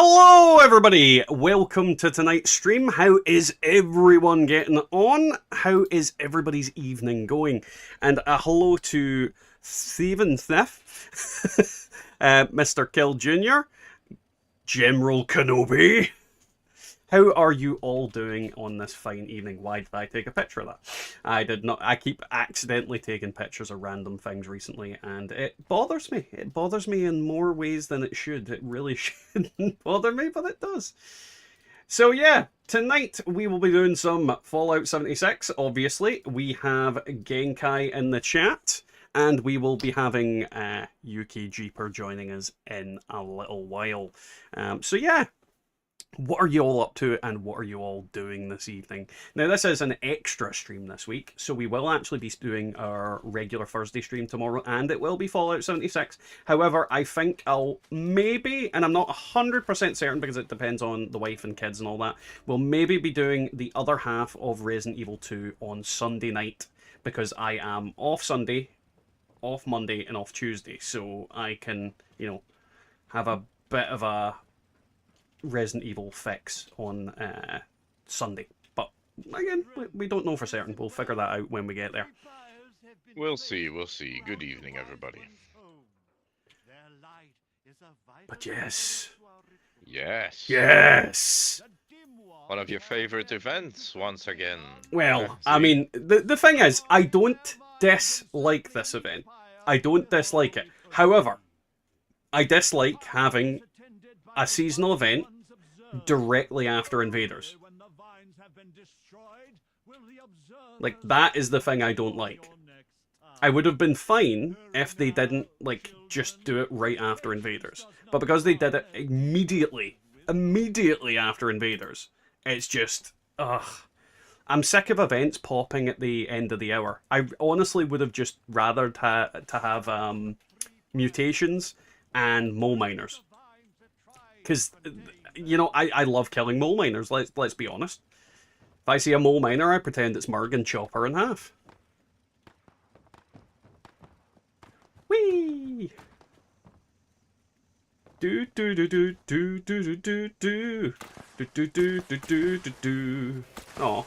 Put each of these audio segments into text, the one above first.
Hello everybody, welcome to tonight's stream. How is everyone getting on? How is everybody's evening going? And a hello to Stephen Sniff, Mr. Kill Jr., General Kenobi. How are you all doing on this fine evening? Why did I take a picture of that? I did not. I keep accidentally taking pictures of random things recently, and it bothers me. It bothers me in more ways than it should. It really shouldn't bother me, but it does. So yeah, tonight we will be doing some Fallout 76, obviously. We have Genkai in the chat, and we will be having Yuki Jeeper joining us in a little while. So yeah. What are you all up to and what are you all doing this evening? Now, this is an extra stream this week, so we will actually be doing our regular Thursday stream tomorrow, and it will be Fallout 76. However, I think I'll maybe, and I'm not 100% certain because it depends on the wife and kids and all that, we'll maybe be doing the other half of Resident Evil 2 on Sunday night, because I am off Sunday, off Monday, and off Tuesday, so I can, have a bit of a Resident Evil fix on Sunday. But again, we don't know for certain. We'll figure that out when we get there. We'll see. Good evening, everybody. But yes. One of your favorite events, once again. Well, I mean, the thing is, I don't dislike this event. I don't dislike it. However, I dislike having a seasonal event directly after Invaders. Like, that is the thing I don't like. I would have been fine if they didn't, just do it right after Invaders. But because they did it immediately after Invaders, it's just, ugh. I'm sick of events popping at the end of the hour. I honestly would have just rather to have mutations and mole miners. Because, I love killing mole miners, let's be honest. If I see a mole miner, I pretend it's Murg and chop her in half. Whee! Do do do do do do do do do do do do do do do. Aw.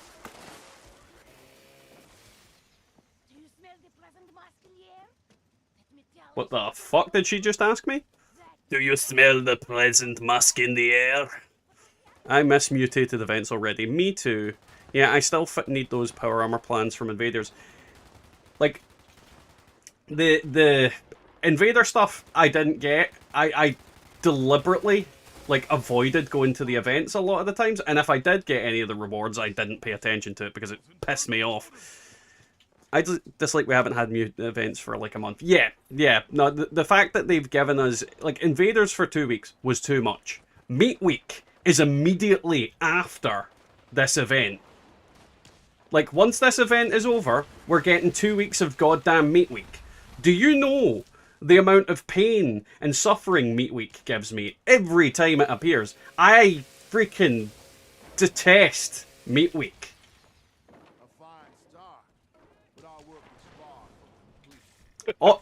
What the fuck did she just ask me? Do you smell the pleasant musk in the air? I miss mutated events already. Me too. Yeah, I still need those power armor plans from Invaders. Like, the Invader stuff I didn't get. I deliberately, avoided going to the events a lot of the times. And if I did get any of the rewards, I didn't pay attention to it because it pissed me off. I dislike we haven't had events for a month. Yeah. No, the fact that they've given us, Invaders for 2 weeks was too much. Meat Week is immediately after this event. Once this event is over, we're getting 2 weeks of goddamn Meat Week. Do you know the amount of pain and suffering Meat Week gives me every time it appears? I freaking detest Meat Week. Oh,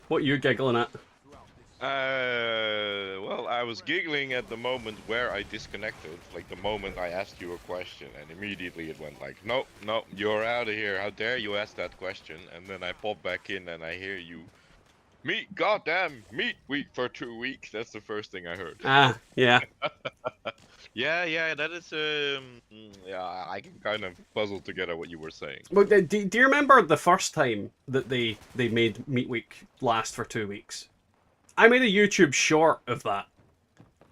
what are you giggling at? Well, I was giggling at the moment where I disconnected, the moment I asked you a question, and immediately it went no, you're out of here, how dare you ask that question, and then I pop back in and I hear you, goddamn meat week for 2 weeks, that's the first thing I heard. Ah, yeah. Yeah, that is, yeah, I can kind of puzzle together what you were saying. Well, do you remember the first time that they made Meat Week last for 2 weeks? I made a YouTube short of that.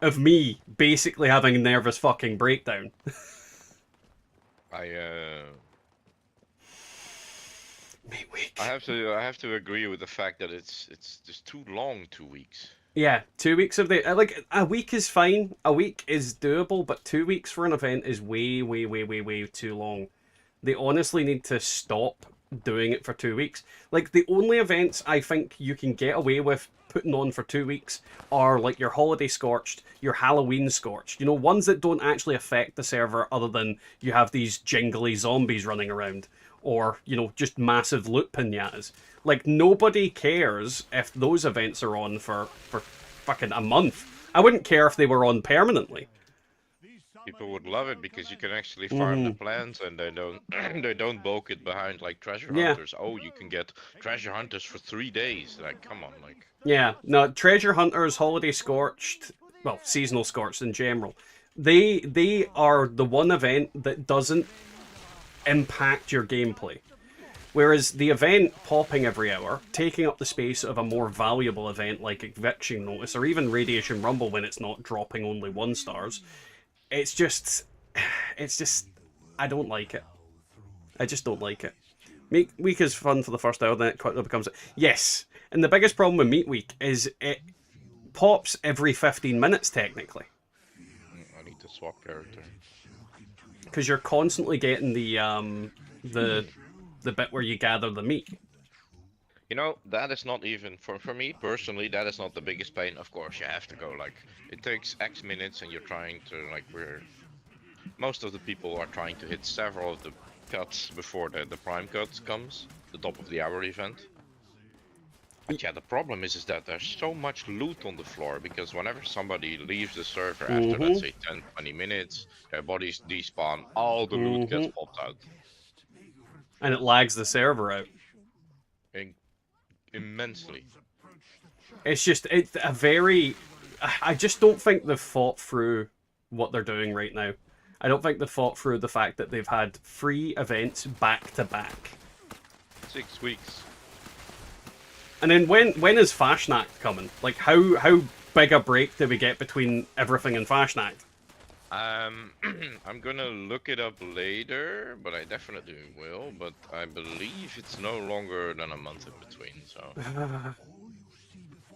Of me basically having a nervous fucking breakdown. Meat Week. I have to agree with the fact that it's just too long, 2 weeks. Yeah, 2 weeks of the... a week is fine. A week is doable, but 2 weeks for an event is way too long. They honestly need to stop doing it for 2 weeks. The only events I think you can get away with putting on for 2 weeks are, your Holiday Scorched, your Halloween Scorched. Ones that don't actually affect the server other than you have these jingly zombies running around. Or, just massive loot pinatas. Nobody cares if those events are on for fucking a month. I wouldn't care if they were on permanently. People would love it because you can actually farm the Hmm. plants and they don't they don't bulk it behind like treasure Yeah. hunters. Oh, you can get treasure hunters for 3 days. Like, come on, like. Yeah, no, Treasure Hunters, Holiday Scorched, well, Seasonal Scorched in general, they are the one event that doesn't impact your gameplay. Whereas the event popping every hour, taking up the space of a more valuable event like Eviction Notice or even Radiation Rumble when it's not dropping only 1 stars, it's just, I don't like it. I just don't like it. Meat Week is fun for the first hour, then it quickly becomes... Yes, and the biggest problem with Meat Week is it pops every 15 minutes, technically. I need to swap character. Because you're constantly getting the bit where you gather the meat. You know, that is not even, for me personally, that is not the biggest pain. Of course, you have to go, like, it takes X minutes and you're trying to, like, most of the people are trying to hit several of the cuts before the prime cut comes, the top of the hour event. But yeah, the problem is that there's so much loot on the floor, because whenever somebody leaves the server after, let's say, 10-20 minutes, their bodies despawn, all the loot gets popped out. And it lags the server out. Immensely. It's just, it's a very... I just don't think they've thought through what they're doing right now. I don't think they've thought through the fact that they've had free events back to back. 6 weeks. And then when is Fashnacht coming? Like, how big a break do we get between everything and Fashnacht? I'm gonna look it up later, but I definitely will. But I believe it's no longer than a month in between, so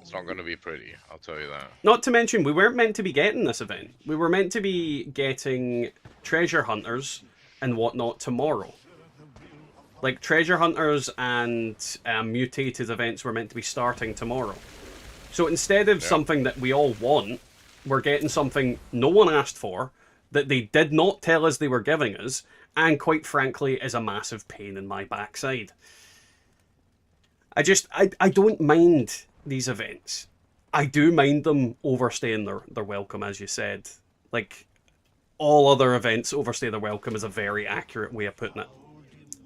it's not gonna be pretty. I'll tell you that. Not to mention, we weren't meant to be getting this event. We were meant to be getting treasure hunters and whatnot tomorrow. Like, treasure hunters and mutated events were meant to be starting tomorrow. So instead of something that we all want, we're getting something no one asked for, that they did not tell us they were giving us, and quite frankly is a massive pain in my backside. I don't mind these events. I do mind them overstaying their welcome, as you said. Like, all other events overstay their welcome is a very accurate way of putting it.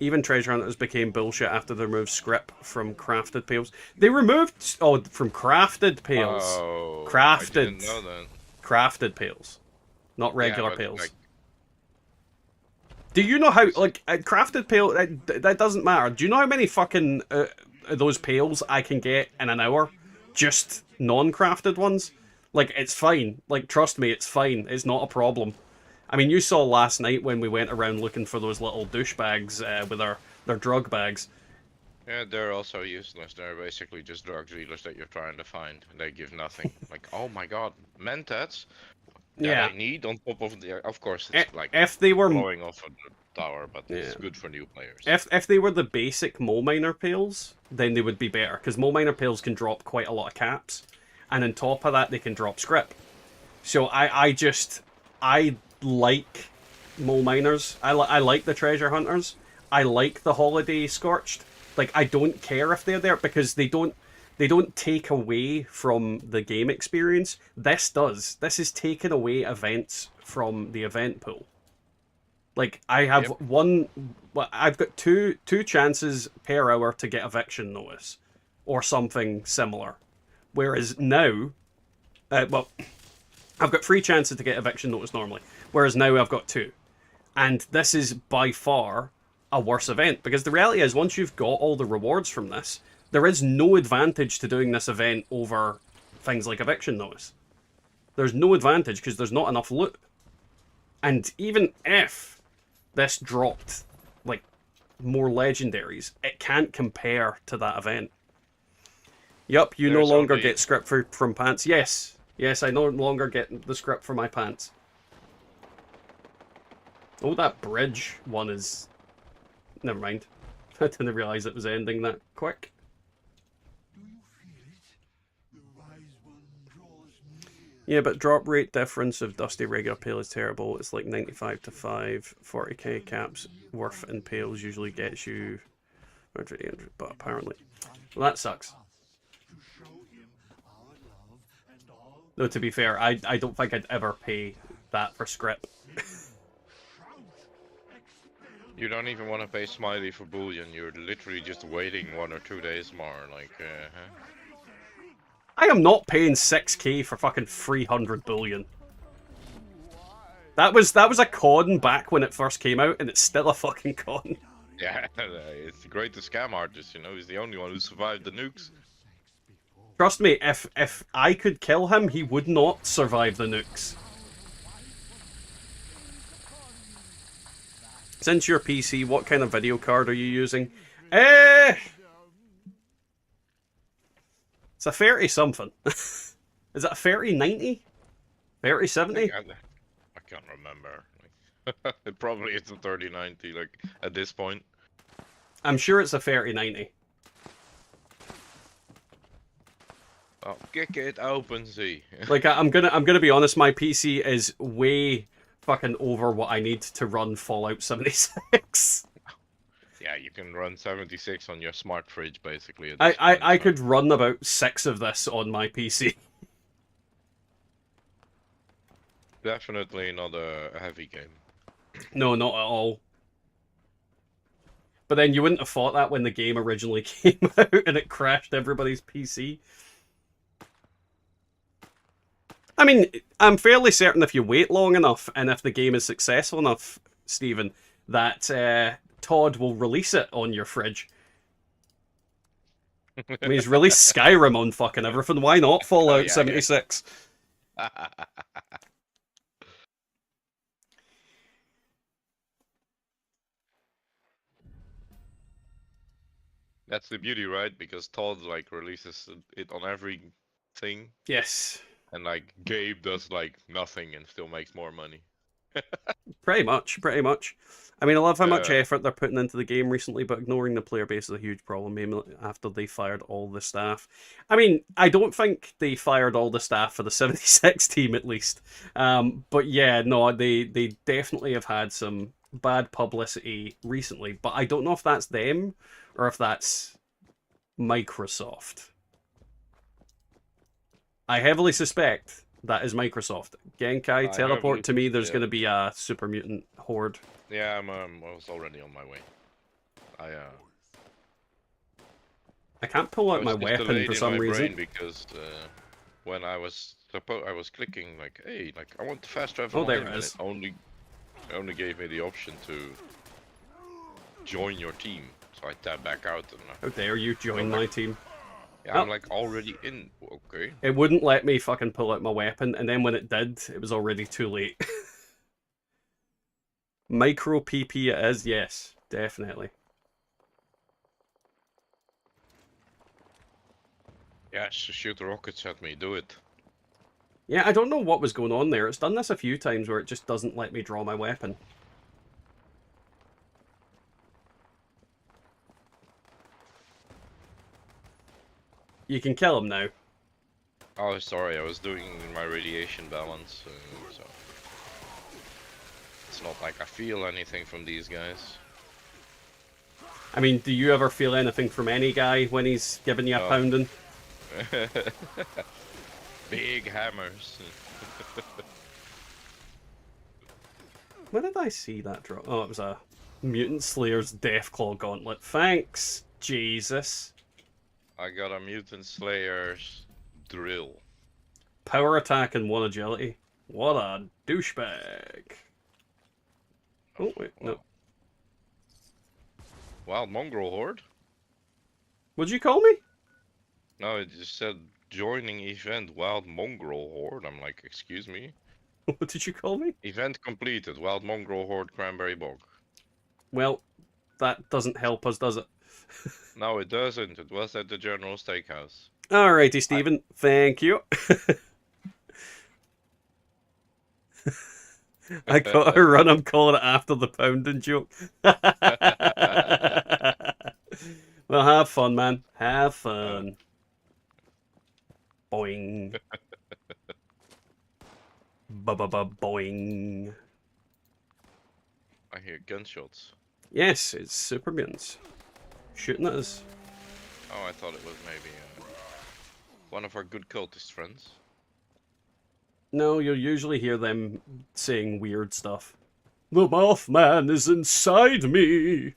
Even Treasure Hunters became bullshit after they removed script from crafted pails. They removed... Oh, from crafted pails. Oh, crafted. I didn't know that. Crafted pails. Not regular Yeah, pails. like... Do you know how... Like, crafted pail... That doesn't matter. Do you know how many fucking... those pails I can get in an hour? Just non-crafted ones? Like, it's fine. Like, trust me, it's fine. It's not a problem. I mean, you saw last night when we went around looking for those little douchebags with their drug bags. Yeah, they're also useless. They're basically just drug dealers that you're trying to find. They give nothing. Like, oh my god, mentats that I need on top of the... Of course, it's like if they were blowing off of the tower, but it's good for new players. If they were the basic mole miner pails, then they would be better, because mole miner pails can drop quite a lot of caps, and on top of that, they can drop script. So I like mole miners. I like the treasure hunters. I like the holiday scorched. Like, I don't care if they're there because they don't take away from the game experience. This does. This is taking away events from the event pool. Like, I have I've got two chances per hour to get eviction notice or something similar. Whereas now, I've got 3 chances to get eviction notice normally. Whereas now I've got 2. And this is by far a worse event. Because the reality is, once you've got all the rewards from this, there is no advantage to doing this event over things like eviction notice. There's no advantage because there's not enough loot. And even if this dropped, like, more legendaries, it can't compare to that event. Yup, you no longer get script from pants. Yes, I no longer get the script for my pants. Oh, that bridge one is... Never mind. I didn't realise it was ending that quick. Yeah, but drop rate difference of Dusty regular pale is terrible. It's like 95 to 5. 40k caps worth in pales usually gets you 100, but apparently... Well, that sucks. Though, to be fair, I don't think I'd ever pay that for script. You don't even want to pay Smiley for bullion. You're literally just waiting 1 or 2 days more. Like, huh? I am not paying 6k for fucking 300 bullion. That was a con back when it first came out, and it's still a fucking con. Yeah, it's the greatest scam artist, you know. He's the only one who survived the nukes. Trust me, if I could kill him, he would not survive the nukes. Since you're PC, what kind of video card are you using? It's a 30-something. Is it a 3090? 3070? I can't remember. It probably is a 3090, like, at this point. I'm sure it's a 3090. Oh, kick it open, see. Like, I'm gonna be honest, my PC is way fucking over what I need to run Fallout 76. Yeah, you can run 76 on your smart fridge, basically. I could run about 6 of this on my PC. Definitely not a heavy game. No, not at all. But then you wouldn't have thought that when the game originally came out and it crashed everybody's PC. I mean, I'm fairly certain if you wait long enough and if the game is successful enough, Stephen, that Todd will release it on your fridge. I mean, he's released Skyrim on fucking everything. Why not Fallout 76? Yeah. That's the beauty, right? Because Todd like releases it on everything, Yes. and like Gabe does like nothing and still makes more money. Pretty much, pretty much. I mean, I love how much effort they're putting into the game recently, but ignoring the player base is a huge problem, mainly after they fired all the staff. I mean, I don't think they fired all the staff for the 76 team, at least. But yeah, no, they definitely have had some bad publicity recently, but I don't know if that's them or if that's Microsoft. I heavily suspect that is Microsoft. Genkai, teleport to me, there's going to be a super mutant horde. Yeah, I was already on my way. I can't pull out my weapon for some reason. Because when I was clicking like, hey, like I want the fast travel. Oh, there it is. It only gave me the option to join your team, so I tapped back out. And how dare you join my team? Yeah, I'm like already in. Okay. It wouldn't let me fucking pull out my weapon, and then when it did, it was already too late. Micro PP it is, yes, definitely. Yeah, shoot the rockets at me, do it. Yeah, I don't know what was going on there. It's done this a few times where it just doesn't let me draw my weapon. You can kill him now. Oh, sorry, I was doing my radiation balance, so it's not like I feel anything from these guys. I mean, do you ever feel anything from any guy when he's giving you a pounding? Big hammers. Where did I see that drop? Oh, it was a Mutant Slayer's Deathclaw Gauntlet. Thanks, Jesus. I got a Mutant Slayer's drill. Power attack and 1 agility. What a douchebag. Oh, wait, no. Wild Mongrel Horde? What'd you call me? No, it just said joining event Wild Mongrel Horde. I'm like, excuse me? What did you call me? Event completed. Wild Mongrel Horde Cranberry Bog. Well, that doesn't help us, does it? No, it doesn't. It was at the General Steakhouse. Alrighty, Stephen. Thank you. I got a run. I'm calling it after the pounding joke. Well, have fun, man. Have fun. Boing. Ba-ba-ba-boing. I hear gunshots. Yes, it's super mutants. Shooting at us. Oh, I thought it was maybe one of our good cultist friends. No, you'll usually hear them saying weird stuff. The Mothman is inside me.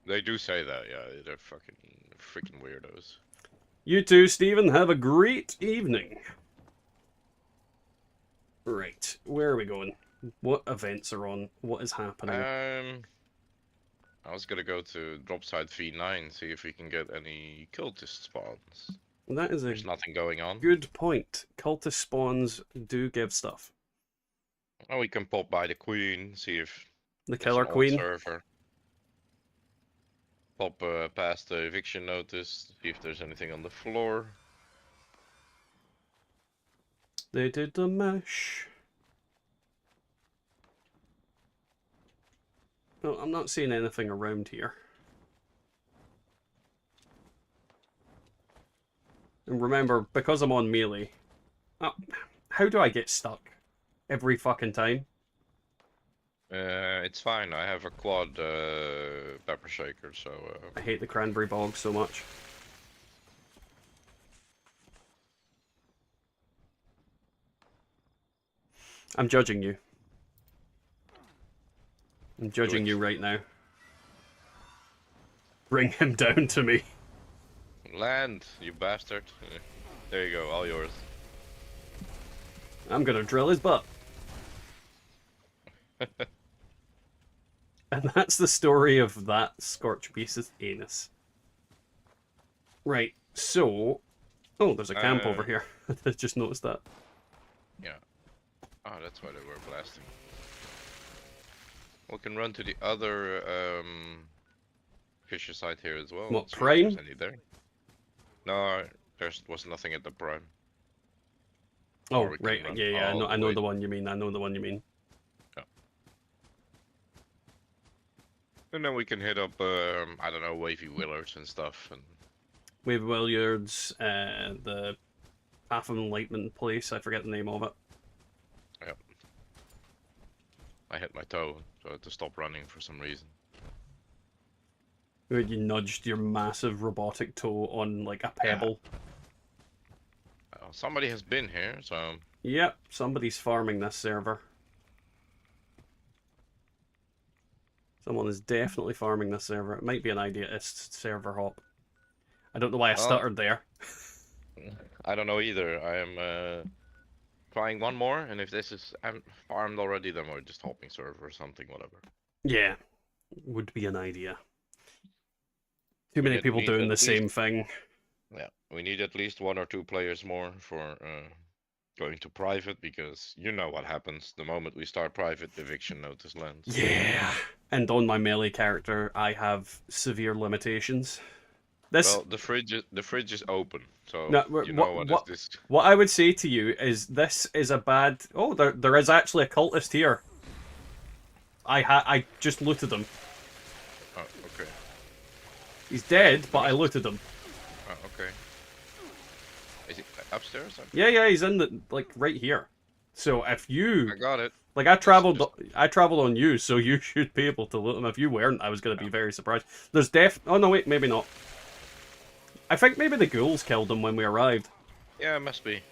They do say that, yeah. They're fucking freaking weirdos. You too, Stephen. Have a great evening. Right, where are we going? What events are on? What is happening? I was gonna go to Dropside V9, see if we can get any cultist spawns. That is a There's nothing going on. good point. Cultist spawns do give stuff. Well, we can pop by the Queen, see if The it's Killer an old Queen. server. Pop past the eviction notice, see if there's anything on the floor. They did the mesh. No, I'm not seeing anything around here. And remember, because I'm on melee... Oh, how do I get stuck? Every fucking time? It's fine, I have a quad pepper shaker, so... I hate the cranberry bog so much. I'm judging you. I'm judging you right now. Bring him down to me. Land, you bastard. There you go, all yours. I'm gonna drill his butt. And that's the story of that Scorch Beast's anus. Right, so... Oh, there's a camp over here. I just noticed that. Yeah. Oh, that's why they were blasting. We can run to the other fisher site here as well. What, See if Prime? there's any there. No, there was nothing at the Prime. Oh, Or we can right, run yeah, all I the know way- the one you mean, I know the one you mean. And then we can hit up, I don't know, Wavy Willards and stuff. And Wave Williards, the Path of Enlightenment place, I forget the name of it. yeah. I hit my toe, so I had to stop running for some reason. Where you nudged your massive robotic toe on like a pebble. Somebody has been here, so... Yep, somebody's farming this server. Someone is definitely farming this server. It might be an idealist server hop. I don't know why I stuttered there. I don't know either. I am trying one more, and if this is farmed already, then we're just hopping server or something, whatever. Yeah, would be an idea. Too many Need people doing at the same thing. Yeah, we need at least 1 or 2 players more for going to private, because you know what happens the moment we start private. Eviction notice lands. Yeah, and on my melee character, I have severe limitations. This Well, the fridge is open, so No, you know what is this. what I would say to you is this is a bad. Oh, there is actually a cultist here. I just looted him. Oh, okay. He's dead, but I looted him. Oh, okay. Is he upstairs? Yeah, he's in the like right here. So if you I got it. like, I traveled on you, so you should be able to loot him. If you weren't, I was gonna be very surprised. There's Oh no, wait, maybe not. I think maybe the ghouls killed him when we arrived. Yeah, it must be.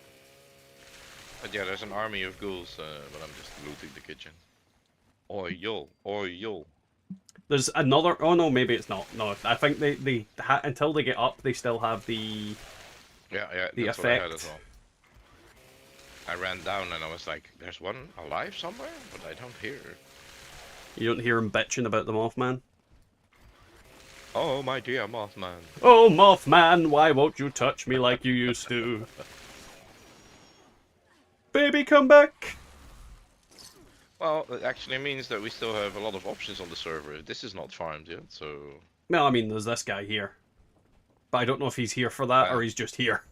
But yeah, there's an army of ghouls, but I'm just looting the kitchen. Oil. There's another. Oh no, maybe it's not. No, I think they until they get up, they still have the Yeah, the that's what I had effect. as well. I ran down and I was like, there's one alive somewhere, but I don't hear. You don't hear him bitching about the Mothman. Oh, my dear Mothman. Oh, Mothman, why won't you touch me like you used to? Baby, come back! Well, it actually means that we still have a lot of options on the server. This is not farmed yet, so... Well, I mean, there's this guy here. But I don't know if he's here for that or he's just here.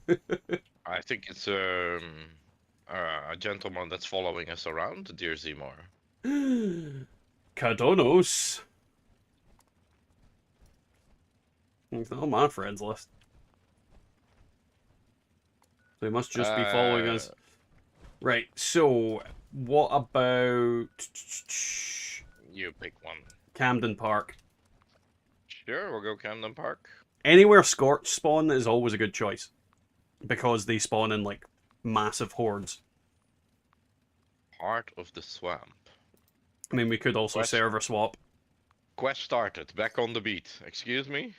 I think it's a gentleman that's following us around, dear Zemar. Kadonos. He's not on my friends list. So he must just be following us. Right, so what about You pick one. Camden Park? Sure, we'll go Camden Park. Anywhere Scorch spawn is always a good choice. Because they spawn in, like, massive hordes. Heart of the swamp. I mean, we could also server swap. Quest started. Back on the beat. Excuse me?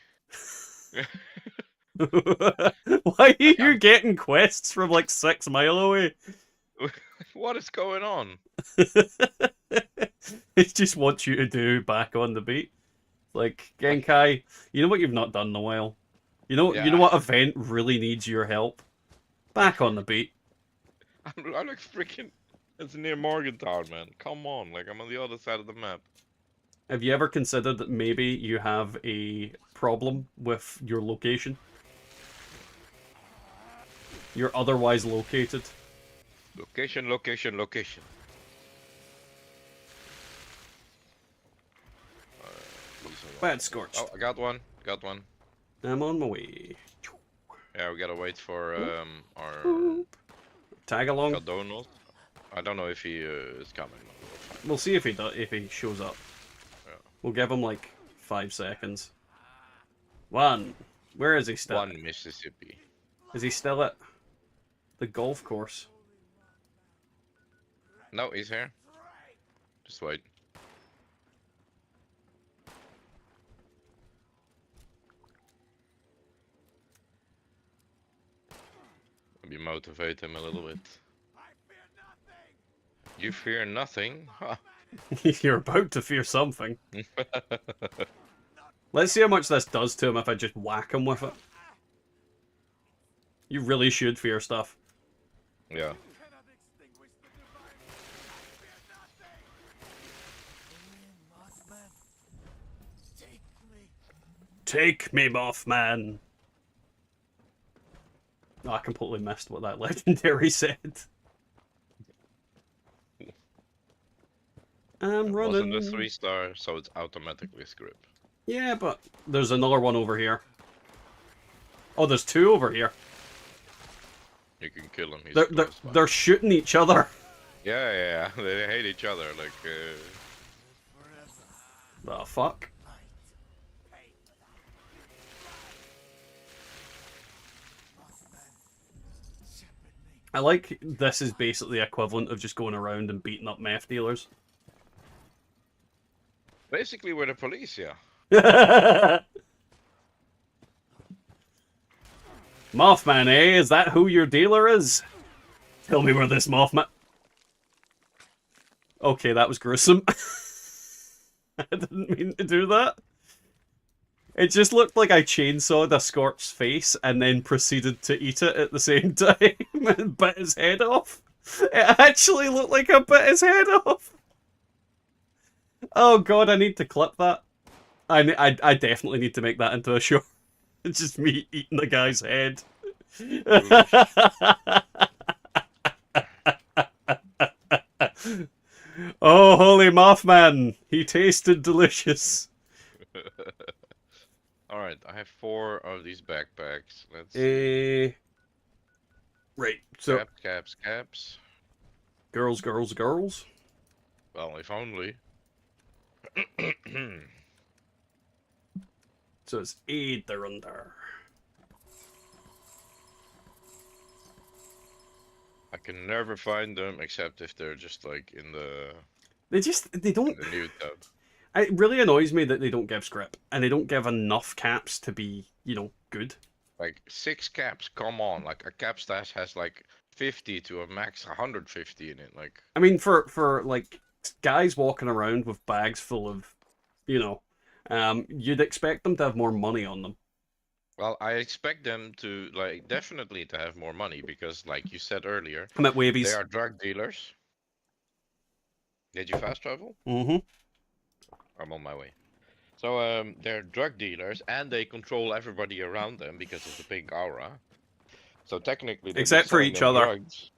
Why are you getting quests from like 6 miles away? What is going on? It just wants you to do back on the beat. Like, Genkai, you know what you've not done in a while? You know what event really needs your help? Back on the beat. I'm like freaking... It's near Morgantown, man. Come on, like I'm on the other side of the map. Have you ever considered that maybe you have a problem with your location? You're otherwise located. Location, location, location. Bad scorched. Oh, I got one. Got one. I'm on my way. Yeah, we gotta wait for our Tag along. Godrolls. I don't know if he is coming. We'll see if he shows up. Yeah. We'll give him like 5 seconds. One. Where is he still? One Mississippi. Is he still at the golf course? No, he's here. Just wait. Maybe motivate him a little bit. You fear nothing? Huh. You're about to fear something. Let's see how much this does to him if I just whack him with it. You really should fear stuff. Yeah. Take me, Mothman. Oh, I completely missed what that legendary said. I'm running. Wasn't a 3-star, so it's automatically script. Yeah, but there's another one over here. Oh, there's 2 over here. You can kill him. They're shooting each other. Yeah, they hate each other. Like. The fuck? I like this is basically the equivalent of just going around and beating up meth dealers. Basically, we're the police, yeah. Mothman, eh? Is that who your dealer is? Tell me where this Mothman... Okay, that was gruesome. I didn't mean to do that. It just looked like I chainsawed a scorched face and then proceeded to eat it at the same time and bit his head off. It actually looked like I bit his head off. Oh god, I need to clip that. I definitely need to make that into a show. It's just me eating the guy's head. Oh, holy Mothman! He tasted delicious. Alright, I have 4 of these backpacks. Let's see. Right, so... Caps. Girls. Well, if only. So it's 8 they're under. I can never find them except if they're just like in the... They don't... the new tab. It really annoys me that they don't give script, and they don't give enough caps to be, you know, good. Like 6 caps, come on! Like a cap stash has like 50 to a max 150 in it. Like I mean, for like guys walking around with bags full of, you know, you'd expect them to have more money on them. well, I expect them to like definitely to have more money because, like you said earlier, I'm at Wavies. they are drug dealers. Did you fast travel? Mm-hmm. I'm on my way. So they're drug dealers and they control everybody around them because of the pink aura. So technically, except for each other. Drugs.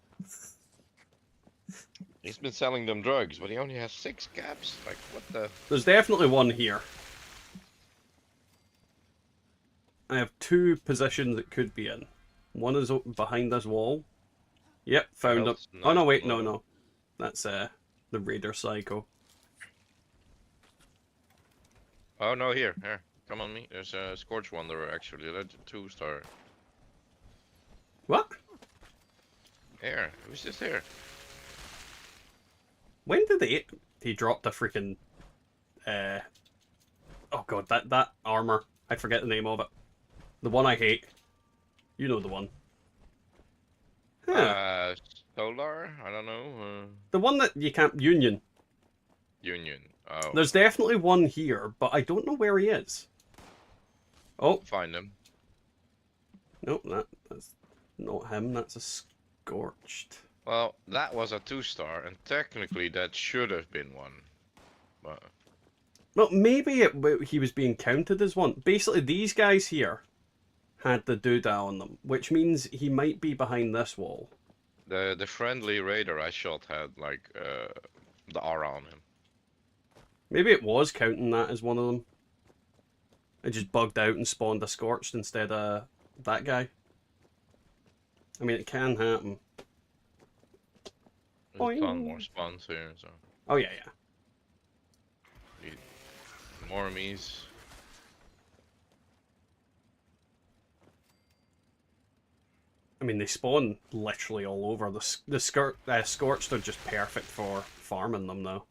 He's been selling them drugs, but he only has 6 caps. Like what the? There's definitely one here. I have 2 positions it could be in. One is behind this wall. Yep, found him. Oh no, wait, no. That's the Raider Psycho. Oh no, here, come on me. There's a Scorch Wanderer actually. That's a 2-star. What? Yeah, here. It was just here. When did he dropped a freaking oh god, that armor. I forget the name of it. The one I hate. You know the one. Huh. Solar? I don't know. The one that you can't Union. Union. Oh. There's definitely one here, but I don't know where he is. Oh, Find him. nope, that's not him. That's a Scorched. Well, that was a 2-star, and technically that should have been one. But Well, maybe he was being counted as one. Basically, these guys here had the doodah on them, which means he might be behind this wall. the friendly raider I shot had like the aura on him. Maybe it was counting that as one of them. It just bugged out and spawned a Scorched instead of that guy. I mean, it can happen. There's a ton more spawns here, so. Oh, yeah, yeah. Need more me's. I mean, they spawn literally all over. The Scorched are just perfect for farming them, though.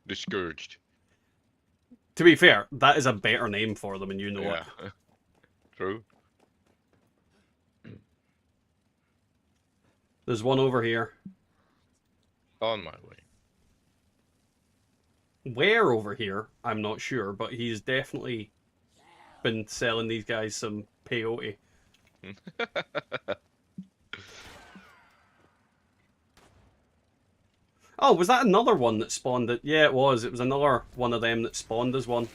Discouraged. To be fair, that is a better name for them, and you know it. True. There's one over here. On my way. Where over here, I'm not sure, but he's definitely been selling these guys some peyote. Oh, was that another one that spawned it? Yeah, it was. It was another one of them that spawned as one.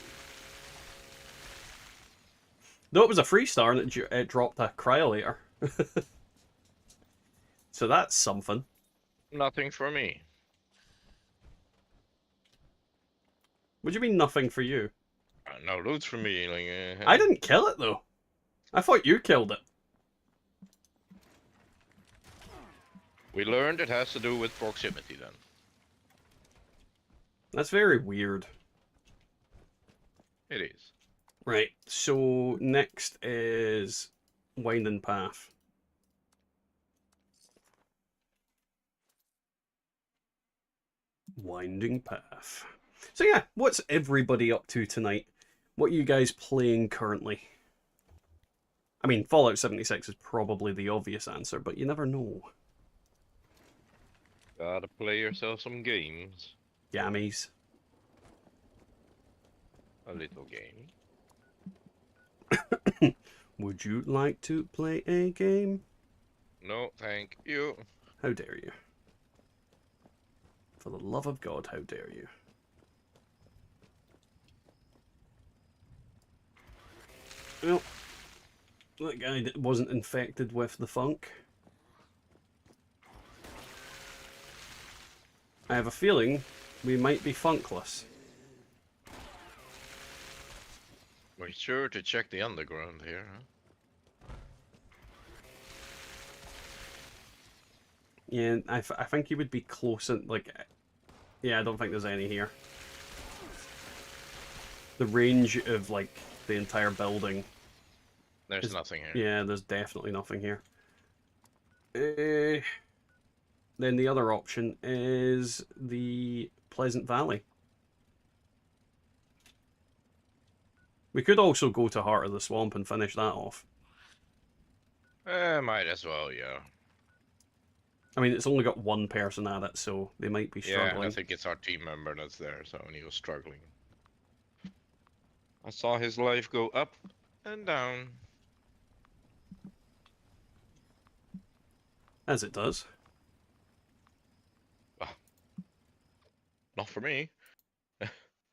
Though it was a 3-star and it dropped a cryolator. So that's something. Nothing for me. What do you mean nothing for you? No loot for me. Like, I didn't kill it though. I thought you killed it. We learned it has to do with proximity then. That's very weird. It is. Right, so next is Winding Path. Winding Path. So yeah, what's everybody up to tonight? What are you guys playing currently? I mean, Fallout 76 is probably the obvious answer, but you never know. Gotta play yourself some games. Yammies. A little game. Would you like to play a game? No, thank you. How dare you? For the love of God, how dare you? Well, that guy wasn't infected with the funk. I have a feeling we might be funkless. We're sure to check the underground here, huh? Yeah, I think he would be close and like, yeah, I don't think there's any here. The range of like the entire building. There's nothing here. Yeah, there's definitely nothing here. Then the other option is the Pleasant Valley. We could also go to Heart of the Swamp and finish that off. Might as well, yeah. I mean, it's only got one person at it, so they might be struggling. Yeah, I think it's our team member that's there, so and he was struggling. I saw his life go up and down. As it does. Not for me.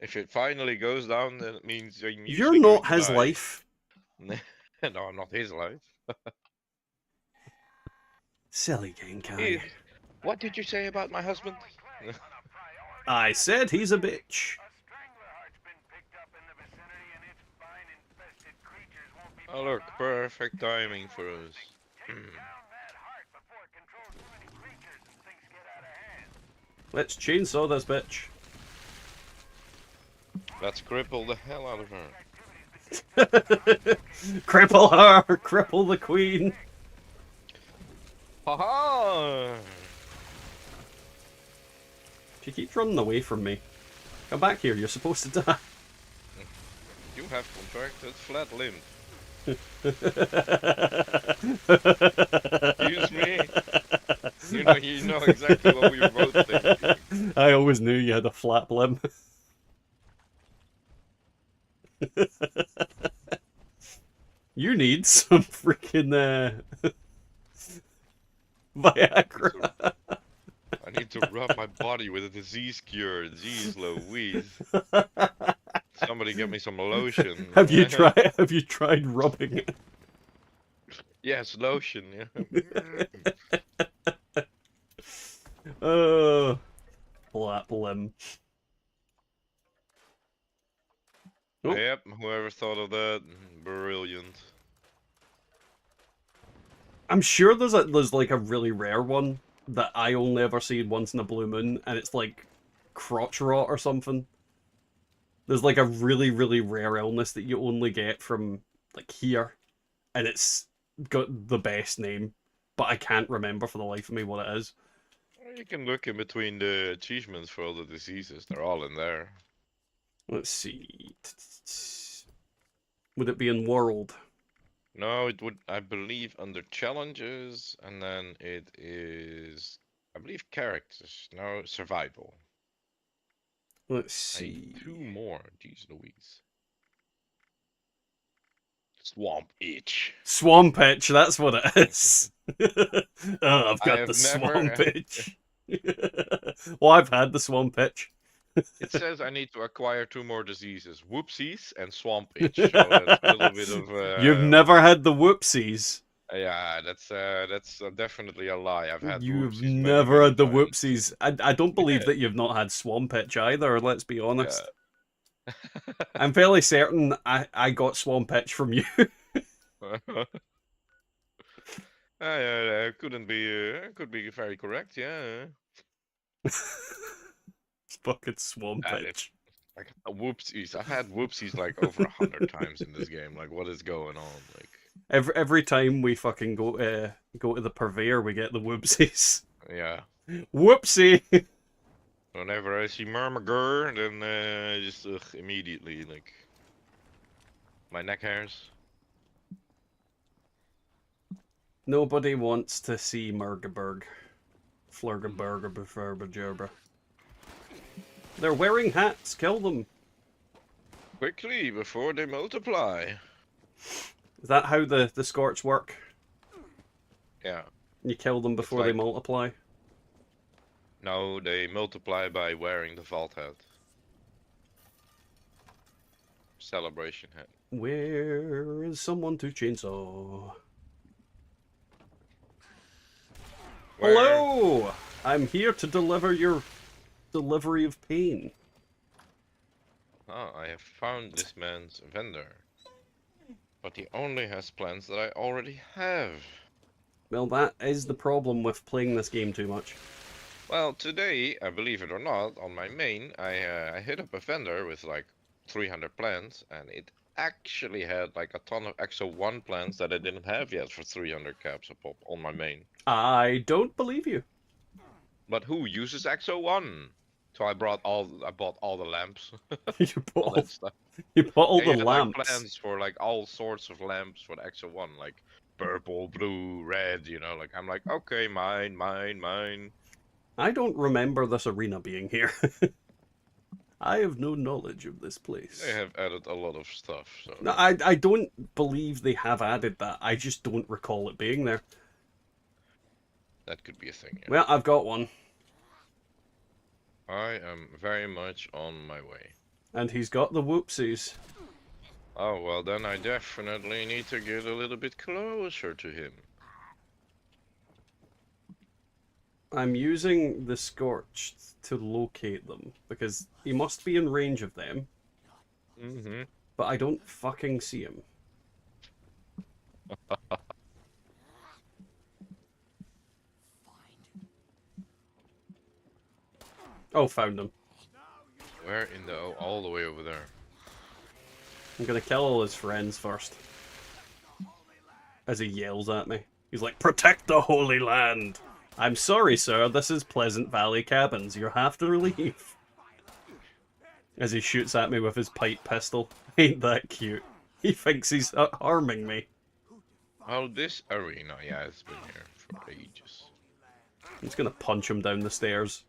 If it finally goes down, then it means I'm usually You're not going to his die. life. No, I'm not his life. Silly Genkai. What did you say about my husband? I said he's a bitch. Oh look, perfect timing for us. Let's chainsaw this bitch. Let's cripple the hell out of her. Cripple her! Cripple the queen! Haha! She keeps running away from me. Come back here, you're supposed to die. You have contracted flat limb. Excuse me? You know exactly what we were both thinking. I always knew you had a flat limb. You need some freaking Viagra. I need to rub my body with a disease cure. Jeez Louise. Somebody get me some lotion. Have you tried rubbing it? Yes, lotion, yeah. Flat limb. Oh. Yep, whoever thought of that, brilliant. I'm sure there's like a really rare one that I only ever see once in a blue moon, and it's like crotch rot or something. There's like a really, really rare illness that you only get from like here, and it's got the best name, but I can't remember for the life of me what it is. You can look in between the achievements for all the diseases. They're all in there. Let's see. Would it be in world? No, it would, I believe, under challenges, and then it is, I believe, characters. No, survival. Let's see. 2 more. Jeez Louise. Swamp itch. Swamp itch, that's what it is. Oh, I've got the swamp itch. Well, I've had the swamp itch. It says I need to acquire 2 more diseases: whoopsies and swamp itch. So that's a little bit of. You've never had the whoopsies. Yeah, that's definitely a lie. I've had. You've whoopsies never had the times. whoopsies. I don't believe that you've not had swamp itch either. Let's be honest. Yeah. I'm fairly certain I got swamp itch from you. Couldn't be. Could be very correct. Yeah. It's fucking swamp itch. Like whoopsies. I've had whoopsies like over 100 times in this game. Like, what is going on? Like every time we fucking go to the purveyor, we get the whoopsies. Yeah. Whoopsie. Whenever I see Murmagur, then just immediately like my neck hairs. Nobody wants to see Murgaberg. Flurgaberger Beferbergerber. They're wearing hats, kill them. Quickly, before they multiply. Is that how the Scorch work? Yeah. You kill them before they multiply? No, they multiply by wearing the vault hat. Celebration hat. Where is someone to chainsaw? Where? Hello! I'm here to deliver your delivery of pain. Ah, I have found this man's vendor. But he only has plans that I already have. Well, that is the problem with playing this game too much. Well, today, believe it or not, on my main, I hit up a vendor with like 300 plans, and it actually had like a ton of XO1 plans that I didn't have yet for 300 caps a pop on my main. I don't believe you. But who uses XO1? So I bought all the lamps. You all that stuff. You bought all Yeah, the had, lamps. like, plans for like all sorts of lamps for the XO1, like purple, blue, red. You know, like I'm like, okay, mine. I don't remember this arena being here. I have no knowledge of this place. They have added a lot of stuff. So No, I don't believe they have added that. I just don't recall it being there. that could be a thing. Yeah. Well, I've got one. I am very much on my way. And he's got the whoopsies. Oh, well then I definitely need to get a little bit closer to him. I'm using the Scorch to locate them, because he must be in range of them. Mm-hmm. But I don't fucking see him. Oh, found him. Where in the... Oh, all the way over there. I'm gonna kill all his friends first. As he yells at me. He's like, protect the Holy Land. I'm sorry, sir, this is Pleasant Valley Cabins. You have to leave. As he shoots at me with his pipe pistol. Ain't that cute? He thinks he's harming me. Oh, this arena, yeah, it's been here for ages. I'm just gonna punch him down the stairs.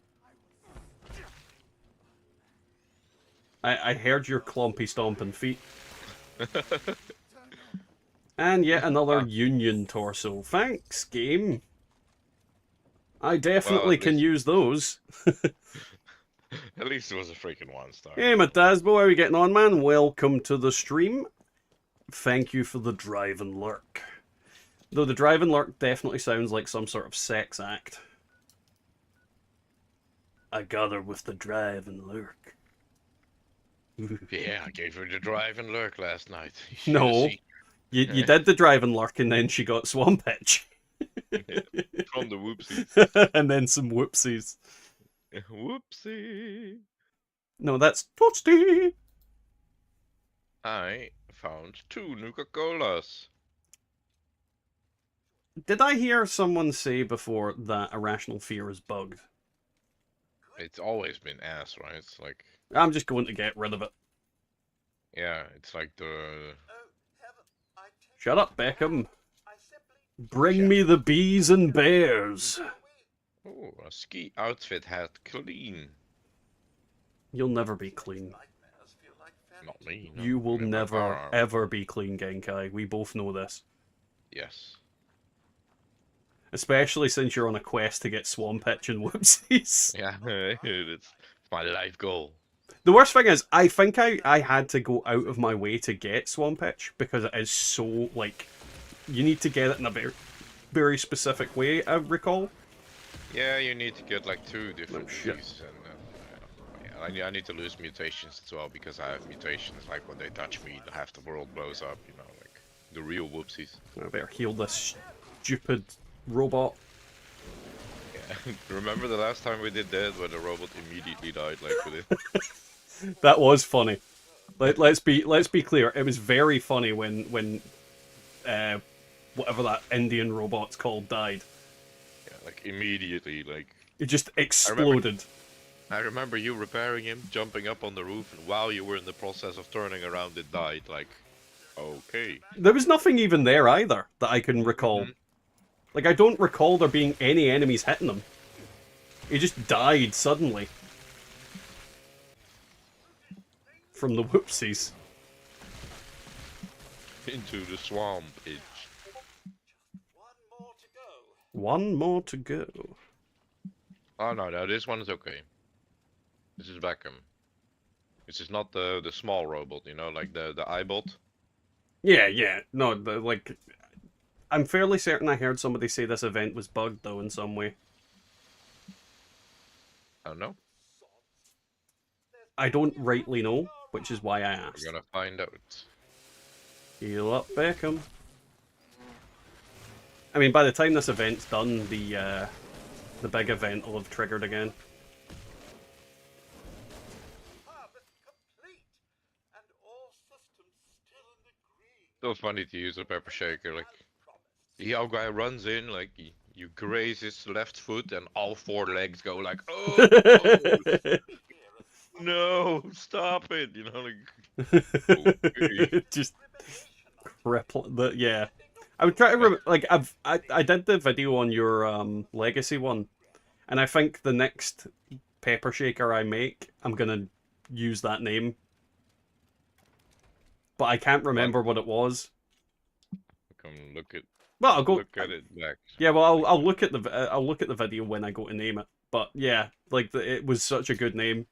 I heard your clompy stomping feet. And yet another Union torso. Thanks, game. I definitely Well, can use those. at least it was a freaking 1-star. Hey, Matasbo, how are you getting on, man? Welcome to the stream. Thank you for the drive and lurk. Though the drive and lurk definitely sounds like some sort of sex act. I got her with the drive and lurk. Yeah, I gave her the drive and lurk last night. No, you did the drive and lurk and then she got swamp itch. Yeah, from the whoopsies. And then some whoopsies. Whoopsie. No, that's toasty. I found 2 Nuka-Colas. Did I hear someone say before that irrational fear is bugged? It's always been ass, right? It's like, I'm just going to get rid of it. yeah, it's like the... Shut up, Beckham. Bring me the bees and bears. Oh, a ski outfit hat clean. You'll never be clean. Not me. No. You will never, ever be clean, Genkai. We both know this. Yes. Especially since you're on a quest to get swamp itch and whoopsies. Yeah, it's my life goal. The worst thing is, I think I had to go out of my way to get swamp itch because it is so, like, you need to get it in a very, very specific way, I recall. Yeah, you need to get like 2 different shit. keys, and yeah, I need to lose mutations as well because I have mutations. Like when they touch me, half the world blows up. You know, like the real whoopsies. I better heal this stupid robot. Yeah, remember the last time we did that, where the robot immediately died, like with it. That was funny. Let's be clear. It was very funny when whatever that Indian robot's called died. Yeah, like immediately, like It just exploded. I remember you repairing him, jumping up on the roof, and while you were in the process of turning around, it died. Like, okay. There was nothing even there either that I can recall. Like, I don't recall there being any enemies hitting him. He just died suddenly. From the whoopsies. Into the swamp itch. One more to go. Oh no, this one is okay. This is Beckham. This is not the small robot, you know, like the iBot. Yeah. No, like... I'm fairly certain I heard somebody say this event was bugged, though, in some way. Oh no? I don't rightly know, which is why I asked. We're gonna find out. Heal up, Beckham. I mean, by the time this event's done, the big event will have triggered again. So funny to use a pepper shaker, like the young guy runs in, like you graze his left foot, and all 4 legs go like, oh, oh no, stop it, you know, like okay. Just cripple the yeah. I would try to remember, like I did the video on your legacy one, and I think the next pepper shaker I make, I'm gonna use that name, but I can't remember what it was. Come look at. Well, I'll go look at it back. Yeah, well, I'll look at the video when I go to name it. But yeah, like it was such a good name.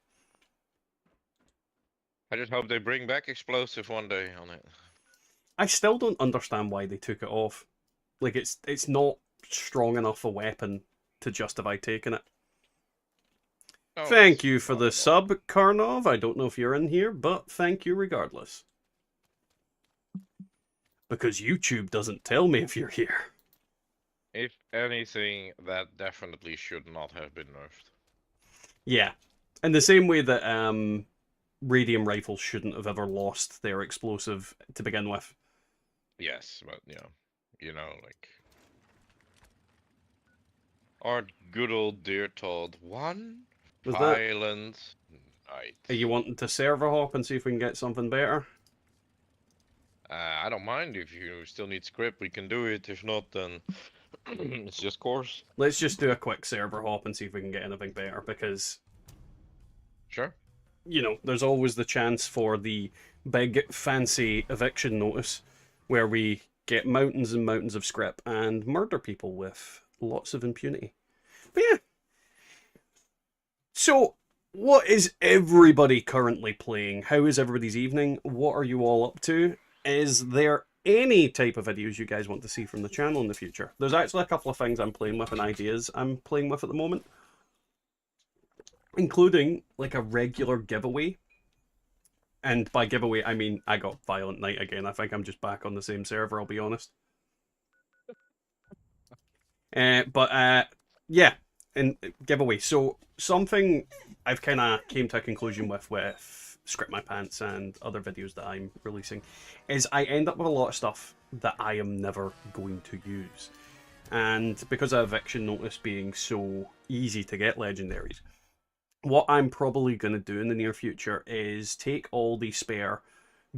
I just hope they bring back explosive one day on it. I still don't understand why they took it off. Like it's not strong enough a weapon to justify taking it. Oh, Thank you for the sub, Karnov. I don't know if you're in here, but thank you regardless. Because YouTube doesn't tell me if you're here. If anything, that definitely should not have been nerfed. Yeah. In the same way that radium rifles shouldn't have ever lost their explosive to begin with. Yes, but you know, like Our good old dear Todd. One Was that? violent night. Are you wanting to server hop and see if we can get something better? I don't mind if you still need script, we can do it. If not, then it's just course. Let's just do a quick server hop and see if we can get anything better, because, Sure. you know, there's always the chance for the big fancy eviction notice where we get mountains and mountains of script and murder people with lots of impunity. But yeah. So, what is everybody currently playing? How is everybody's evening? What are you all up to? Is there any type of videos you guys want to see from the channel in the future? There's actually a couple of things I'm playing with and ideas I'm playing with at the moment, including like a regular giveaway. And by giveaway, I mean I got Violent Night again. I think I'm just back on the same server, I'll be honest. Yeah, and giveaway. So something I've kind of came to a conclusion with Script My Pants and other videos that I'm releasing is I end up with a lot of stuff that I am never going to use. And because of Eviction Notice being so easy to get legendaries, what I'm probably going to do in the near future is take all the spare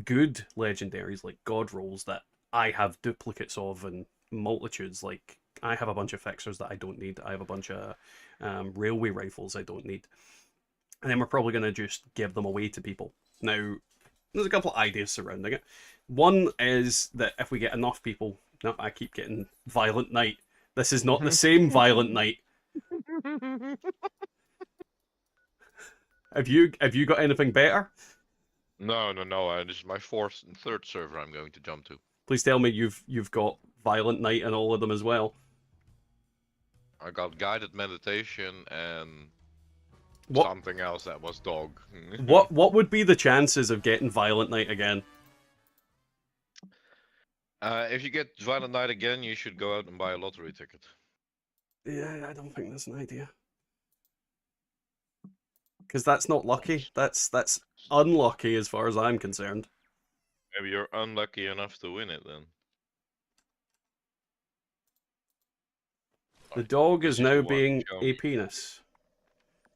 good legendaries like Godrolls that I have duplicates of in multitudes. Like, I have a bunch of fixers that I don't need. I have a bunch of railway rifles I don't need. And then we're probably going to just give them away to people. Now, there's a couple of ideas surrounding it. One is that if we get enough people... No, I keep getting Violent Night. This is not the same Violent Night. Have you got anything better? No. This is my third server I'm going to jump to. Please tell me you've got Violent Night in all of them as well. I got guided meditation and something else that was dog. What would be the chances of getting Violent Night again? If you get Violent Night again, you should go out and buy a lottery ticket. Yeah, I don't think that's an idea. Because that's not lucky. That's unlucky as far as I'm concerned. Maybe you're unlucky enough to win it then. The dog is now being a penis.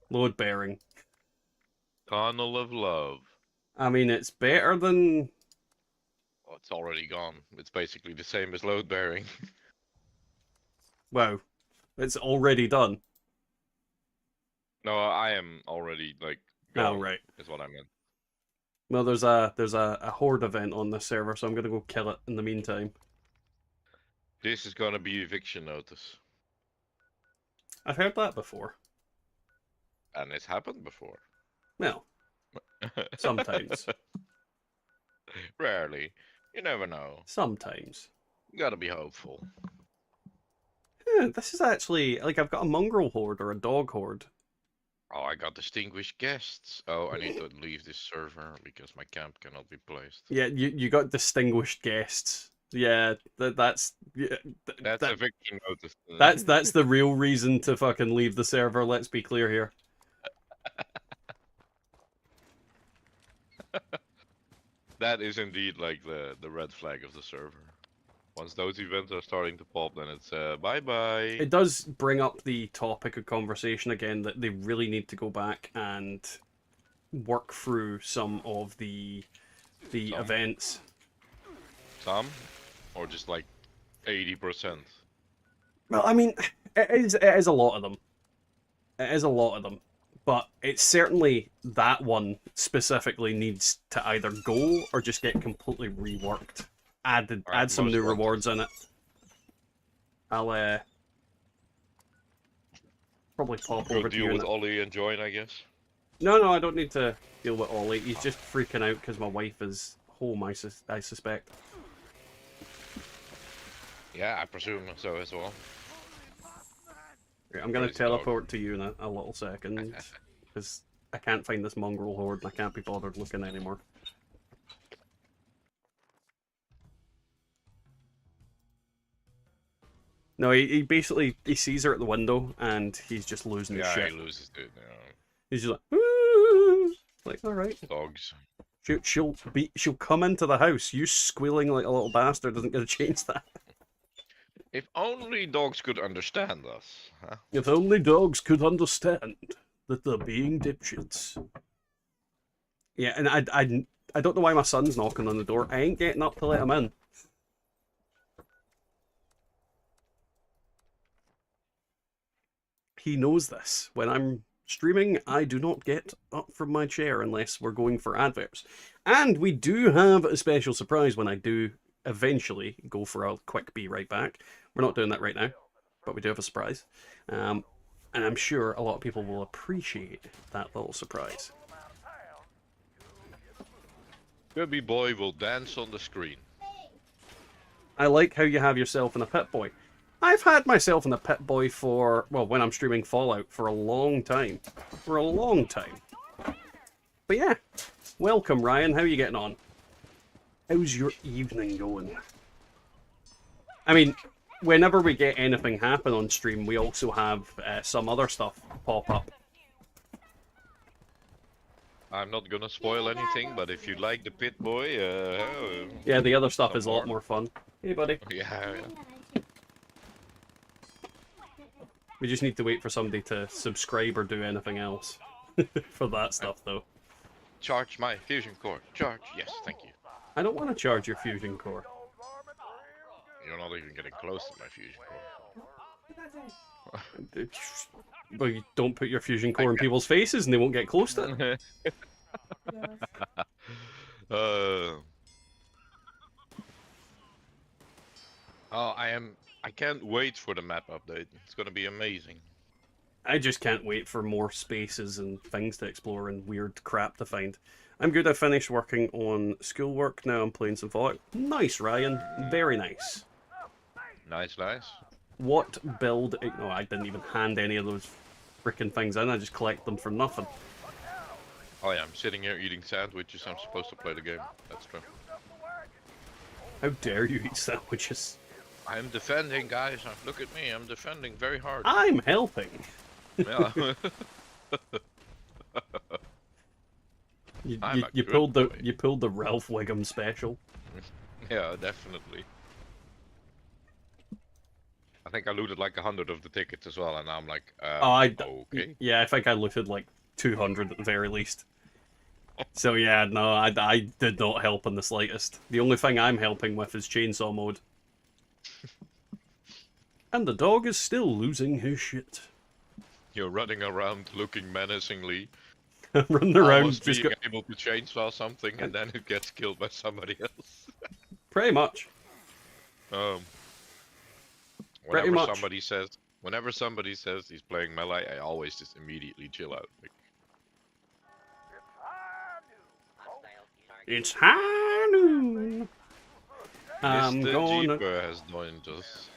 Load bearing. Tunnel of Love. I mean, it's better than... Oh, it's already gone. It's basically the same as load bearing. Wow. It's already done. No, I am already, like, gone, oh, right. Is what I meant. Well, there's a horde event on this server, so I'm going to go kill it in the meantime. This is going to be Eviction Notice. I've heard that before. And it's happened before. Well, sometimes. Rarely. You never know. Sometimes. You gotta be hopeful. Yeah, this is actually, like, I've got a mongrel horde or a dog horde. Oh, I got distinguished guests. Oh, I need to leave this server because my camp cannot be placed. Yeah, you got distinguished guests. Yeah, that's Eviction Notice. That's the real reason to fucking leave the server. Let's be clear here. That is indeed like the red flag of the server. Once those events are starting to pop, then it's bye bye. It does bring up the topic of conversation again that they really need to go back and work through some of the events. Some, or just like 80%. Well, I mean, it is a lot of them. It is a lot of them. But it's certainly that one specifically needs to either go or just get completely reworked. Add some new rewards in it. I'll probably pop over to you. Deal with Ollie and join, I guess. No, I don't need to deal with Ollie. He's just freaking out because my wife is home. I suspect. Yeah, I presume so as well. I'm going to teleport to you in a little second, because I can't find this mongrel horde and I can't be bothered looking anymore. No, he basically, he sees her at the window and he's just losing his shit. Yeah, he loses it. He's just like, "Woo!" Like, alright. Dogs. She'll come into the house. You squealing like a little bastard doesn't get to change that. If only dogs could understand us, huh? If only dogs could understand that they're being dipshits. Yeah, and I don't know why my son's knocking on the door. I ain't getting up to let him in. He knows this. When I'm streaming, I do not get up from my chair unless we're going for adverts. And we do have a special surprise when I do eventually go for a quick be right back. We're not doing that right now, but we do have a surprise. And I'm sure a lot of people will appreciate that little surprise. Chubby boy will dance on the screen. I like how you have yourself in a Pit Boy. I've had myself in a Pit Boy for, well, when I'm streaming Fallout, for a long time. For a long time. But yeah, welcome Ryan, how are you getting on? How's your evening going? I mean, whenever we get anything happen on stream, we also have some other stuff pop up. I'm not gonna spoil anything, but if you like the Pit Boy, yeah, the other stuff is a lot more fun. Hey buddy. Yeah. We just need to wait for somebody to subscribe or do anything else for that stuff, though. Charge my fusion core. Charge. Yes, thank you. I don't want to charge your fusion core. You're not even getting close to my fusion core. Well, you don't put your fusion core in people's faces and they won't get close to it. Oh, I can't wait for the map update. It's gonna be amazing. I just can't wait for more spaces and things to explore and weird crap to find. I'm good. I finished working on schoolwork. Now I'm playing some Fallout. Nice, Ryan. Very nice. Nice, nice. What build? No, I didn't even hand any of those freaking things in. I just collect them for nothing. Oh yeah, I'm sitting here eating sandwiches. I'm supposed to play the game. That's true. How dare you eat sandwiches? I'm defending, guys. Look at me. I'm defending very hard. I'm helping. Yeah. you pulled the Ralph Wiggum special. Yeah, definitely. I think I looted like 100 of the tickets as well, and now I'm like, okay. Yeah, I think I looted like 200 at the very least. So yeah, no, I did not help in the slightest. The only thing I'm helping with is chainsaw mode. And the dog is still losing his shit. You're running around looking menacingly. Running around almost just being able to chainsaw something, and then it gets killed by somebody else. Pretty much. Whenever somebody says he's playing melee, I always just immediately chill out. Like, it's high noon. Mr. Jeeper has joined us.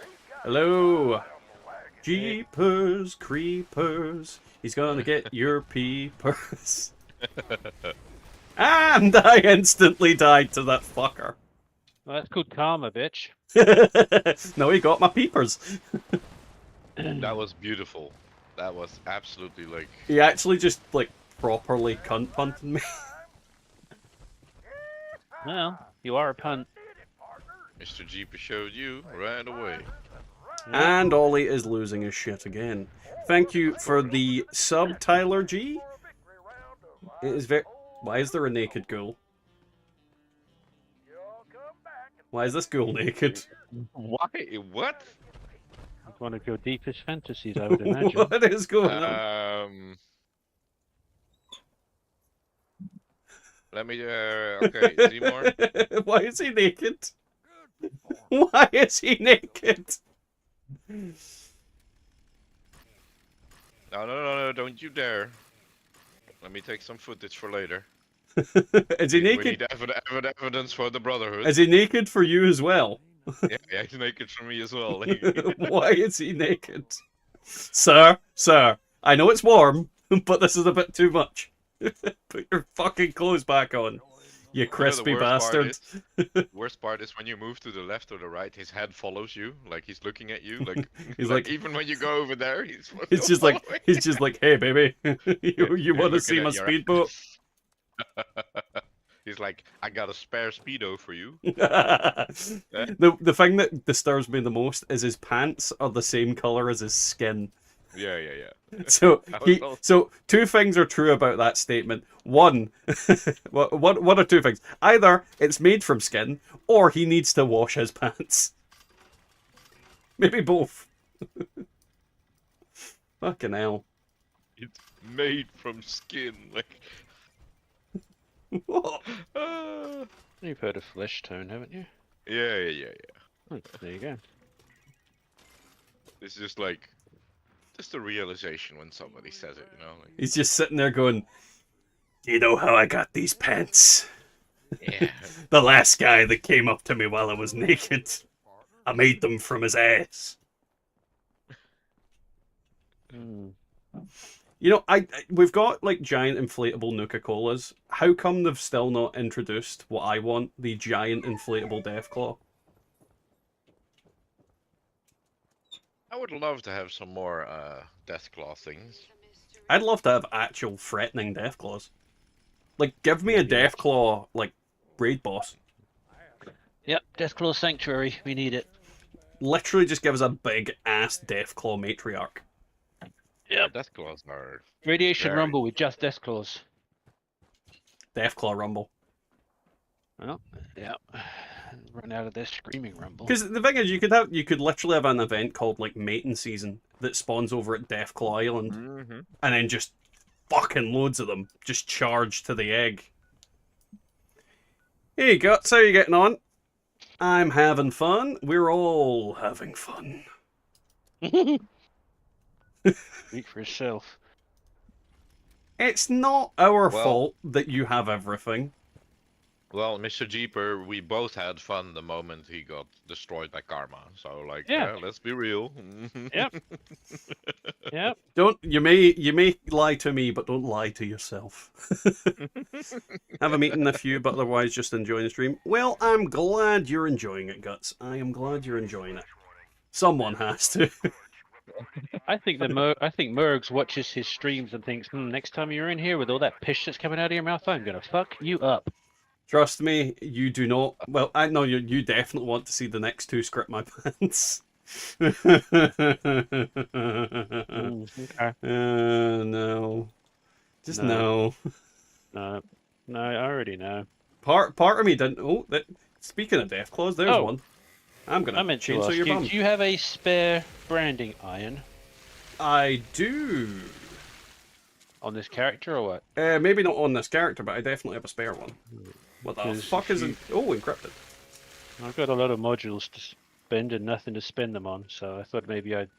Hello. Jeepers creepers. He's gonna get your peepers. And I instantly died to that fucker. Well, that's good karma, bitch. No, he got my peepers. That was beautiful. That was absolutely like... He actually just, like, properly cunt punted me. Well, you are a punt. Mr. Jeeper showed you right away. And Ollie is losing his shit again. Thank you for the sub, Tyler G. It is very... Why is there a naked ghoul? Why is this ghoul naked? Why? What? It's one of your deepest fantasies, I would imagine. What is going on? Let me, okay, Seymour. Why is he naked? Why is he naked? No, don't you dare. Let me take some footage for later. Is he naked? We need evidence for the Brotherhood. Is he naked for you as well? Yeah, he's naked for me as well. Why is he naked? Sir, I know it's warm, but this is a bit too much. Put your fucking clothes back on, you crispy bastard. Worst part is when you move to the left or the right, his head follows you, like he's looking at you, like he's like even when you go over there, he's just like, hey baby, you want to see my speedboat? He's like, I got a spare speedo for you. The thing that disturbs me the most is his pants are the same color as his skin. Yeah. So I was also- so two things are true about that statement. One, one or two things. Either it's made from skin, or he needs to wash his pants. Maybe both. Fucking hell. It's made from skin. Like, You've heard of flesh tone, haven't you? yeah. Oh, there you go. It's just like, just a realization when somebody says it, you know? Like, He's just sitting there going, "Do you know how I got these pants? yeah. The last guy that came up to me while I was naked, I made them from his ass." Mm. You know, we've got like giant inflatable Nuka-Colas. How come they've still not introduced what I want, the giant inflatable Deathclaw? I would love to have some more Deathclaw things. I'd love to have actual threatening Deathclaws. Like, give me a Deathclaw, like, raid boss. Yep, Deathclaw Sanctuary. We need it. Literally just give us a big ass Deathclaw matriarch. Yep. Deathclaws are... Radiation Very- Rumble with just Deathclaws. Deathclaw Rumble. Well, yep. Run out of this Screaming Rumble. Because the thing is, you could literally have an event called, like, Mating Season that spawns over at Deathclaw Island, Mm-hmm. and then just fucking loads of them just charge to the egg. Hey, Guts, how you getting on? I'm having fun. We're all having fun. Speak for yourself. It's not our Well- fault that you have everything. Well, Mr. Jeeper, we both had fun the moment he got destroyed by karma. So, like, Yeah. let's be real. Yep. Yep. You may lie to me, but don't lie to yourself. Haven't eaten a few, but otherwise just enjoying the stream. Well, I'm glad you're enjoying it, Guts. I am glad you're enjoying it. Someone has to. I think Mergs watches his streams and thinks, next time you're in here with all that piss that's coming out of your mouth, I'm gonna fuck you up. Trust me, you do not. Well, I know you definitely want to see the next two script my pants. Okay. No. Just no. No, I already know. Part of me didn't. Oh, speaking of Deathclaws, there's Oh. one. I'm I gonna meant to chainsaw ask your you, bum. do you have a spare branding iron I do. on this character or what? Maybe not on this character, but I definitely have a spare one. What the Because fuck if is it? Oh, encrypted. I've got a lot of modules to spend and nothing to spend them on, so I thought maybe I'd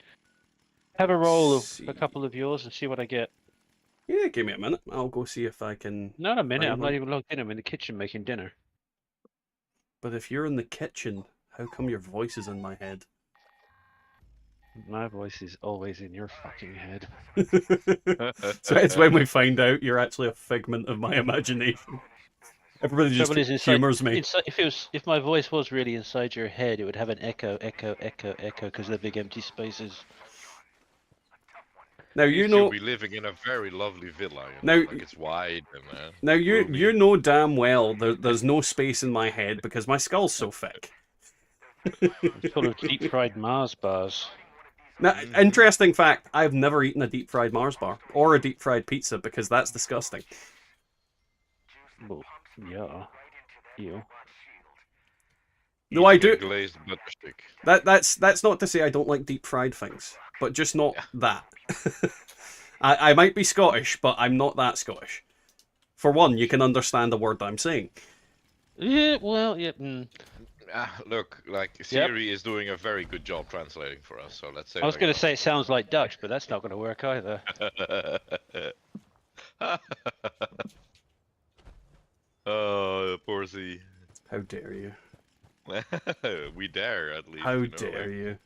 have a roll of See. a couple of yours and see what I get. Yeah, give me a minute. I'll go see if I can. Not a minute, Fine, I'm man. not even logged in. I'm in the kitchen making dinner. But if you're in the kitchen, how come your voice is in my head? My voice is always in your fucking head. So it's when we find out you're actually a figment of my imagination. Everybody just Trouble is, humours me. if my voice was really inside your head, it would have an echo because of the big empty spaces. Now you You'll know. be living in a very lovely villa. You Now- know? Like, it's wide and... Now you roomy. know damn well there's no space in my head because my skull's so thick. It's full of deep fried Mars bars. Now, interesting fact: I've never eaten a deep fried Mars bar or a deep fried pizza because that's disgusting. Well, yeah. Ew. No, I Eating a do. glazed butter stick. That's not to say I don't like deep fried things, but just not that. I might be Scottish, but I'm not that Scottish. For one, you can understand the word I'm saying. Yeah, well, yeah. Look, like, Siri is doing a very good job translating for us, so let's say... I was like, going to say it sounds like Dutch, but that's not going to work either. Oh, poor Z. How dare you? We dare, at least. How you know, dare like- you?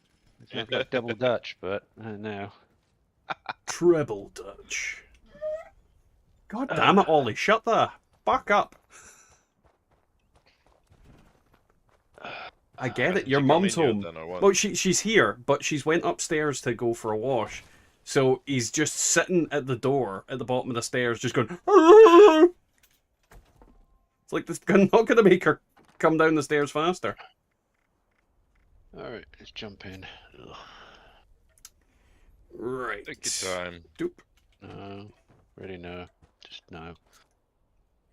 It's not like double Dutch, but no. Treble Dutch. God damn it, Ollie! Shut the fuck up. I get it. Did Your she come mum's in yet home. then, or what? Well, she's here, but she's went upstairs to go for a wash. So he's just sitting at the door at the bottom of the stairs, just going. It's like, this not going to make her come down the stairs faster. Alright, let's jump in. Ugh. Right. Take your time. Doop. No, really no. Just no.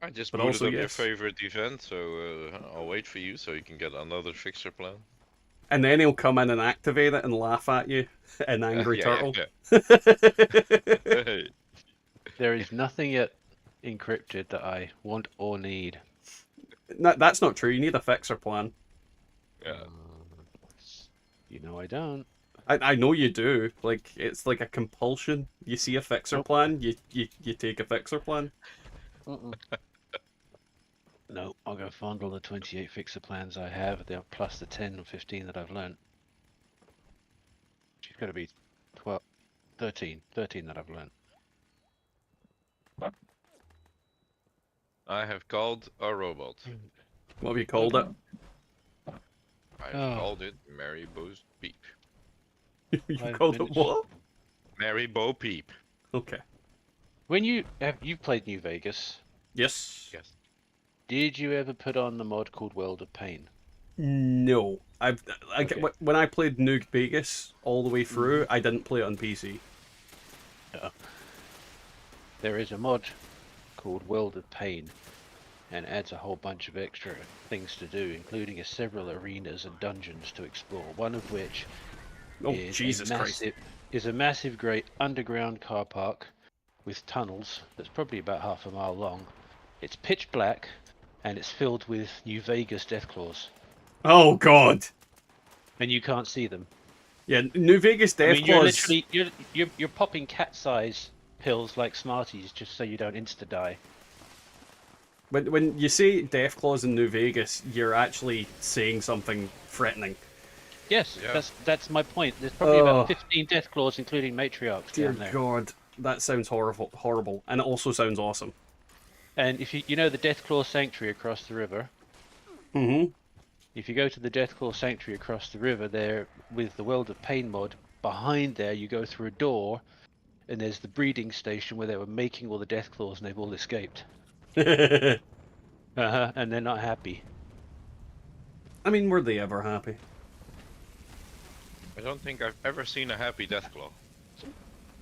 I just But booted also up your yes. favorite event, so I'll wait for you so you can get another fixer plan. And then he'll come in and activate it and laugh at you, an angry turtle. Hey. There is nothing yet encrypted that I want or need. No, that's not true. You need a fixer plan. Yeah. You know I don't. I know you do. Like, it's like a compulsion. You see a fixer Nope. plan, you take a fixer plan. No, I'll go fondle the 28 fixer plans I have, plus the 10 or 15 that I've learned. She's got to be 12, 13 that I've learned. I have called a robot. What have you called it? I've Oh. called it Mary Bo's Peep. You 5 called it minutes. what? Mary Bo Peep. Okay. When you've played New Vegas, Yes. Yes. did you ever put on the mod called World of Pain? No. Okay. When I played Nuke Vegas all the way through, I didn't play it on PC. There is a mod called World of Pain, and adds a whole bunch of extra things to do, including several arenas and dungeons to explore. One of which Oh, is Jesus Christ. a massive, great underground car park with tunnels that's probably about half a mile long. It's pitch black, and it's filled with New Vegas Deathclaws, Oh, God. and you can't see them. Yeah, New Vegas I mean, you're Deathclaws. literally you're popping cat-size pills like Smarties just so you don't insta-die. When you say Deathclaws in New Vegas, you're actually saying something threatening. Yes, Yeah. that's my point. There's probably Oh. about 15 Deathclaws, including matriarchs, Dear down there. God, that sounds horrible, and it also sounds awesome. And if you know the Deathclaw Sanctuary across the river, Mm-hmm. if you go to the Deathclaw Sanctuary across the river there with the World of Pain mod, behind there you go through a door, and there's the breeding station where they were making all the Deathclaws, and they've all escaped. I And they're not happy. mean, were they ever happy? I don't think I've ever seen a happy Deathclaw.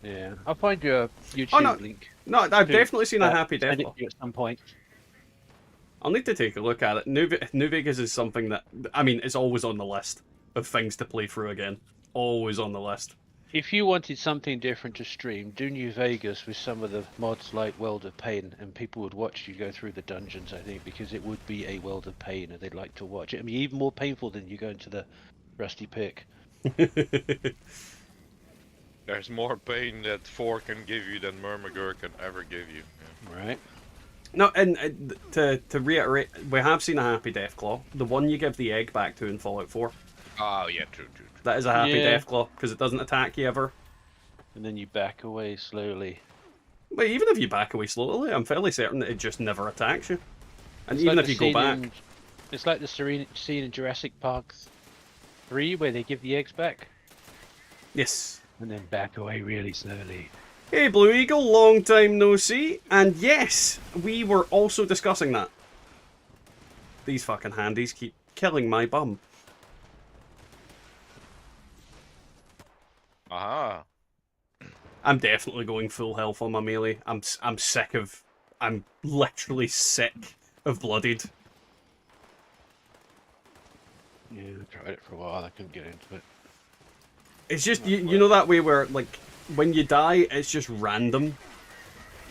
Yeah, I'll find you a YouTube Oh, no. link. No, I've definitely seen a happy Send it Deathclaw. to you at some point. I'll need to take a look at it. New Vegas is something that, I mean, it's always on the list of things to play through again. Always on the list. If you wanted something different to stream, do New Vegas with some of the mods like World of Pain, and people would watch you go through the dungeons, I think, because it would be a World of Pain, and they'd like to watch it. I mean, even more painful than you go into the Rusty Pick. There's more pain that 4 can give you than Murmagur can ever give you. Yeah. Right? No, and to reiterate, we have seen a happy Deathclaw. The one you give the egg back to in Fallout 4. Oh, yeah, true. That is a happy Yeah. Deathclaw, because it doesn't attack you ever. And then you back away slowly. But even if you back away slowly, I'm fairly certain that it just never attacks you. And It's even like if the you go scene back... it's like the scene in Jurassic Park 3 where they give the eggs back Yes. and then back away really slowly. Hey Blue Eagle, long time no see. And yes, we were also discussing that. These fucking handies keep killing my bum. Aha. I'm definitely going full health on my melee. I'm sick of... I'm literally sick of Bloodied. Yeah, I tried it for a while, I couldn't get into it. It's just, you know that way where, like, when you die, it's just random.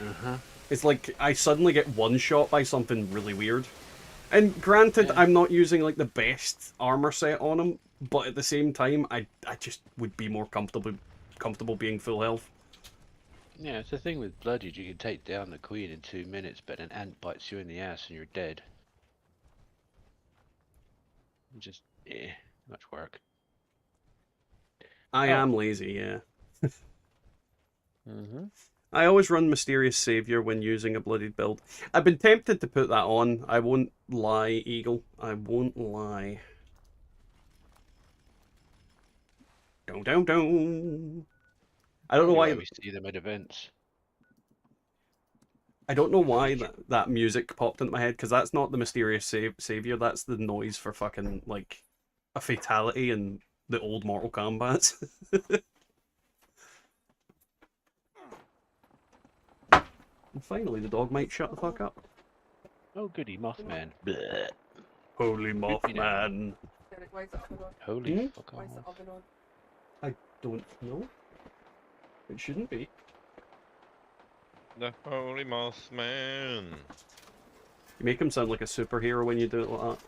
Uh-huh. It's like, I suddenly get one-shot by something really weird. And granted, Yeah. I'm not using, like, the best armor set on him, but at the same time, I just would be more comfortable being full health. Yeah, it's the thing with Blooded, you can take down the queen in 2 minutes, but an ant bites you in the ass and you're dead. Just, much work. I Oh. am lazy, yeah. Mm-hmm. I always run Mysterious Savior when using a Bloodied build. I've been tempted to put that on. I won't lie, Eagle. I won't lie. Down. I don't know why... We see them at events. I don't know why that music popped into my head, because that's not the mysterious savior. That's the noise for fucking like a fatality in the old Mortal Kombat. And finally, the dog might shut the fuck up. Oh, goody, Mothman. Blech. Holy Creepy now. Mothman. Holy fuck off. I don't know. It shouldn't be. The Holy Mothman. You make him sound like a superhero when you do it like that.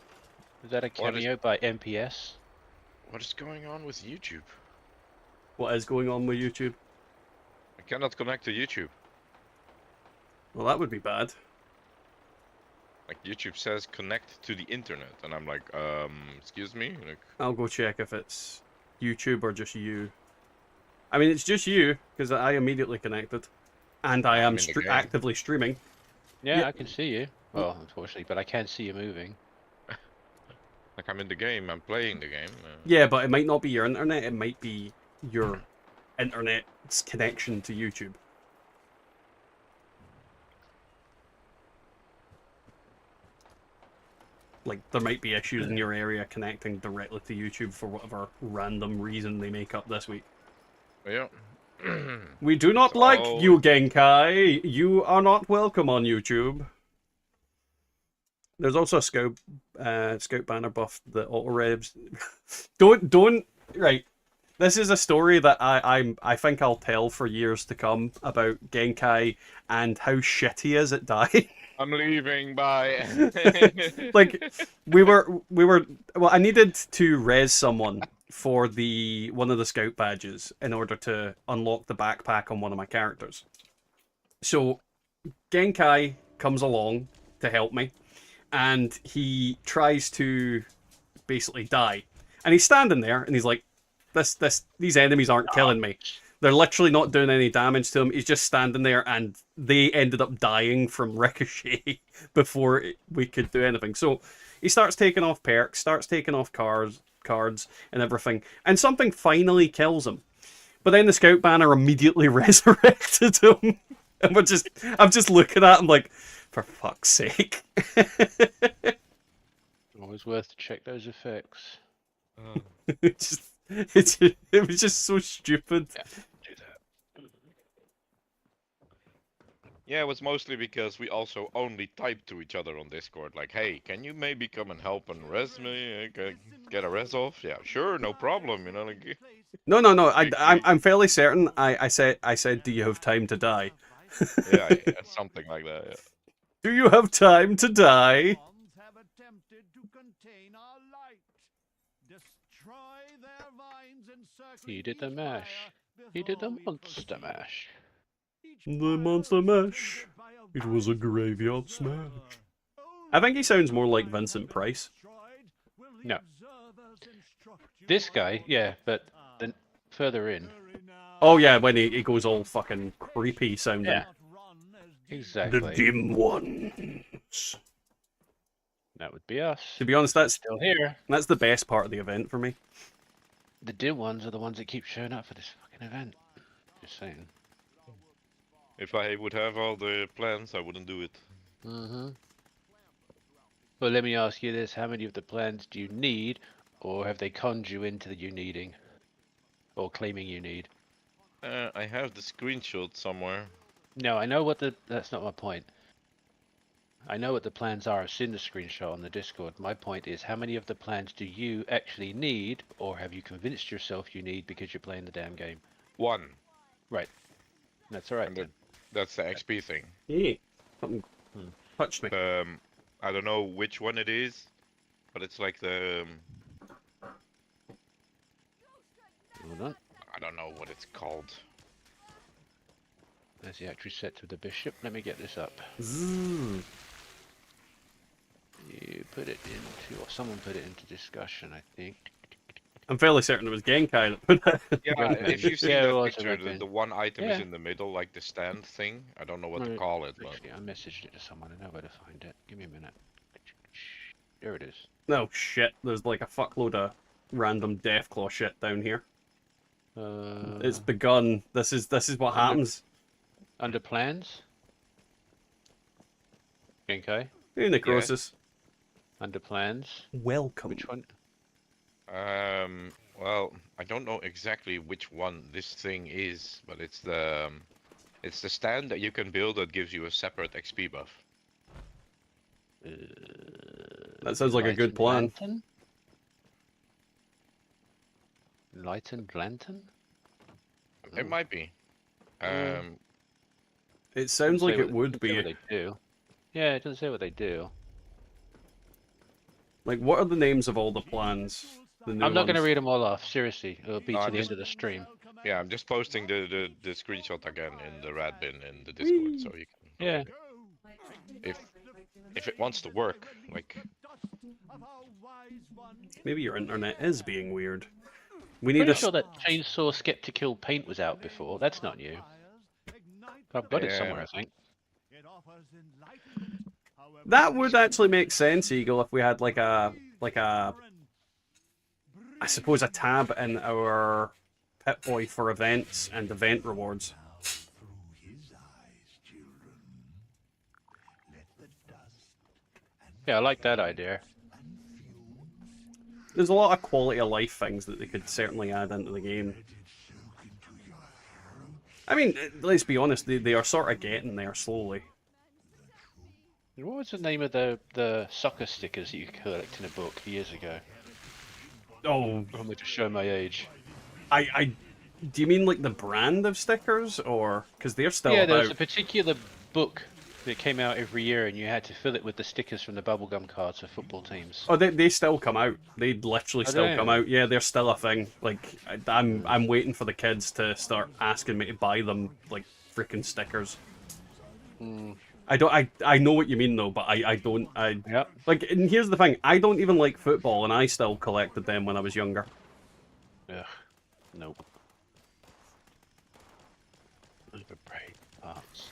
Is that a cameo by MPS? What is going on with YouTube? What is going on with YouTube? I cannot connect to YouTube. Well, that would be bad. Like YouTube says connect to the internet, and I'm like, excuse me? Like, I'll go check if it's YouTube or just you. I mean, it's just you, because I immediately connected. And I am actively streaming. Yeah, Yeah. I can see you. Well, unfortunately, but I can see you moving. like I'm in the game, I'm playing the game. Yeah, but it might not be your internet, it might be your internet's connection to YouTube. Like, there might be issues in your area connecting directly to YouTube for whatever random reason they make up this week. Yeah. We do not like you, Genkai. You are not welcome on YouTube. There's also a scout banner buff that auto revs. don't right. This is a story that I think I'll tell for years to come about Genkai and how shit he is at dying. I'm leaving. Bye. Like we were. Well, I needed to res someone for one of the scout badges in order to unlock the backpack on one of my characters. So Genkai comes along to help me, and he tries to basically die. And he's standing there, and he's like, these enemies aren't killing me. They're literally not doing any damage to him. He's just standing there, and they ended up dying from ricochet before we could do anything. So he starts taking off perks, starts taking off cards and everything, and something finally kills him. But then the scout banner immediately resurrected him. And I'm just looking at him like, for fuck's sake. Always worth to check those effects. It was just so stupid. Yeah, do that. Yeah, it was mostly because we also only typed to each other on Discord, like, hey, can you maybe come and help and res me? Get a res off? Yeah, sure, no problem, you know. Like... No. I'm fairly certain I said, do you have time to die? yeah, something like that, yeah. Do you have time to die? He did the mash. He did the monster mash. The monster mash. It was a graveyard smash. I think he sounds more like Vincent Price. No. This guy, yeah, but then further in. Oh yeah, when he goes all fucking creepy sounding. Yeah. Exactly. The dim ones. That would be us. To be honest, that's Still here. That's the best part of the event for me. The dim ones are the ones that keep showing up for this fucking event. Just saying. If I would have all the plans, I wouldn't do it. Mm-hmm. Well, let me ask you this. How many of the plans do you need, or have they conned you into you needing? Or claiming you need? I have the screenshot somewhere. No, I know what that's not my point. I know what the plans are. I've seen the screenshot on the Discord. My point is, how many of the plans do you actually need, or have you convinced yourself you need because you're playing the damn game? One. Right. That's alright then. That's the XP thing. Hey, something touched me. I don't know which one it is, but it's like the... Hold on. I don't know what it's called. There's the actual set to the bishop. Let me get this up. Zzz. You put it into, or someone put it into discussion, I think. I'm fairly certain it was Genkai that put that. Yeah, if you see Yeah, it that was, picture, it might the be. one item is Yeah. in the middle, like the stand thing. I don't know what to Right. call it, but... Actually, I messaged it to someone. I know where to find it. Give me a minute. There it is. No shit, there's like a fuckload of random Deathclaw shit down here. It's begun. This is what happens. Under plans? Okay. Hey, Necrosis. Under plans. Welcome. Which one? Well, I don't know exactly which one this thing is, but it's the stand that you can build that gives you a separate XP buff. That sounds like a good plan. Lantern? Lightened lantern? It might be. It sounds like it would be. What they do. Yeah, it doesn't say what they do. Like, what are the names of all the plans? The new I'm not going to ones? read them all off. Seriously, it'll be No, to I'm the just- end of the stream. Yeah, I'm just posting the screenshot again in the red bin in the Discord, so you can. Yeah. If it wants to work, like. Maybe your internet is being weird. We need Pretty a. sure that Chainsaw Skeptical Paint was out before. That's not new. I've got it somewhere, I think. That would actually make sense, Eagle, if we had like a I suppose a tab in our Pip-Boy for events and event rewards. Yeah, I like that idea. There's a lot of quality of life things that they could certainly add into the game. I mean, let's be honest, they are sort of getting there slowly. What was the name of the soccer stickers that you could collect in a book years ago? Oh, I'm going to show my age. Do you mean like the brand of stickers, or because they're still Yeah, there was about? a particular book that came out every year, and you had to fill it with the stickers from the bubblegum cards for football teams. Oh, they still come out. They literally Oh, still do come they? out. Yeah, they're still a thing. Like I'm waiting for the kids to start asking me to buy them like freaking stickers. I know what you mean though, but I don't. Yep. Like, and here's the thing. I don't even like football, and I still collected them when I was younger. Ugh. Nope. Overpriced parts.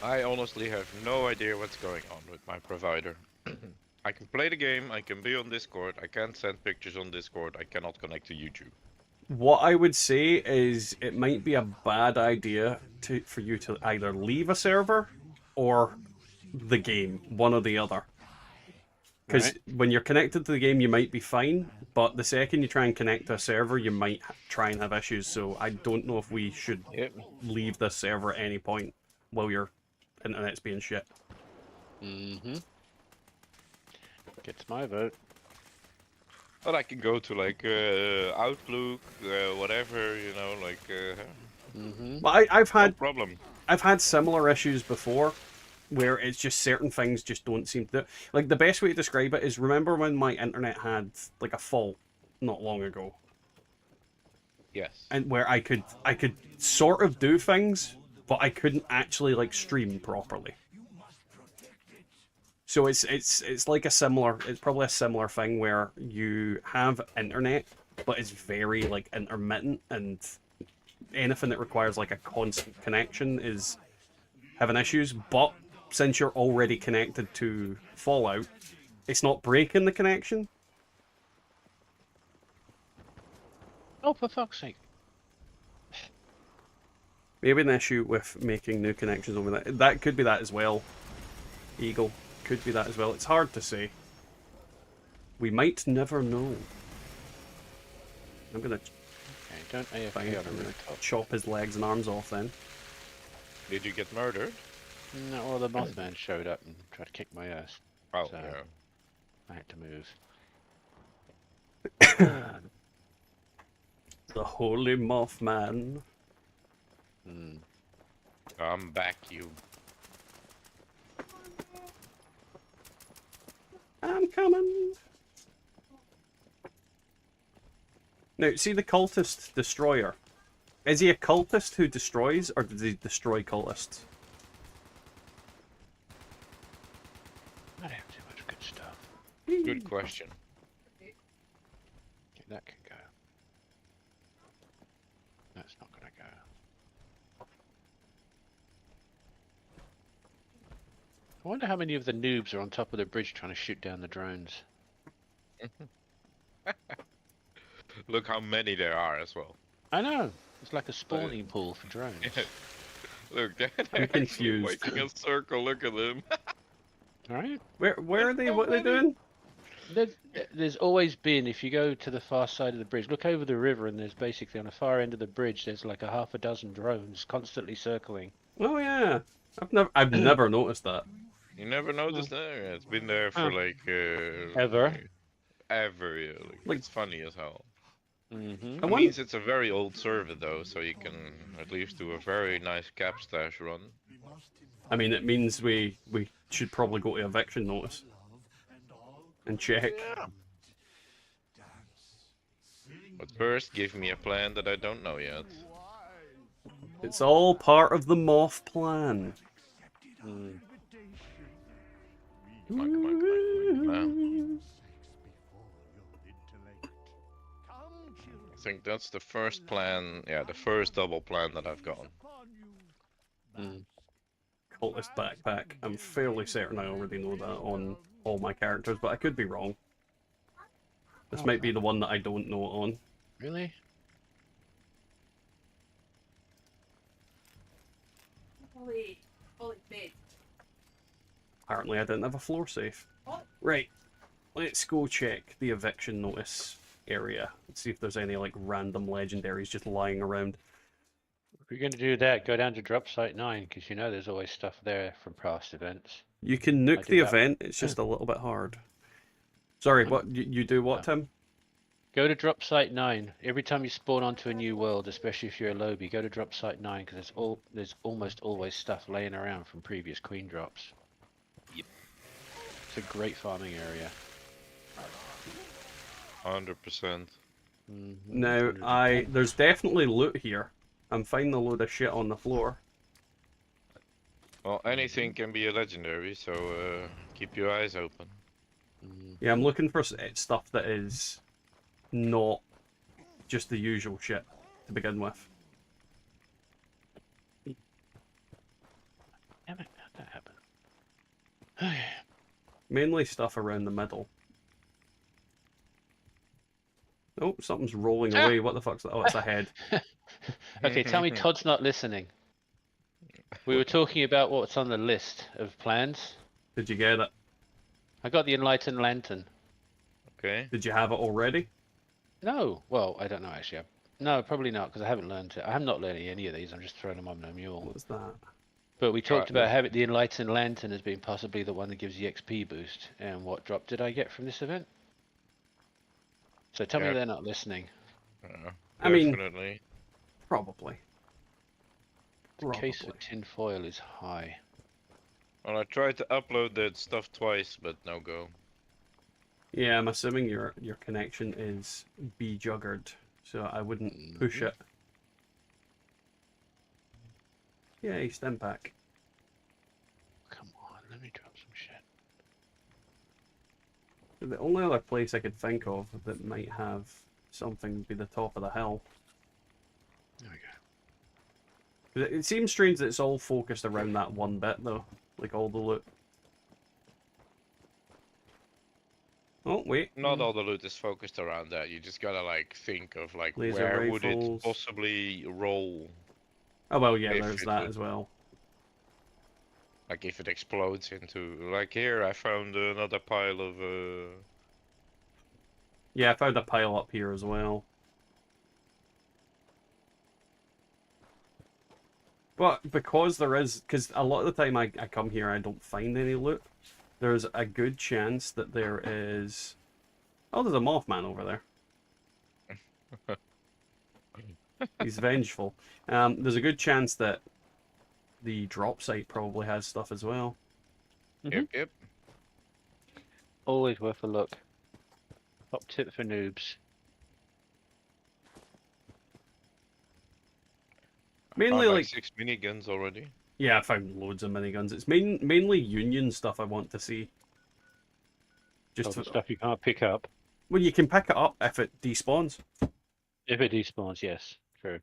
I honestly have no idea what's going on with my provider. I can play the game, I can be on Discord, I can send pictures on Discord, I cannot connect to YouTube. What I would say is it might be a bad idea for you to either leave a server or the game, one or the other. Because when you're connected to the game, you might be fine, but the second you try and connect to a server, you might try and have issues. So I don't know if we should leave this server at any point while your internet's being shit. Mm-hmm. Gets my vote. But I can go to like Outlook, whatever, you know, like But I've no had problem. I've had similar issues before, where it's just certain things just don't seem to. Like the best way to describe it is, remember when my internet had like a fault not long ago, Yes. and where I could sort of do things, but I couldn't actually like stream properly. So it's like it's probably a similar thing where you have internet, but it's very like intermittent, and anything that requires like a constant connection is having issues. But since you're already connected to Fallout, it's not breaking the connection. Oh, for fuck's sake. Maybe an issue with making new connections over that. That could be that as well. Eagle. Could be that as well. It's hard to say. We might never know. I'm gonna Okay, don't AFK on a rooftop. chop his legs and arms off then. Did you get murdered? No, well, the Mothman showed up and tried to kick my ass. Oh, So- yeah. I had to move. The Holy Mothman. I'm back, you. I'm coming. Now, see the cultist destroyer. Is he a cultist who destroys, or does he destroy cultists? I have too much good stuff. Good question. Okay, that can go. That's not gonna go. I wonder how many of the noobs are on top of the bridge trying to shoot down the drones. Look how many there are as well. I know. It's like a spawning pool for drones. Look, they're I'm actually confused. making a circle. Look at them. All right. Where are they? so What are they many. doing? There's always been, if you go to the far side of the bridge, look over the river, and there's basically on the far end of the bridge, there's like a half a dozen drones constantly circling. Oh yeah, I've never noticed that. You never noticed that? Yeah, it's been there for Huh. like Ever. ever. Yeah. Like, Like, it's funny as hell. Mm-hmm. I It want. means it's a very old server though, so you can at least do a very nice cap stash run. I mean, it means we should probably go to eviction notice and check. Yeah. But first, give me a plan that I don't know yet. It's all part of the Moth plan. Mm. Come on, come on, come on, come on. I think that's the first plan. Yeah, the first double plan that I've gotten. Mm. Cultist backpack. I'm fairly certain I already know that on all my characters, but I could be wrong. This might be the one that I don't know it on. Really? Holy bed. Apparently I didn't have a floor safe. Right, let's go check the eviction notice area and see if there's any like random legendaries just lying around. If you're going to do that, go down to drop site 9, because you know there's always stuff there from past events. You can I nuke do the that. event, it's just a little bit hard. Sorry, what you do what, Tim? Go to drop site 9. Every time you spawn onto a new world, especially if you're a lobby, go to drop site 9, because there's almost always stuff laying around from previous queen drops. Yep. It's a great farming area. 100%. Now, there's definitely loot here. I'm finding a load of shit on the floor. Well, anything can be a legendary, so keep your eyes open. Yeah, I'm looking for stuff that is not just the usual shit to begin with. Damn it, how'd that happen? Mainly stuff around the middle. Oh, something's rolling away. What the fuck's that? Oh, it's a head. Okay, tell me Todd's not listening. We were talking about what's on the list of plans. Did you get it? I got the Enlightened Lantern. Okay. Did you have it already? No, well, I don't know actually. No, probably not, because I haven't learned it. I'm not learning any of these. I'm just throwing them on the mule. What's that? But we talked Right, about having the Enlightened Lantern as being possibly the one that gives the XP boost. And what drop did I get from this event? So tell me Yeah. they're not listening. I mean, Definitely. probably. The case for tinfoil is high. Well, I tried to upload that stuff twice, but no go. Yeah, I'm assuming your connection is be-juggered, so I wouldn't push it. Yay, stem pack. Come on, let me drop some shit. The only other place I could think of that might have something would be the top of the hill. There we go. It seems strange that it's all focused around that one bit, though. Like all the loot. Oh, wait. Not all the loot is focused around that. You just gotta like think of like Laser where would rifles. it possibly roll? Oh, well, yeah, If there's it that would- as well. Like if it explodes into like here, I found another pile of Yeah, I found a pile up here as well. But because there is, because a lot of the time I come here, I don't find any loot. There's a good chance that there is. Oh, there's a Mothman over there. He's vengeful. There's a good chance that the drop site probably has stuff as well. Yep. Always worth a look. Top tip for noobs. Mainly, Found like, 6 miniguns already. yeah, I found loads of miniguns. It's mainly Union stuff I want to see. Just All the for, stuff you can't pick up. well, you can pick it up if it despawns. If it despawns, yes. True.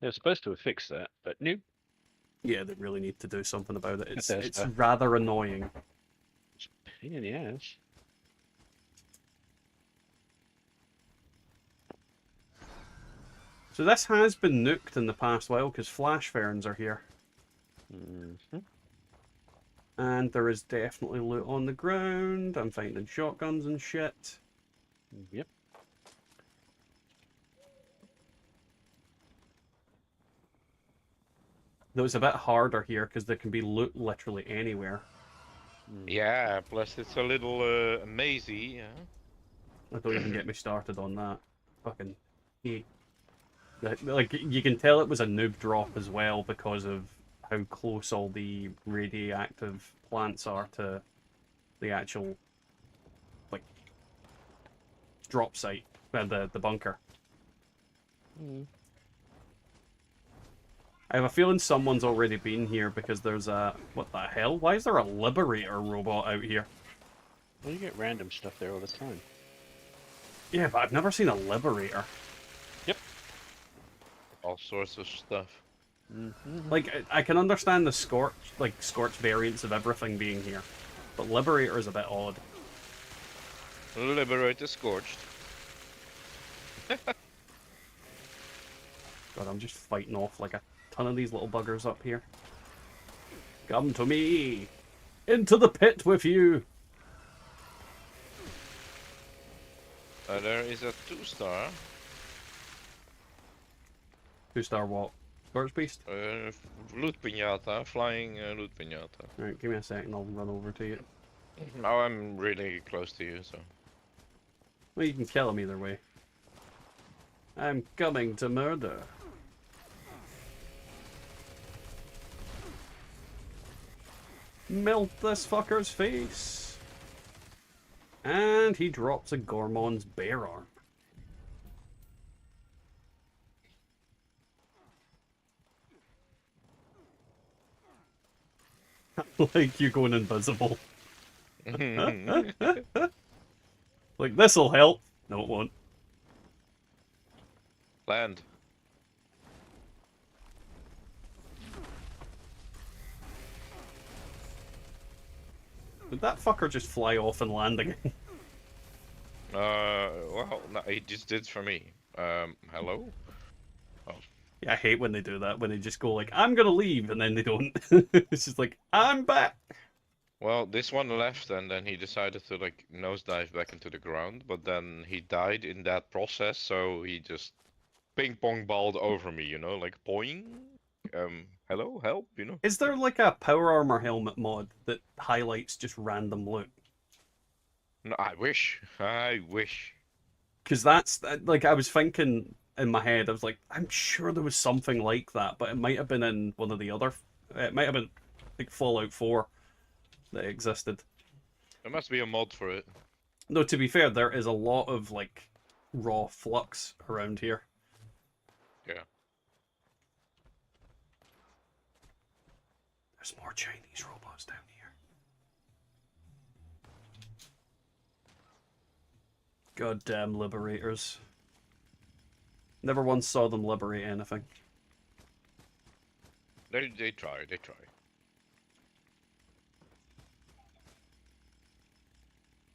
They're supposed to have fixed that, but nope. Yeah, they really need to do something about it. It's Bethesda. it's rather annoying. It's a pain in the ass. So this has been nuked in the past while, because flash ferns are here. Mm-hmm. And there is definitely loot on the ground. I'm finding shotguns and shit. Yep. Though it's a bit harder here, because there can be loot literally anywhere. Yeah, plus it's a little mazy. Yeah. Don't even get me started on that. Fucking hate. Like, you can tell it was a noob drop as well because of how close all the radioactive plants are to the actual, like, drop site, the bunker. Mm. I have a feeling someone's already been here because there's a... What the hell? Why is there a Liberator robot out here? Well, you get random stuff there all the time. Yeah, but I've never seen a Liberator. Yep. All sorts of stuff. Mm-hmm. Like, I can understand the Scorch variants of everything being here, but Liberator is a bit odd. Liberator scorched. God, I'm just fighting off like a ton of these little buggers up here. Come to me! Into the pit with you! There is a 2-star. 2-star what? Scorch Beast? Loot pinata, flying loot pinata. Alright, give me a second, I'll run over to you. Now I'm really close to you, so. Well, you can kill him either way. I'm coming to murder. Melt this fucker's face. And he drops a Gormon's bear arm. Like you going invisible. Like, this'll help. No, it won't. Land. Did that fucker just fly off and land again? Well, no, he just did for me. Hello? Yeah, I hate when they do that, when they just go like, I'm gonna leave, and then they don't. It's just like, I'm back! Well, this one left and then he decided to like nosedive back into the ground, but then he died in that process, so he just ping pong balled over me, you know, like boing. Hello, help, you know. Is there like a power armor helmet mod that highlights just random loot? No, I wish. I wish. Because that's, like, I was thinking in my head, I was like, I'm sure there was something like that, but it might have been in one of the other, it might have been like Fallout 4 that existed. There must be a mod for it. No, to be fair, there is a lot of, like, raw flux around here. Yeah. There's more Chinese robots down here. Goddamn liberators. Never once saw them liberate anything. They try, they try.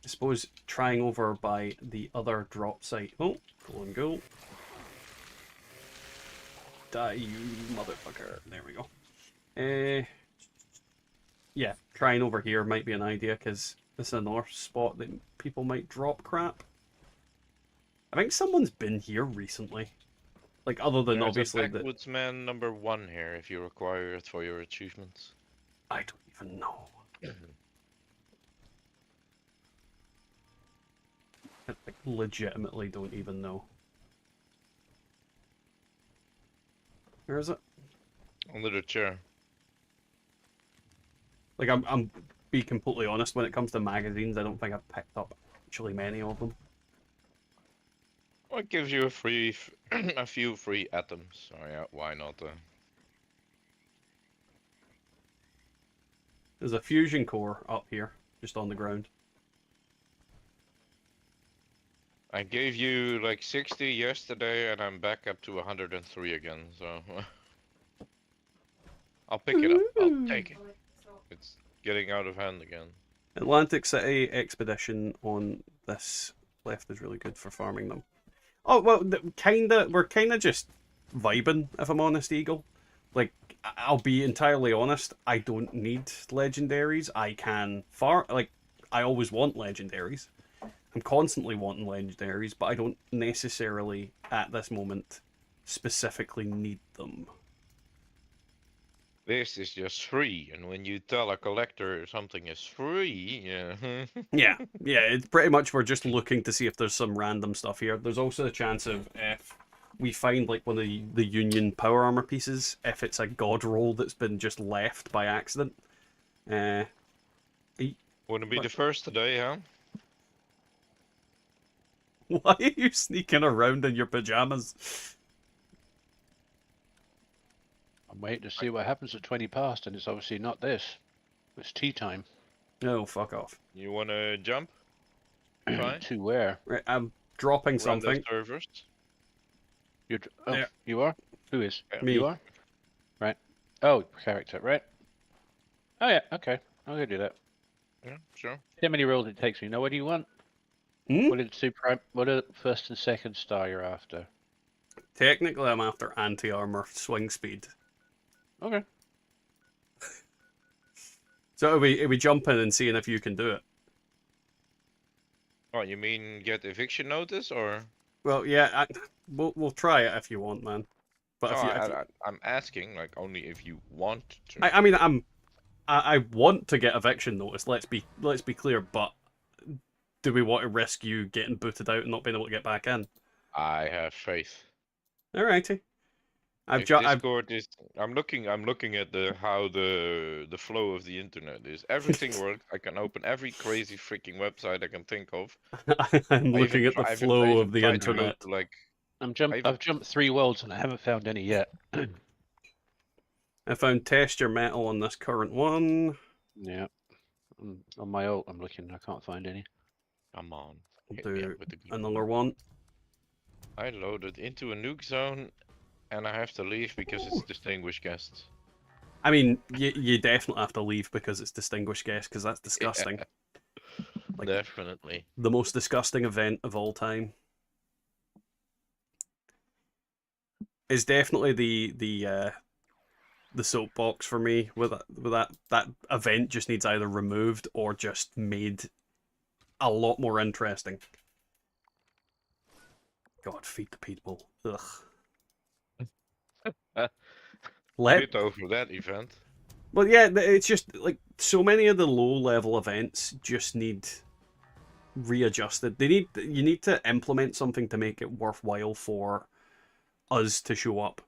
I suppose trying over by the other drop site. Oh, go and go. Die, you motherfucker. There we go. Yeah, trying over here might be an idea, because this is another spot that people might drop crap. I think someone's been here recently. Like, other than There's obviously a the... backwoodsman number 1 here if you require it for your achievements. I don't even know. I like, legitimately don't even know. Where is it? Under the chair. Like, I'm be completely honest, when it comes to magazines, I don't think I've picked up actually many of them. Well, it gives you a free, a few free atoms. So yeah, why not? There's a fusion core up here, just on the ground. I gave you like 60 yesterday, and I'm back up to 103 again. So I'll pick it up. I'll take it. It's getting out of hand again. Atlantic City Expedition on this left is really good for farming them. Oh, well, we're kinda just vibing, if I'm honest, Eagle. Like, I'll be entirely honest, I don't need legendaries. I always want legendaries. I'm constantly wanting legendaries, but I don't necessarily, at this moment, specifically need them. This is just free, and when you tell a collector something is free, yeah. Yeah, it's pretty much we're just looking to see if there's some random stuff here. There's also a chance of if we find like one of the Union power armor pieces, if it's a Godroll that's been just left by accident. Uh, Wouldn't be the first today, huh? why are you sneaking around in your pajamas? I'm waiting to see what happens at 20 past, and it's obviously not this. It's tea time. No, fuck off. You wanna jump? Try? To where? Right, I'm dropping Random something. servers? Oh, Yeah. you are? Who is? Yeah. Me. You are? Right. Oh, character, right. Oh yeah, okay. I'm gonna do that. Yeah, sure. See how many rolls it takes me. Now, what do you want? Hmm? What are first and second star you're after? Technically, I'm after anti-armor swing speed. Okay. So are we jumping and seeing if you can do it? Oh, you mean get eviction notice, or? Well, yeah, we'll try it if you want, man. But No, if you, I'm asking, like, only if you want to. I mean, I want to get eviction notice. Let's be clear, but do we want to risk you getting booted out and not being able to get back in? I have faith. Alrighty. If Discord is, I'm looking at how the flow of the internet is. Everything works. I can open every crazy freaking website I can think of. I'm I looking even at the try- I even- flow I even of the tried to go internet. to, like, I've jumped 3 worlds and I haven't found any yet. I found test your metal on this current one. Yeah. On my ult, I'm looking. I can't find any. come on, We'll hit me do up with the good another one. one. I loaded into a nuke zone, and I have to leave because it's distinguished guests. I mean, you definitely have to leave because it's distinguished guest, because that's disgusting. Like, Definitely. the most disgusting event of all time. Is definitely the soapbox for me with that event just needs either removed or just made a lot more interesting. God, feed the people. Ugh. Bit over that event. Well, yeah, it's just like so many of the low level events just need readjusted. You need to implement something to make it worthwhile for us to show up.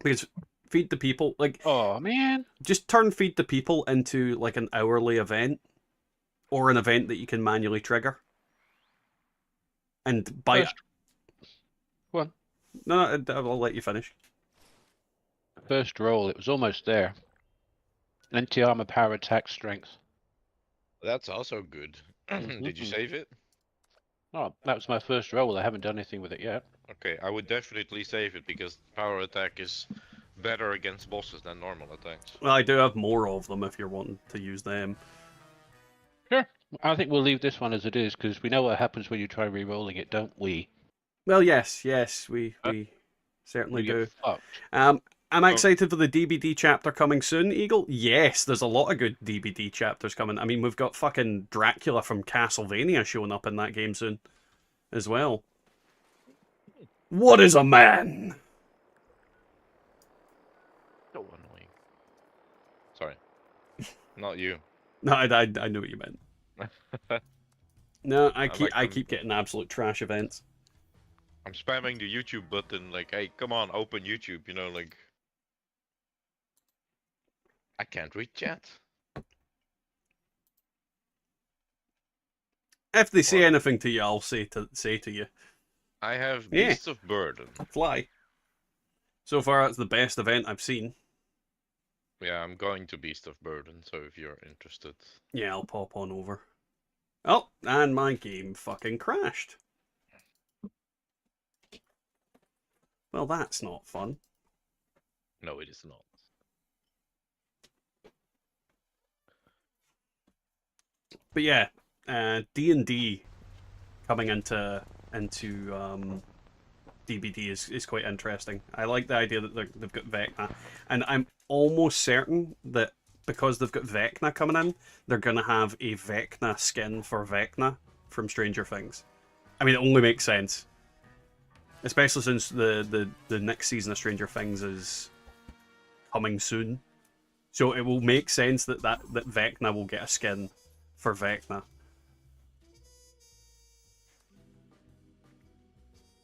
Because feed the people, like, Oh man. just turn feed the people into like an hourly event or an event that you can manually trigger. And by Go on. no, I'll let you finish. First roll, it was almost there. Anti-armor, power, attack, strength. That's also good. Did you save it? Oh, that was my first roll. I haven't done anything with it yet. Okay, I would definitely save it because power attack is better against bosses than normal attacks. Well, I do have more of them if you're wanting to use them. Sure. I think we'll leave this one as it is because we know what happens when you try re-rolling it, don't we? Well, yes, we certainly You do. get fucked. Am I excited for the DBD chapter coming soon, Eagle? Yes, there's a lot of good DBD chapters coming. I mean, we've got fucking Dracula from Castlevania showing up in that game soon as well. What is a man? So annoying. Sorry. Not you. No, I knew what you meant. No, I like keep getting absolute trash events. I'm spamming the YouTube button like, hey, come on, open YouTube, you know, like... I can't read chat. If they say What? anything to you, I'll say to you. I have Yeah. Beasts of Burden. Fly. So far, it's the best event I've seen. Yeah, I'm going to Beast of Burden, so if you're interested. Yeah, I'll pop on over. Oh, and my game fucking crashed. Well, that's not fun. No, it is not. But yeah, D&D coming into DBD is quite interesting. I like the idea that they've got Vecna, and I'm almost certain that because they've got Vecna coming in, they're gonna have a Vecna skin for Vecna from Stranger Things. I mean, it only makes sense, especially since the next season of Stranger Things is coming soon. So it will make sense that Vecna will get a skin for Vecna.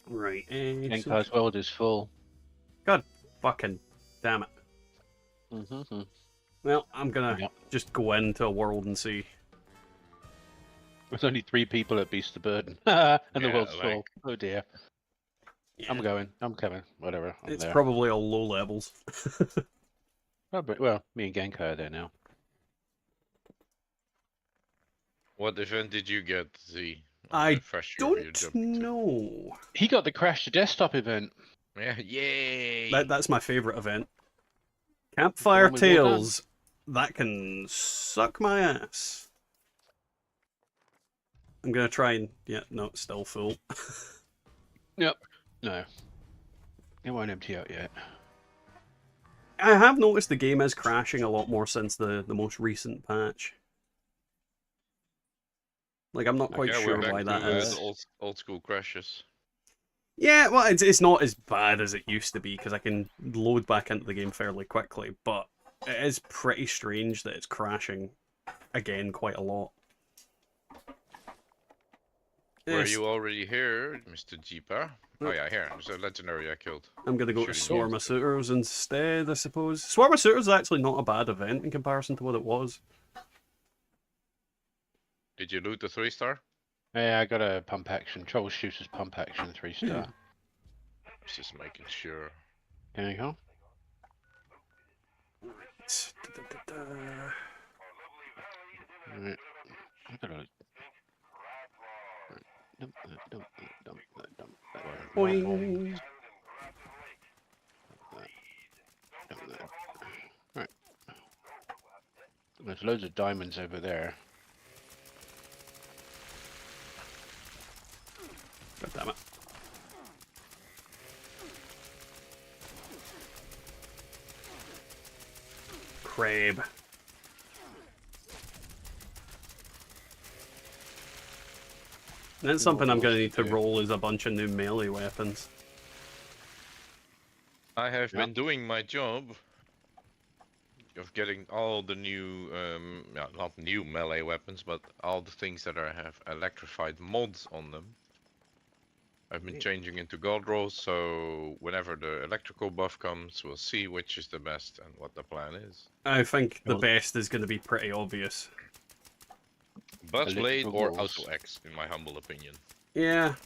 Right. Genkar's world is full. God fucking damn it. Mm-hmm. Well, I'm gonna Yep. just go into a world and see. There's only 3 people at Beast of Burden, and the Yeah, world's like- full. Oh dear. Yeah, I'm going. I'm coming. Whatever. I'm it's there. probably all low levels. Well, me and Genkai are there now. What event did you get, Z? I Refresh you if you're Don't jumping to. know. He got the Crash to Desktop event. Yeah, yay! That's my favorite event. Campfire The one we've all done. Tales. That can suck my ass. I'm gonna try and no, it's still full. Yep. No. It won't empty out yet. I have noticed the game is crashing a lot more since the most recent patch. Like, I'm not quite Okay, sure we're back why to, that is. the old school crashes. Yeah, well, it's not as bad as it used to be because I can load back into the game fairly quickly, but it is pretty strange that it's crashing again quite a lot. Were Yes, you already here, Mr. Jeeper? Oh yeah, here. There's a legendary I killed. I'm gonna go to Shooting Swarm of games. Suitors instead, I suppose. Swarm of Suitors is actually not a bad event in comparison to what it was. Did you loot the 3-star? Yeah, I got a pump action. Troubleshooter's pump action 3-star. Just making sure. There you go. Right. I gotta... Dump that. Boing. Right. There's loads of diamonds over there. God damn it. Crab. That's something I'm going to need to roll is a bunch of new melee weapons. I have Yeah. been doing my job of getting all the new, not new melee weapons, but all the things that have electrified mods on them. I've been changing into Godrolls, so whenever the electrical buff comes, we'll see which is the best and what the plan is. I think the Well- best is going to be pretty obvious. Buzzblade or Electrical Auto X, in my humble opinion. Yeah.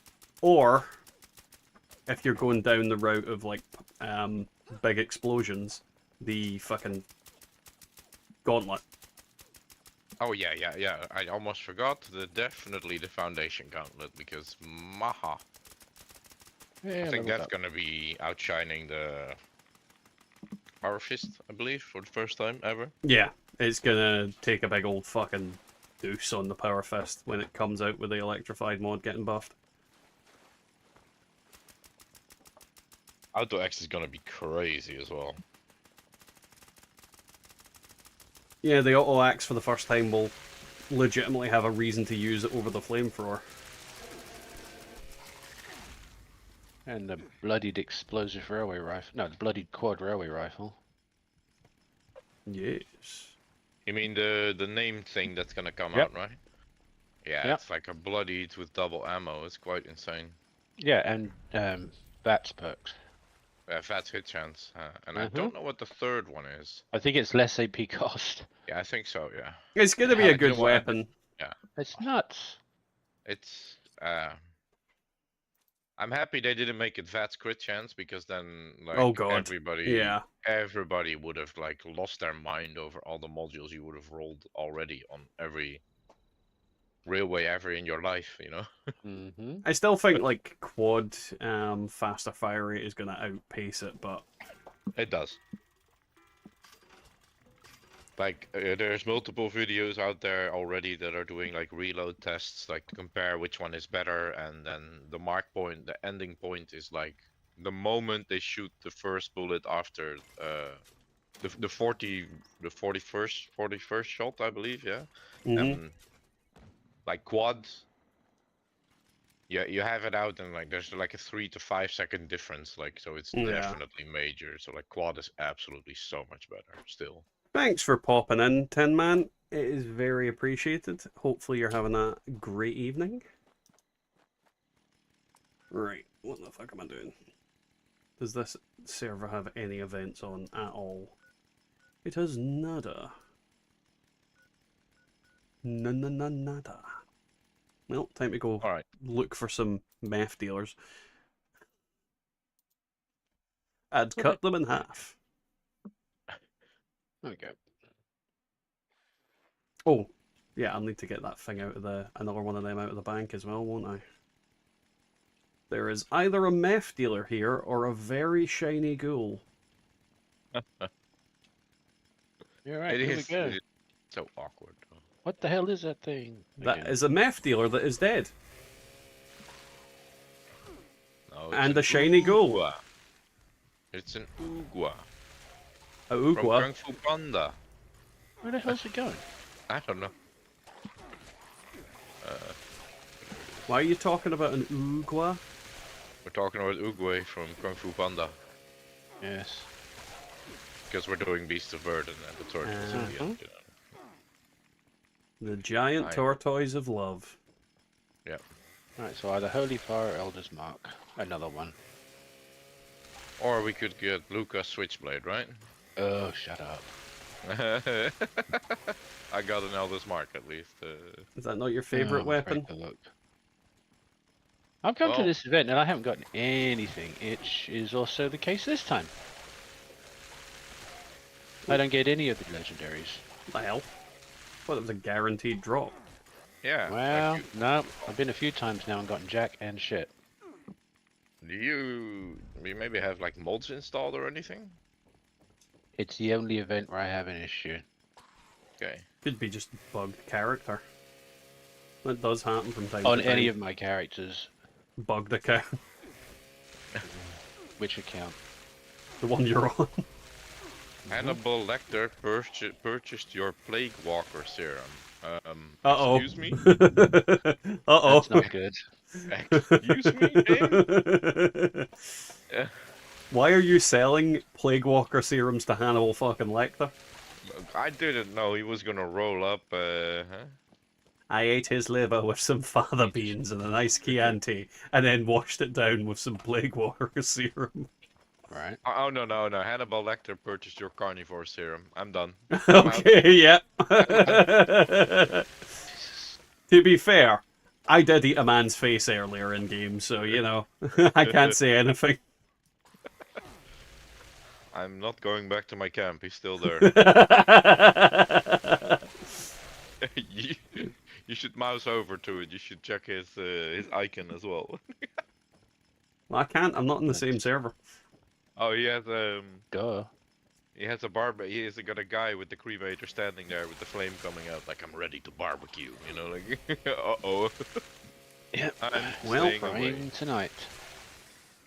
Or, if you're going down the route of, like, big explosions, the fucking gauntlet. Oh yeah. I almost forgot. Definitely the Foundation Gauntlet, because maha. Yeah, I think leveled that's up. gonna be outshining the Power Fist, I believe, for the first time ever. Yeah, it's going to take a big old fucking deuce on the Power Fist when it comes out with the electrified mod getting buffed. Auto X is gonna be crazy as well. Yeah, the auto axe for the first time will legitimately have a reason to use it over the flamethrower. And the bloodied explosive railway rifle. No, the bloodied quad railway rifle. Yes. You mean the name thing that's gonna come Yep. out, right? Yeah, Yep. it's like a bloodied with double ammo. It's quite insane. Yeah, and VATS perks. Fast hit chance, and I don't know what the third one is. I think it's less AP cost. Yeah, I think so. Yeah, It's going to be Yeah, a you good know what, I did- weapon. It's nuts. it's. I'm happy they didn't make it VATS crit chance, because then like Oh, God. everybody would have like lost their mind over all the modules you would have rolled already on every railway ever in your life. You know. Mm-hmm. I still think, like, quad faster fire rate is going to outpace it, but It does. Like there's multiple videos out there already that are doing like reload tests, like to compare which one is better, and then the mark point, the ending point is like the moment they shoot the first bullet after the 41st shot, I believe, yeah. Mm-hmm. Like quad, yeah, you have it out and like there's like a 3 to 5 second difference, like so it's Yeah. definitely major. So like quad is absolutely so much better still. Thanks for popping in, Tin Man. It is very appreciated. Hopefully you're having a great evening. Right, what the fuck am I doing? Does this server have any events on at all? It has nada. Nada. Well, time to go All right. look for some meth dealers. I'd cut them in half. There we go. Oh, yeah, I'll need to get that thing out of another one of them out of the bank as well, won't I? There is either a meth dealer here or a very shiny ghoul. You're right. It Here is, we go. it is so awkward. What the hell is that thing? That Again. is a meth dealer that is dead. No, And an a shiny ghoul. Oogwa. It's an Oogwa. A From Oogwa. Kung Fu Panda. Where the hell's it going? I don't know. Why are you talking about an Oogwa? We're talking about Oogway from Kung Fu Panda. Yes. Because we're doing Beast of Burden and the tortoise at the end, you know. The giant tortoise of love. Yeah. Right, so either Holy Fire or Elder's Mark. Another one. Or we could get Lucas Switchblade, right? Oh, shut up. I got an Elder's Mark at least. Is that not your favorite I'm weapon? afraid to look. I've come to Well- this event and I haven't gotten anything. It is also the case this time. I don't get any of the legendaries. What the hell? Thought it was a guaranteed drop. Yeah. Well, like no. I've been a few times now and gotten jack and shit. do you maybe have like mods installed or anything? It's the only event where I have an issue. Okay. Could be just bugged character. That does happen from time On to time. any of my characters. Bugged account. Which account? The one you're on. Hannibal Lecter purchased your Plague Walker serum. Uh-oh. Excuse me? Uh-oh. That's not good. Excuse me, Dave? Why are you selling Plague Walker serums to Hannibal fucking Lecter? I didn't know he was gonna roll up, I ate his liver with some fava beans and a nice Chianti, and then washed it down with some Plague Walker serum. Right. Oh, no. Hannibal Lecter purchased your carnivore serum. I'm done. Okay, yeah. To be fair, I did eat a man's face earlier in game, so, you know, I can't say anything. I'm not going back to my camp. He's still there. You should mouse over to it. You should check his icon as well. Well, I can't. I'm not in the same server. Oh, he has Duh. he has a barbe. He has got a guy with the cremator standing there with the flame coming out, like I'm ready to barbecue. You know, like uh-oh. Yep. I'm Well, staying away. Praying tonight.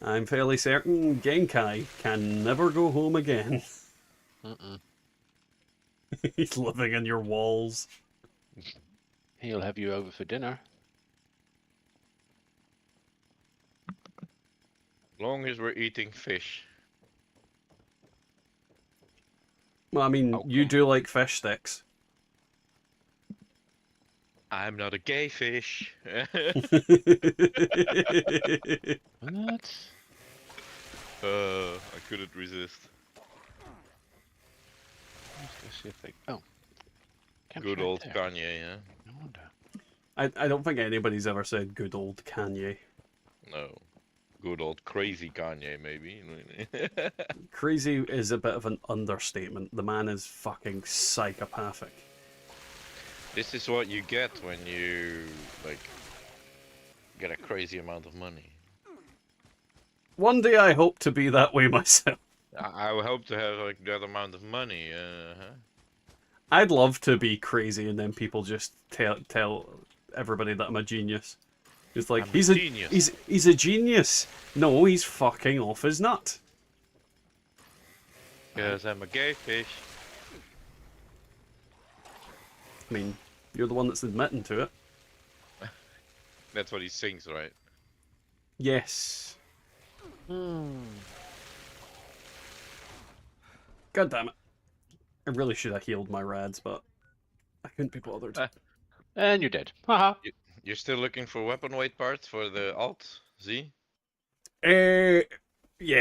I'm fairly certain Genkai can never go home again. He's living in your walls. He'll have you over for dinner. Long as we're eating fish. Well, I mean, you do like fish sticks. I'm not a gay fish. What? I couldn't resist. Let's go see if they... Oh. Camp's Good right old there. Kanye, yeah? No wonder. I don't think anybody's ever said good old Kanye. No. Good old crazy Kanye, maybe. Crazy is a bit of an understatement. The man is fucking psychopathic. This is what you get when you, like, get a crazy amount of money. One day I hope to be that way myself. I would hope to have, like, that amount of money, I'd love to be crazy and then people just tell everybody that I'm a genius. It's like I'm he's a a genius. he's a genius. No, he's fucking off his nut. Because I'm a gay fish. I mean, you're the one that's admitting to it. That's what he sings, right? Yes. Hmm. God damn it. I really should have healed my rads, but I couldn't be bothered. And you're dead. Haha. You're still looking for weapon weight parts for the alt, Z? Yeah,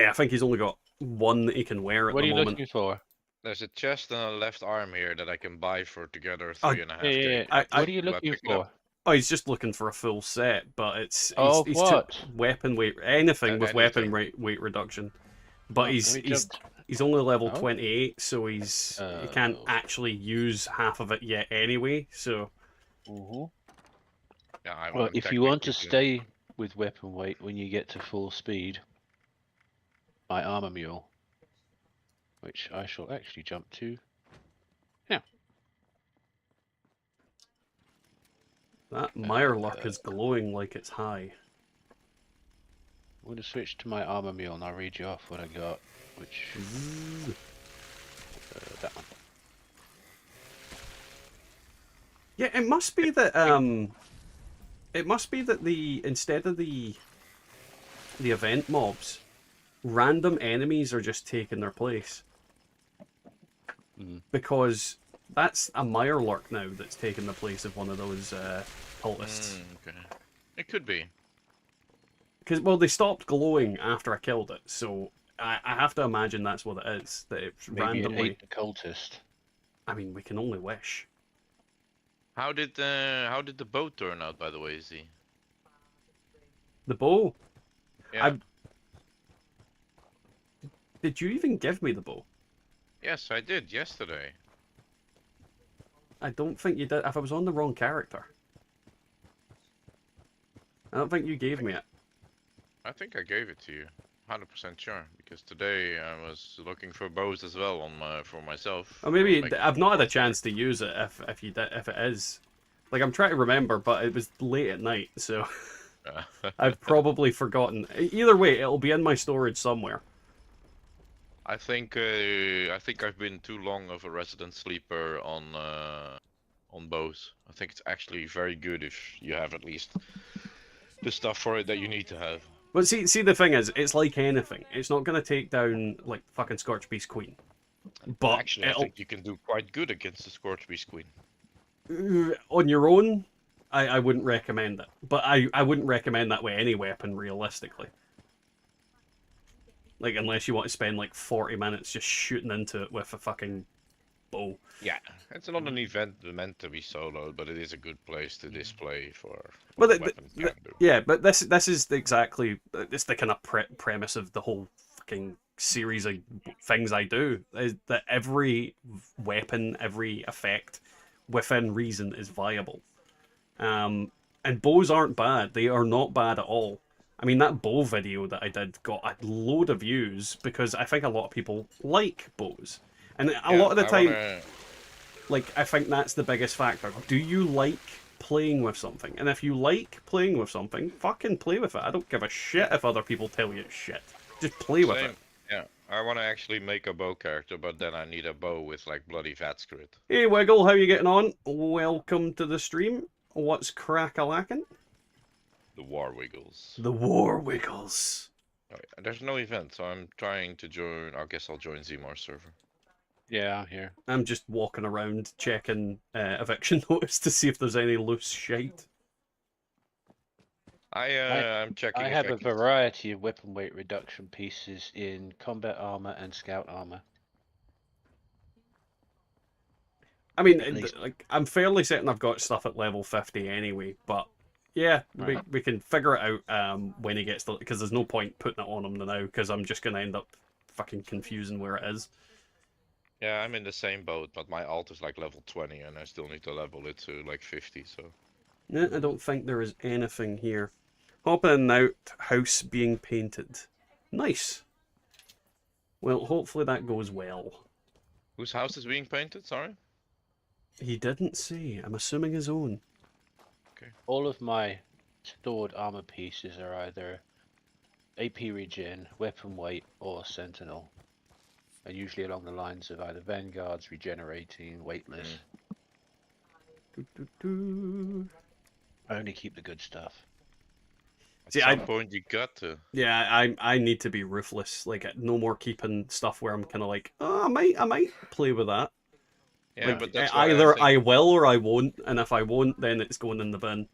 I think he's only got one that he can wear at What the are you moment. looking for? There's a chest and a left arm here that I can buy for together Oh, 3.5k. Yeah. I- What are you Do I looking pick it up? for? Oh, he's just looking for a full set, but Of he's what? weapon weight, anything with weapon Anything. weight reduction. But Oh, let me he's only level Oh. 28, so he can't Oh. actually use half of it yet anyway. So Mhm. Yeah, Well, I'm if you want to technically stay with weapon weight when you get to full speed, my armor mule, which I shall actually jump to. that Mirelurk is glowing like it's high. I'm going to switch to my armor mule and I'll read you off what I got, which that one. Yeah, it must be that the instead of the event mobs, random enemies are just taking their place. Mm. Because that's a Mirelurk now that's taken the place of one of those cultists. Okay. It could be. Because, well, they stopped glowing after I killed it, so I have to imagine that's what it is. That it's Maybe it randomly. ate the cultist. I mean, we can only wish. How did the bow turn out, by the way, Z? The bow. Yeah. Did you even give me the bow? Yes, I did yesterday. I don't think you did. If I was on the wrong character. I don't think you gave me it. I think I gave it to you. 100% sure, because today I was looking for bows as well for myself. Or maybe Making I've not had a portfolio. chance to use it if it is. Like, I'm trying to remember, but it was late at night, so I've probably forgotten. Either way, it'll be in my storage somewhere. I think I've been too long of a resident sleeper on bows. I think it's actually very good if you have at least the stuff for it that you need to have. But see, the thing is, it's like anything. It's not going to take down, like, fucking Scorch Beast Queen. But Actually, I think you can do quite good against the Scorch Beast Queen. on your own, I wouldn't recommend it. But I wouldn't recommend that with any weapon, realistically. Like, unless you want to spend, like, 40 minutes just shooting into it with a fucking bow. Yeah, it's not an event meant to be soloed, but it is a good place to display for But what weapons can do. yeah, but this is exactly it's the kind of premise of the whole fucking series of things I do is that every weapon, every effect within reason is viable. And bows aren't bad; they are not bad at all. I mean, that bow video that I did got a load of views because I think a lot of people like bows, and a lot of the time. Like, I think that's the biggest factor. Do you like playing with something? And if you like playing with something, fucking play with it. I don't give a shit if other people tell you it's shit. Just play with it. Yeah, I want to actually make a bow character, but then I need a bow with like bloody fat crit. Hey Wiggle, how you getting on? Welcome to the stream. What's crack-a-lackin'? The War Wiggles. The War Wiggles. Oh, yeah. There's no event, so I'm trying to join. I guess I'll join Zmar server. Yeah, I'm here. I'm just walking around checking eviction notice to see if there's any loose shite. I'm checking. I if have I a can- variety of weapon weight reduction pieces in combat armor and scout armor. I mean, At least. like, I'm fairly certain I've got stuff at level 50 anyway, but yeah, Right. we can figure it out when he gets to, because there's no point putting it on him now, because I'm just going to end up fucking confusing where it is. Yeah, I'm in the same boat, but my alt is like level 20, and I still need to level it to like 50. So. Yeah, I don't think there is anything here. Hopping in and out, house being painted. Nice. Well, hopefully that goes well. Whose house is being painted? Sorry. He didn't say. I'm assuming his own. All of my stored armor pieces are either AP regen, weapon weight, or sentinel. And usually along the lines of either vanguards, regenerating, weightless. Doo-doo-doo. I only keep the good stuff. At See, some point you got to. Yeah, I need to be ruthless. Like, no more keeping stuff where I'm kind of like, oh, I might play with that. Yeah, Like, but that's why either I I think will or I won't, and if I won't, then it's going in the bin.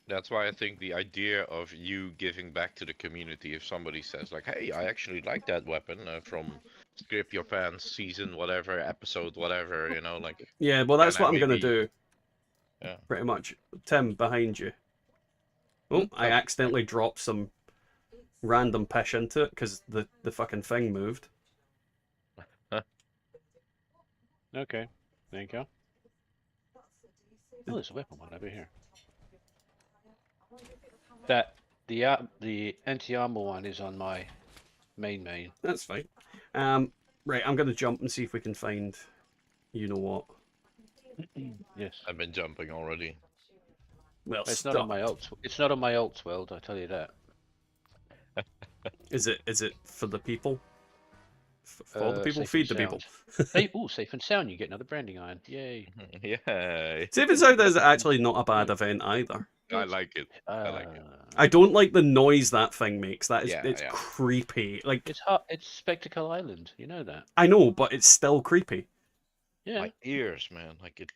that's why I think the idea of you giving back to the community, if somebody says like, "Hey, I actually like that weapon from Strip Your Pants season, whatever episode, whatever," you know, like, Yeah, well, that's and I what I'm gonna maybe, do. yeah. Pretty much. Tim, behind you. Oh, I Copy. accidentally dropped some random pish into it because the fucking thing moved. Okay, there you go. Oh, there's a weapon one over here. The anti-armor one is on my main. That's fine. Right, I'm gonna jump and see if we can find, you know what. Yes. I've been jumping already. Well, It's not on my alt. It's not on my alt world. I tell you that. Is it for the people? For the people, Safe feed and the people. sound. Safe and sound. You get another branding iron. Yay. Yeah, Safe and Sound is actually not a bad event either. I like it. I like it. I don't like the noise that thing makes. That is, Yeah, it's yeah. creepy. Like, It's hot. It's Spectacle Island. You know that. I know, but it's still creepy. Yeah. My ears, man, like it.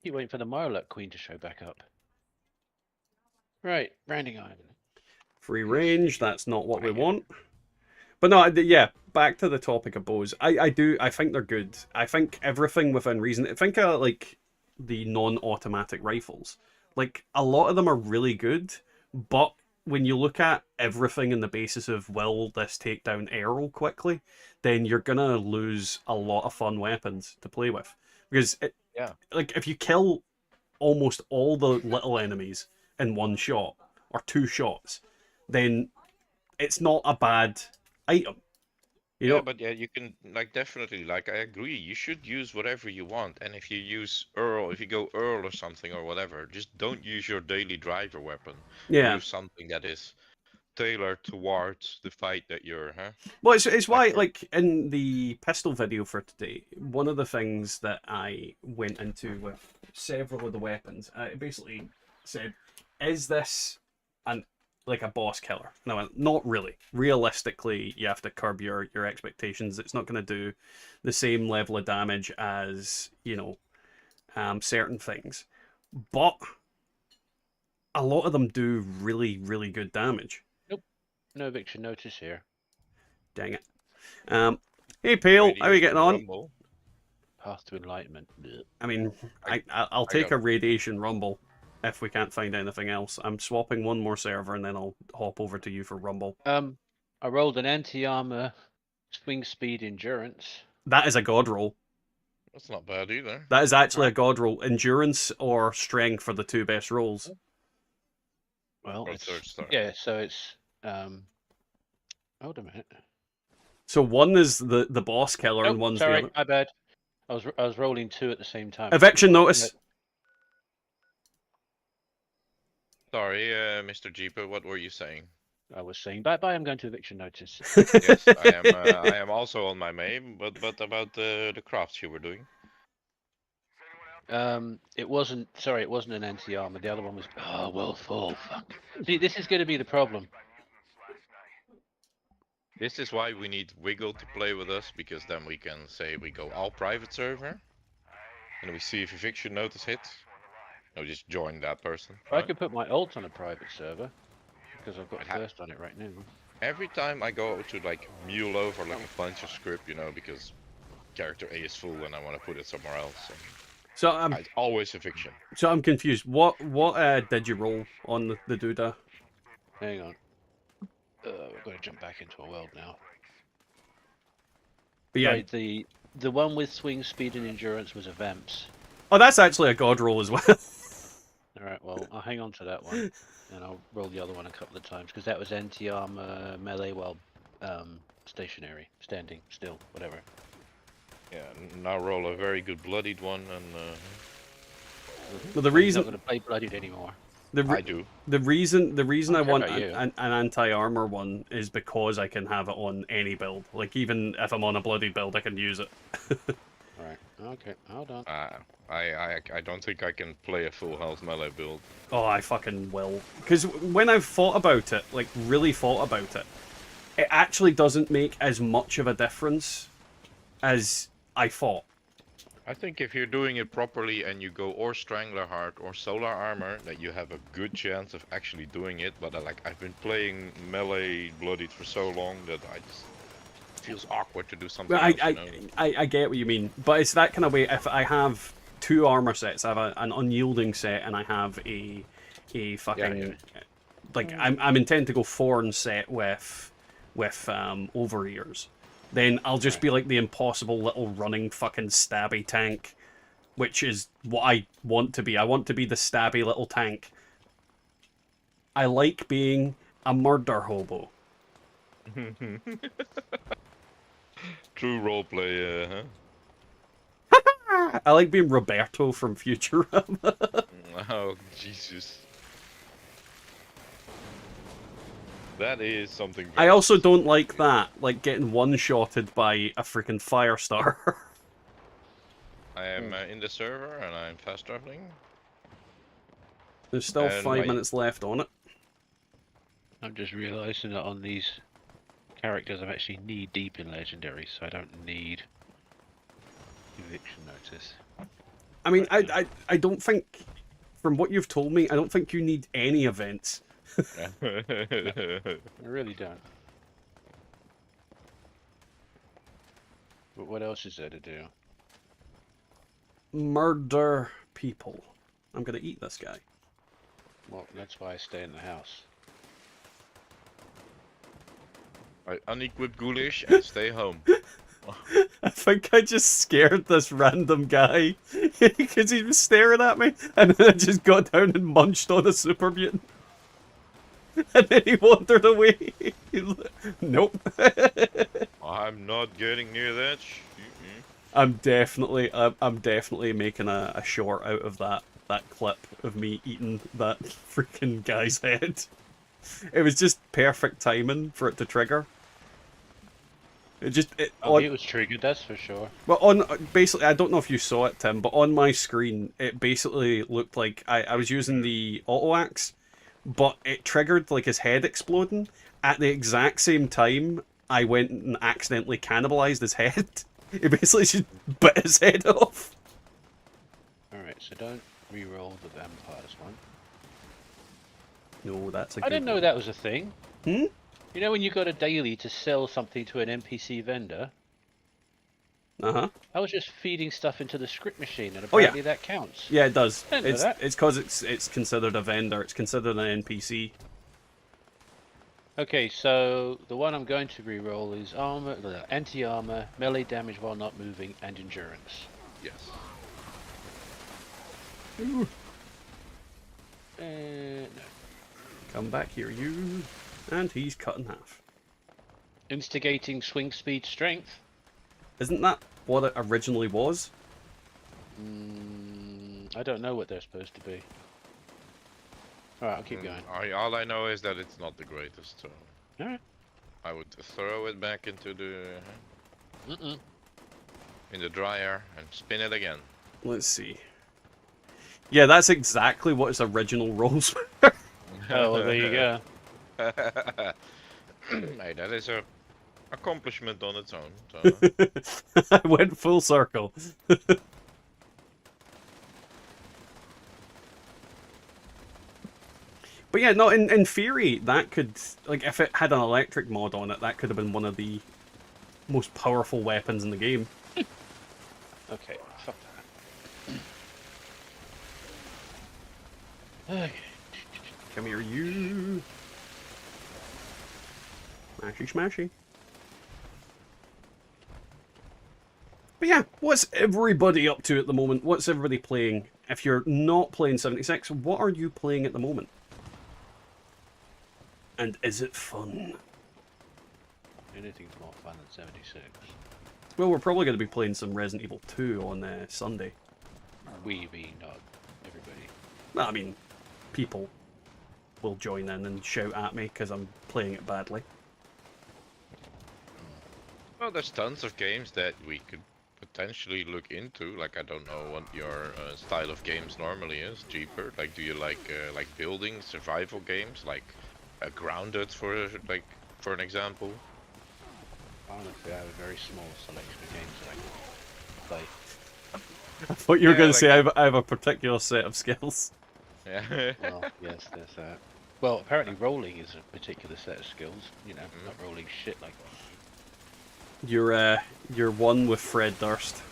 Keep waiting for the Marlock Queen to show back up. Right, branding iron. Free range. That's not what we want. But no, yeah. Back to the topic of bows. I think they're good. I think everything within reason. Think of like the non-automatic rifles. Like, a lot of them are really good, but when you look at everything in the basis of will this take down arrow quickly, then you're gonna lose a lot of fun weapons to play with. Because Yeah. like, if you kill almost all the little enemies in one shot or two shots, then it's not a bad item. You Yeah, know? but yeah, you can like definitely like I agree. You should use whatever you want, and if you use Earl, if you go Earl or something or whatever, just don't use your daily driver weapon. Yeah. Use something that is tailored towards the fight that you're, huh? Well, it's why, for- like, in the pistol video for today, one of the things that I went into with several of the weapons, I basically said, is this an like a boss killer? And I went, not really. Realistically, you have to curb your expectations. It's not going to do the same level of damage as, you know, certain things. But a lot of them do really, really good damage. No eviction notice here. Dang it. Hey, Pale, how are you Radiation getting on? Rumble. Path to enlightenment. Blech. I mean, I- I'll I take got- a radiation rumble if we can't find anything else. I'm swapping one more server and then I'll hop over to you for rumble. I rolled an anti-armor, swing speed, endurance. That is a god roll. That's not bad either. That is actually a god roll. Endurance or strength for the two best rolls. Well, Or it's, third star. yeah. So it's hold a minute. So one is the boss killer and Oh, one's sorry, the other. my bad. I was rolling two at the same time. Eviction notice. Sorry, Mr. Jeeper, what were you saying? I was saying bye bye. I'm going to eviction notice. Yes, I am also on my main, but about the crafts you were doing. It wasn't. Sorry, it wasn't an anti-armor. The other one was. Oh well, full. Fuck. See, this is going to be the problem. This is why we need Wiggle to play with us, because then we can say we go all private server, and we see if eviction notice hits. No, just join that person. I right? could put my alt on a private server because I've got It ha- first on it right now. Every time I go to like mule over like a bunch of script, you know, because character A is full and I want to put it somewhere else. So It's always eviction. I'm confused. What did you roll on the doodah? Hang on. We're going to jump back into a world now. But yeah. Right, the one with swing speed and endurance was a Vamps. Oh, that's actually a god roll as well. All right, well I'll hang on to that one, and I'll roll the other one a couple of times because that was anti-armor melee while stationary, standing still, whatever. Yeah, now roll a very good bloodied one, and Well, the He's reason not going to play bloodied anymore. I do. the reason I Okay, want about you. an anti-armor one is because I can have it on any build. Like even if I'm on a bloody build, I can use it. Right. Okay. Hold on. I don't think I can play a full health melee build. Oh, I fucking will. Because when I've thought about it, like really thought about it, it actually doesn't make as much of a difference as I thought. I think if you're doing it properly and you go or Strangler Heart or Solar Armor, that you have a good chance of actually doing it. But like I've been playing melee bloodied for so long that I just feels awkward to do something Well, else. You know? I get what you mean, but it's that kind of way. If I have two armor sets, I have an unyielding set, and I have a fucking like I'm intent to go thorn set with over ears. Then I'll just be like the impossible little running fucking stabby tank, which is what I want to be. I want to be the stabby little tank. I like being a murder hobo. True roleplay, huh? I like being Roberto from Futurama. Oh, Jesus. That is something I also don't like that, like getting one-shotted by a freaking Firestar. I am in the server and I'm fast traveling. There's still And 5 minutes left on it. I'm just realising that on these characters I'm actually knee deep in legendary, so I don't need eviction notice. I mean, I don't think, from what you've told me, I don't think you need any events. I really don't. But what else is there to do? Murder people. I'm gonna eat this guy. Well, that's why I stay in the house. I unequip ghoulish and stay home. I think I just scared this random guy because he was staring at me, and then I just got down and munched on a super mutant. And then he wandered away. Nope. I'm not getting near that. I'm definitely making a short out of that clip of me eating that freaking guy's head. It was just perfect timing for it to trigger. It was triggered, that's for sure. well, on basically, I don't know if you saw it, Tim, but on my screen, it basically looked like I was using the auto axe, but it triggered like his head exploding at the exact same time. I went and accidentally cannibalized his head. He basically just bit his head off. Alright, so don't re-roll the vampires one. No, that's a I didn't know that was a thing. Hmm? You know when you got a daily to sell something to an NPC vendor? Uh-huh. I was just feeding stuff into the script machine, and apparently that counts. Yeah, it does. I didn't know that. It's because it's considered a vendor. It's considered an NPC. Okay, so the one I'm going to re-roll is armor, anti-armor, melee damage while not moving, and endurance. Yes. No. Come back here, you. And he's cut in half. Instigating swing speed strength. Isn't that what it originally was? I don't know what they're supposed to be. Alright, I'll keep going. All I know is that it's not the greatest, so Alright. I would throw it back into the in the dryer and spin it again. Let's see. Yeah, that's exactly what its original rolls were. Oh, well, there you go. Hey, that is a accomplishment on its own. So. I went full circle. But yeah, no, in theory, that could, like, if it had an electric mod on it, that could have been one of the most powerful weapons in the game. Okay, fuck that. Okay. Come here, you. Smashy, smashy. But yeah, what's everybody up to at the moment? What's everybody playing? If you're not playing 76, what are you playing at the moment? And is it fun? Anything's more fun than 76. Well, we're probably going to be playing some Resident Evil 2 on Sunday. We being not everybody. Well, I mean, people will join in and shout at me because I'm playing it badly. Well, there's tons of games that we could potentially look into. Like, I don't know what your style of games normally is, Jeeper. Like, do you like building survival games, like Grounded for an example? Honestly, I have a very small selection of games that I can play. I thought you were Yeah, going to like- say I have a particular set of skills. Yeah. Well, yes, there's that. Well, apparently rolling is a particular set of skills. You know, not rolling shit like You're one with Fred Durst.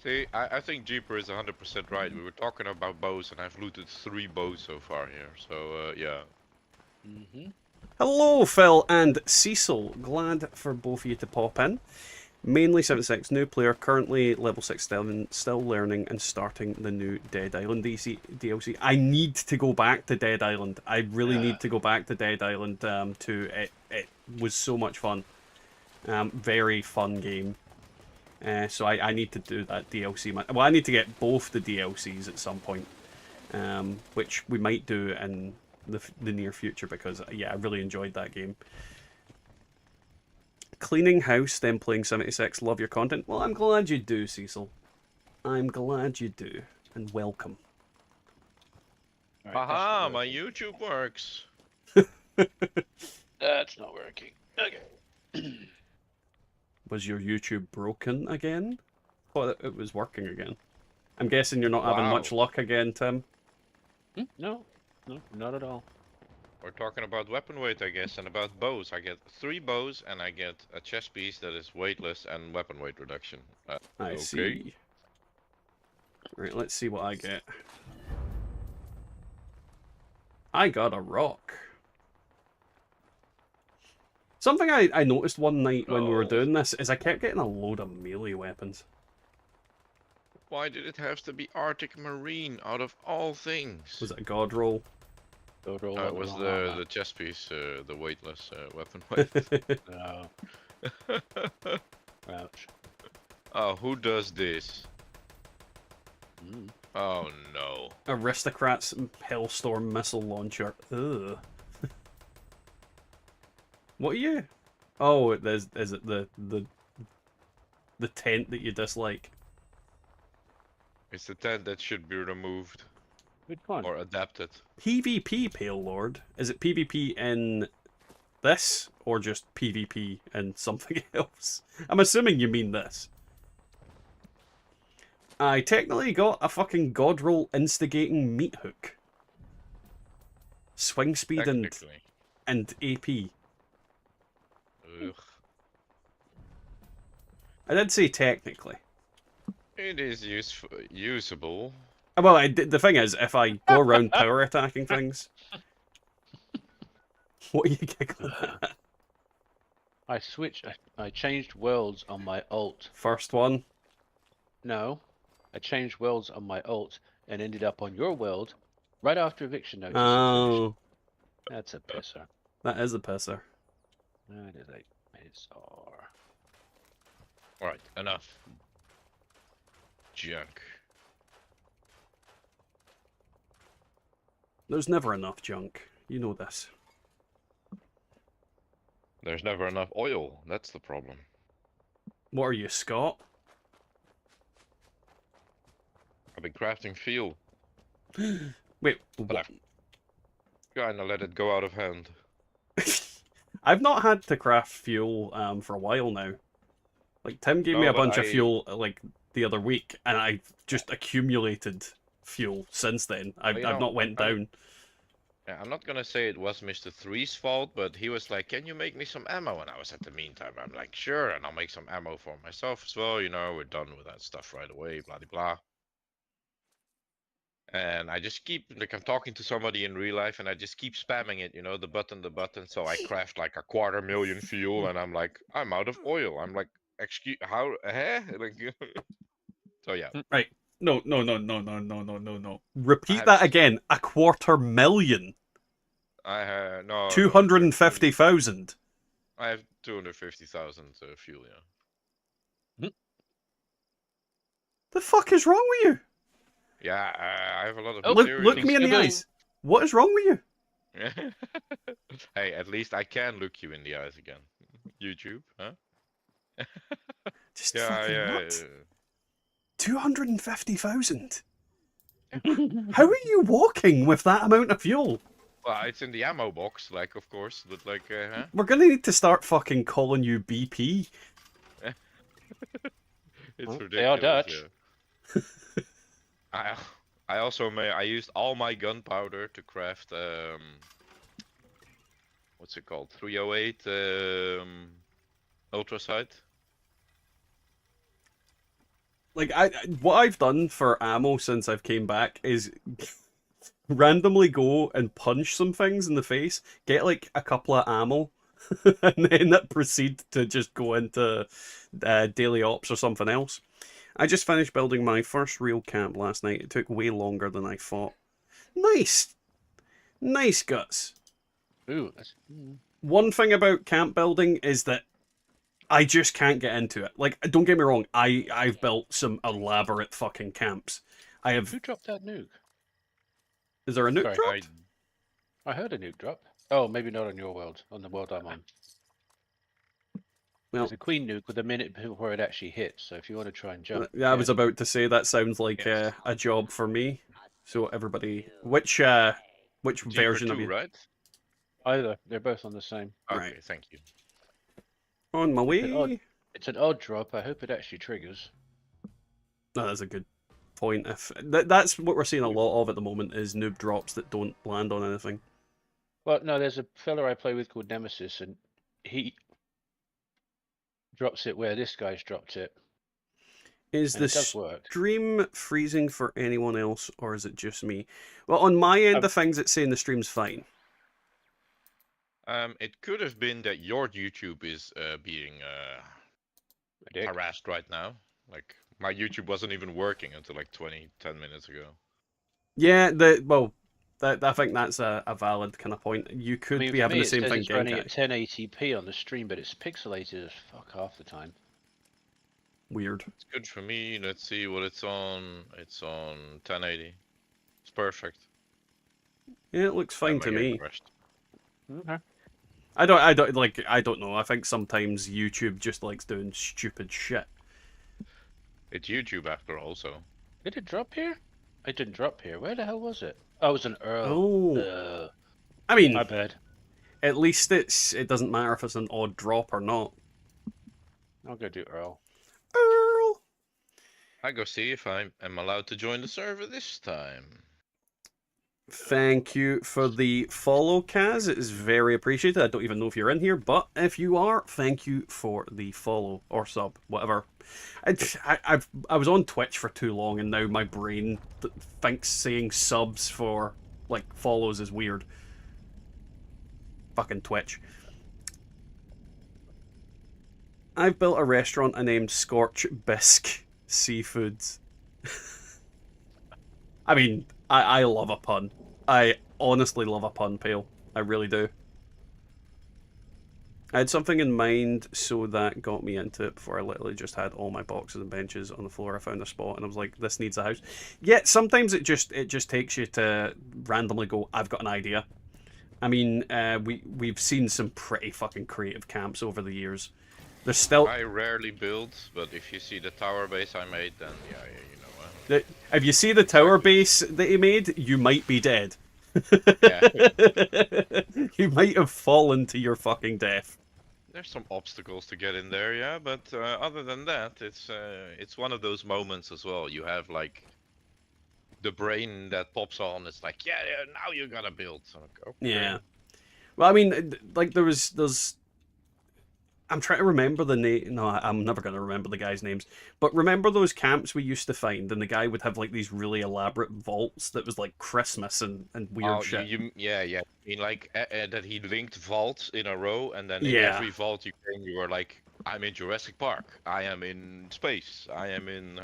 See, I think Jeeper is 100% right. We were talking about bows, and I've looted 3 bows so far here. So yeah. Hello, Phil and Cecil. Glad for both of you to pop in. Mainly 76, new player, currently level 6 still learning and starting the new Dead Island DLC. I need to go back to Dead Island. I really need to go back to Dead Island 2. It was so much fun. Very fun game. So I need to do that DLC. Well, I need to get both the DLCs at some point, which we might do in the near future because, yeah, I really enjoyed that game. Cleaning house, then playing 76. Love your content. Well, I'm glad you do, Cecil. I'm glad you do. And welcome. that. All right, Haha, that's my not working. YouTube works. That's not working. Okay. Was your YouTube broken again? Thought it was working again. I'm guessing you're not having much Wow. luck again, Tim. No, not at all. We're talking about weapon weight, I guess, and about bows. I get 3 bows, and I get a chest piece that is weightless and weapon weight reduction. I see. Right, let's see what I get. I got a rock. Something I noticed one night when we were doing this is I kept getting a load of melee weapons. Why did it have to be Arctic Marine out of all things? Was it a Godroll? Godroll No, it was the chest piece, the weightless weapon weight. No. Ouch. Oh, who does this? Mm. Oh no. Aristocrats Hellstorm missile launcher. Ugh. What are you? Oh, is it the tent that you dislike? It's the tent that should be removed Good one. or adapted. PvP, Pale Lord. Is it PvP in this or just PvP in something else? I'm assuming you mean this. I technically got a fucking Godroll instigating meat hook. Swing speed Technically. and AP. Ugh. I did say technically. It is usable. Well, the thing is, if I go around power attacking things... What are you giggling at? I changed worlds on my alt. First one. No, I changed worlds on my alt and ended up on your world right after eviction notice. Oh, That's a pisser. that is a pisser. That is a pisser. Alright, enough. Junk. There's never enough junk. You know this. There's never enough oil. That's the problem. What are you, Scott? I've been crafting fuel. Wait, But what? I've kinda let it go out of hand. I've not had to craft fuel for a while now. Like, Tim gave me No, a but bunch of I- fuel like the other week, and I've just accumulated fuel since then. I've you I've know, not went down. Yeah, I'm not gonna say it was Mr. Three's fault, but he was like, "Can you make me some ammo?" And I was at the meantime, I'm like, "Sure," and I'll make some ammo for myself as well. You know, we're done with that stuff right away. Blah de blah. And I just keep like I'm talking to somebody in real life, and I just keep spamming it. You know, the button. So I craft like 250,000 fuel, and I'm like, I'm out of oil. I'm like, excuse, how? Like, so yeah. Right. No. Repeat that have- again. 250,000. I have no. 250,000. I have 250,000 fuel, yeah. The fuck is wrong with you? Yeah, I have a lot of Oh, material. Look me in the Kaboom. eyes. What is wrong with you? Hey, at least I can look you in the eyes again. YouTube, huh? Just Yeah, fucking yeah. what? 250,000. How are you walking with that amount of fuel? Well, it's in the ammo box, like, of course, but like, huh? We're gonna need to start fucking calling you BP. It's They are ridiculous, Dutch. yeah. I I also I used all my gunpowder to craft what's it called? 308 ultra sight. Like what I've done for ammo since I've came back is randomly go and punch some things in the face, get like a couple of ammo, and then proceed to just go into daily ops or something else. I just finished building my first real camp last night. It took way longer than I thought. Nice, nice guts. Ooh, One thing about camp building is that I just can't get into it. Like, don't get me wrong, I've built some elaborate fucking camps. I have. who dropped that nuke? Is there a nuke Sorry. dropped? I heard a nuke drop. Oh, maybe not on your world, on the world I'm on. Well, There's a queen nuke with a minute before it actually hits, so if you want to try and jump. I was about to say that sounds like Yes. a job for me. So everybody, which Jeeper version of 2, you? right? Either. They're both on the same. Okay, Right. thank you. On my It's an odd- way. It's an odd drop. I hope it actually triggers. No, that's a good point. If that's what we're seeing a lot of at the moment is noob drops that don't land on anything. Well, no, there's a fella I play with called Nemesis, and he drops it where this guy's dropped it. Is And the it does work. stream freezing for anyone else, or is it just me? Well, on my end of things, it's saying the stream's fine. It could have been that your YouTube is being A dick. harassed right now. Like, my YouTube wasn't even working until like 10 minutes ago. Yeah, I think that's a valid kind of point. You could I mean, be for having me, the it same says thing, it's running Genkai. at 1080p on the stream, but it's pixelated as fuck half the time. Weird. It's good for me. Let's see what it's on. It's on 1080. It's perfect. Yeah, it looks fine Am I to getting me. crashed? Okay. I don't know. I think sometimes YouTube just likes doing stupid shit. It's YouTube after all, so. Did it drop here? It didn't drop here. Where the hell was it? Oh, it was an Earl. Oh, I mean, My bad. at least it doesn't matter if it's an odd drop or not. I'll go do Earl. Earl. I go see if I am allowed to join the server this time. Thank you for the follow, Kaz. It is very appreciated. I don't even know if you're in here, but if you are, thank you for the follow or sub, whatever. I was on Twitch for too long, and now my brain thinks saying subs for like follows is weird. Fucking Twitch. I've built a restaurant I named Scorch Bisque Seafoods. I mean, I love a pun. I honestly love a pun, Pale. I really do. I had something in mind, so that got me into it before I literally just had all my boxes and benches on the floor. I found a spot and I was like, this needs a house. Yeah, sometimes it just takes you to randomly go, I've got an idea. I mean, we've seen some pretty fucking creative camps over the years. There's still... I rarely build, but if you see the tower base I made, then yeah, you know. If you see the tower base that he made, you might be dead. Yeah. You might have fallen to your fucking death. There's some obstacles to get in there, yeah, but other than that, it's one of those moments as well. You have like the brain that pops on. It's like, yeah, now you gotta build. So, okay. Yeah. Well, I mean, like there's. I'm trying to remember the name. No, I'm never going to remember the guys' names. But remember those camps we used to find, and the guy would have like these really elaborate vaults that was like Christmas and weird shit. Yeah. I mean, like that he linked vaults in a row, and then in Yeah. every vault you came, you were like, I'm in Jurassic Park. I am in space. I am in.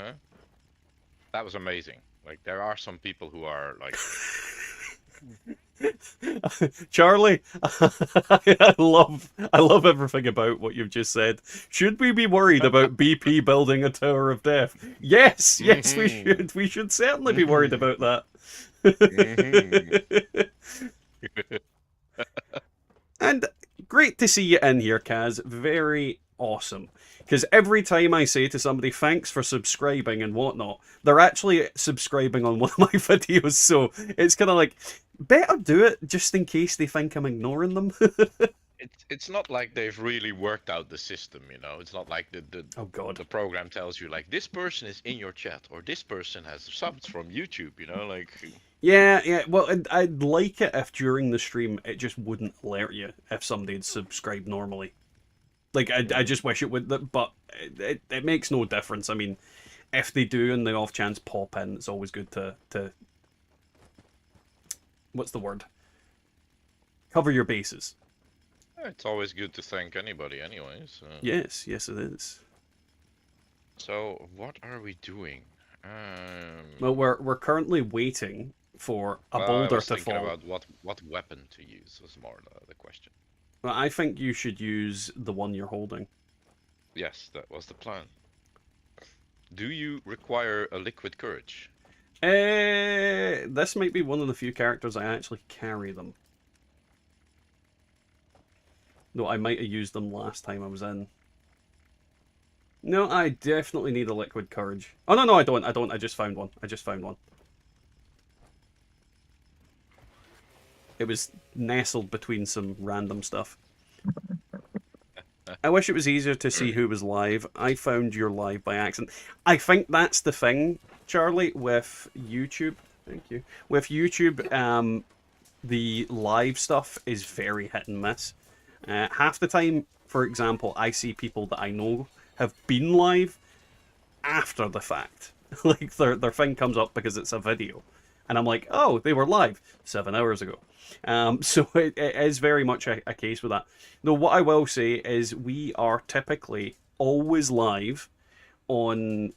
That was amazing. Like there are some people who are like Charlie, I love everything about what you've just said. Should we be worried about BP building a Tower of Death? Yes, yes, we should. We should certainly be worried about that. And great to see you in here, Kaz. Very awesome. Because every time I say to somebody, thanks for subscribing and whatnot, they're actually subscribing on one of my videos. So it's kind of like, better do it just in case they think I'm ignoring them. It's not like they've really worked out the system, you know. It's not like Oh, God. the program tells you like this person is in your chat or this person has subbed from YouTube, you know, like. Yeah. Well, I'd like it if during the stream it just wouldn't alert you if somebody had subscribed normally. Like, I just wish it would, but it makes no difference. I mean, if they do and the off chance pop in, it's always good to what's the word? Cover your bases. It's always good to thank anybody anyways. Yes, it is. So, what are we doing? Well, we're currently waiting for a boulder to fall. About what weapon to use was more the question. Well, I think you should use the one you're holding. Yes, that was the plan. Do you require a liquid courage? This might be one of the few characters I actually carry them. No, I might have used them last time I was in. No, I definitely need a liquid courage. Oh, no, I don't. I just found one. It was nestled between some random stuff. I wish it was easier to see who was live. I found your live by accident. I think that's the thing, Charlie, with YouTube. Thank you. With YouTube, the live stuff is very hit and miss. Half the time, for example, I see people that I know have been live after the fact. Like, their thing comes up because it's a video. And I'm like, oh, they were live 7 hours ago. So it is very much a case with that. Though what I will say is we are typically always live on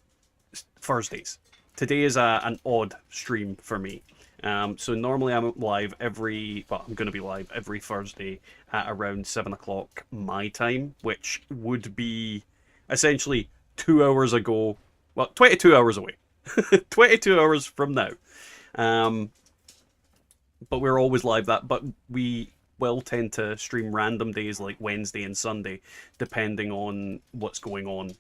Thursdays. Today is an odd stream for me. So normally I'm live I'm going to be live every Thursday at around 7 o'clock my time, which would be essentially 2 hours ago. Well, 22 hours away. 22 hours from now. But we're always live but we will tend to stream random days like Wednesday and Sunday, depending on what's going on.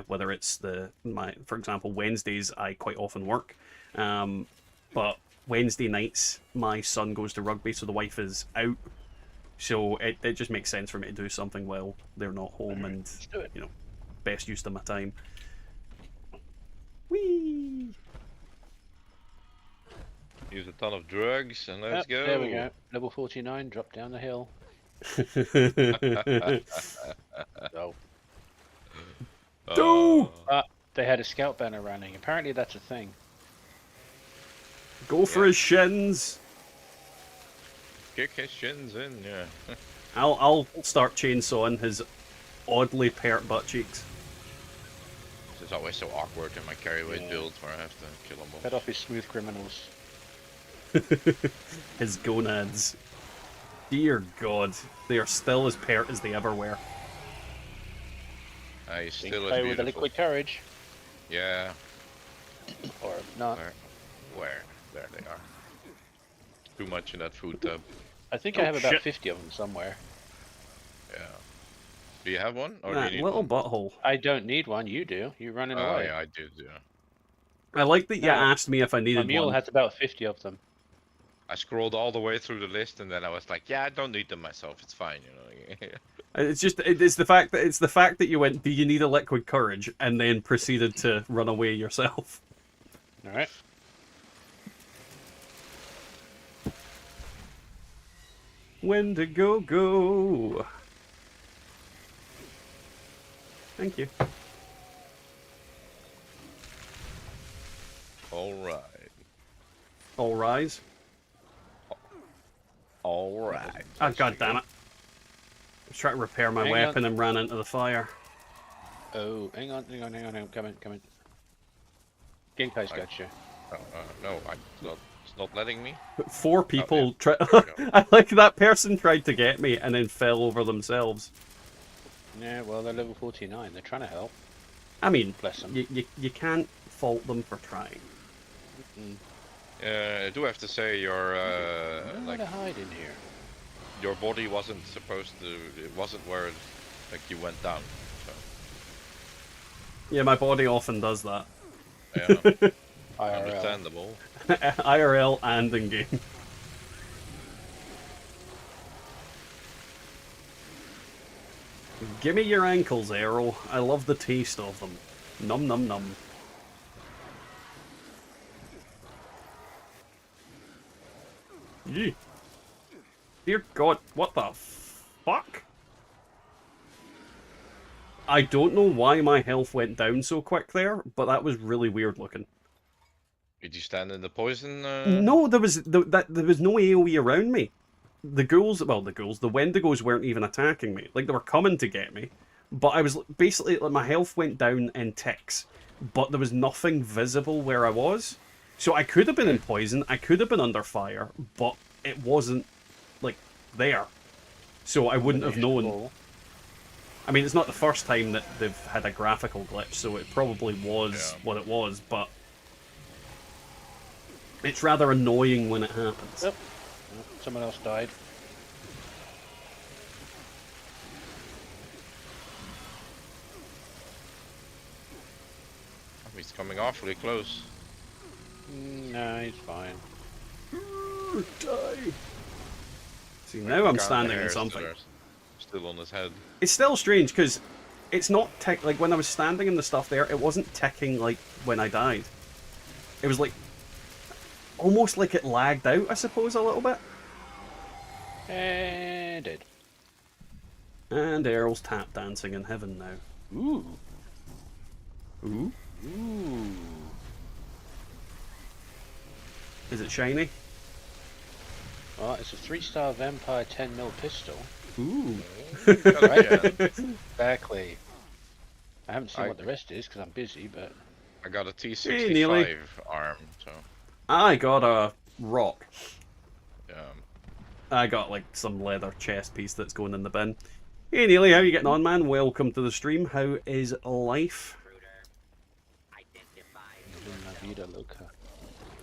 Whether it's for example, Wednesdays I quite often work. But Wednesday nights my son goes to rugby, so the wife is out. So it just makes sense for me to do something while they're not home and, you know, best use of my time. Whee! Use a ton of drugs and let's go. There we go. Level 49, drop down the hill. Go! They had a scout banner running. Apparently that's a thing. Go for his shins. Kick his shins in, yeah. I'll start chainsawing his oddly pert butt cheeks. This is always so awkward in my carry weight build where I have to kill them all. Head off his smooth criminals. His gonads. Dear God, they are still as pert as they ever were. He's Play still as with beautiful. the liquid courage. Yeah. Or not. Where? There they are. Too much in that food tub. I think Oh, I have about shit. 50 of them somewhere. Yeah. Do you have one? Or That do you need little one? butthole. I don't need one, you do. You're running Oh away. yeah, I did, yeah. I like that you No. asked me if I My needed mule one. has about 50 of them. I scrolled all the way through the list and then I was like, yeah, I don't need them myself, it's fine, you know. It's the fact that you went, do you need a liquid courage, and then proceeded to run away yourself. Alright. Wendigo go. Thank you. Alright. All rise. Alright. Oh, God damn it. I was trying to repair my Hang weapon and ran into the fire. Oh, hang on. Come in. Ginkai's got you. No, I not not letting me. 4 people try. There we go. I like that person tried to get me and then fell over themselves. Yeah, well, they're level 49. They're trying to help. I mean, Bless them. you can't fault them for trying. I do have to say your Nowhere to hide in here. your body wasn't supposed to. It wasn't where like you went down. So Yeah, my body often does that. yeah, IRL. understandable. IRL and in game. Give me your ankles, Errol. I love the taste of them. Num num num. Yee. Dear God, what the fuck? I don't know why my health went down so quick there, but that was really weird looking. Did you stand in the poison? No, there was there was no AoE around me. The ghouls, well, the Wendigos weren't even attacking me. Like, they were coming to get me, but I was basically, like, my health went down in ticks, but there was nothing visible where I was. So I could have been in poison, I could have been under fire, but it wasn't, like, there. So I wouldn't have known. I mean, it's not the first time that they've had a graphical glitch, so it probably was what it was, but it's rather annoying when it happens. Yep. Someone else died. He's coming awfully close. No, he's fine. Die. See, now I'm standing in something. Still on his head. It's still strange because it's not like when I was standing in the stuff there, it wasn't ticking like when I died. It was like almost like it lagged out, I suppose, a little bit. And dead. And Errol's tap dancing in heaven now. Ooh. Ooh. Ooh. Is it shiny? Well, it's a 3-star Vampire 10mm pistol. Ooh. Exactly. I haven't seen what the rest is because I'm busy, but... I got a T65 Hey, Neely. arm, so... I got a rock. Yeah. I got like some leather chest piece that's going in the bin. Hey Neely, how you getting on, man? Welcome to the stream. How is life?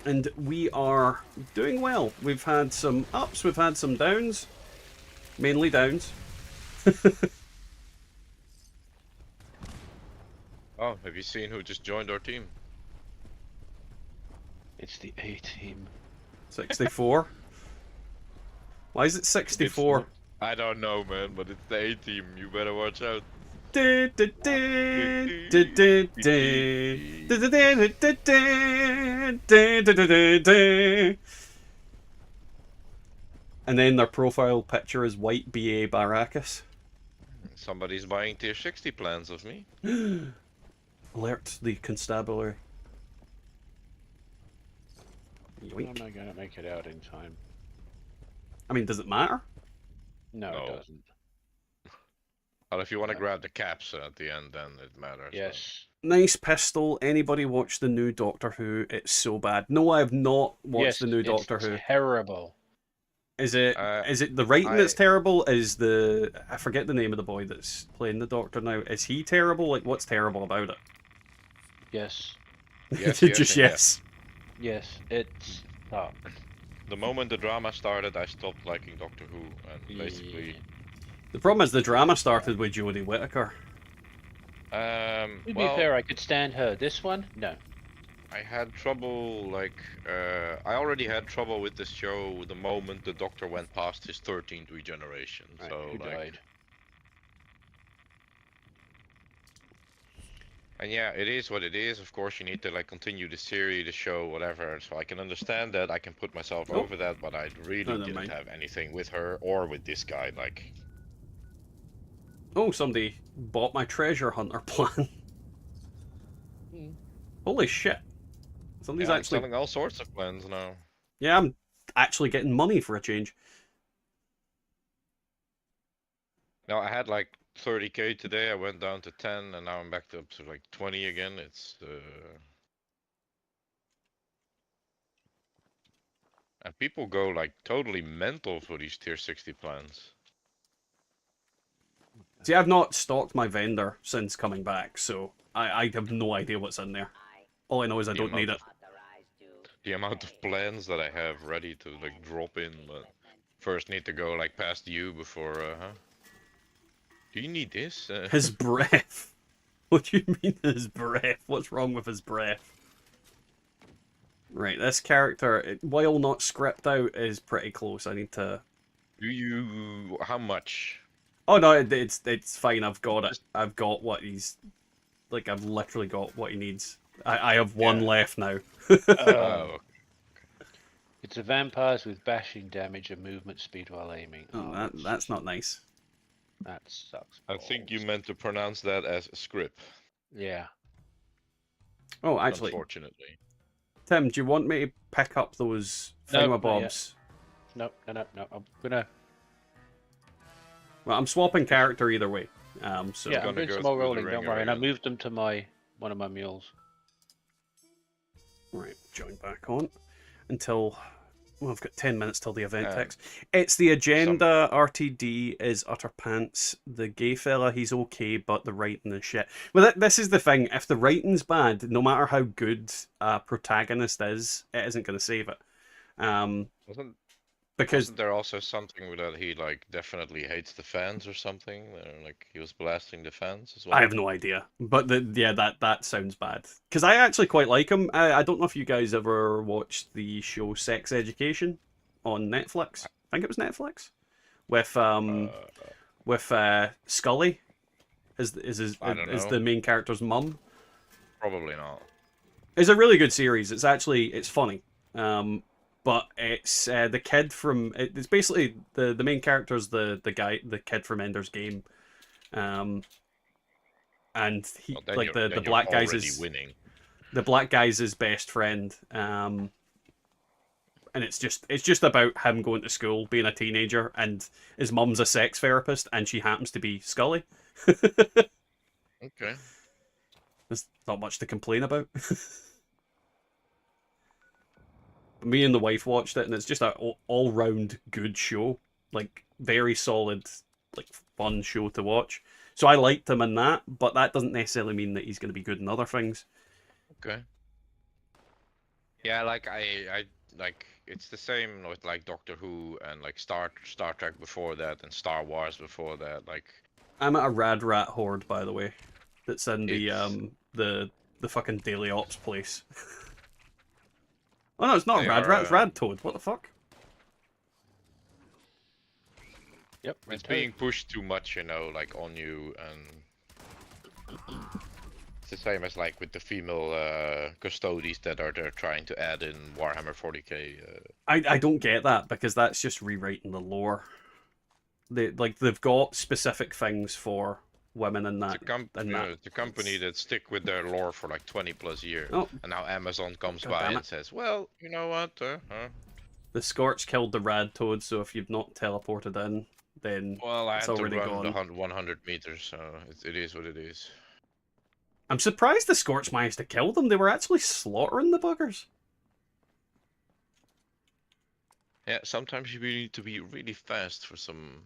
And we are doing well. We've had some ups, we've had some downs. Mainly downs. Oh, have you seen who just joined our team? It's the A-team. 64. Why is it 64? I don't know, man, but it's the A-team. You better watch out. And then their profile picture is white BA Baracus. Somebody's buying tier 60 plans of me. Alert the constabulary. When am I going to make it out in time? I mean, does it matter? No, No. it doesn't. But if you want to grab the caps at the end, then it matters. Yes. Nice pistol. Anybody watch the new Doctor Who? It's so bad. No, I have not watched the new Doctor Who. Terrible. Is it the writing that's terrible? Is I forget the name of the boy that's playing the Doctor now. Is he terrible? Like, what's terrible about it? Yes. Yes, Just yes. Yes, it's sucked. The moment the drama started, I stopped liking Doctor Who, and basically... The problem is the drama started with Jodie Whittaker. To be well, fair, I could stand her. This one, no. I had trouble, like, I already had trouble with this show the moment the Doctor went past his 13th regeneration. Right, so, who like, died? and yeah, it is what it is. Of course, you need to like continue the series, the show, whatever. So I can understand that. I can put myself over that, but I really didn't have anything with her or with this guy. Like, oh, somebody bought my treasure hunter plan. Holy shit! Somebody's I'm actually selling all sorts of plans now. Yeah, I'm actually getting money for a change. Now I had like 30k today. I went down to 10, and now I'm back to up to like 20 again. It's And people go like totally mental for these tier 60 plans. See, I've not stocked my vendor since coming back, so I have no idea what's in there. All I know is I The don't need amount it. The amount of plans that I have ready to like drop in, but first need to go like past you before. Huh? Do you need this? His breath. What do you mean his breath? What's wrong with his breath? Right, this character, while not script out, is pretty close. I need to... Do you? How much? Oh no, it's fine. I've got it. I've got what he's... Like, I've literally got what he needs. I have one Yeah. left now. Oh, It's a vampires with bashing damage and movement speed while aiming. Oh, that's not nice. That sucks. I think you balls. meant to pronounce that as script. Yeah. Oh, actually, Unfortunately. Tim, do you want me to pick up those No, not thingamabobs? No. I'm gonna. Well, I'm swapping character either way. So Yeah, I'm gonna doing go some more through the rolling. Don't ringer worry. And I again. moved them to one of my mules. right, join back on until. Well, I've got 10 minutes till the event Um, text. It's the agenda. RTD is utter pants. The gay fella, he's okay, but the writing is shit. Well, this is the thing. If the writing's bad, no matter how good a protagonist is, it isn't going to save it. Wasn't Because wasn't there also something that he like definitely hates the fans or something? Like he was blasting the fans as well. I have no idea, but that sounds bad. Because I actually quite like him. I don't know if you guys ever watched the show Sex Education on Netflix. I think it was Netflix with Scully I don't is know. the main character's mum. Probably not. It's a really good series. It's funny. But it's the kid from it's basically the main character's the kid from Ender's Game. And he Well, then like you're, the then black you're guy's already his winning. the black guy's his best friend. And it's just about him going to school, being a teenager, and his mum's a sex therapist, and she happens to be Scully. Okay. There's not much to complain about. Me and the wife watched it, and it's just a all-round good show. Like, very solid, like, fun show to watch. So I liked him in that, but that doesn't necessarily mean that he's going to be good in other things. Okay. Yeah, like I like it's the same with like Doctor Who and like Star Trek before that and Star Wars before that. Like I'm at a Rad Rat Horde, by the way, that's in It's- the fucking Daily Ops place. Oh no, it's not They Rad are, Rat, it's Rad Toad. What the fuck? Yep. it's being pushed too much, you know, like on you, and it's the same as like with the female custodies that are they're trying to add in Warhammer 40k. I don't get that because that's just rewriting the lore. They've got specific things for women in that. It's a company that stick with their lore for like 20 plus years, Oh, and now Amazon comes God by damn and it. says, "Well, you know what? The Scorch killed the Rad Toad, so if you've not teleported in, then Well, I it's had to already run gone. the 100 meters, so it is what it is." I'm surprised the Scorch managed to kill them. They were actually slaughtering the buggers. Yeah, sometimes you really need to be really fast for some.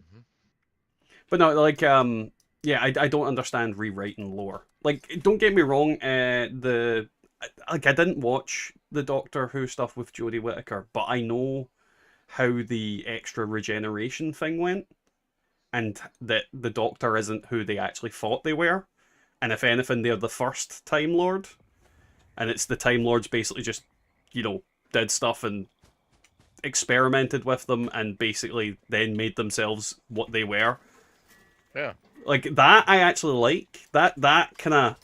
But no, like, yeah, I don't understand rewriting lore. Like, don't get me wrong, I didn't watch the Doctor Who stuff with Jodie Whittaker, but I know how the extra regeneration thing went, and that the Doctor isn't who they actually thought they were, and if anything, they're the first Time Lord, and it's the Time Lords basically just, did stuff and experimented with them, and basically then made themselves what they were. Yeah. Like, that I actually like. That kind of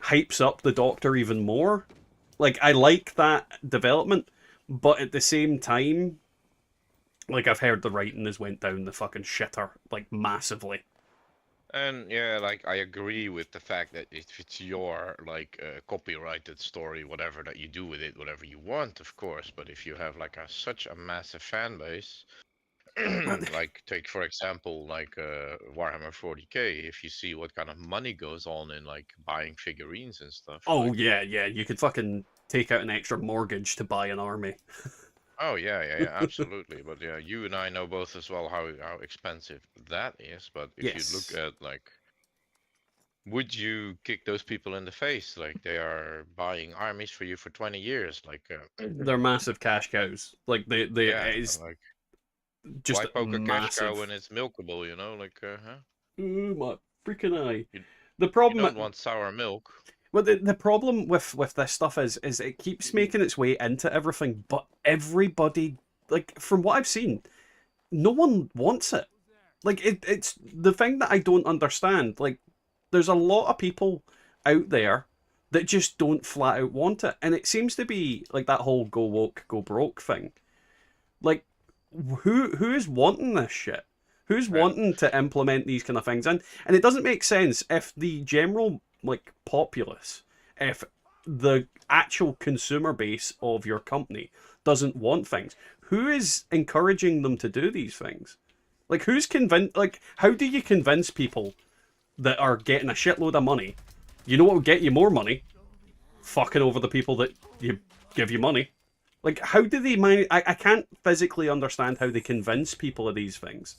hypes up the Doctor even more. Like, I like that development, but at the same time, like, I've heard the writing has went down the fucking shitter, like, massively. And yeah, like I agree with the fact that if it's your like copyrighted story, whatever that you do with it, whatever you want, of course. But if you have like such a massive fan base, like take for example like Warhammer 40k, if you see what kind of money goes on in like buying figurines and stuff. Oh, like, yeah, you could fucking take out an extra mortgage to buy an army. Oh yeah, absolutely. But yeah, you and I know both as well how expensive that is. But if you look Yes. at like, would you kick those people in the face? Like they are buying armies for you for 20 years. Like, They're massive cash cows. Like they yeah, it's like just why poke a cash cow when massive. it's milkable? You know, like, huh? Oh my freaking eye. You The you don't problem want sour milk. well the problem with this stuff is it keeps making its way into everything, but everybody like from what I've seen, no one wants it. Like it's the thing that I don't understand. Like there's a lot of people out there that just don't flat out want it, and it seems to be like that whole go woke, go broke thing. Like who is wanting this shit? Who's Well, wanting to implement these kind of things? And it doesn't make sense if the general like populace, if the actual consumer base of your company doesn't want things, who is encouraging them to do these things? Like who's convinced? Like how do you convince people that are getting a shitload of money? You know what will get you more money? Fucking over the people that you give you money. Like, how do they manage? I can't physically understand how they convince people of these things.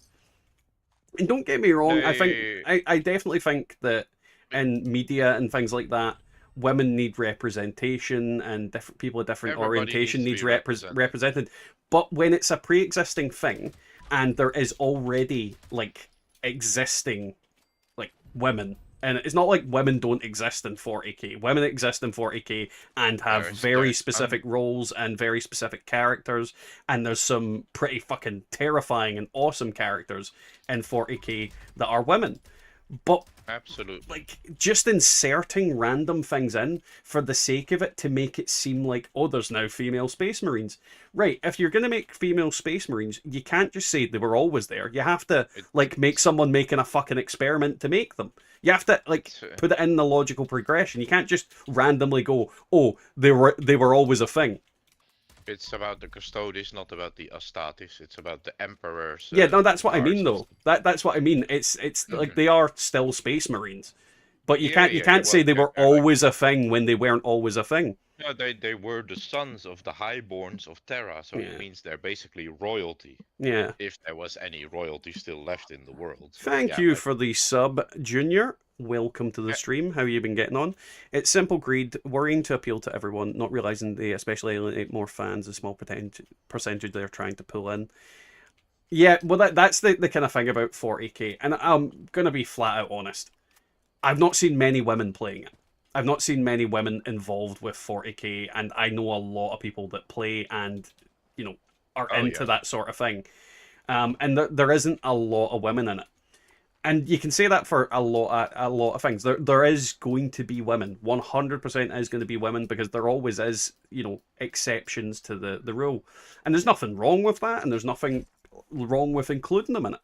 And don't get me wrong, they I definitely think that in media and things like that, women need representation and different people of different everybody orientation needs to needs be represented. represented. But when it's a pre-existing thing and there is already like existing like women. And it's not like women don't exist in 40k. Women exist in 40k and have very There's specific roles and very specific characters. And there's some pretty fucking terrifying and awesome characters in 40k that are women. But absolutely. like just inserting random things in for the sake of it to make it seem like, oh, there's now female space marines. Right, if you're going to make female space marines, you can't just say they were always there. You have to like make someone making a fucking experiment to make them. You have to like put it in the logical progression. You can't just randomly go, oh, they were always a thing. It's about the Custodes, not about the Astartes. It's about the Emperor's Yeah, no, that's what I Mars mean though. system. That's what I mean. It's like they are still space marines. But you Yeah, can't say well, they were they're like, always a thing when they weren't always a thing. no, they were the sons of the highborns of Terra, so Yeah. it means they're basically royalty, Yeah. if there was any royalty still left in the world. So, Thank yeah, you but for the sub, Junior. Welcome to the yeah, stream. How you been getting on? It's simple greed, worrying to appeal to everyone, not realizing they especially alienate more fans, a small percentage they're trying to pull in. Yeah, well, that's the kind of thing about 40k. And I'm going to be flat out honest. I've not seen many women playing it. I've not seen many women involved with 40k, and I know a lot of people that play and, you know, are oh into yeah, that sort of thing. And there isn't a lot of women in it. And you can say that for a lot of things. There is going to be women. 100% is going to be women because there always is, you know, exceptions to the rule. And there's nothing wrong with that, and there's nothing wrong with including them in it.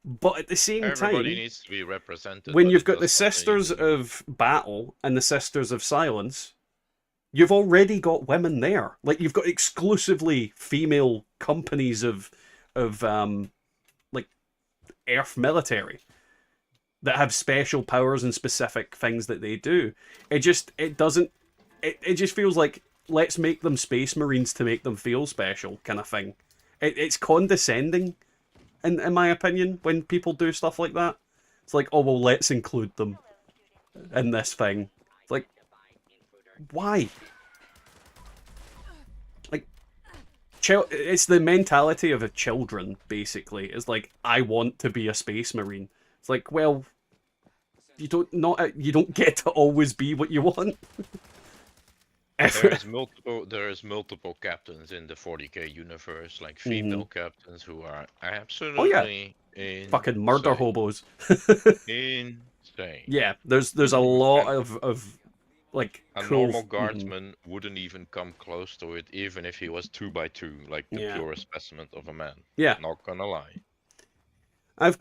But at the same everybody time, needs to be represented, when but you've it got the does not Sisters mean of Battle and the Sisters of Silence, you've already got women there. Like you've got exclusively female companies of like Earth military that have special powers and specific things that they do. It just feels like let's make them space marines to make them feel special kind of thing. It's condescending in my opinion when people do stuff like that. It's like, oh well, let's include them in this thing. It's like, why? Like, it's the mentality of a children basically. It's like, I want to be a space marine. It's like, well, you don't get to always be what you want. there is multiple captains in the 40k universe, like female captains who are Oh yeah, absolutely fucking murder insane. hobos. Insane. Yeah, there's a lot of like A cool. normal guardsman wouldn't even come close to it, even if he was 2x2, like the Yeah. purest specimen of a man. Yeah, Not gonna lie. I've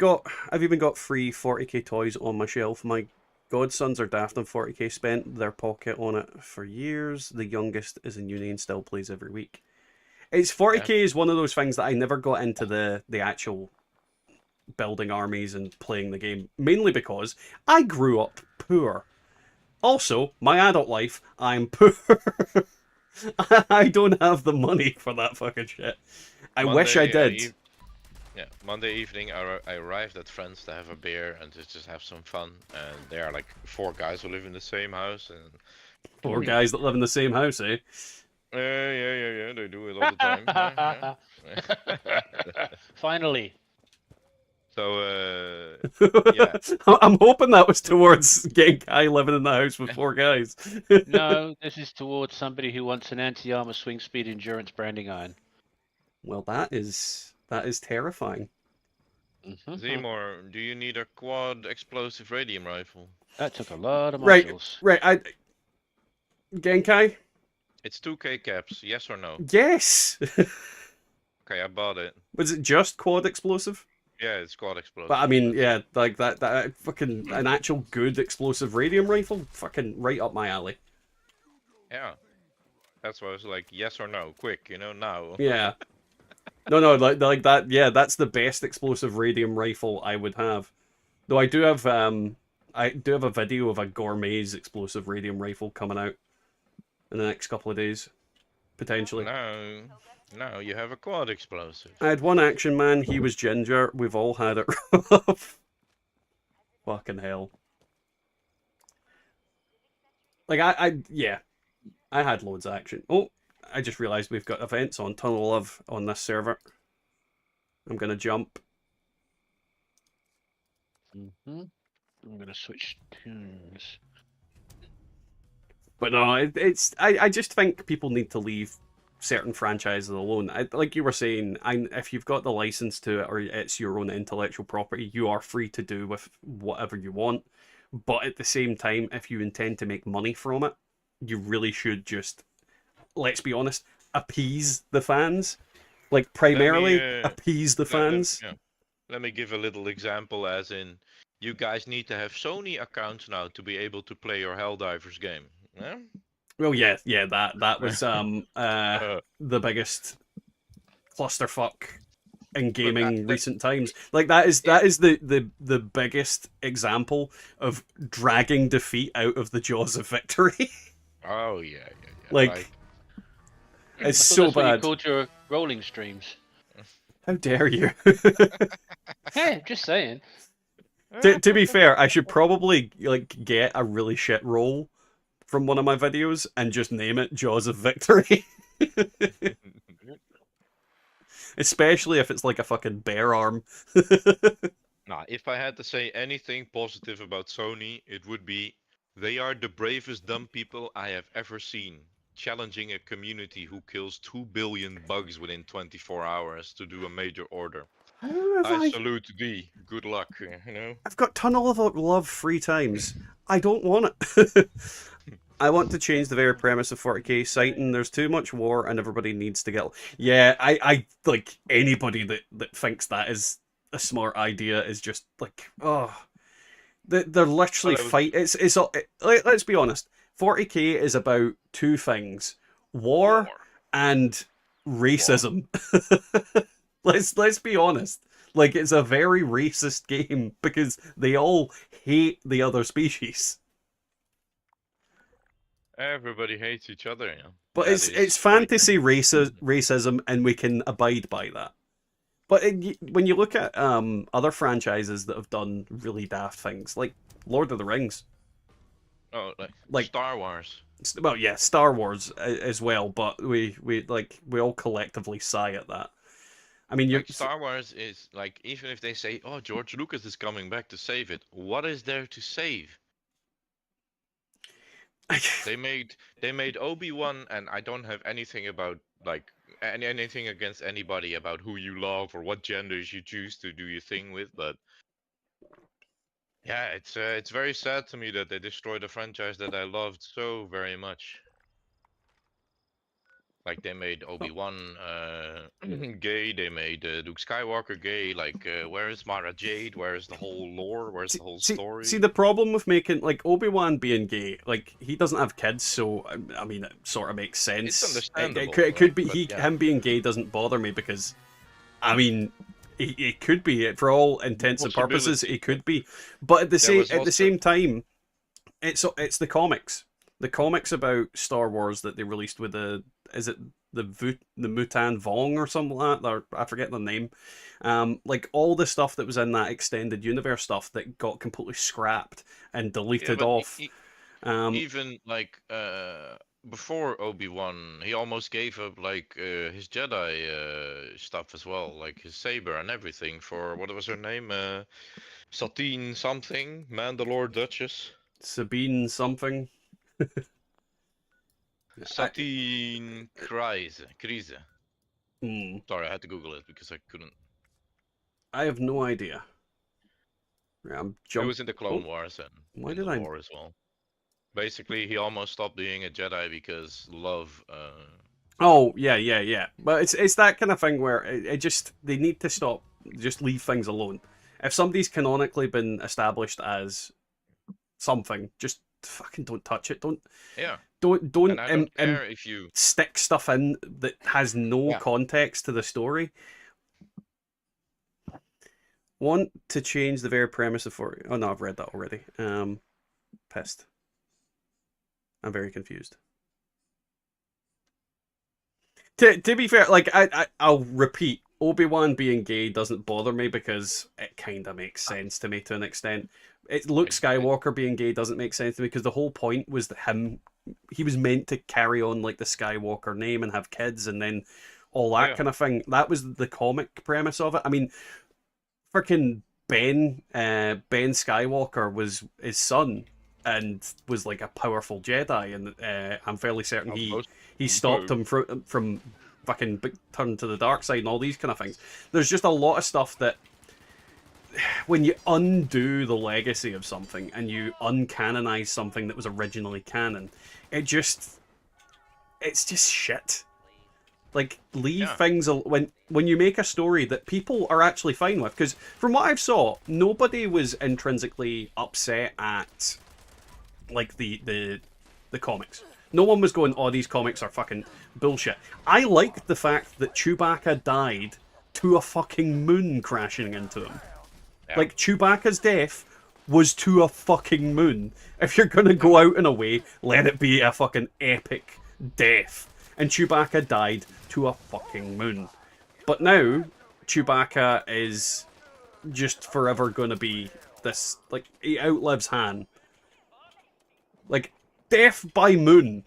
even got free 40k toys on my shelf. My godsons are daft on 40k, spent their pocket on it for years. The youngest is in uni and still plays every week. It's 40k is one of those things that I never got into the actual building armies and playing the game, mainly because I grew up poor. Also, my adult life, I'm poor. I don't have the money for that fucking shit. I wish I did. Monday evening, I arrived at friends to have a beer and to just have some fun. And there are like 4 guys who live in the same house. And 4 guys that live in the same house, eh? yeah. They do it all the time. Yeah. Finally. So, yeah. I'm hoping that was towards Genkai living in the house with 4 guys. No, this is towards somebody who wants an anti-armor swing speed endurance branding iron. Well, that is terrifying. Zemor, do you need a quad explosive radium rifle? That took a lot of Right, modules. right. Genkai? It's 2k caps, yes or no? Yes! Okay, I bought it. Was it just quad explosive? Yeah, it's quad explosive. But I mean, yeah, like that fucking an actual good explosive radium rifle, fucking right up my alley. Yeah. That's why I was like, yes or no, quick, now. Yeah. No, like that. Yeah, that's the best explosive radium rifle I would have. Though I do have a video of a gourmet's explosive radium rifle coming out in the next couple of days, potentially. No, you have a quad explosive. I had one action man. He was ginger. We've all had it rough. Fucking hell. Like yeah, I had loads of action. Oh, I just realised we've got events on Tunnel of Love on this server. I'm gonna jump. I'm gonna switch tunes. But no, I just think people need to leave certain franchises alone. Like you were saying, if you've got the license to it or it's your own intellectual property, you are free to do with whatever you want. But at the same time, if you intend to make money from it, you really should just, let's be honest, appease the fans. Like, primarily, appease the fans. Let me give a little example, as in, you guys need to have Sony accounts now to be able to play your Helldivers game. Yeah? Well, yeah, that was the biggest clusterfuck in gaming recent times. Like that is the biggest example of dragging defeat out of the jaws of victory. Oh yeah. Like it's so that's what bad. you called your rolling streams. How dare you? Hey, just saying. To be fair, I should probably like get a really shit roll from one of my videos and just name it Jaws of Victory. Especially if it's like a fucking bear arm. Nah, if I had to say anything positive about Sony, it would be they are the bravest dumb people I have ever seen, challenging a community who kills 2 billion bugs within 24 hours to do a major order. I salute thee. Good luck, I've got Tunnel of Love 3 times. I don't want it. I want to change the very premise of 40k, citing there's too much war and everybody needs to get... Yeah, I like, anybody that thinks that is a smart idea is just like, oh... They're literally let's be honest, 40k is about 2 things. War and racism. Let's be honest. Like, it's a very racist game because they all hate the other species. Everybody hates each other, But it's fantasy racism, and we can abide by that. But when you look at other franchises that have done really daft things, like Lord of the Rings. Oh, like Star Wars. Well, yeah, Star Wars as well. But we all collectively sigh at that. I mean, Star Wars is like, even if they say, "Oh, George Lucas is coming back to save it," what is there to save? They made Obi-Wan, and I don't have anything about like anything against anybody about who you love or what genders you choose to do your thing with, but yeah, it's very sad to me that they destroyed a franchise that I loved so very much. Like, they made Obi-Wan gay, they made Luke Skywalker gay, like, where is Mara Jade, where is the whole lore, where's the whole story? See, the problem with making, like, Obi-Wan being gay, like, he doesn't have kids, so, I mean, it sort of makes sense. It's understandable. It could be, him being gay doesn't bother me because, I mean, it could be, for all intents and purposes, it could be. But at the same time, it's the comics. The comics about Star Wars that they released with is it the Mutan Vong or something like that? Or, I forget the name. Like all the stuff that was in that extended universe stuff that got completely scrapped and Yeah, deleted but off. even like before Obi-Wan, he almost gave up like his Jedi stuff as well, like his saber and everything for what was her name? Satine something, Mandalore Duchess. Sabine something. I, Satine Kryze. hmm, Sorry, I had to Google it because I couldn't. I have no idea. Right, I'm It was in the Clone Oh, Wars and why in did the I? lore as well. Basically, he almost stopped being a Jedi because love. Oh, yeah. But it's that kind of thing where it just they need to stop, just leave things alone. If somebody's canonically been established as something, just fucking don't touch it. Yeah, Don't and I don't care if you. stick stuff in that has no Yeah. context to the story. Want to change the very premise of for? Oh no, I've read that already. Pissed. I'm very confused. To be fair, like I'll repeat, Obi-Wan being gay doesn't bother me because it kind of makes sense to me to an extent. Luke Skywalker being gay doesn't make sense to me because the whole point was that he was meant to carry on like the Skywalker name and have kids and then all that kind of thing. That was the comic premise of it. I mean, freaking Ben Skywalker was his son and was like a powerful Jedi, and I'm fairly certain he stopped him from fucking turning to the dark side and all these kind of things. There's just a lot of stuff that when you undo the legacy of something and you uncanonize something that was originally canon, it's just shit. Like, leave things when you make a story that people are actually fine with. Because from what I've saw, nobody was intrinsically upset at like the comics. No one was going, "Oh, these comics are fucking bullshit." I liked the fact that Chewbacca died to a fucking moon crashing into him. Yeah. Like, Chewbacca's death was to a fucking moon. If you're gonna go out in a way, let it be a fucking epic death. And Chewbacca died to a fucking moon. But now, Chewbacca is just forever gonna be this, like, he outlives Han. Like, death by moon.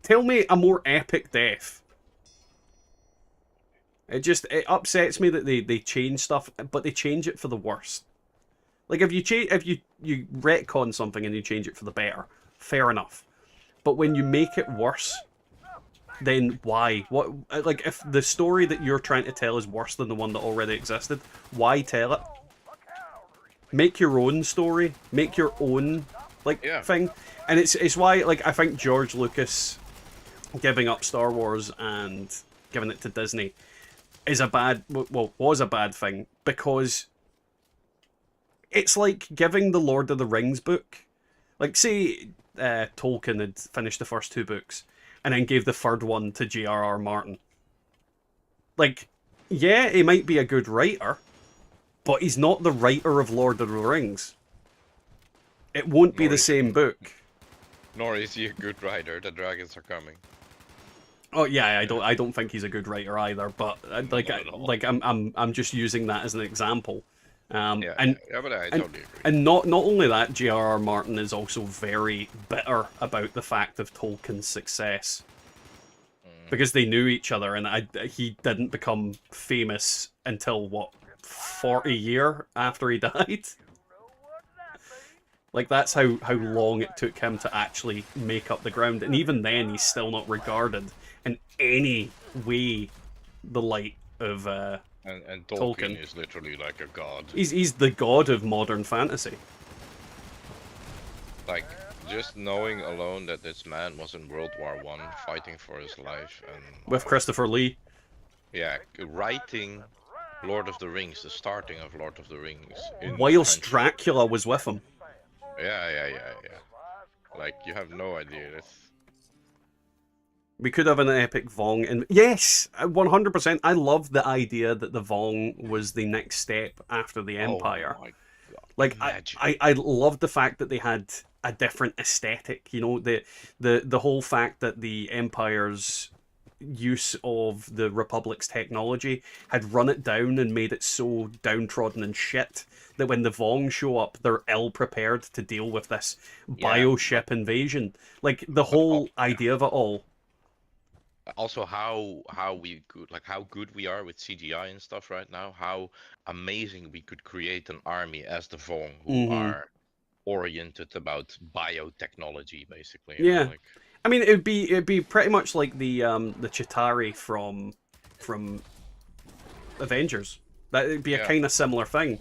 Tell me a more epic death. It upsets me that they change stuff, but they change it for the worst. Like, if you retcon something and you change it for the better, fair enough. But when you make it worse, then why? What? Like, if the story that you're trying to tell is worse than the one that already existed, why tell it? Make your own story. Make your own thing. And it's why, like, I think George Lucas giving up Star Wars and giving it to Disney was a bad thing, because it's like giving the Lord of the Rings book. Like, say Tolkien had finished the first two books and then gave the third one to J.R.R. Martin. Like, yeah, he might be a good writer, but he's not the writer of Lord of the Rings. It won't be the same book. Nor is he a good writer. The dragons are coming. Oh yeah, I don't think he's a good writer either. But I'm just using that as an example. But I totally agree. And not only that, J.R.R. Martin is also very bitter about the fact of Tolkien's success. Because they knew each other, and he didn't become famous until, what, 40 years after he died? Like, that's how long it took him to actually make up the ground. And even then, he's still not regarded in any way the light of And Tolkien is literally like a god. He's the god of modern fantasy. Like, just knowing alone that this man was in World War I fighting for his life and with Christopher Lee. Yeah, writing Lord of the Rings, the starting of Lord of the Rings. Whilst Dracula was with him. Yeah. Like, you have no idea. We could have an epic Vong, and yes, 100%. I love the idea that the Vong was the next step after the Empire. Oh my God. Like, I loved the fact that they had a different aesthetic. You know, the whole fact that the Empire's use of the Republic's technology had run it down and made it so downtrodden and shit that when the Vong show up, they're ill prepared to deal with this bioship invasion. Like the whole idea of it all. Also, how we could, like, how good we are with CGI and stuff right now. How amazing we could create an army as the Vong, who are oriented about biotechnology, basically. You know, like... I mean, it'd be pretty much like the Chitauri from Avengers. That'd be a kind of similar thing,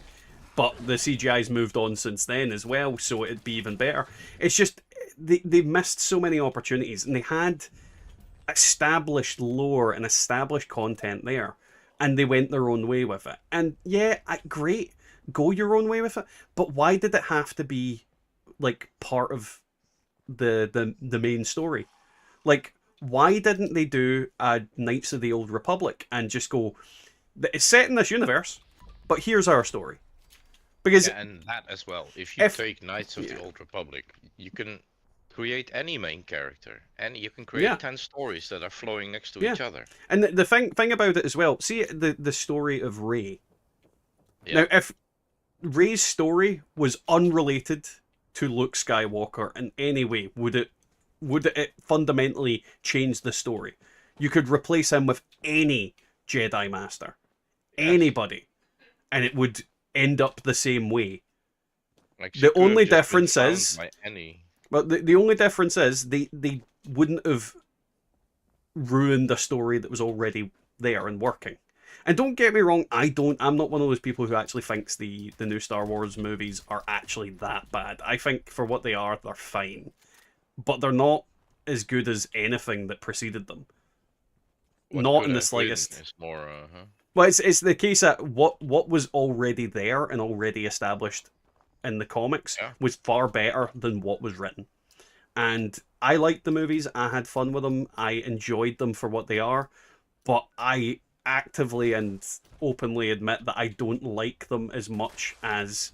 but the CGI's moved on since then as well, so it'd be even better. It's just they missed so many opportunities, and they had established lore and established content there, and they went their own way with it. And yeah, great, go your own way with it, but why did it have to be like part of the main story? Like, why didn't they do a Knights of the Old Republic and just go, it's set in this universe, but here's our story? Because and that as well, if you take Knights of the Old Republic, you can create any main character, and you can create 10 stories that are flowing next to each other. And the thing about it as well, see the story of Rey. Now, if Rey's story was unrelated to Luke Skywalker in any way, would it fundamentally change the story? You could replace him with any Jedi Master, anybody, and it would end up the same way. Like, the only difference is, but the only difference is they wouldn't have ruined a story that was already there and working. And don't get me wrong, I'm not one of those people who actually thinks the new Star Wars movies are actually that bad. I think for what they are, they're fine. But they're not as good as anything that preceded them. Not in the slightest. It's more, Well, it's the case that what was already there and already established in the comics was far better than what was written. And I liked the movies, I had fun with them, I enjoyed them for what they are, but I actively and openly admit that I don't like them as much as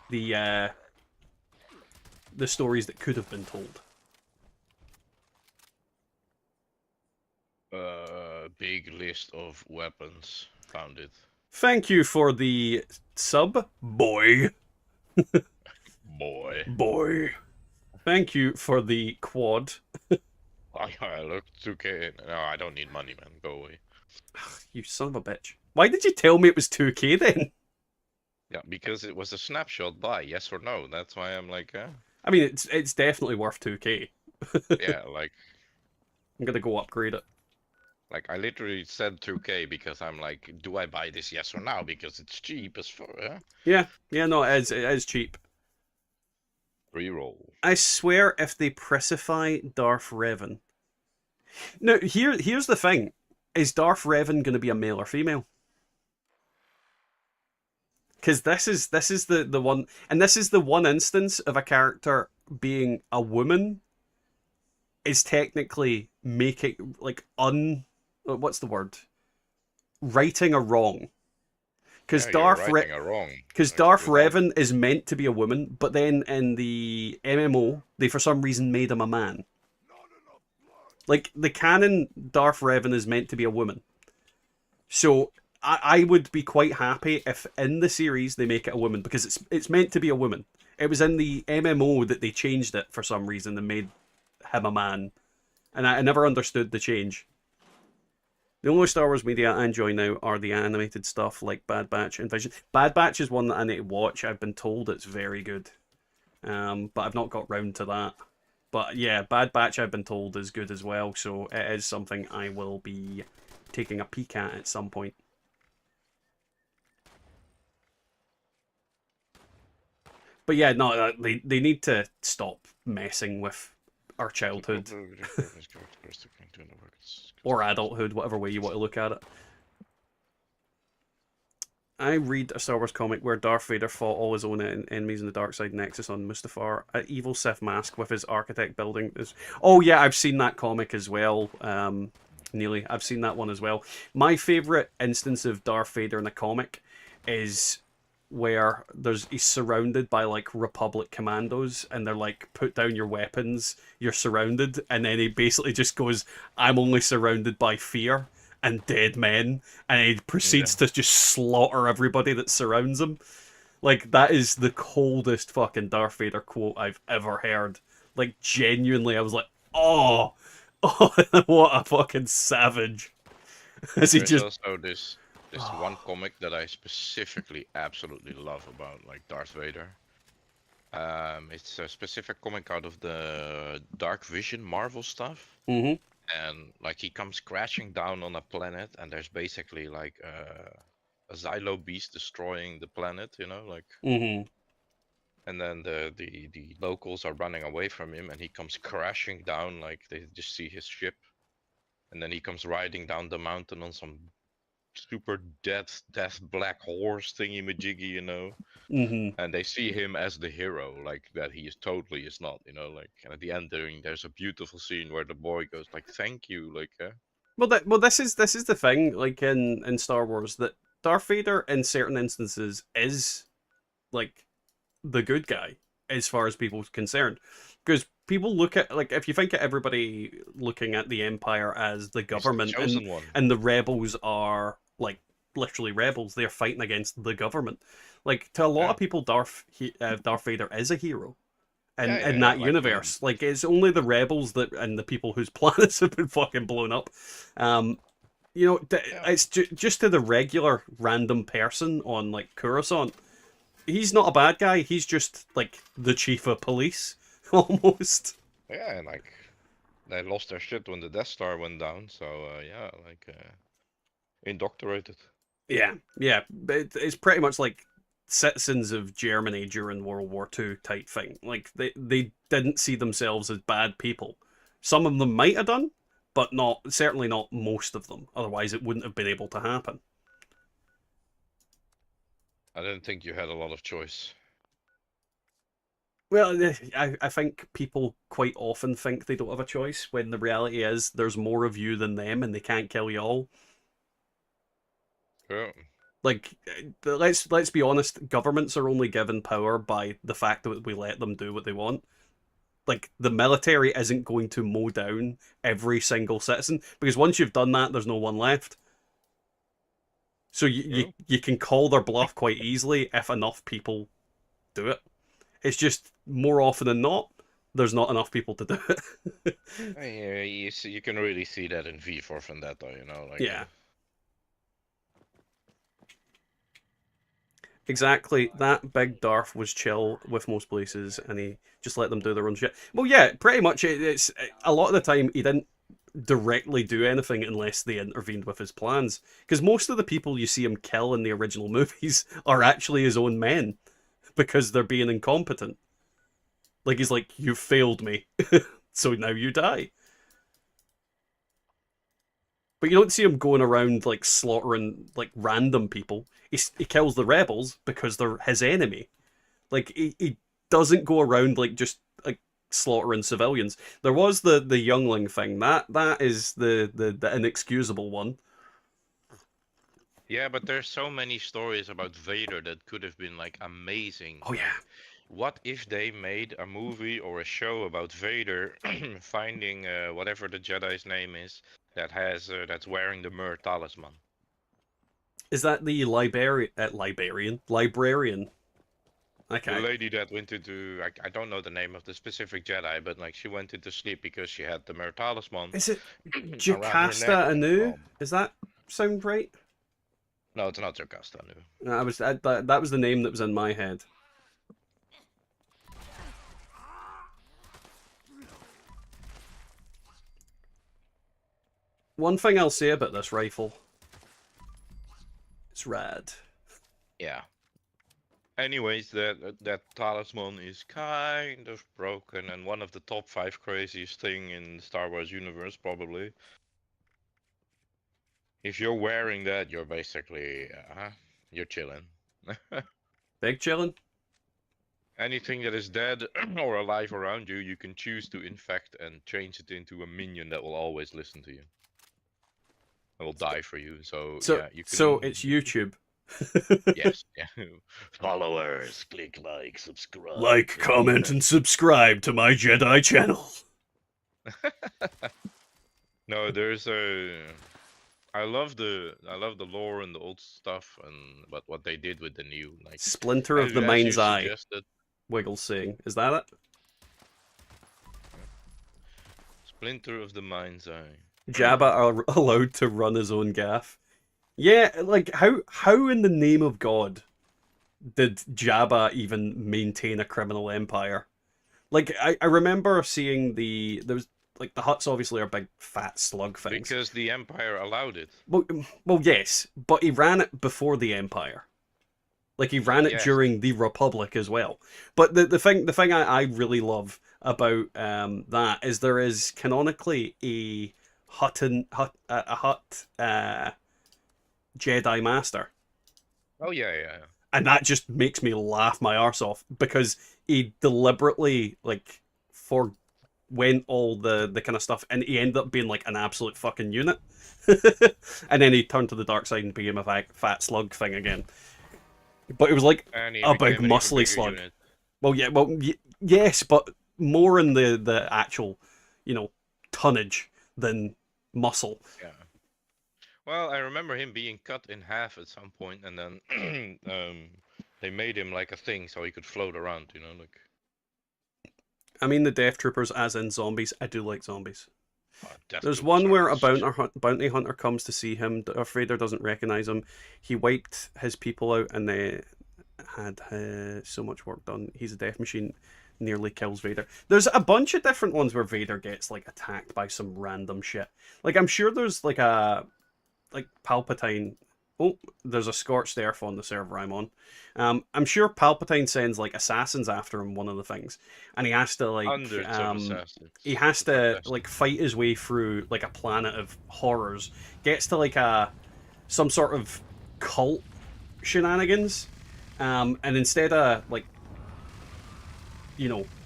the stories that could have been told. Big list of weapons found it. Thank you for the sub, boy. Boy. Thank you for the quad. I look 2K. No, I don't need money, man. Go away. You son of a bitch. Why did you tell me it was 2K then? Yeah, because it was a snapshot buy, yes or no. That's why I'm like, I mean, it's definitely worth 2K. Yeah, like... I'm gonna go upgrade it. Like, I literally said 2K because I'm like, do I buy this yes or no? Because it's cheap as fuck, Yeah, no, it is cheap. Reroll. I swear if they precify Darth Revan... Now, here's the thing. Is Darth Revan going to be a male or female? Because this is the one... And this is the one instance of a character being a woman is technically making... Like, what's the word? Righting a wrong. Because Darth Revan is meant to be a woman, but then in the MMO, they for some reason made him a man. Like, the canon Darth Revan is meant to be a woman. So, I would be quite happy if in the series they make it a woman, because it's meant to be a woman. It was in the MMO that they changed it for some reason and made him a man. And I never understood the change. The only Star Wars media I enjoy now are the animated stuff like Bad Batch and Vision. Bad Batch is one that I need to watch. I've been told it's very good. But I've not got round to that. But yeah, Bad Batch I've been told is good as well. So it is something I will be taking a peek at some point. But yeah, no, they need to stop messing with our childhood. Or adulthood, whatever way you want to look at it. I read a Star Wars comic where Darth Vader fought all his own enemies in the dark side Nexus on Mustafar. An evil Sith mask with his architect building. Oh yeah, I've seen that comic as well. Nearly, I've seen that one as well. My favourite instance of Darth Vader in a comic is where he's surrounded by like Republic commandos, and they're like, put down your weapons, you're surrounded, and then he basically just goes, I'm only surrounded by fear and dead men, and he proceeds to just slaughter everybody that surrounds him. Like, that is the coldest fucking Darth Vader quote I've ever heard. Like, genuinely, I was like, oh, oh, what a fucking savage. As he There's just, also this one comic that I specifically absolutely love about like Darth Vader. It's a specific comic out of the Dark Vision Marvel stuff. hmm And like he comes crashing down on a planet, and there's basically like a Xylo beast destroying the planet, you know, like. hmm And then the locals are running away from him, and he comes crashing down, like they just see his ship, and then he comes riding down the mountain on some super death black horse thingy majiggy, you know. hmm And they see him as the hero, like that he is totally is not, you know, like. And at the end, there's a beautiful scene where the boy goes like, "Thank you," like. Well, this is the thing, like in Star Wars, that Darth Vader in certain instances is like the good guy as far as people's concerned, because people look at, like, if you think of everybody looking at the Empire as the He's the government, chosen one. and the rebels are like literally rebels, they're fighting against the government. Like, to a lot Yeah. of people, Darth Vader is a hero. In, Yeah, in yeah, that like, universe, like, it's only the rebels that and the people whose planets have been fucking blown up. You know, Yeah. it's just to the regular random person on like Coruscant, he's not a bad guy. He's just like the chief of police, almost. Yeah, and like they lost their shit when the Death Star went down. So yeah, like indoctorated. Yeah, yeah. But it's pretty much like citizens of Germany during World War II type thing. Like, they didn't see themselves as bad people. Some of them might have done, but certainly not most of them. Otherwise, it wouldn't have been able to happen. I didn't think you had a lot of choice. Well, I think people quite often think they don't have a choice, when the reality is there's more of you than them, and they can't kill you all. Yeah. Like, let's be honest, governments are only given power by the fact that we let them do what they want. Like, the military isn't going to mow down every single citizen, because once you've done that, there's no one left. So you can call their bluff quite easily if enough people do it. It's just, more often than not, there's not enough people to do it. Yeah, you can really see that in V for Vendetta, you know, like. Yeah. Exactly. That big Darth was chill with most places, and he just let them do their own shit. Well, yeah, pretty much. It's a lot of the time he didn't directly do anything unless they intervened with his plans. Because most of the people you see him kill in the original movies are actually his own men, because they're being incompetent. Like, he's like, "You failed me, so now you die." But you don't see him going around like slaughtering like random people. He kills the rebels because they're his enemy. Like, he doesn't go around like just like slaughtering civilians. There was the youngling thing. That is the inexcusable one. Yeah, but there's so many stories about Vader that could have been like amazing. Oh yeah. What if they made a movie or a show about Vader finding whatever the Jedi's name is that's wearing the Myrrh talisman? Is that the librarian? Okay. The lady that went into I don't know the name of the specific Jedi, but like she went into sleep because she had the Myrrh talisman Is it around her Jocasta neck. Anu? Oh, Is that sound right? no, it's not Jocasta. No. That was the name that was in my head. One thing I'll say about this rifle, it's rad. Yeah. Anyways, that talisman is kind of broken and one of the top 5 craziest thing in the Star Wars universe, probably. If you're wearing that, you're basically you're chilling. Big chillin'. Anything that is dead or alive around you, you can choose to infect and change it into a minion that will always listen to you. It will die for you. So yeah, you can. So it's YouTube. Yes, yeah. Followers, click like, subscribe. Like, comment, and subscribe to my Jedi channel. No, there's a. I love the lore and the old stuff, and but what they did with the new, like Splinter of the as you Mind's Eye, suggested, Wiggles saying. Is that it? Splinter of the Mind's Eye. Jabba are allowed to run his own gaff. Yeah, like, how in the name of God did Jabba even maintain a criminal empire? Like, I remember seeing there's like the Hutts obviously are big fat slug things. Because the Empire allowed it. Well, yes, but he ran it before the Empire. Like he ran it Yes. during the Republic as well. But the thing I really love about that is there is canonically a Hutt Jedi Master. Oh yeah. And that just makes me laugh my arse off because he deliberately like forwent all the kind of stuff and he ended up being like an absolute fucking unit. And then he turned to the dark side and became a fat slug thing again. But it was like And he a big became an even muscly bigger slug. unit. Well, yeah, yes, but more in the actual, tonnage than muscle. Yeah. Well, I remember him being cut in half at some point, and then they made him like a thing so he could float around. Like. I mean, the Death Troopers, as in zombies. I do like zombies. Death There's Troopers one are where a just- bounty hunter comes to see him. Darth Vader doesn't recognize him. He wiped his people out, and they had so much work done. He's a death machine. Nearly kills Vader. There's a bunch of different ones where Vader gets like attacked by some random shit. Like I'm sure there's like Palpatine. Oh, there's a scorched earth on the server I'm on. I'm sure Palpatine sends like assassins after him. One of the things, and he has to like Hundreds of assassins. he has to like fight his way through like a planet of horrors. Gets to like some sort of cult shenanigans, and instead of like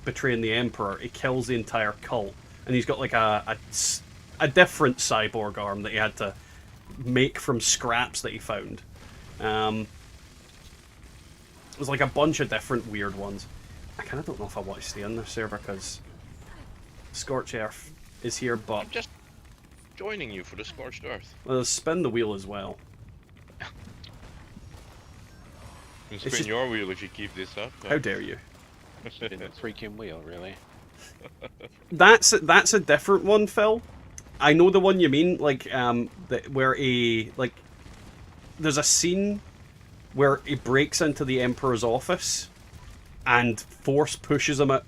betraying the Emperor, he kills the entire cult, and he's got like a different cyborg arm that he had to make from scraps that he found. There's like a bunch of different weird ones. I kind of don't know if I want to stay on this server because Scorched Earth is here, but I'm just joining you for the Scorched Earth. well, spin the wheel as well. You can It's spin just- your wheel if you keep this up. How dare you? In the freaking wheel, really. That's a different one, Phil. I know the one you mean, like where there's a scene where he breaks into the Emperor's office and Force pushes him out.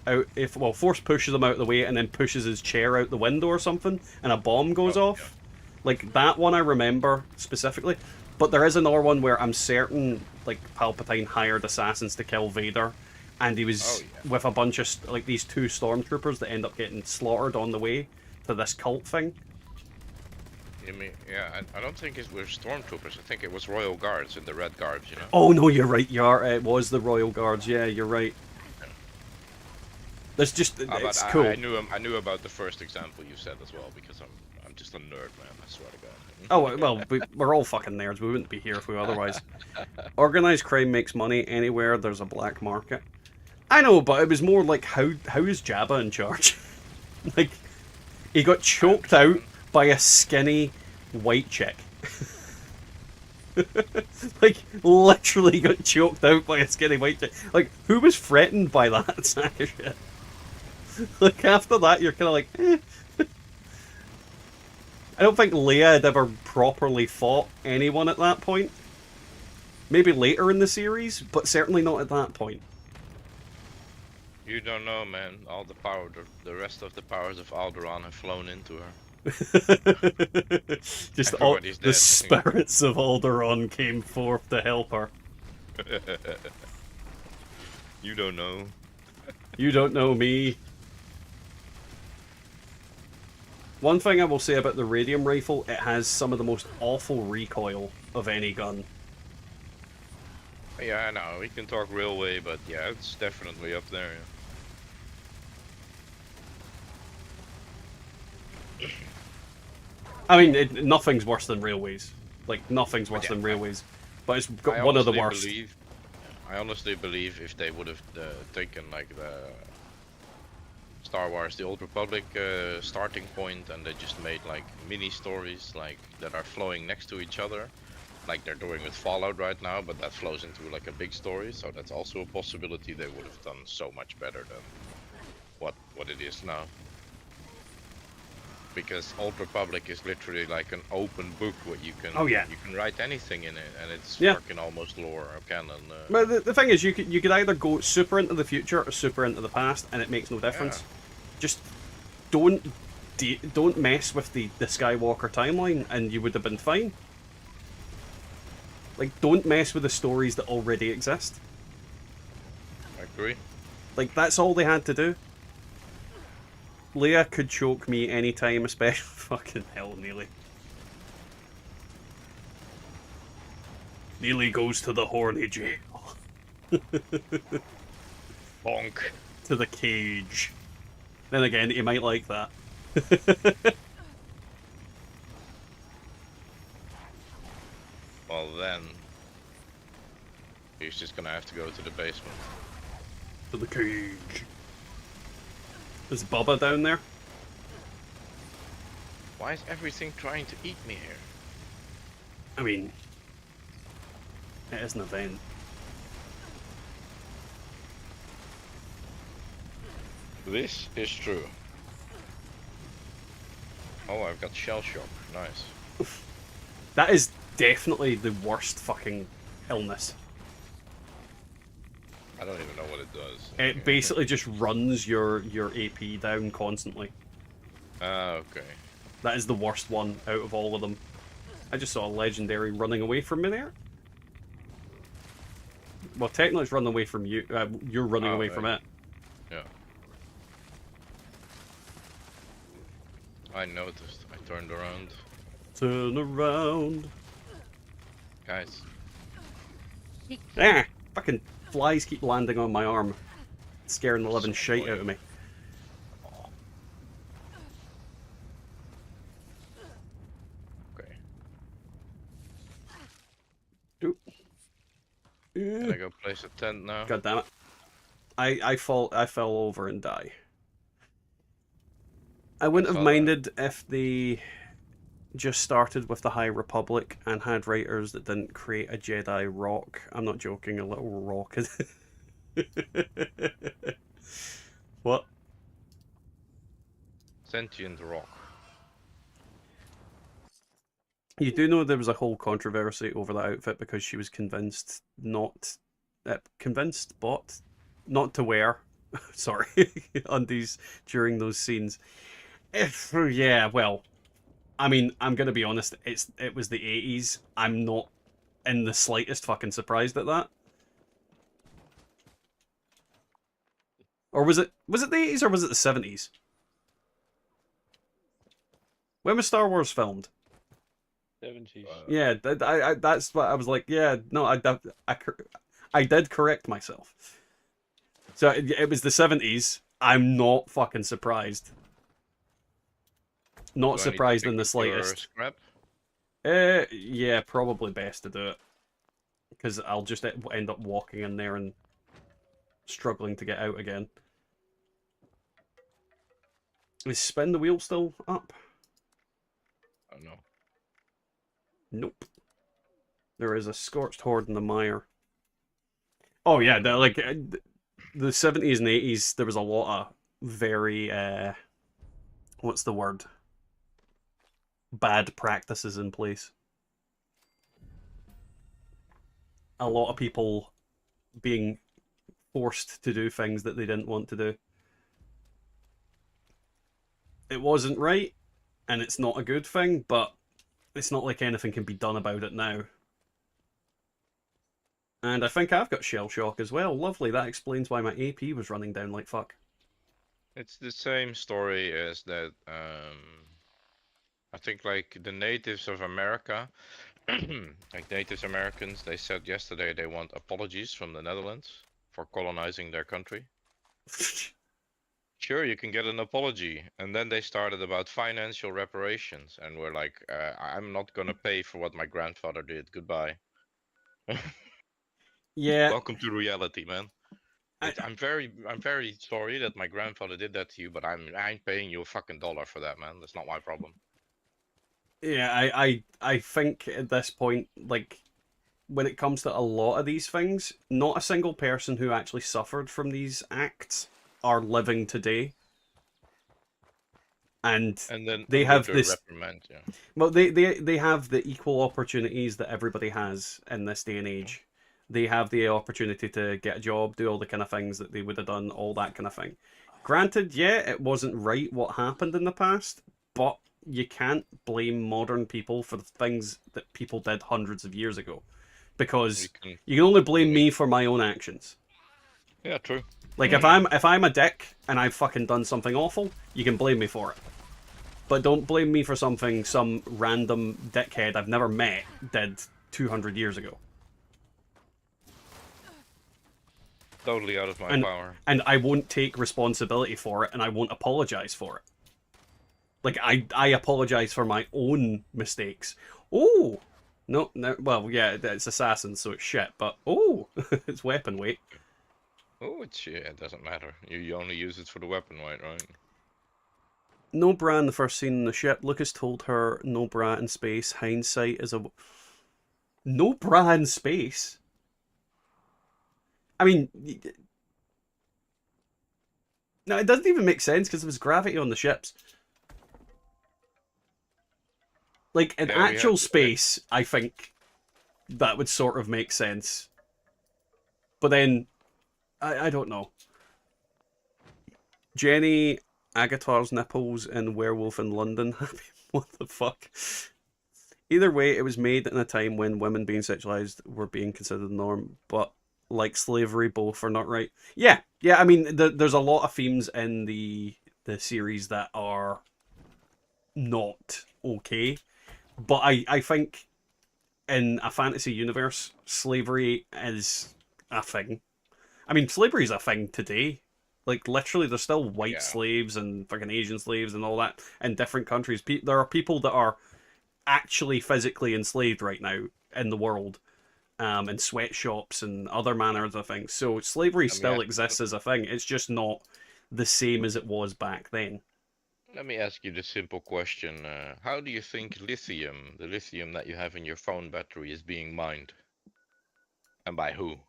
Force pushes him out of the way and then pushes his chair out the window or something, and a bomb goes off. Yeah. Like that one, I remember specifically. But there is another one where I'm certain, like Palpatine hired assassins to kill Vader. And he was with a bunch of these two stormtroopers that end up getting slaughtered on the way to this cult thing. You mean, yeah, I don't think it was stormtroopers. I think it was royal guards in the red garbs. Oh no, you're right. It was the royal guards. Yeah, you're right. That's just it's cool. I knew about the first example you said as well because I'm just a nerd, man. I swear to God. Oh well, we're all fucking nerds. We wouldn't be here if we were otherwise. Organized crime makes money anywhere there's a black market. I know, but it was more like how is Jabba in charge? Like he got choked out by a skinny white chick. Like literally got choked out by a skinny white chick. Like who was threatened by that sack of shit? Like after that, you're kind of like, eh. I don't think Leia had ever properly fought anyone at that point. Maybe later in the series, but certainly not at that point. You don't know, man. All the power, the rest of the powers of Alderaan have flown into her. Just Everybody's the dead. spirits of Alderaan came forth to help her. You don't know. You don't know me. One thing I will say about the radium rifle, it has some of the most awful recoil of any gun. Yeah, I know. We can talk railway, but yeah, it's definitely up there. I mean, nothing's worse than railways. Like, nothing's worse than railways. but it's got one of the worst. I honestly believe if they would have taken like the Star Wars, the Old Republic starting point, and they just made like mini stories like that are flowing next to each other, like they're doing with Fallout right now, but that flows into like a big story. So that's also a possibility. They would have done so much better than what it is now. Because Old Republic is literally like an open book where you can you can write anything in it, and it's fucking almost lore or canon. But the thing is, you could either go super into the future or super into the past, and it makes no difference. Just don't mess with the Skywalker timeline, and you would have been fine. Like, don't mess with the stories that already exist. I agree. Like, that's all they had to do. Leia could choke me anytime, especially fucking hell, Neely. Neely goes to the horny jail. Bonk. To the cage. Then again, you might like that. Well then, he's just gonna have to go to the basement. To the cage. Is Bubba down there? Why is everything trying to eat me here? I mean, it is an event. This is true. Oh, I've got shell shock. Nice. That is definitely the worst fucking illness. I don't even know what it does. It basically just runs your AP down constantly. Ah, okay. That is the worst one out of all of them. I just saw a legendary running away from me there. Well, technically it's running away from you. You're running away from it. Yeah. I noticed. I turned around. Turn around. Guys. Ah! Fucking flies keep landing on my arm. Scaring the living shite out of me. Okay. Oop. Can I go place a tent now? God damn it. I fell over and die. I wouldn't have minded if they just started with the High Republic and had writers that didn't create a Jedi rock. I'm not joking, a little rock. What? Sentient rock. You do know there was a whole controversy over that outfit because she was convinced not to wear sorry undies during those scenes. Yeah, well, I mean, I'm gonna be honest, it was the 80s. I'm not in the slightest fucking surprised at that. Or was it the 80s or was it the 70s? When was Star Wars filmed? 70s. Yeah, that's what I was like. Yeah, no, I did correct myself. So it was the 70s. I'm not fucking surprised. Not surprised in the slightest. Scrap? Yeah, probably best to do it. Because I'll just end up walking in there and struggling to get out again. Is spin the wheel still up? Oh no. Nope. There is a scorched horde in the mire. Oh yeah, like the 70s and 80s, there was a lot of very what's the word? Bad practices in place. A lot of people being forced to do things that they didn't want to do. It wasn't right, and it's not a good thing, but it's not like anything can be done about it now. And I think I've got shell shock as well. Lovely, that explains why my AP was running down like fuck. It's the same story as that, I think like the natives of America, like Native Americans, they said yesterday they want apologies from the Netherlands for colonizing their country. Sure, you can get an apology. And then they started about financial reparations and were like, I'm not gonna pay for what my grandfather did. Goodbye. Yeah, Welcome to reality, man. I, I'm very sorry that my grandfather did that to you, but I ain't paying you a fucking dollar for that, man. That's not my problem. yeah, I think at this point, like, when it comes to a lot of these things, not a single person who actually suffered from these acts are living today. And And then they under have the this, reprimand, yeah. well, they have the equal opportunities that everybody has in this day and age. They have the opportunity to get a job, do all the kind of things that they would have done, all that kind of thing. Granted, yeah, it wasn't right what happened in the past, but you can't blame modern people for the things that people did hundreds of years ago, We because can, you can only blame we, me for my own actions. yeah, true. Like if I'm a dick and I've fucking done something awful, you can blame me for it. But don't blame me for something some random dickhead I've never met did 200 years ago. Totally out of my And power. and I won't take responsibility for it, and I won't apologize for it. Like I apologize for my own mistakes. Oh, no, no. Well, yeah, it's assassin, so it's shit. But oh, it's weapon weight. Oh, it's yeah, it doesn't matter. You only use it for the weapon weight, right? No bra in the first scene in the ship. Lucas told her no bra in space. Hindsight is a no bra in space. I mean, no, it doesn't even make sense because there was gravity on the ships. Like in Yeah, we actual had. space, I think that would sort of make sense. But then I don't know. Jenny Agatar's nipples in Werewolf in London. What the fuck? Either way, it was made in a time when women being sexualized were being considered the norm, but like slavery, both are not right. Yeah, yeah. I mean, there's a lot of themes in the series that are not okay, but I think in a fantasy universe, slavery is a thing. I mean, slavery is a thing today. Like literally, there's still white Yeah. slaves and fucking Asian slaves and all that in different countries. There are people that are actually physically enslaved right now in the world, in sweatshops and other manners of things. So slavery Let me still ask. exists as a thing. It's just not the same as it was back then. Let me ask you the simple question. How do you think lithium, the lithium that you have in your phone battery, is being mined? And by who?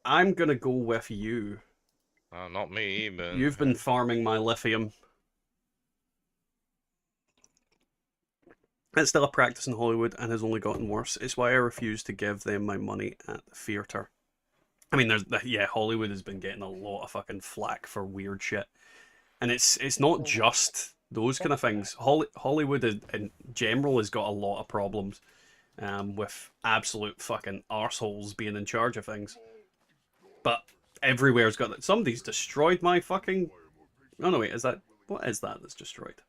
I'm gonna go with you. Not me, but You've been farming my lithium. It's still a practice in Hollywood and has only gotten worse. It's why I refuse to give them my money at the theatre. I mean, yeah, Hollywood has been getting a lot of fucking flack for weird shit, and it's not just those kind of things. Hollywood in general has got a lot of problems, with absolute fucking arseholes being in charge of things. But everywhere's got that. Somebody's destroyed my fucking. Oh no, wait, is that what is that that's destroyed?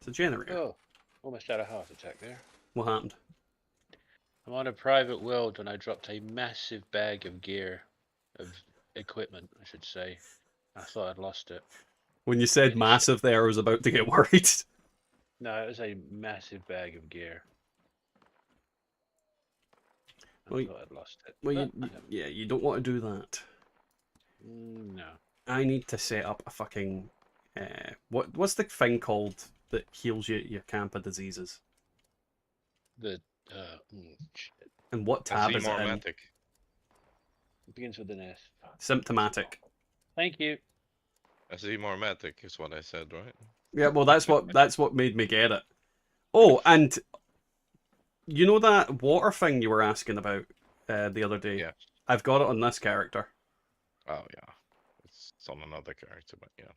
It's a generator. Oh, almost had a heart attack there. What happened? I'm on a private world and I dropped a massive bag of gear, of equipment, I should say. I thought I'd lost it. When you said massive there, I was about to get worried. No, it was a massive bag of gear. I Well, thought I'd lost it. well, but yeah, you don't want to do that. no. I need to set up a fucking what's the thing called that heals your camper diseases? The shit. And what tab is it in? Azimormatic. It begins with an S. Symptomatic. Thank you. Azimormatic is what I said, right? Yeah, well, that's what made me get it. Oh, and you know that water thing you were asking about the other day? Yeah. I've got it on this character. Oh yeah. It's on another character, but yeah.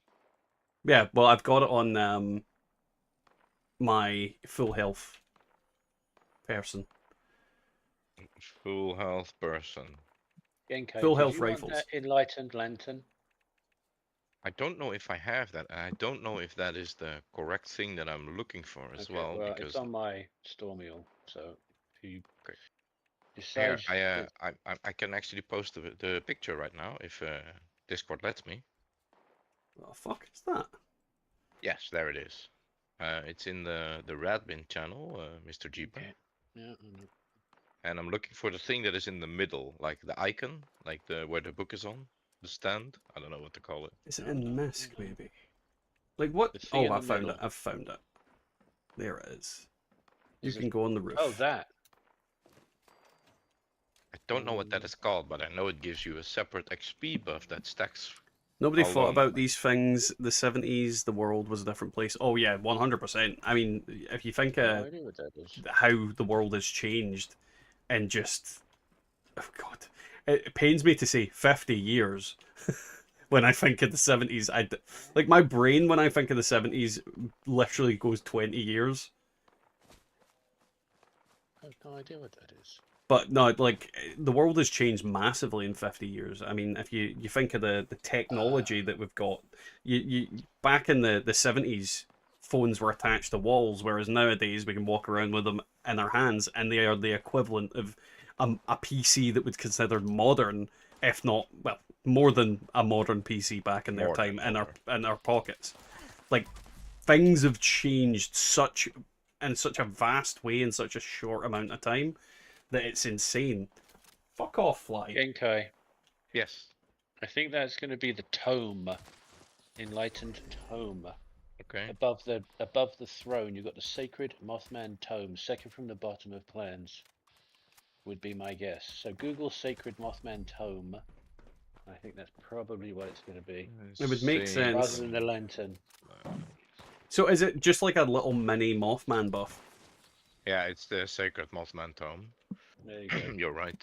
Yeah, well, I've got it on my full health person. Full health person. Genko, Full did health you want rifles. that enlightened lantern? I don't know if I have that. I don't know if that is the correct thing that I'm looking for as Okay, well. Because it's on my store mule, so if you okay. decide Here, I can actually post the picture right now if Discord lets me. What the fuck is that? Yes, there it is. It's in the Radbin channel, Mr. Jeeper. Okay. Yeah. And I'm looking for the thing that is in the middle, like the icon, like the where the book is on, the stand. I don't know what to call it. Is it in Misk, maybe? Like what? The thing Oh, in I the found middle. it. I've found it. There it is. You Is can it- go on the roof. Oh, that. I don't know what that is called, but I know it gives you a separate XP buff that stacks. Nobody How thought long? about these things. The 70s, the world was a different place. Oh yeah, 100%. I mean, if you think No idea what that is. how the world has changed, and just, oh god, it pains me to say 50 years. When I think of the 70s, like my brain when I think of the 70s literally goes 20 years. I have no idea what that is. But no, like the world has changed massively in 50 years. I mean, if you think of the technology that we've got, you back in the 70s, phones were attached to walls, whereas nowadays we can walk around with them in our hands, and they are the equivalent of a PC that would be considered modern, if not, well, more than a modern PC back in their More time than in our pockets. Like things have changed in such a vast way in such a short amount of time that it's insane. Fuck off, fly. Genkai, Yes. I think that's going to be the tome, enlightened tome. Okay. Above the throne, you've got the sacred Mothman tome, second from the bottom of plans. Would be my guess. So Google sacred Mothman tome. I think that's probably what it's going to be, It would make sense. rather than the lantern. So is it just like a little mini Mothman buff? Yeah, it's the Sacred Mothman tome. There you go. You're right.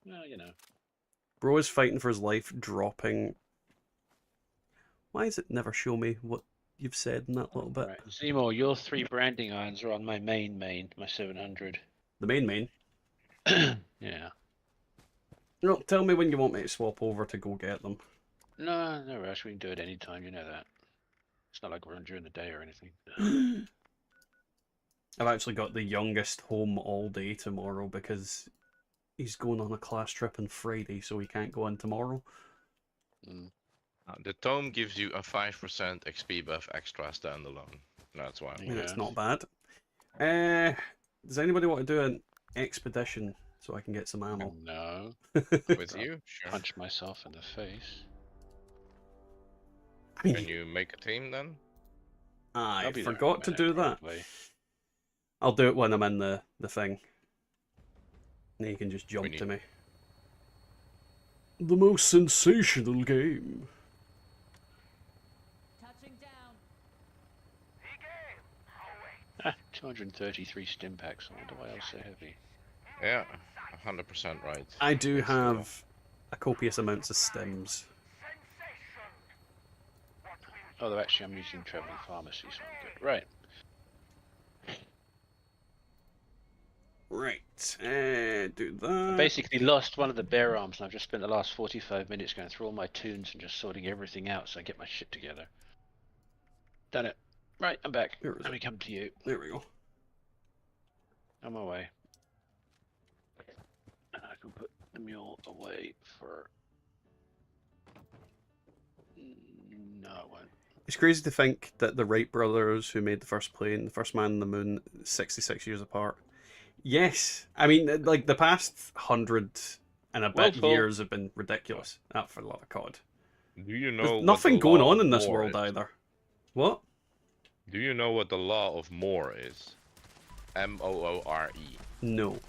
Well, you know. Bro is fighting for his life, dropping. Why does it never show me what you've said in that little bit? Right, Zemo, your 3 branding irons are on my main, my 700. The main. Yeah. No, tell me when you want me to swap over to go get them. No rush. We can do it anytime. You know that. It's not like we're on during the day or anything. I've actually got the youngest home all day tomorrow because he's going on a class trip on Friday, so he can't go in tomorrow. The tome gives you a 5% XP buff extra standalone. That's why. I mean, it's Yeah. not bad. Does anybody want to do an expedition so I can get some ammo? No. With you? Sure. Punch myself in the face. I mean, Can you make a team then? I I'll be there in a forgot to minute, do that. probably. I'll do it when I'm in the thing. And you can just jump need- to me. The most sensational game. Touching down. 233 stim packs. I wonder why I was so heavy. Yeah, 100% right. I do It's, have a copious amounts of stems. Although actually I'm using traveling pharmacy, so I'm good. Right. Right, do that. I basically lost one of the bear arms, and I've just spent the last 45 minutes going through all my tunes and just sorting everything out so I get my shit together. Done it. Right, I'm back. Where is Let it? me come to you. There we go. On my way. And I can put the mule away for... No, I won't. It's crazy to think that the Wright brothers, who made the first plane, the first man on the moon, 66 years apart. Yes, I mean, like the past 100 and a bit Well, years have been ridiculous. For the love of God. Do you know There's what nothing the going law on of in this more world is? either. What? Do you know what the law of more is? M-O-O-R-E. No.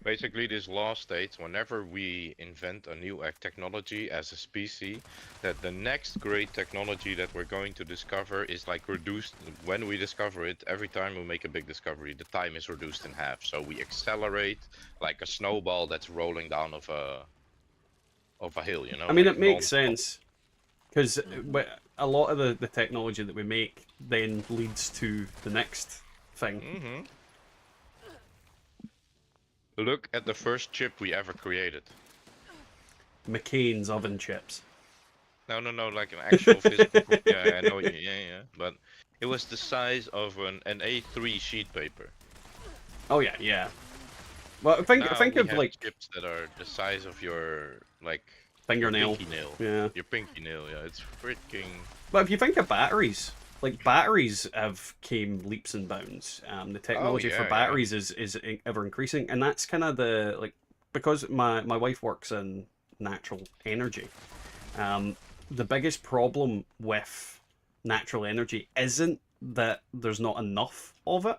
Basically, this law states whenever we invent a new technology as a species, that the next great technology that we're going to discover is like reduced. When we discover it, every time we make a big discovery, the time is reduced in half. So we accelerate like a snowball that's rolling down of a hill. You know. I mean, like it makes non-stop. sense. Because a lot of the technology that we make then leads to the next thing. Mm-hmm. Look at the first chip we ever created. McCain's oven chips. No, like an actual physical. Yeah, I know. Yeah. But it was the size of an A3 sheet paper. Oh yeah. Well, think Now think we of have like chips that are the size of your fingernail. pinky nail. Yeah. Your pinky nail. Yeah, it's freaking. But if you think of batteries, like batteries have came leaps and bounds. The technology for yeah, batteries is ever increasing, and that's kind of the like because my wife works in natural energy. The biggest problem with natural energy isn't that there's not enough of it;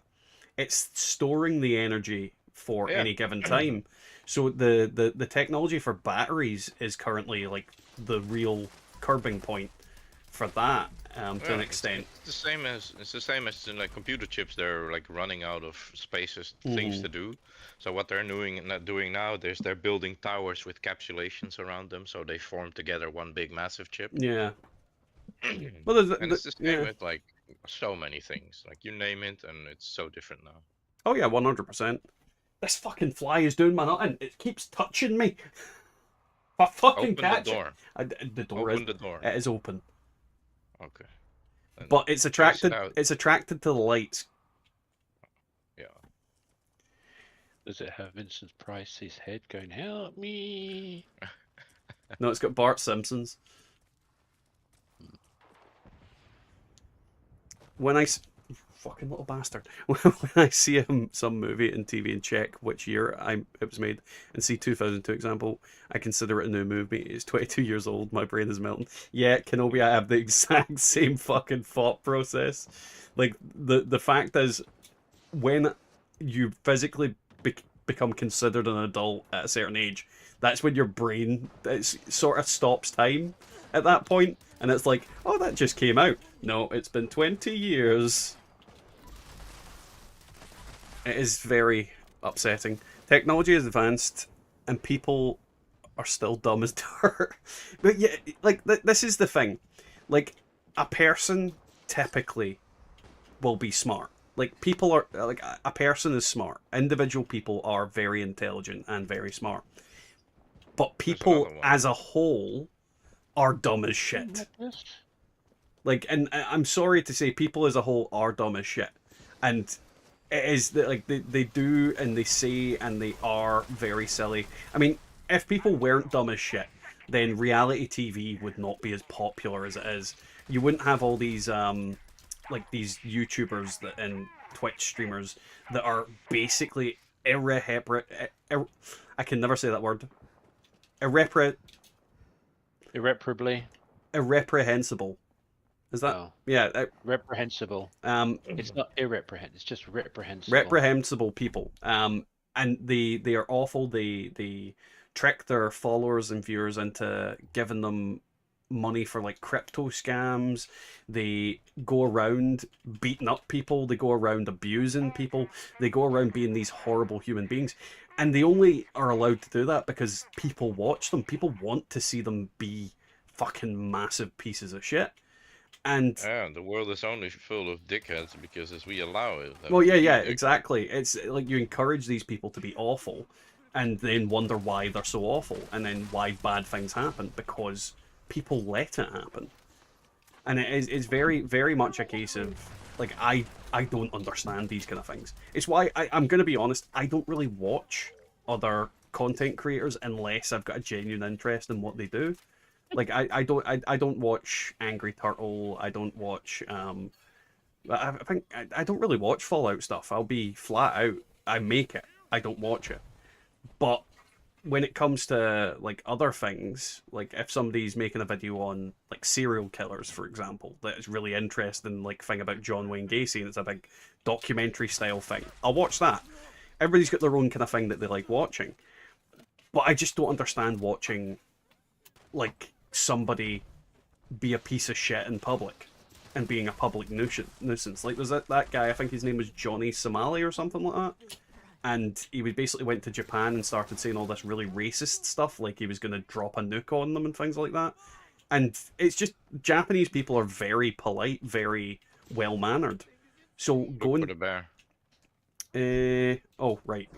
it's storing the energy for yeah. any given time. So the technology for batteries is currently like the real curbing point for that to an Yeah, extent. it's the same as in like computer chips. They're like running out of spaces, things Hmm. to do. So what they're doing now, they're building towers with capsulations around them, so they form together one big massive chip. Yeah. And Well, it's the same yeah. with like so many things. Like you name it, and it's so different now. Oh yeah, 100%. This fucking fly is doing my nothing. It keeps touching me. If I fucking Open the catch it. door. The door is Open the door. it is open, Okay. Then but it's chase it attracted. out. It's attracted to the lights. Yeah. Does it have Vincent Price's head going, help me? No, it's got Bart Simpson's. When fucking little bastard. When I see some movie in TV and check which year it was made and see 2002 example, I consider it a new movie. It's 22 years old. My brain is melting. Yeah, Kenobi, I have the exact same fucking thought process. Like the fact is, when you physically become considered an adult at a certain age, that's when your brain sort of stops time at that point, and it's like, oh, that just came out. No, it's been 20 years. It is very upsetting. Technology is advanced, and people are still dumb as dirt. But yeah, like this is the thing. Like a person typically will be smart. Like people are like a person is smart. Individual people are very intelligent and very smart. But There's people another one. as a whole are dumb as shit. Like, and I'm sorry to say, people as a whole are dumb as shit, and it is that like they do and they say and they are very silly. I mean, if people weren't dumb as shit, then reality TV would not be as popular as it is. You wouldn't have all these like these YouTubers that and Twitch streamers that are basically I can never say that word. Irreparably. Irreprehensible. Is that Oh. yeah? Reprehensible. It's not irreprehend. It's just reprehensible. Reprehensible people. And they are awful. They trick their followers and viewers into giving them money for like crypto scams. They go around beating up people. They go around abusing people. They go around being these horrible human beings. And they only are allowed to do that because people watch them. People want to see them be fucking massive pieces of shit. And Yeah, the world is only full of dickheads because as we allow it. well, yeah, exactly. It's like you encourage these people to be awful, and then wonder why they're so awful, and then why bad things happen because people let it happen. And it's very, very much a case of like I don't understand these kind of things. It's why I'm gonna be honest. I don't really watch other content creators unless I've got a genuine interest in what they do. Like I don't watch Angry Turtle. I don't watch I think I don't really watch Fallout stuff. I'll be flat out. I make it. I don't watch it. But when it comes to like other things, like if somebody's making a video on like serial killers, for example, that is really interesting, like thing about John Wayne Gacy, and it's a big documentary style thing, I'll watch that. Everybody's got their own kind of thing that they like watching. But I just don't understand watching like somebody be a piece of shit in public and being a public nuisance. Like there's that guy, I think his name was Johnny Somali or something like that. And he basically went to Japan and started saying all this really racist stuff, like he was going to drop a nuke on them and things like that. And it's just, Japanese people are very polite, very well-mannered. So Look for the bear. Oh, right.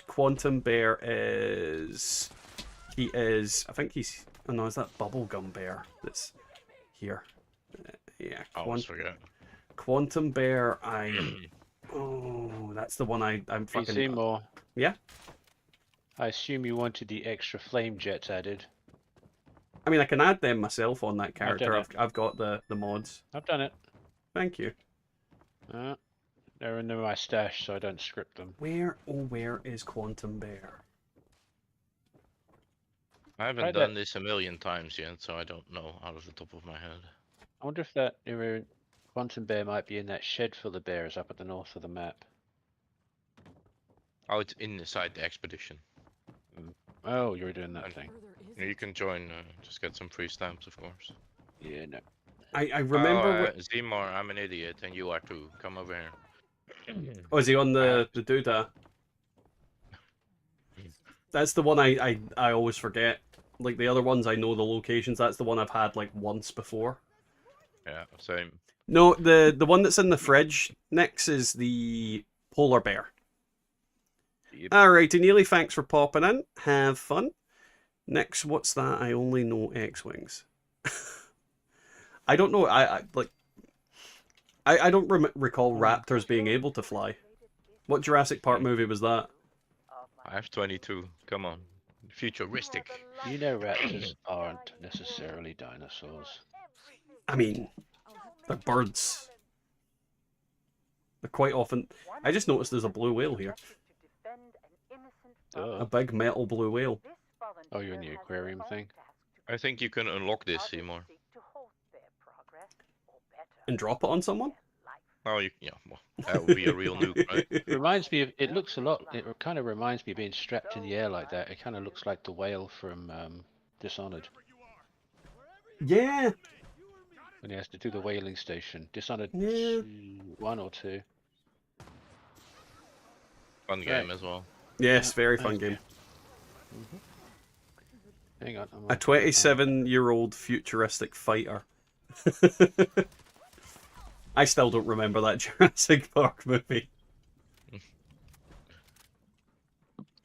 Quantum Bear is... He is... I think he's... Oh no, is that Bubblegum Bear that's here? Yeah. I always forget. Quantum Bear, Oh, that's the one I'm fucking... Seymour, Yeah? I assume you wanted the extra flame jets added. I mean, I can add them myself on that character. done it. I've got the mods. I've done it. Thank you. They're in my stash, so I don't script them. Where, oh, where is Quantum Bear? I haven't Right done this a million times yet, so I don't know out of the top of my head. I wonder if that Quantum Bear might be in that shed full of bears up at the north of the map. Oh, it's inside the expedition. Oh, you're doing that And- thing. You can join, just get some free stamps, of course. Yeah, no. I remember. Zemar, I'm an idiot, and you are too. Come over here. Oh, is he on the doodah? That's the one I always forget. Like the other ones, I know the locations. That's the one I've had like once before. Yeah, same. No, the one that's in the fridge next is the polar bear. Yep. Alrighty, Neely, thanks for popping in. Have fun. Next, what's that? I only know X-Wings. I don't know. I don't recall raptors being able to fly. What Jurassic Park movie was that? I have 22. Come on. Futuristic. You know raptors aren't necessarily dinosaurs. I mean, they're birds. They're quite often. I just noticed there's a blue whale here. A big metal blue whale. Oh, you're in the aquarium thing? I think you can unlock this, Seymour. And drop it on someone? Oh, yeah, well, that would be a real nuke, right? It reminds me of, it looks a lot, it kind of reminds me of being strapped in the air like that. It kind of looks like the whale from Dishonored. Yeah. When he has to do the whaling station. Dishonored Yeah. 1 or 2. Fun game as well. Yes, very fun game. Hang on. A 27-year-old futuristic fighter. I still don't remember that Jurassic Park movie.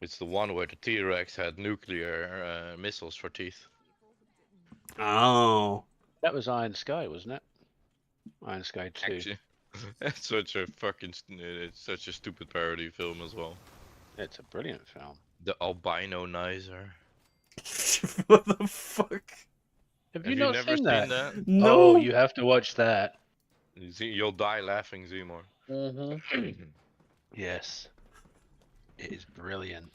It's the one where the T-Rex had nuclear missiles for teeth. Oh. That was Iron Sky, wasn't it? Iron Sky 2. Actually, it's such a it's such a stupid parody film as well. It's a brilliant film. The albino-nizer. What the fuck? Have Have you not never seen that? No. Oh, you have to watch that. You'll die laughing, Zemar. Yes. It is brilliant.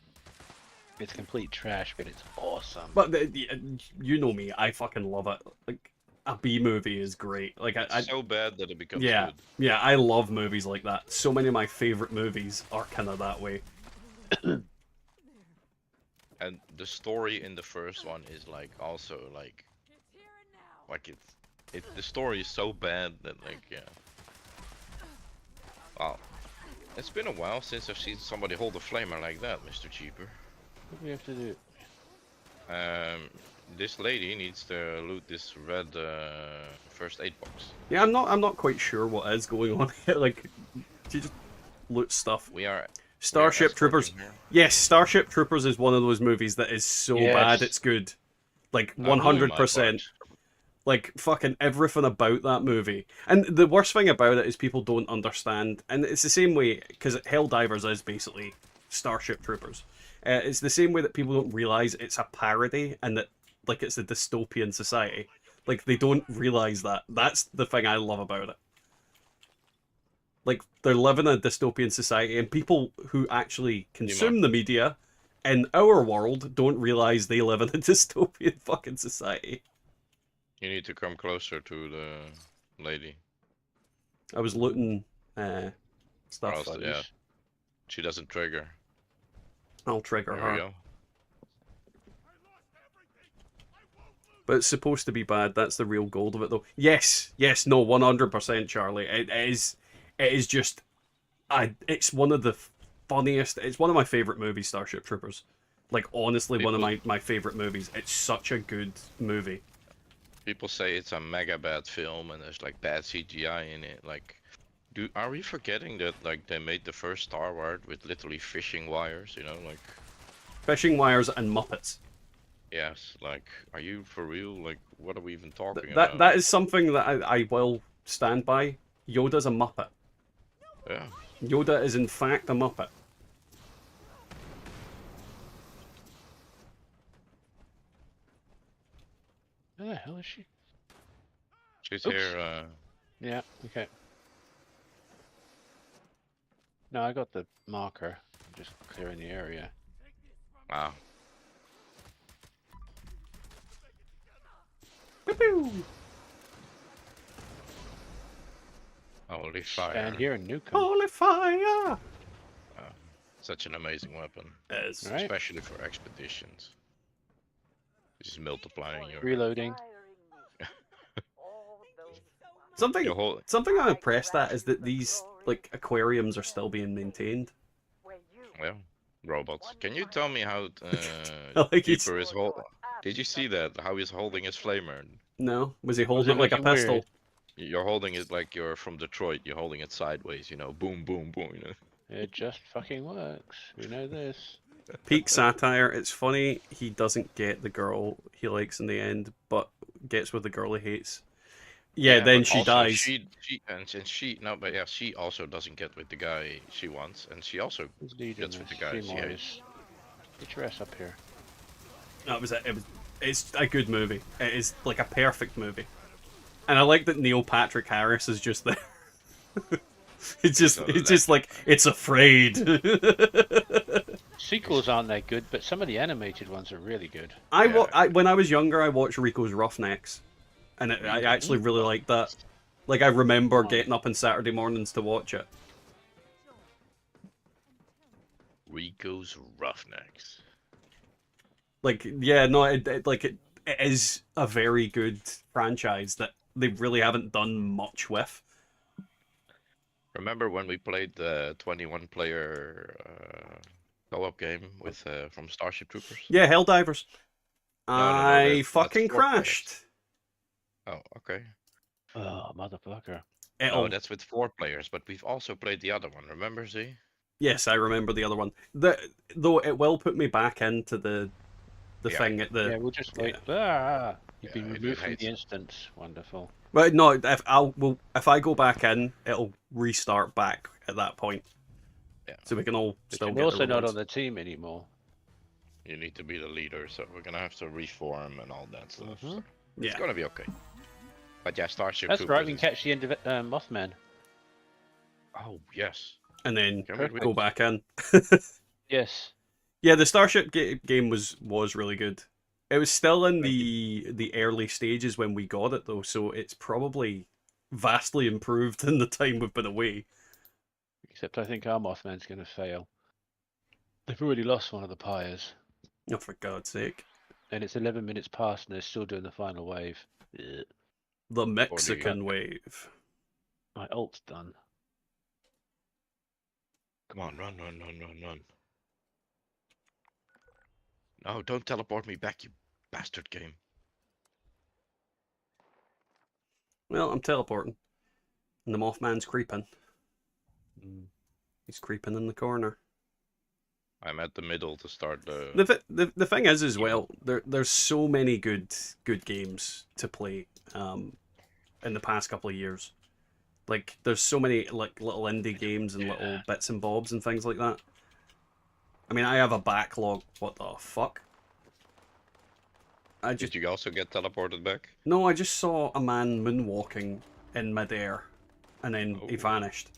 It's complete trash, but it's awesome. But you know me, I fucking love it. Like a B movie is great. Like It's so bad that it becomes yeah, good. yeah, I love movies like that. So many of my favorite movies are kind of that way. And the story in the first one is like also like the story is so bad that like yeah. Wow. It's been a while since I've seen somebody hold a flamer like that, Mr. Cheaper. What do we have to do? This lady needs to loot this red first aid box. Yeah, I'm not quite sure what is going on here. Like, you just loot stuff. We are Starship Troopers. here. Yes, Starship Troopers is one of those movies that is so Yes. bad it's good. Like I blew my 100%. part. Like fucking everything about that movie. And the worst thing about it is people don't understand. And it's the same way because Helldivers is basically Starship Troopers. It's the same way that people don't realize it's a parody and that like it's a dystopian society. Like they don't realize that. That's the thing I love about it. Like they're living in a dystopian society, and people who actually consume the media in our world don't realize they live in a dystopian fucking society. You need to come closer to the lady. I was looting Or stuff. else, yeah, she doesn't trigger. I'll trigger There we her. go. But it's supposed to be bad. That's the real gold of it, though. Yes, no, 100%, Charlie. It is just, it's one of the funniest. It's one of my favorite movies, Starship Troopers. Like honestly, one of my favorite movies. It's such a good movie. People say it's a mega bad film and there's like bad CGI in it. Like, are we forgetting that like they made the first Star Wars with literally fishing wires? You know, like. Fishing wires and Muppets. Yes, like, are you for real? Like, what are we even talking about? That is something that I will stand by. Yoda's a Muppet. Yeah. Yoda is in fact a Muppet. Where the hell is she? She's Oops. here. Yeah, okay. No, I got the marker. I'm just clearing the area. Wow. Pew-pew. Holy fire. Stand here and nuke 'em. Holy fire! Such an amazing weapon. Yes. Right. Especially for expeditions. Just multiplying your... Reloading. Something your whole... something I'm impressed at is that these like aquariums are still being maintained. Well, robots. Can you tell me how Like he's- Keeper is holding... Did you see that? How he's holding his flamer? No, was he Was holding it it like a looking pistol? weird? You're holding it like you're from Detroit. You're holding it sideways, you know, boom, boom, boom, you know. It just fucking works. We know this. Peak satire. It's funny he doesn't get the girl he likes in the end, but gets with the girl he hates. Yeah, then but she also dies. She also doesn't get with the guy she wants, and she also Who's leading gets with this? the guy she Stream hates. Wars. Get your ass up here. That was it. It's a good movie. It is like a perfect movie, and I like that Neil Patrick Harris is just there. it's just like it's afraid. Sequels aren't that good, but some of the animated ones are really good. When I was younger, I watched Rico's Roughnecks, and I actually really liked that. Like I remember getting up on Saturday mornings to watch it. Rico's Roughnecks. Like yeah, no, it is a very good franchise that they really haven't done much with. Remember when we played the 21-player co-op game with from Starship Troopers? Yeah, Helldivers. no, I that's fucking 4 players. crashed. Oh, okay. Oh, motherfucker. It'll- Oh, that's with 4 players, but we've also played the other one. Remember, Z? Yes, I remember the other one. Though it will put me back into the Yeah. thing at the. Yeah, we'll just wait. Ah, you've Yeah, been it removed from hates the it. instance. Wonderful. But no, if I go back in, it'll restart back at that point. Yeah. So we can all But still you're get also the not rewards. on the team anymore. You need to be the leader, so we're gonna have to reform and all that stuff. Mhm. So Yeah. it's gonna be okay. But yeah, Starship That's Troopers right, we can is- catch the end of it, Mothman. Oh, yes. And then Can we Perfect. go back in. Yes. Yeah, the Starship game was really good. It was still in the early stages when we got it though, so it's probably vastly improved in the time we've been away. Except I think our Mothman's going to fail. They've already lost one of the pyres. Oh, for God's sake. And it's 11 minutes past and they're still doing the final wave. Ugh. The Mexican wave. My ult's done. Come on, run, run, run, run, run. No, don't teleport me back, you bastard game. Well, I'm teleporting. And the Mothman's creeping. Mm. He's creeping in the corner. I'm at the middle to start the... The thing is as well, there's so many good games to play in the past couple of years. Like there's so many like little indie games and little bits and bobs and things like that. I mean, I have a backlog. What the fuck? Did you also get teleported back? No, I just saw a man moonwalking in midair, and then he Oh. vanished.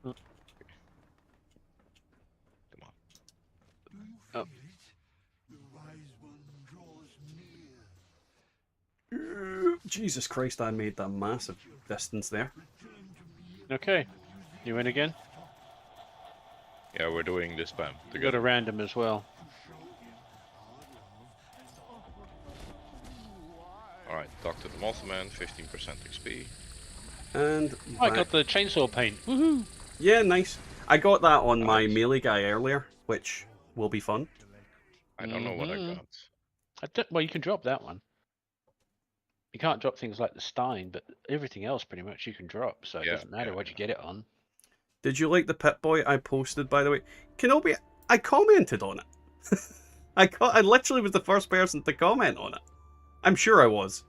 Come on. Oh. Jesus Christ, I made that massive distance there. Okay. You in again? Yeah, we're doing this spam You got together. a random as well. Alright, talk to the Mothman, 15% XP. And I back- got the chainsaw paint. Woohoo! Yeah, nice. I got that on my Nice. melee guy earlier, which will be fun. I don't know what I Mhm. got. Well, you can drop that one. You can't drop things like the Stein, but everything else pretty much you can drop, so it Yeah, doesn't matter yeah, what you get it on. Did you like the Pip-Boy I posted, by the way? Kenobi, I commented on it. I literally was the first person to comment on it. I'm sure I was.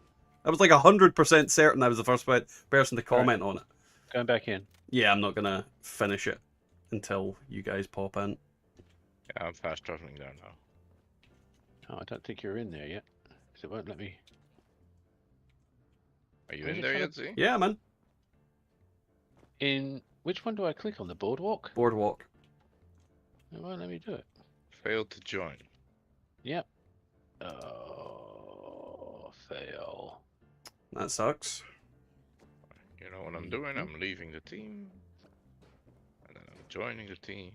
I was like 100% certain I was the first person to comment on it. Going back in. Yeah, I'm not gonna finish it until you guys pop in. Yeah, I'm fast traveling there now. Oh, I don't think you're in there yet, because it won't let me. Are you Where's in it there trying yet, Z? Yeah, man. In Which one do I click on? The boardwalk? Boardwalk. It won't let me do it. Failed to join. Yep. Oh, fail. That sucks. You know what I'm doing? I'm leaving the team. And then I'm joining the team.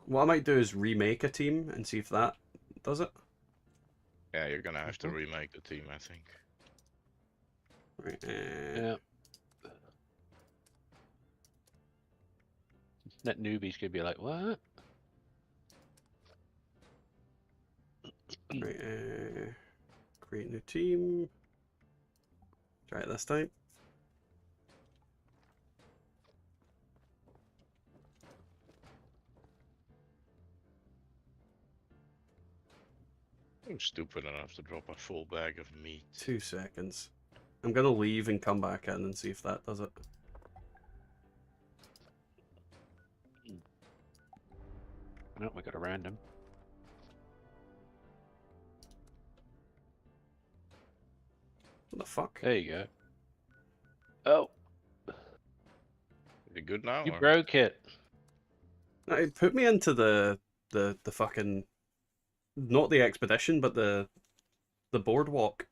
What I might do is remake a team and see if that does it. Yeah, you're gonna have to remake the team, I think. Right, Yeah. That newbie's gonna be like, what? right, create new team. Try it this time. I'm stupid enough to drop a full bag of meat. 2 seconds. I'm gonna leave and come back in and see if that does it. Nope, we got a random. What the fuck? There you go. Oh, Is it good now? you or- broke it. No, it put me into the fucking, not the expedition, but the boardwalk.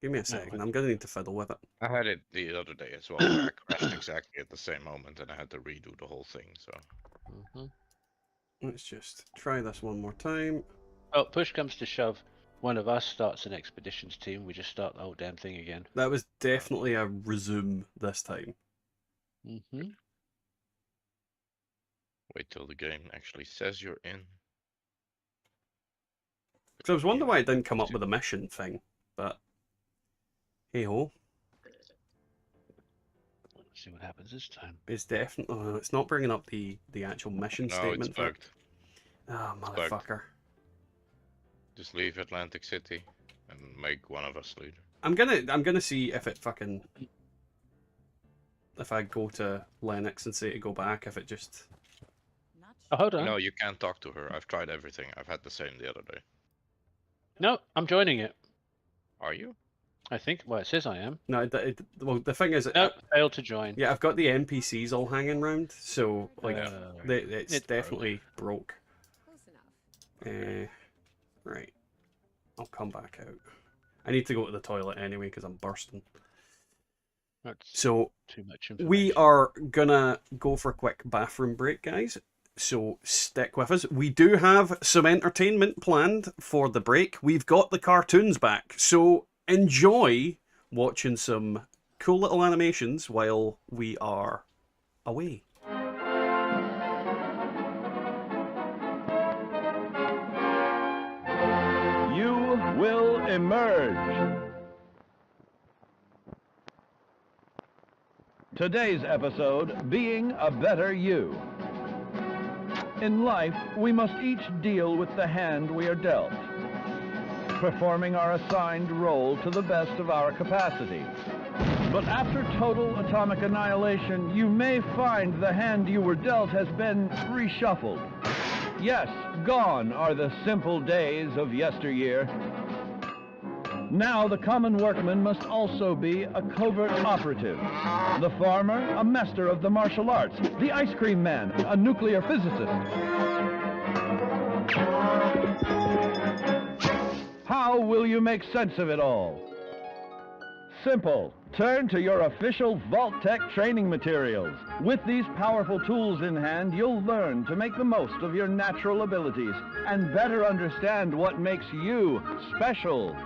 Give me a second. I'm gonna need to fiddle with it. I had it the other day as well, where I crashed exactly at the same moment and I had to redo the whole thing, so... Let's just try this one more time. Oh, push comes to shove. One of us starts an expeditions team. We just start the whole damn thing again. That was definitely a resume this time. Mm-hmm. Wait till the game actually says you're in. Because I was wondering why it didn't come up with a mission thing, but hey ho, Let's see what happens this time. it's definitely it's not bringing up the actual mission No, statement. it's bugged. Oh It's bugged. motherfucker! Just leave Atlantic City and make one of us leader. I'm gonna see if it fucking, if I go to Lennox and say to go back, if it just. Oh, hold on. No, you can't talk to her. I've tried everything. I've had the same the other day. No, I'm joining it. Are you? I think. Well, it says I am. No, well, the thing is, No, failed to join. yeah, I've got the NPCs all hanging round, so like, it's It's definitely broke. Close enough. Right, I'll come back out. I need to go to the toilet anyway because I'm bursting. That's So too much information. we are gonna go for a quick bathroom break, guys. So stick with us. We do have some entertainment planned for the break. We've got the cartoons back, so enjoy watching some cool little animations while we are away. You will emerge. Today's episode, Being a Better You. In life, we must each deal with the hand we are dealt, performing our assigned role to the best of our capacity. But after total atomic annihilation, you may find the hand you were dealt has been reshuffled. Yes, gone are the simple days of yesteryear. Now the common workman must also be a covert operative. The farmer, a master of the martial arts. The ice cream man, a nuclear physicist. How will you make sense of it all? Simple. Turn to your official Vault-Tec training materials. With these powerful tools in hand, you'll learn to make the most of your natural abilities and better understand what makes you special.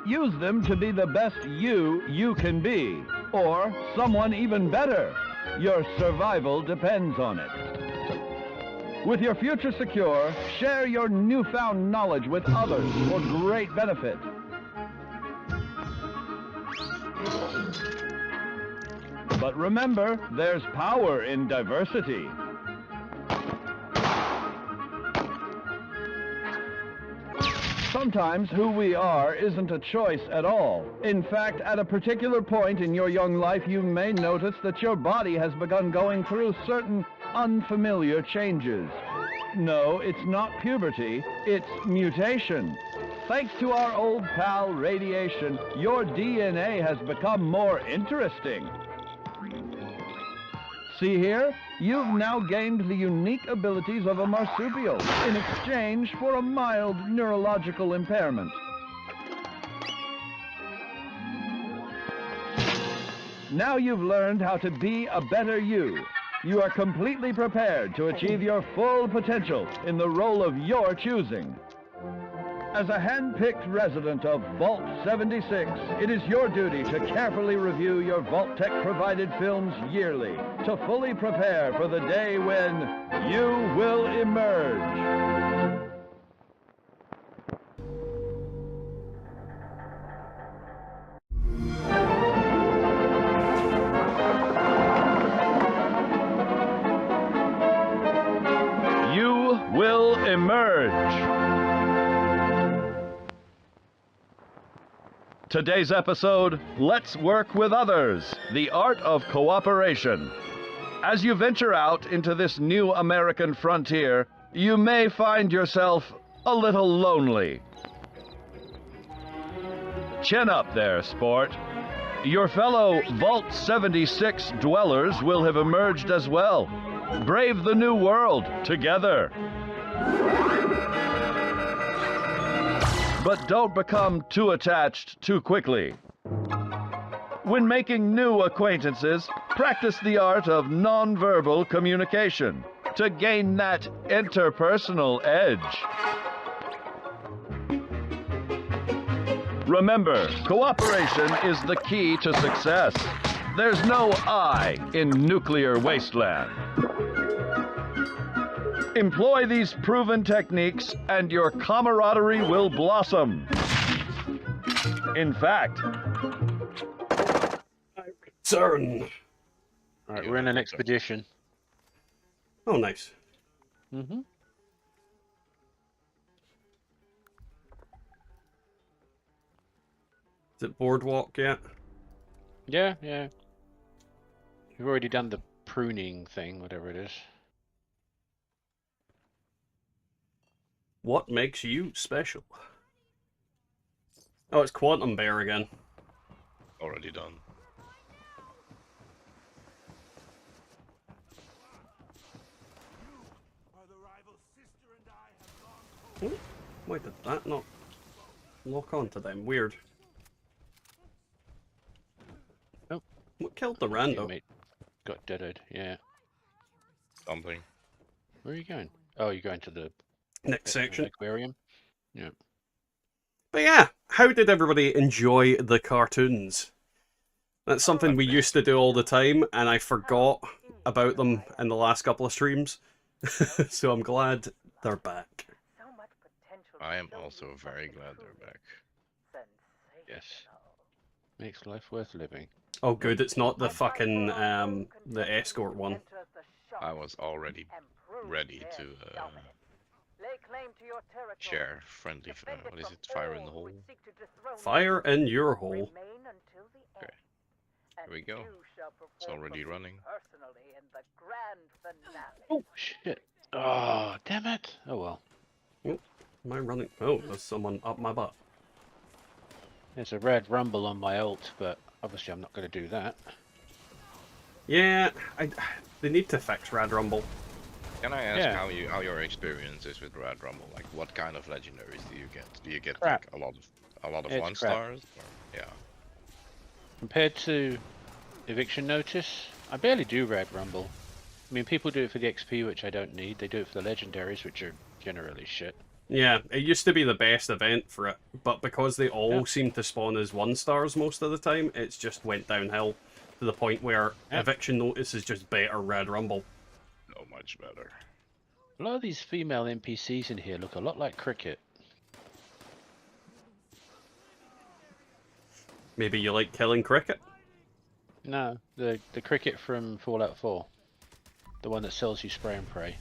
Use them to be the best you can be, or someone even better. Your survival depends on it. With your future secure, share your newfound knowledge with others for great benefit. But remember, there's power in diversity. Sometimes who we are isn't a choice at all. In fact, at a particular point in your young life, you may notice that your body has begun going through certain unfamiliar changes. No, it's not puberty, it's mutation. Thanks to our old pal radiation, your DNA has become more interesting. See here? You've now gained the unique abilities of a marsupial in exchange for a mild neurological impairment. Now you've learned how to be a better you. You are completely prepared to achieve your full potential in the role of your choosing. As a hand-picked resident of Vault 76, it is your duty to carefully review your Vault-Tec-provided films yearly to fully prepare for the day when you will emerge. You will emerge. Today's episode, Let's Work with Others, the Art of Cooperation. As you venture out into this new American frontier, you may find yourself a little lonely. Chin up there, sport. Your fellow Vault 76 dwellers will have emerged as well. Brave the new world together. But don't become too attached too quickly. When making new acquaintances, practice the art of nonverbal communication to gain that interpersonal edge. Remember, cooperation is the key to success. There's no I in nuclear wasteland. Employ these proven techniques and your camaraderie will blossom. In fact, Turn. Alright, we're in an expedition. Oh, nice. Mm-hmm. Is it boardwalk yet? Yeah, yeah. We've already done the pruning thing, whatever it is. What makes you special? Oh, it's Quantum Bear again. Already done. Oh, why did that not lock onto them? Weird. Oh. What killed the rando? Teammate got deaded, yeah. Something. Where are you going? Oh, you're going to the Next section. aquarium? Yeah. But yeah, how did everybody enjoy the cartoons? That's something we used to do all the time, and I forgot about them in the last couple of streams. So I'm glad they're back. I am also very glad they're back. Yes. Makes life worth living. Oh good, it's not the fucking, the escort one. I was already ready to share friendly, what is it, fire in the hole? Fire in your hole. Okay. Here we go. It's already running. Oh, shit. Oh, damn it. Oh, well. Oh, am I running? Oh, there's someone up my butt. There's a red rumble on my ult, but obviously I'm not going to do that. Yeah, they need to fix Rad Rumble. Can I ask Yeah. how your experience is with Red Rumble? Like, what kind of legendaries do you get? Do you get Crap. like a lot of It's 1 crap. stars? Or, yeah. Compared to Eviction Notice, I barely do red rumble. I mean, people do it for the XP, which I don't need. They do it for the legendaries, which are generally shit. Yeah, it used to be the best event for it, but because they all Yeah. seem to spawn as 1 stars most of the time, it's just went downhill to the point where Eviction Notice is just better Red Rumble. So much better. A lot of these female NPCs in here look a lot like Cricket. Maybe you like killing cricket? No, the Cricket from Fallout 4. The one that sells you spray and pray.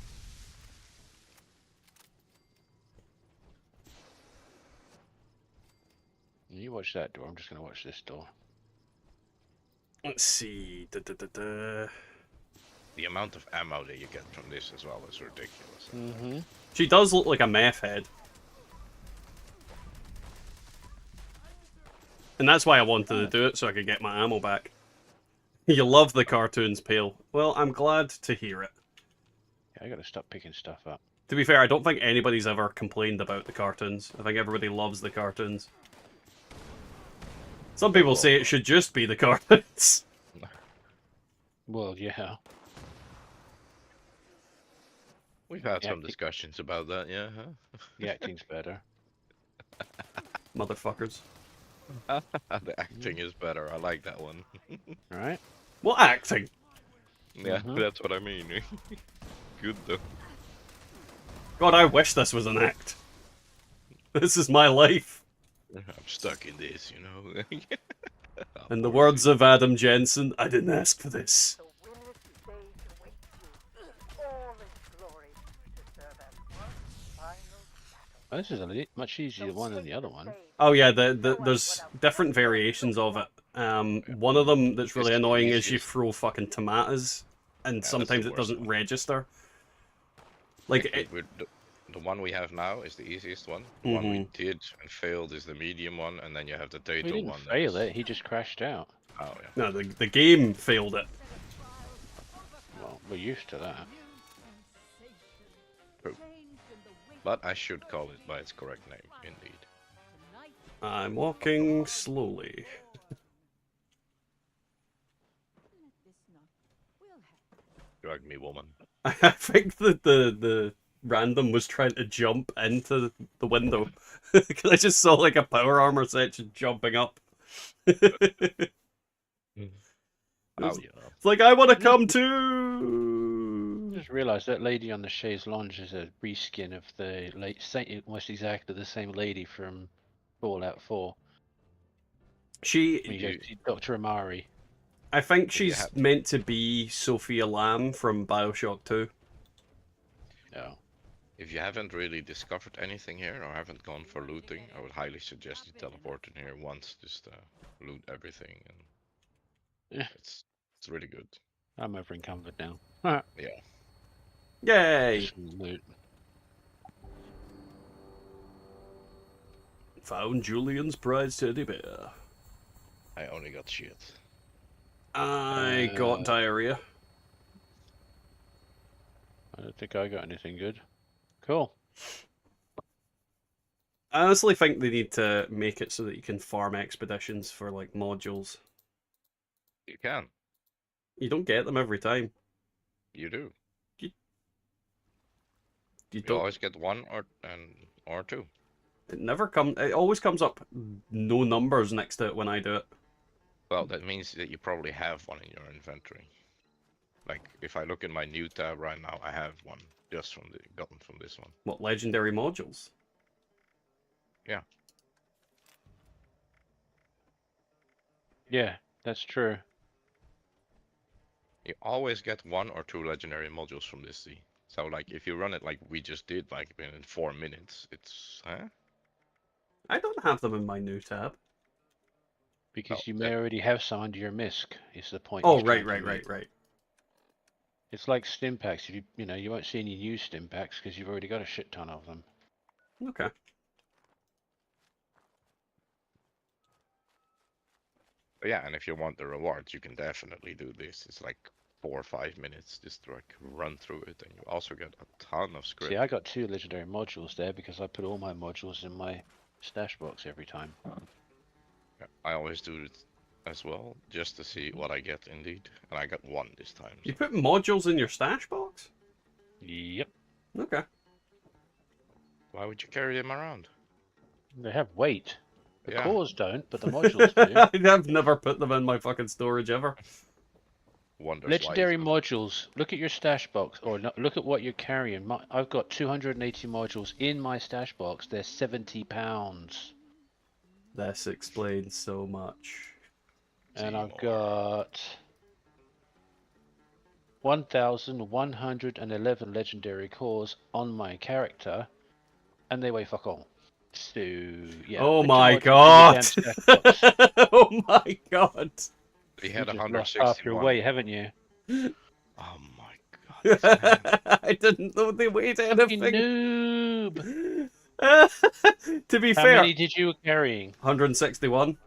You watch that door, I'm just going to watch this door. Let's see. The amount of ammo that you get from this as well is ridiculous. Mm-hmm. She does look like a meth head. And that's why I wanted to do it, so I could get my ammo back. You love the cartoons, Pale. Well, I'm glad to hear it. Yeah, I gotta stop picking stuff up. To be fair, I don't think anybody's ever complained about the cartoons. I think everybody loves the cartoons. Some people say it should just be the cartoons. Well, yeah. We've had Yeah, some discussions about that, yeah. Huh? The acting's better. Motherfuckers. The acting is better. I like that one. Alright? What acting? Yeah, that's what I mean. Good though. God, I wish this was an act. This is my life. I'm stuck in this, you know. In the words of Adam Jensen, I didn't ask for this. The winner's stage awaits you. All its glory to serve as one final battle. Oh, this is a much easier one than the other one. Oh yeah, there's different variations of it. One of them that's really It's the annoying is you easiest. throw fucking tomatoes, and that's sometimes the it worst doesn't one. register. Like, it, The one we have now is the easiest one. The one we did and failed is the medium one, and then you have the He data didn't one. fail that's- it, he just crashed out. Oh yeah. no, the game failed it. Well, we're used to that. But I should call it by its correct name, indeed. I'm walking slowly. Drag me, woman. I think that the random was trying to jump into the window. Because I just saw like a power armor section jumping up. Oh, It's, you know. it's like, I want to come too! Just realised that lady on the chaise lounge is a reskin of the almost exactly the same lady from Fallout 4. She, When you go to see Dr. Amari. I think you she's have- meant to be Sophia Lamb from Bioshock 2. No. If you haven't really discovered anything here or haven't gone for looting, I would highly suggest you teleport in here once, just to loot everything. And Yeah. it's really good. I'm over encumbered now. Yeah. Yay! Some loot. Found Julian's prize teddy bear. I only got shit. I got diarrhea. I don't think I got anything good. Cool. I honestly think they need to make it so that you can farm expeditions for like modules. You can. You don't get them every time. You do. You You don't. always get one or two. It never comes. It always comes up no numbers next to it when I do it. Well, that means that you probably have one in your inventory. Like, if I look in my new tab right now, I have one just from gotten from this one. What, legendary modules? Yeah, that's true. You always get one or two legendary modules from this sea. So, like, if you run it like we just did, like in 4 minutes, it's I don't have them in my new tab. Because Oh, you may already have some under your MISC, is the point. Oh, he's right, trying to right, make. right, right. It's like stim packs. If you won't see any new stim packs because you've already got a shit ton of them. Okay. But yeah, and if you want the rewards, you can definitely do this. It's like 4 or 5 minutes just to like run through it, and you also get a ton of script. See, I got 2 legendary modules there because I put all my modules in my stash box every time. Yeah, I always do it as well, just to see what I get indeed. And I got 1 this time. You So. put modules in your stash box? Yep. Okay. Why would you carry them around? They have weight. The Yeah. cores don't, but the modules do. I've never put them in my fucking storage ever. Wonders Legendary why modules. Look at your stash box, or look at what you're carrying. I've got 280 modules in my stash box. They're 70 pounds. This explains so much. And See I've more. got 1,111 legendary cores on my character, and they weigh fuck all. So, yeah. Oh put your my modules in your god! damn stash box. Oh my god! We You had just lost half your 161. weight, haven't you? Oh my god. This man. I didn't know they weighed You anything. noob! To be How fair, many did you carrying? 161.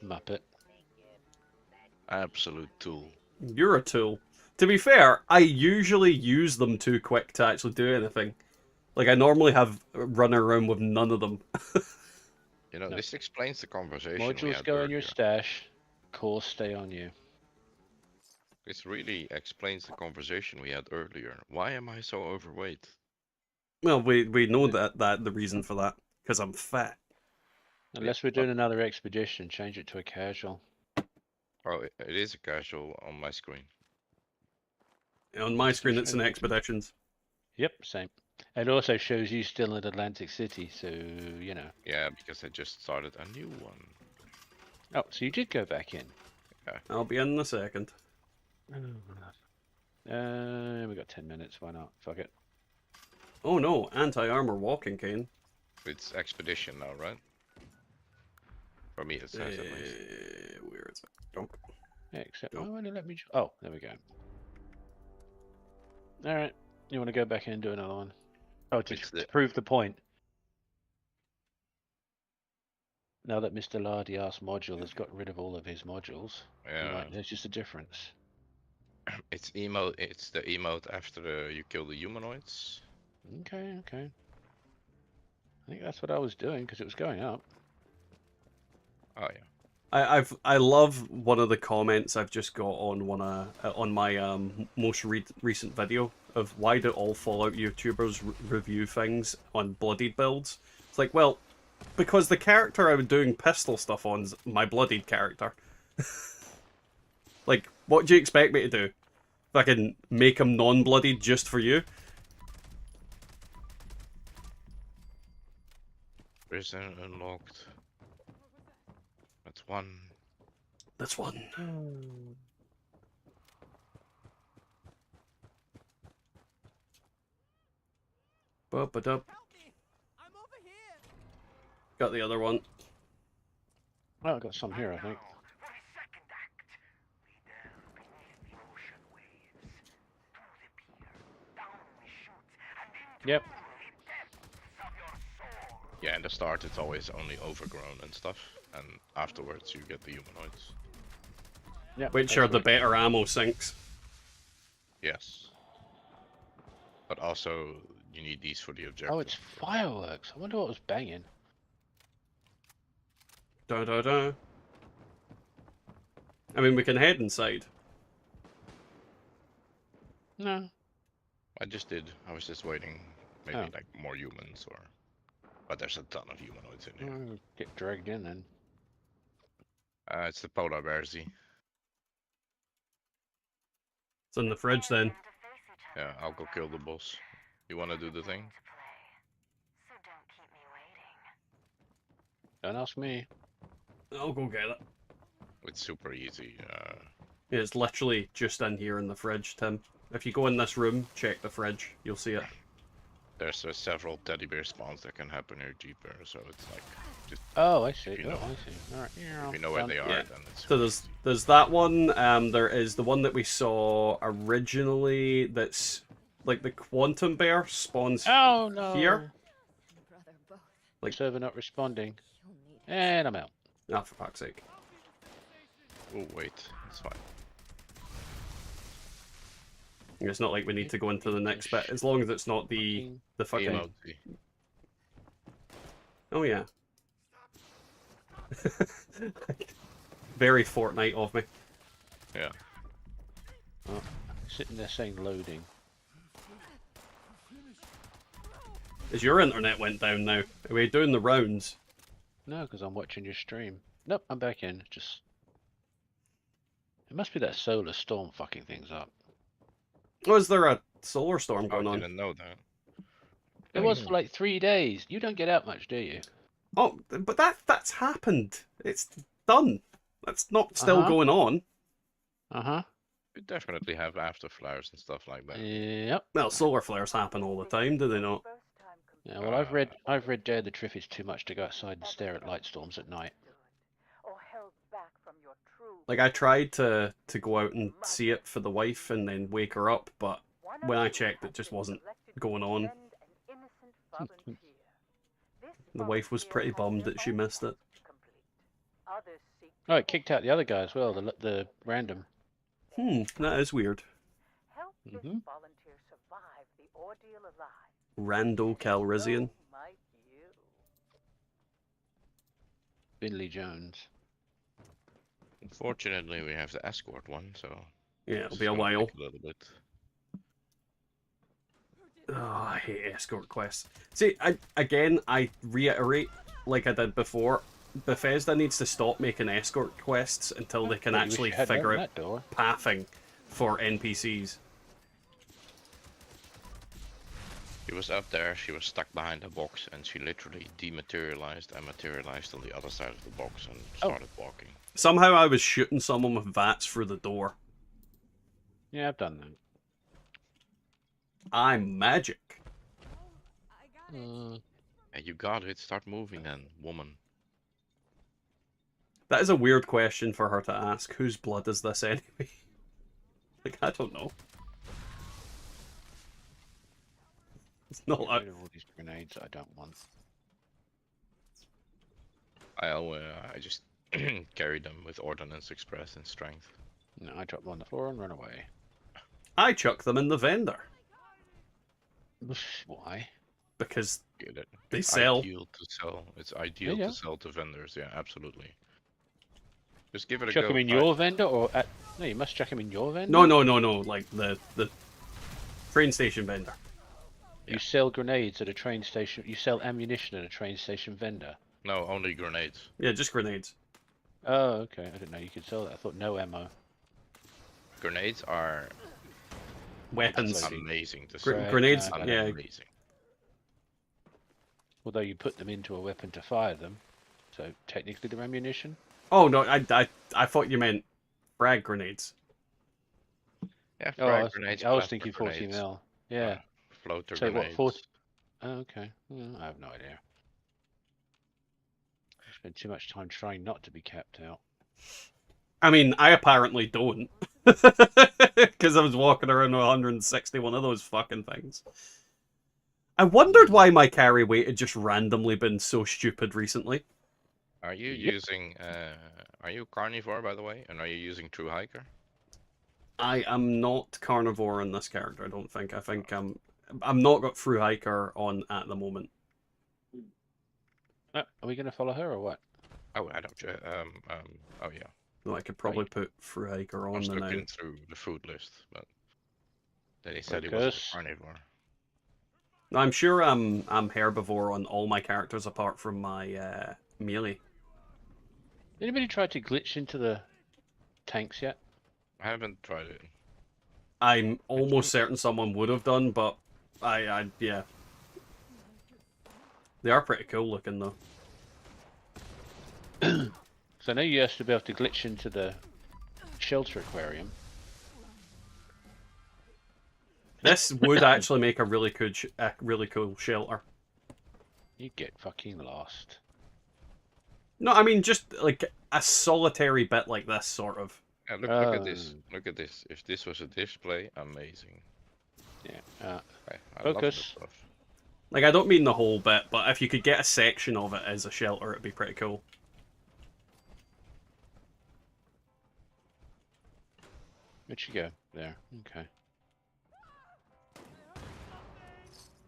Muppet. Absolute tool. You're a tool. To be fair, I usually use them too quick to actually do anything. Like, I normally have run around with none of them. You know, No. this explains the conversation we Modules had go in your earlier. stash. Cores stay on you. This really explains the conversation we had earlier. Why am I so overweight? Well, we know that the reason for that. Because I'm fat. Unless we're doing another expedition, change it to a casual. Oh, it is a casual on my screen. On my screen, it's an expeditions. Yep, same. It also shows you still in Atlantic City, so you know. Yeah, because I just started a new one. Oh, so you did go back in. I'll be in a second. We got 10 minutes. Why not? Fuck it. Oh no, anti-armor walking cane. It's expedition now, right? For me, it says at least. Where is it? Don't. Yeah, except Nope. why won't it let me? Oh, there we go. All right, you want to go back in and do another one? Oh, to prove the point. Now that Mr. Lardy ass module has got rid of all of his modules, Yeah. there's just a difference. It's emote. It's the emote after you kill the humanoids. Okay, okay. I think that's what I was doing because it was going up. Oh yeah. I love one of the comments I've just got on my most recent video of why do all Fallout YouTubers review things on bloodied builds. It's like, well, because the character I'm doing pistol stuff on's my bloodied character. Like, what do you expect me to do? Fucking make him non-bloodied just for you? Prison unlocked. That's one. That's one. Ba-ba-dup. Got the other one. Oh, I got some here, I think. Yep. Yeah, in the start it's always only overgrown and stuff, and afterwards you get the humanoids. Yep. Which are the better ammo sinks. Yes. But also, you need these for the objective. Oh, it's fireworks. I wonder what was banging. Da da da. I mean, we can head inside. No. I just did. I was just waiting. Maybe like more humans or... But there's a ton of humanoids in here. I'll get dragged in then. It's the polar bear Z. It's in the fridge then. Yeah, I'll go kill the boss. You wanna do the thing? Don't ask me. I'll go get it. It's super easy. It's literally just in here in the fridge, Tim. If you go in this room, check the fridge, you'll see it. There's several teddy bear spawns that can happen here deeper, so it's like just Oh, I see. you Oh, know. I see. All right. if you know where they are, Yeah. then it's So there's that one. There is the one that we saw originally. That's like the quantum bear spawns Oh no. here. Brother, both. Like- Server not responding. You'll need it. And I'm out. Ah, for fuck's sake. Oh wait, it's fine. It's not like we need to go into the next bit, as long as it's not the fucking. Emote. Oh yeah. Very Fortnite of me. Yeah. Oh, sitting there saying loading. As your internet went down now, are we doing the rounds? No, because I'm watching your stream. Nope, I'm back in. Just. It must be that solar storm fucking things up. Oh, is there a solar storm I going on? didn't know that. It was for like 3 days. You don't get out much, do you? Oh, but that's happened. It's done. That's not still Uh-huh. going on. Uh-huh. We definitely have afterflares and stuff like that. Yep. Well, solar flares happen all the time, do they not? Yeah, well, I've read Dare the Triff is too much to go outside and stare at light storms at night. Like, I tried to go out and see it for the wife and then wake her up, but when I checked, it just wasn't going on. The wife was pretty bummed that she missed it. Oh, it kicked out the other guy as well. The random. That is weird. Help this Mhm. volunteer survive the ordeal alive. Rando Calrissian. So might you. Finley Jones. Unfortunately, we have the escort one, so Yeah, it'll it's be a gonna while. take a little bit. Oh, I hate escort quests. See, I reiterate, like I did before, Bethesda needs to stop making escort quests until they can Well, you wish actually you hadn't figure opened out that door. pathing for NPCs. She was up there, she was stuck behind a box, and she literally dematerialized and materialized on the other side of the box and started walking. Somehow I was shooting someone with VATS through the door. Yeah, I've done that. I'm magic. Mm, And you got it, start moving then, woman. That is a weird question for her to ask. Whose blood is this anyway? Like, I don't know. It's not get like... rid of all these grenades that I don't want. I just carry them with Ordnance Express and Strength. No, I drop them on the floor and run away. I chuck them in the vendor. Why? Because Get it? they It's sell. ideal to sell. It's ideal Yeah. to sell to vendors. Yeah, absolutely. Just give it a Chuck go. them in your vendor or at... No, you must chuck them in your vendor. No. Like the train station vendor. You sell grenades at a train station. You sell ammunition at a train station vendor. No, only grenades. Yeah, just grenades. Oh, okay. I didn't know you could sell that. I thought no ammo. Grenades are Weapons. Exploding. amazing to Gr- sell. grenades, no, yeah. Amazing. Although you put them into a weapon to fire them, so technically they're ammunition. Oh no, I thought you meant frag grenades. Yeah, Oh, frag grenades. I was plasma thinking 40 grenades, mil. Yeah. floater So what, grenades. 40? Oh, okay. I have no idea. I spend too much time trying not to be capped out. I mean, I apparently don't. Because I was walking around with 161 of those fucking things. I wondered why my carry weight had just randomly been so stupid recently. Are you Yep. using? Are you carnivore, by the way? And are you using True Hiker? I am not carnivore in this character, I don't think. I think I'm not got through hiker on at the moment. Are we going to follow her or what? Oh, I don't. Oh yeah. No, I could probably put through hiker I on was the now. looking through the food list, but then he said he was Focus. a carnivore. No, I'm sure I'm herbivore on all my characters apart from my melee. Anybody tried to glitch into the tanks yet? I haven't tried it. I'm almost certain someone would have done, but yeah. They are pretty cool looking though. So I know you used to be able to glitch into the shelter aquarium. This would actually make a really cool shelter. You get fucking lost. No, I mean just like a solitary bit like this, sort of. Yeah, look at this. Look at this. If this was a display, amazing. Yeah. I love this Focus. stuff. Like I don't mean the whole bit, but if you could get a section of it as a shelter, it'd be pretty cool. Where'd you go? There. Okay.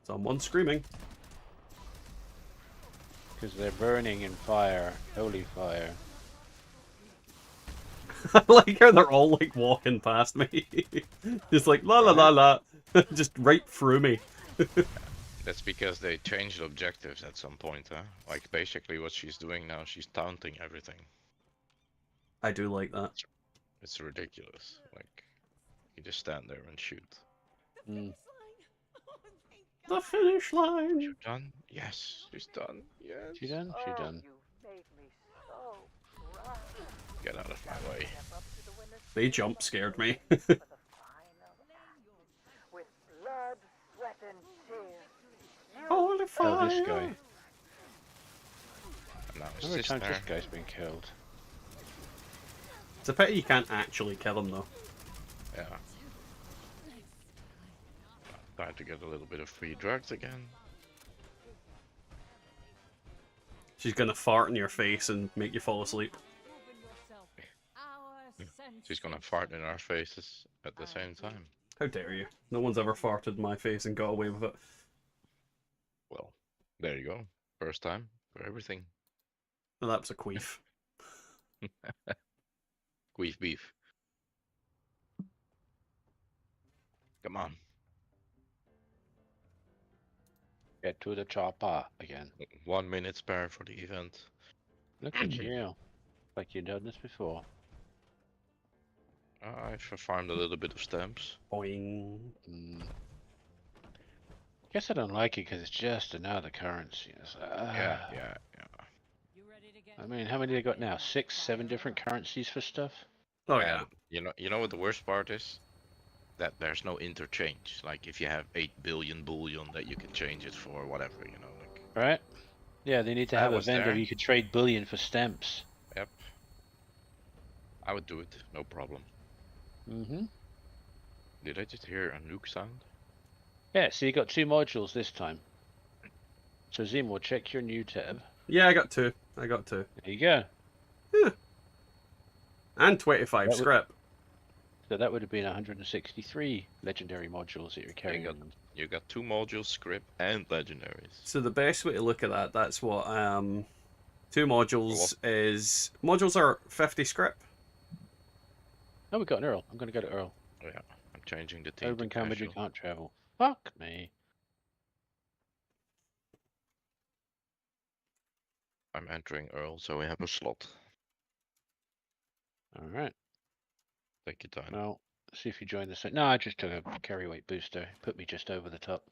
Someone screaming. Because they're burning in fire. Holy fire. I like how they're all like walking past me. Just like la la la la. Just right through me. That's because they changed objectives at some point, huh? Like basically what she's doing now, she's taunting everything. I do like that. It's ridiculous. Like you just stand there and shoot. Mm. The finish line. You're done? Yes, she's done. Yes. She done? She done. You've made me so proud. Get out of my way. Step up to the winner's They jump scared me. for the final act. With blood, sweat, and tears. Holy fire. Oh, this guy. And now How his many times sister. this guy's been killed? It's a pity you can't actually kill him though. Yeah. Trying to get a little bit of free drugs again. She's gonna fart in your face and make you fall asleep. Open yourself She's gonna fart in our faces at the same time. How dare you? No one's ever farted in my face and got away with it. Well, there you go. First time for everything. Well, that was a queef. Queef beef. Come on. Get to the chopper again. 1 minute spare for the event. Look at you. Like you've done this before. I've farmed a little bit of stamps. Boing. Guess I don't like it because it's just another currency. It's like, Yeah. I mean, how many they got now? 6, 7 different currencies for stuff? Oh yeah. And you know what the worst part is? That there's no interchange. Like if you have 8 billion bullion that you can change it for whatever, you know, like. Right? Yeah, they need to I have a was vendor there. you could trade bullion for stamps. Yep. I would do it, no problem. Mm-hmm. Did I just hear a nuke sound? Yeah, so you got 2 modules this time. So Zemo, check your new tab. Yeah, I got 2. I got 2. There you go. And 25 That would- script. So that would have been 163 legendary modules that you're carrying. You got 2 modules, script, and legendaries. So the best way to look at that, that's what 2 modules is. Modules are 50 script. Oh, we got an Earl. I'm going to go to Earl. Oh, yeah, I'm changing the team Over to in Cambridge, you casual. can't travel. Fuck me. I'm entering Earl, so we have a slot. Alright. Take your time. Well, see if you join the set. No, I just took a carry weight booster. Put me just over the top.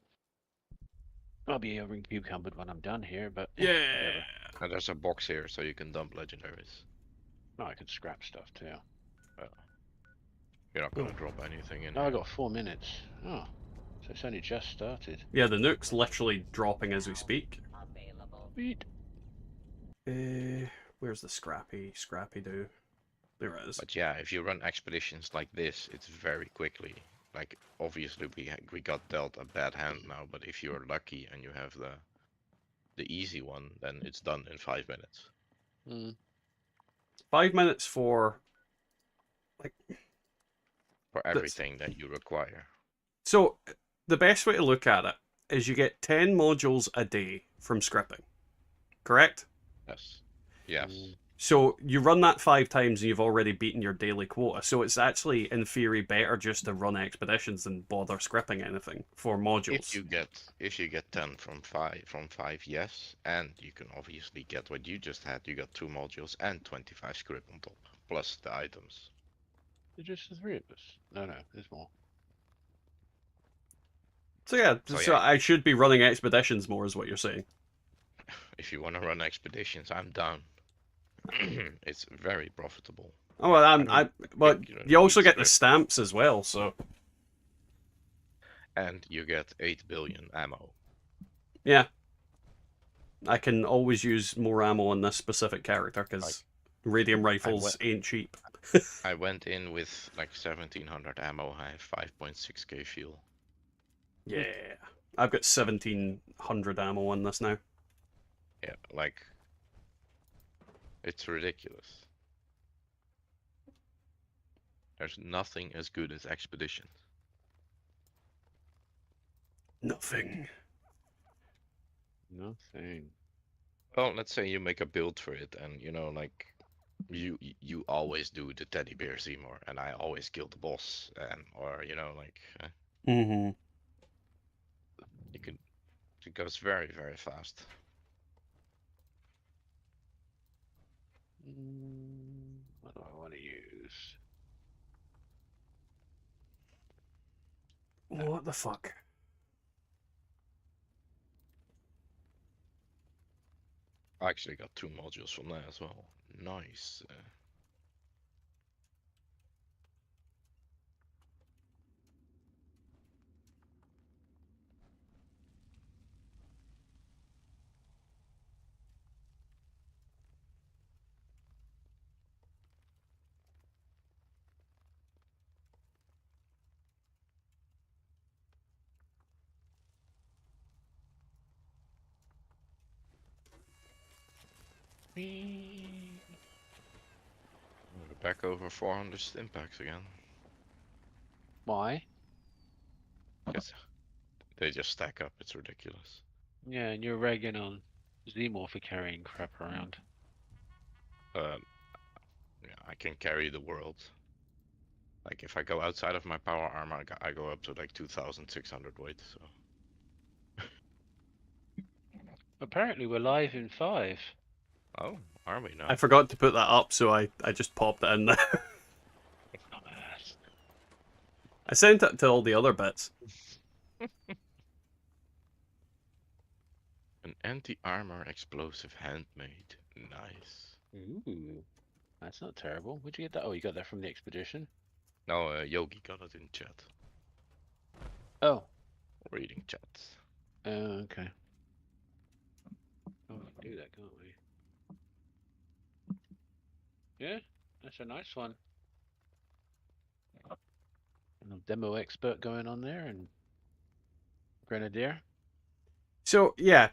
I'll be over encumbered when I'm done here, but Yeah. whatever. And there's a box here, so you can dump legendaries. Oh, I could scrap stuff too. You're not gonna drop anything in Oh, I here. got 4 minutes. Oh, so it's only just started. Yeah, the nuke's literally dropping as we speak. Sweet. Where's the scrappy do? There it is. But yeah, if you run expeditions like this, it's very quickly. Like obviously we got dealt a bad hand now, but if you're lucky and you have the easy one, then it's done in 5 minutes. 5 minutes for like. For everything that you require. So the best way to look at it is you get 10 modules a day from scripting. Correct? Yes. Yes. So you run that 5 times and you've already beaten your daily quota. So it's actually, in theory, better just to run expeditions than bother scripting anything for modules. If you get 10 from 5, yes, and you can obviously get what you just had. You got 2 modules and 25 script on top, plus the items. There's just the 3 of us. No, there's more. So yeah, So so yeah. I should be running expeditions more, is what you're saying. If you want to run expeditions, I'm down. It's very profitable. Oh well, but think, you know, you also each get the script. stamps as well. So And you get 8 billion ammo. yeah, I can always use more ammo on this specific character because radium rifles ain't cheap. I went in with like 1700 ammo. I have 5.6k fuel. Yeah, I've got 1700 ammo on this now. Yeah, like it's ridiculous. There's nothing as good as expeditions. Nothing. Nothing. Well, let's say you make a build for it, and you know, like you always do the teddy bear Seymour, and I always kill the boss, and or you know, like Mm-hmm. you can. It goes very very fast. What do I want to use? What the fuck? I actually got 2 modules from there as well. Nice. back over 400 stimpaks again. Why? Because they just stack up. It's ridiculous. Yeah, and you're ragging on Zemor for carrying crap around. Yeah, I can carry the world. Like if I go outside of my power armor, I go up to like 2,600 weight. So. Apparently we're live in 5. Oh, are we now? I forgot to put that up, so I just popped it in there. Dumbass. I sent it to all the other bits. An anti-armor explosive handmade. Nice. Ooh, that's not terrible. Where'd you get that? Oh, you got that from the expedition? No, Yogi got it in chat. Oh. Reading chats. Okay. Oh, we can do that, can't we? Yeah, that's a nice one. And a demo expert going on there, and Grenadier. So, yeah.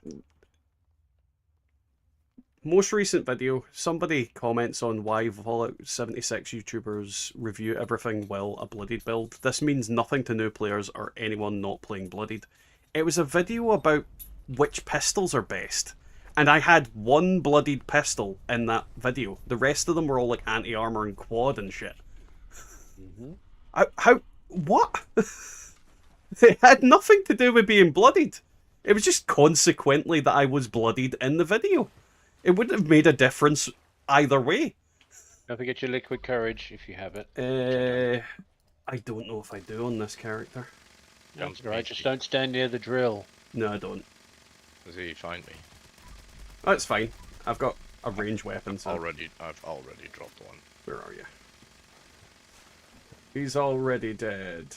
Most recent video, somebody comments on why Fallout 76 YouTubers review everything while a Bloodied build. This means nothing to new players or anyone not playing Bloodied. It was a video about which pistols are best, and I had one Bloodied pistol in that video. The rest of them were all like anti-armor and quad and shit. What? It had nothing to do with being bloodied. It was just consequently that I was bloodied in the video. It wouldn't have made a difference either way. Don't forget your liquid courage if you have it. I don't know if I do on this character. That's right, just don't stand near the drill. No, I don't. Does he find me? That's fine. I've got a range weapon, so... I've already dropped one. Where are you? He's already dead.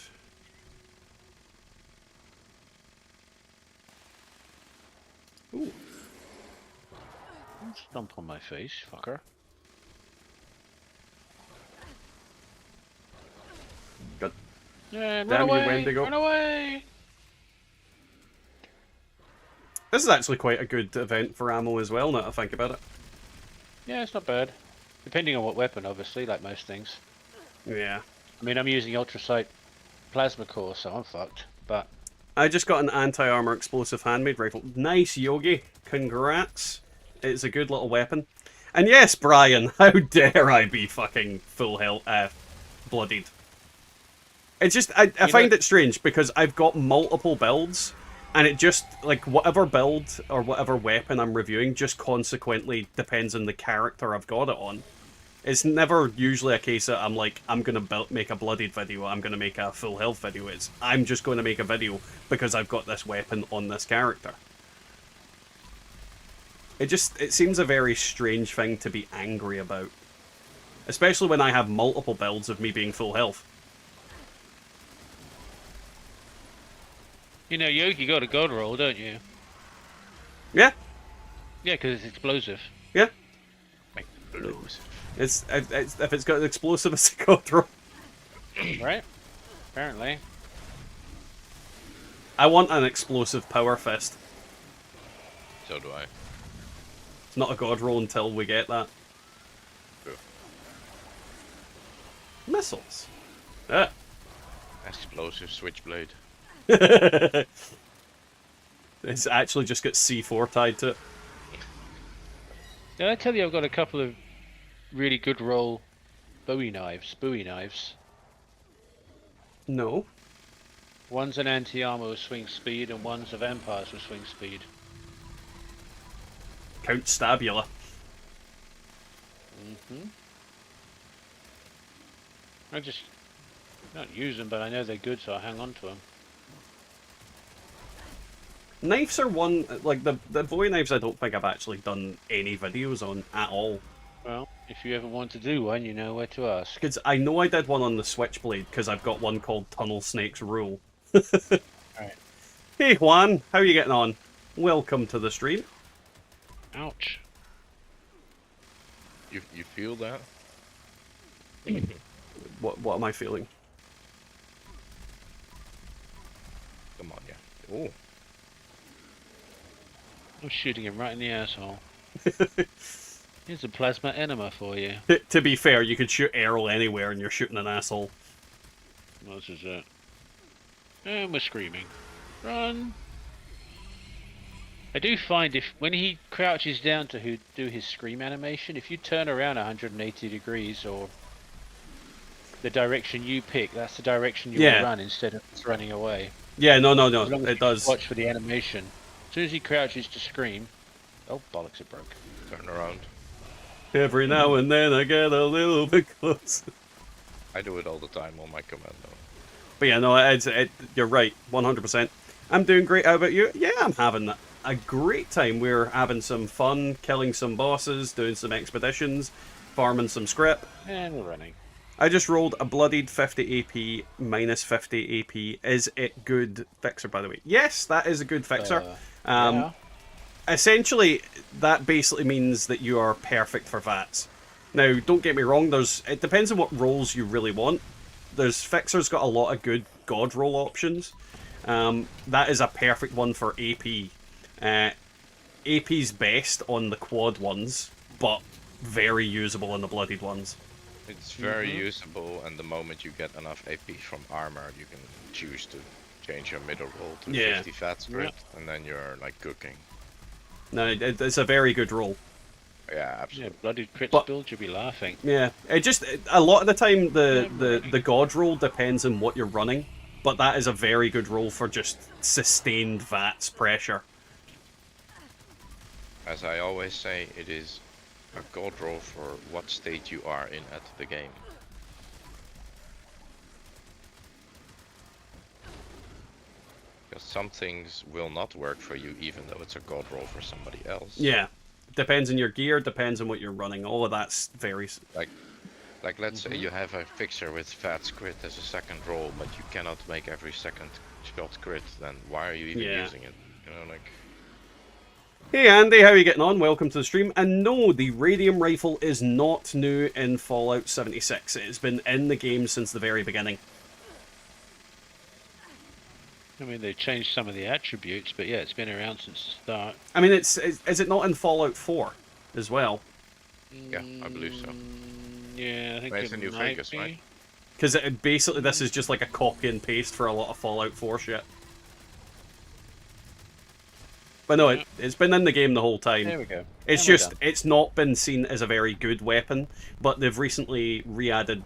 Ooh. Stomp on my face, fucker. Good. Yeah, run Damn you, away! Wendigo. Run away! This is actually quite a good event for ammo as well, now that I think about it. Yeah, it's not bad. Depending on what weapon, obviously, like most things. Yeah. I mean, I'm using ultrasight plasma core, so I'm fucked. But I just got an anti-armor explosive handmade rifle. Nice, Yogi. Congrats. It's a good little weapon. And yes, Brian, how dare I be fucking full health, bloodied. It's just, I find it strange because I've got multiple builds, and it just, like, whatever build or whatever weapon I'm reviewing just consequently depends on the character I've got it on. It's never usually a case that I'm like, I'm going to make a bloodied video, I'm going to make a full health video. It's, I'm just going to make a video because I've got this weapon on this character. It seems a very strange thing to be angry about. Especially when I have multiple builds of me being full health. you know, Yogi got a Godroll, don't you? Yeah, Yeah, because it's explosive. yeah. Explosive. It's if it's got an explosive, it's a Godroll. Right? Apparently. I want an explosive power fist. So do I. It's not a Godroll until we get that. True. Missiles. Ah. Explosive switchblade. It's actually just got C4 tied to it. Did I tell you I've got a couple of really good roll Bowie knives? No. One's an anti-armor with swing speed, and one's a vampires with swing speed. Count Stabula. I just don't use them, but I know they're good, so I hang on to them. Knives are one, like, the Bowie knives I don't think I've actually done any videos on at all. Well, if you ever want to do one, you know where to ask. Because I know I did one on the Switchblade, because I've got one called Tunnel Snake's Rule. Right. Hey Juan, how are you getting on? Welcome to the stream. Ouch. You feel that? What am I feeling? Come on, yeah. Oh. I'm shooting him right in the asshole. Here's a plasma enema for you. To be fair, you could shoot Errol anywhere and you're shooting an asshole. This is it. And we're screaming. Run! I do find when he crouches down to do his scream animation, if you turn around 180 degrees or the direction you pick, that's the direction you will run instead of just running away. Yeah, no, As long as it you does. watch for the animation. As soon as he crouches to scream, oh bollocks, it broke. Turn around. Every now and then I get a little bit close. I do it all the time on my commando. But yeah, no, you're right, 100%. I'm doing great. How about you? Yeah, I'm having a great time. We're having some fun, killing some bosses, doing some expeditions, farming some script. And we're running. I just rolled a bloodied 50 AP minus 50 AP. Is it good fixer, by the way? Yes, that is a good fixer. Yeah. Essentially, that basically means that you are perfect for VATS. Now, don't get me wrong, it depends on what roles you really want. Fixer's got a lot of good Godroll options. That is a perfect one for AP. AP's best on the quad ones, but very usable on the bloodied ones. It's very usable, and the moment you get enough AP from armor, you can choose to change your middle roll to 50 fat script, and then you're like cooking. No, it's a very good roll. Yeah, absolutely. Yeah, bloody crit build, you'll be laughing. Yeah, a lot of the time the god roll depends on what you're running, but that is a very good roll for just sustained VATS pressure. As I always say, it is a god roll for what state you are in at the game. Because some things will not work for you even though it's a god roll for somebody else. Yeah, depends on your gear, depends on what you're running. All of that's very... Like let's say you have a fixer with fat crit as a second roll, but you cannot make every second shot crit, then why are you even using it? You know, like... Hey Andy, how are you getting on? Welcome to the stream. And no, the radium rifle is not new in Fallout 76. It has been in the game since the very beginning. I mean, they changed some of the attributes, but yeah, it's been around since the start. I mean, is it not in Fallout 4 as well? Yeah, I believe so. Yeah, I think it's in New Vegas, right? Because basically this is just like a copy and paste for a lot of Fallout 4 shit. But no, it's been in the game the whole time. There we go. It's just, it's not been seen as a very good weapon, but they've recently re-added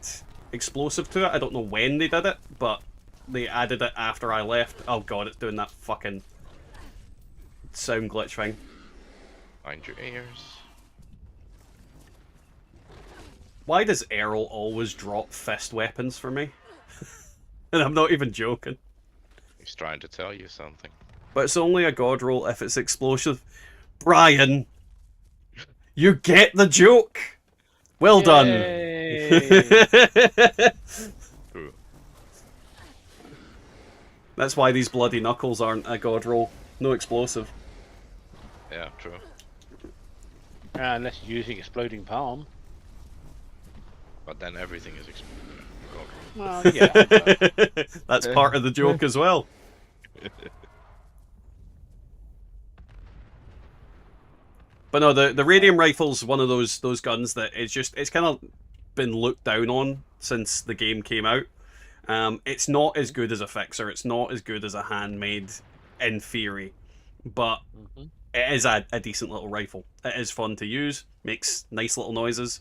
explosive to it. I don't know when they did it, but they added it after I left. Oh god, it's doing that fucking sound glitch thing. Mind your ears. Why does Errol always drop fist weapons for me? And I'm not even joking. He's trying to tell you something. But it's only a god roll if it's explosive. Brian! You get the joke! Well done! True. That's why these bloody knuckles aren't a god roll. No explosive. Yeah, true. Unless you're using exploding palm. But then everything is exploding. Well, yeah. That's part of the joke as well. But no, the radium rifle's one of those guns that it's kind of been looked down on since the game came out. It's not as good as a fixer. It's not as good as a handmade, in theory, but it is a decent little rifle. It is fun to use. Makes nice little noises.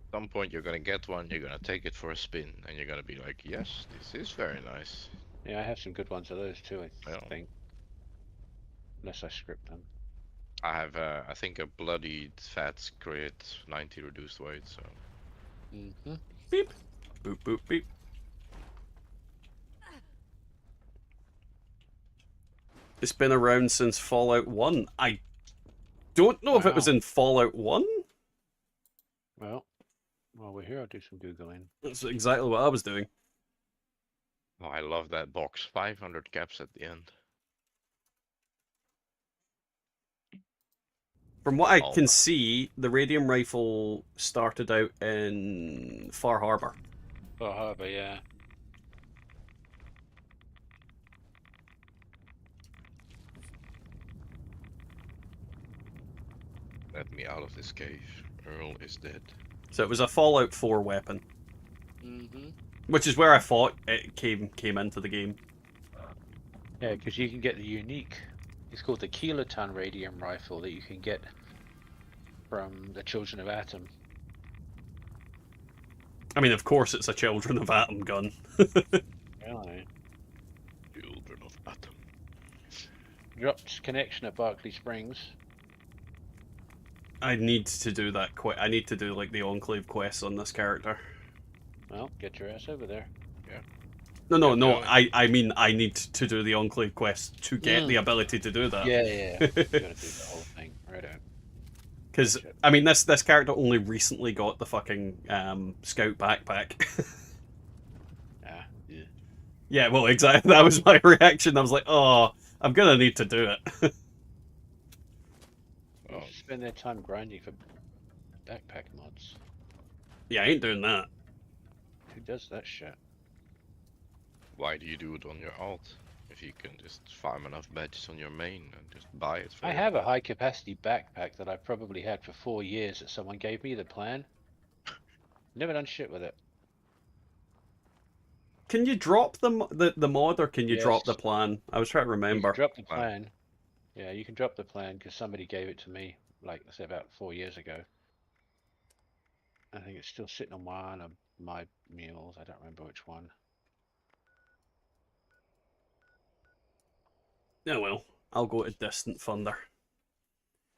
At some point you're gonna get one. You're gonna take it for a spin, and you're gonna be like, "Yes, this is very nice." Yeah, I have some good ones of those too. I Yeah. think, unless I script them. I have, I think, a bloodied fat crit, 90 reduced weight. So. Beep, boop, boop, beep. It's been around since Fallout 1. I don't know if it was in Fallout 1. Well, while we're here, I'll do some Googling. That's exactly what I was doing. Oh, I love that box. 500 caps at the end. From what I can see, the radium rifle started out in Far Harbor. Far Harbor, yeah. Let me out of this cave. Earl is dead. So it was a Fallout 4 weapon, Mm-hmm. which is where I thought it came into the game. Yeah, because you can get the unique. It's called the kiloton radium rifle that you can get from the Children of Atom. I mean, of course, it's a Children of Atom gun. Really? Children of Atom. Dropped connection at Barclay Springs. I need to do that. I need to do like the Enclave quests on this character. Well, get your ass over there. No. I mean, I need to do the Enclave quest to get the Mm. ability to do that. Yeah. You gotta do the whole thing. Right out. Because I mean, this character only recently got the fucking scout backpack. Yeah. Yeah, well, exactly. That was my reaction. I was like, oh, I'm gonna need to do it. Oh, Spend their time grinding for backpack mods. Yeah, I ain't doing that. Who does that shit? why do you do it on your alt? If you can just farm enough badges on your main and just buy it for I your- have a high capacity backpack that I probably had for 4 years that someone gave me the plan. Never done shit with it. Can you drop the mod, or can you drop Yes. the plan? I was trying to You remember. can drop the Plan. plan. Yeah, you can drop the plan because somebody gave it to me, like I said, about 4 years ago. I think it's still sitting on one of my mules. I don't remember which one. Yeah, well, I'll go to Distant Thunder.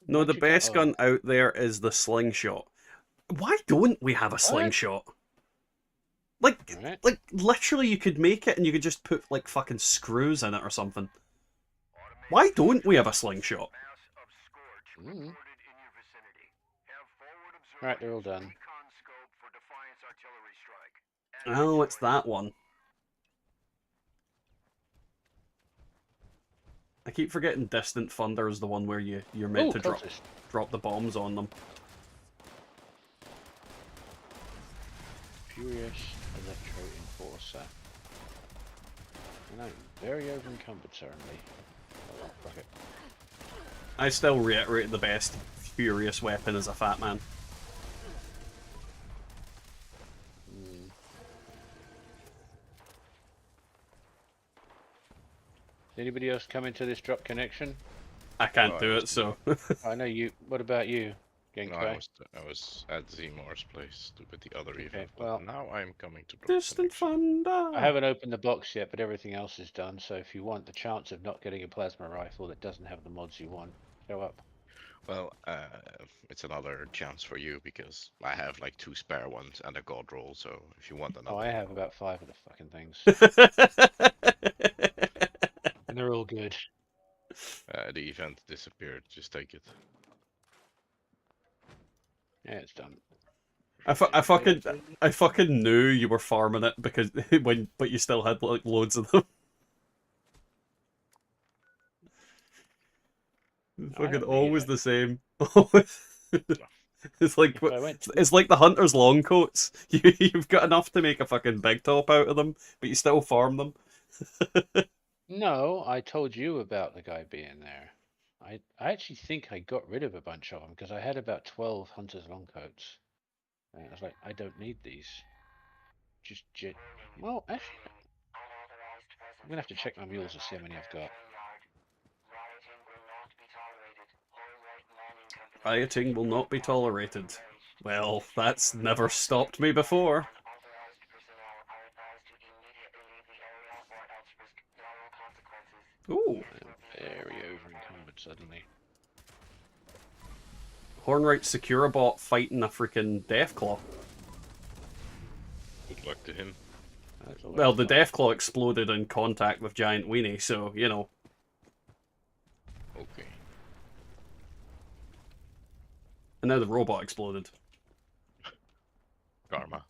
No, Once the you go- best oh, gun out there is the slingshot. Why don't we have a slingshot? Like, Alright. like literally, you could make it and you could just put like fucking screws in it or something. Why don't we have a slingshot? Mm. Alright, they're all done. Oh, it's that one. I keep forgetting Distant Thunder is the one where you're meant Oh, to cultist. drop the bombs on them. Furious Electro Enforcer. And I'm very over encumbered, certainly. Oh, fuck it. I still reiterate the best furious weapon is a fat man. Mm. Anybody else come into this drop connection? I can't Oh, do I it, so I know you. What about you, No, Gameplay? I was at Zemor's place with the other event, but well- now I'm coming to drop Distant connection. Thunder. I haven't opened the box yet, but everything else is done. So if you want the chance of not getting a plasma rifle that doesn't have the mods you want, show up. Well, it's another chance for you because I have like 2 spare ones and a Godroll, so if you want another. Oh, I have about 5 of the fucking things, and they're all good. The event disappeared, just take it. Yeah, it's done. I fucking knew you were farming it because but you still had like loads of them. Fucking don't need always it. the same. Always. It's like If I went to- it's like the hunter's long coats. You've got enough to make a fucking big top out of them, but you still farm them. No, I told you about the guy being there. I actually think I got rid of a bunch of them because I had about 12 hunters long coats. And I was like, I don't need these. Well, actually, I'm gonna have to check my mules to see how many I've got. Rioting will not be tolerated. Well, that's never stopped me before. Ooh, I'm very over encumbered suddenly. Hornwright Securabot fighting a freaking Deathclaw. Good luck to him. That's all Well, I've the got. Deathclaw exploded in contact with Giant Weenie, so, you know. Okay. And now the robot exploded. Karma.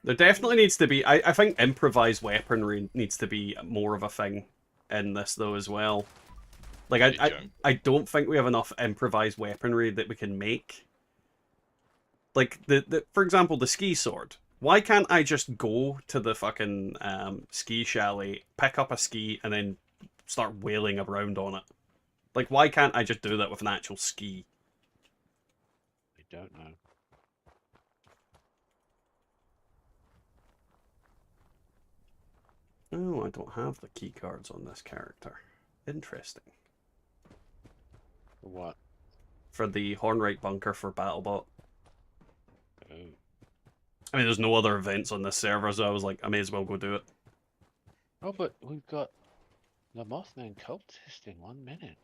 There definitely needs to be... I think improvised weaponry needs to be more of a thing in this, though, as well. Like, I don't think we have enough improvised weaponry that we can make. Like, for example, the ski sword. Why can't I just go to the fucking ski chalet, pick up a ski, and then start wailing around on it. Like, why can't I just do that with an actual ski? I don't know. Oh, I don't have the key cards on this character. Interesting. For what? For the Hornwright bunker for BattleBot. Oh. I mean, there's no other events on this server, so I was like, I may as well go do it. Oh, but we've got the Mothman cultist in 1 minute.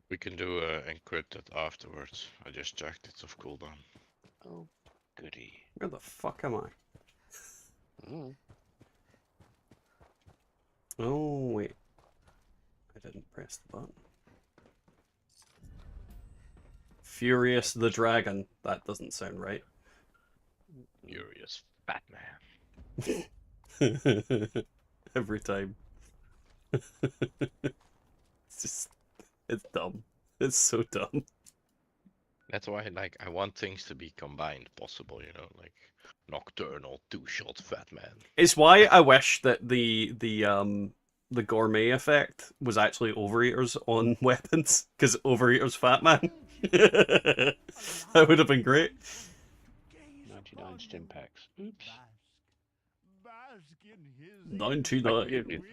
We can do encrypted afterwards. I just checked, it's off cooldown. Oh, goody. Where the fuck am I? Mm. Oh, wait. I didn't press the button. Furious the Dragon. That doesn't sound right. Furious fat man. Every time. It's just... It's dumb. It's so dumb. That's why, like, I want things to be combined, possible, you know, like nocturnal two-shot fat man. It's why I wish that the gourmet effect was actually overeaters on weapons, because overeaters fat man. That would have been great. 99 stim packs. Oops. 99.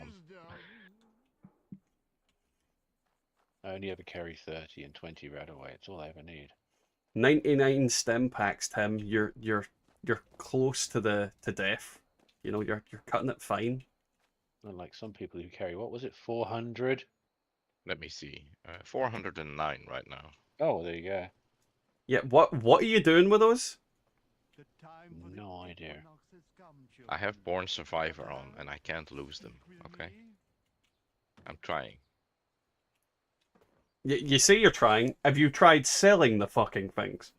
I only ever carry 30 and 20 right away. It's all I ever need. 99 stem packs, Tim. You're close to death. You know, you're cutting it fine. Unlike some people who carry, what was it, 400? Let me see. 409 right now. Oh, there you go. Yeah, what are you doing with those? No idea. I have Born Survivor on, and I can't lose them, okay? I'm trying. You say you're trying. Have you tried selling the fucking things?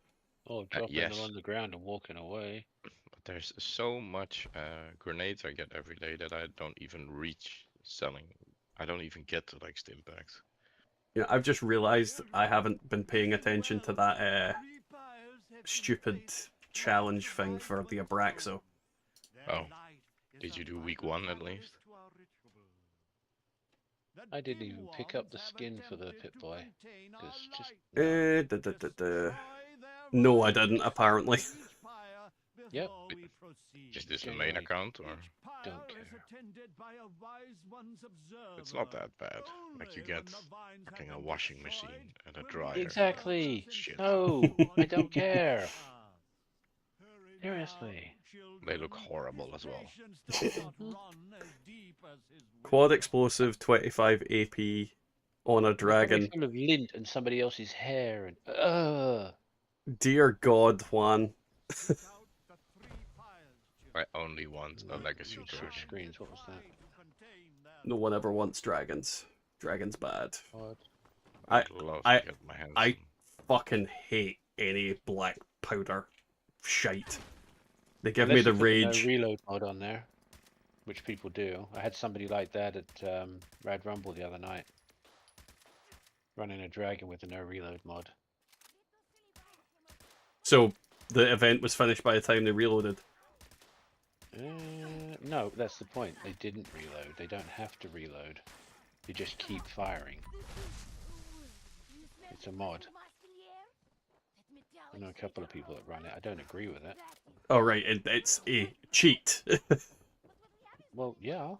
Oh, dropping yes. them on the ground and walking away. But there's so much grenades I get every day that I don't even reach selling. I don't even get to, like, stim packs. Yeah, I've just realised I haven't been paying attention to that stupid challenge thing for the Abraxo. Oh. Did you do week 1 at least? I didn't even pick up the skin for the Pip-Boy. Just... No, I didn't, apparently. Yep. Is this the main account, or? Don't care. It's not that bad. Like, you get fucking a washing machine and a dryer. Exactly. Shit. No, I don't care. Seriously. They look horrible as well. Quad explosive, 25 AP on a dragon. Full of lint and somebody else's hair and Dear God, Juan. I only want a legacy switch version. screens. What was that? No one ever wants dragons. Dragons bad. What? I'd love I- to get my hands I on. fucking hate any black powder shite. They give me Unless the you put rage. no reload mod on there, which people do. I had somebody like that at Rad Rumble the other night, running a dragon with a no reload mod. So the event was finished by the time they reloaded. No, that's the point. They didn't reload. They don't have to reload. They just keep firing. It's a mod. I know a couple of people that run it. I don't agree with it. Oh right, it's a cheat. Well, yeah.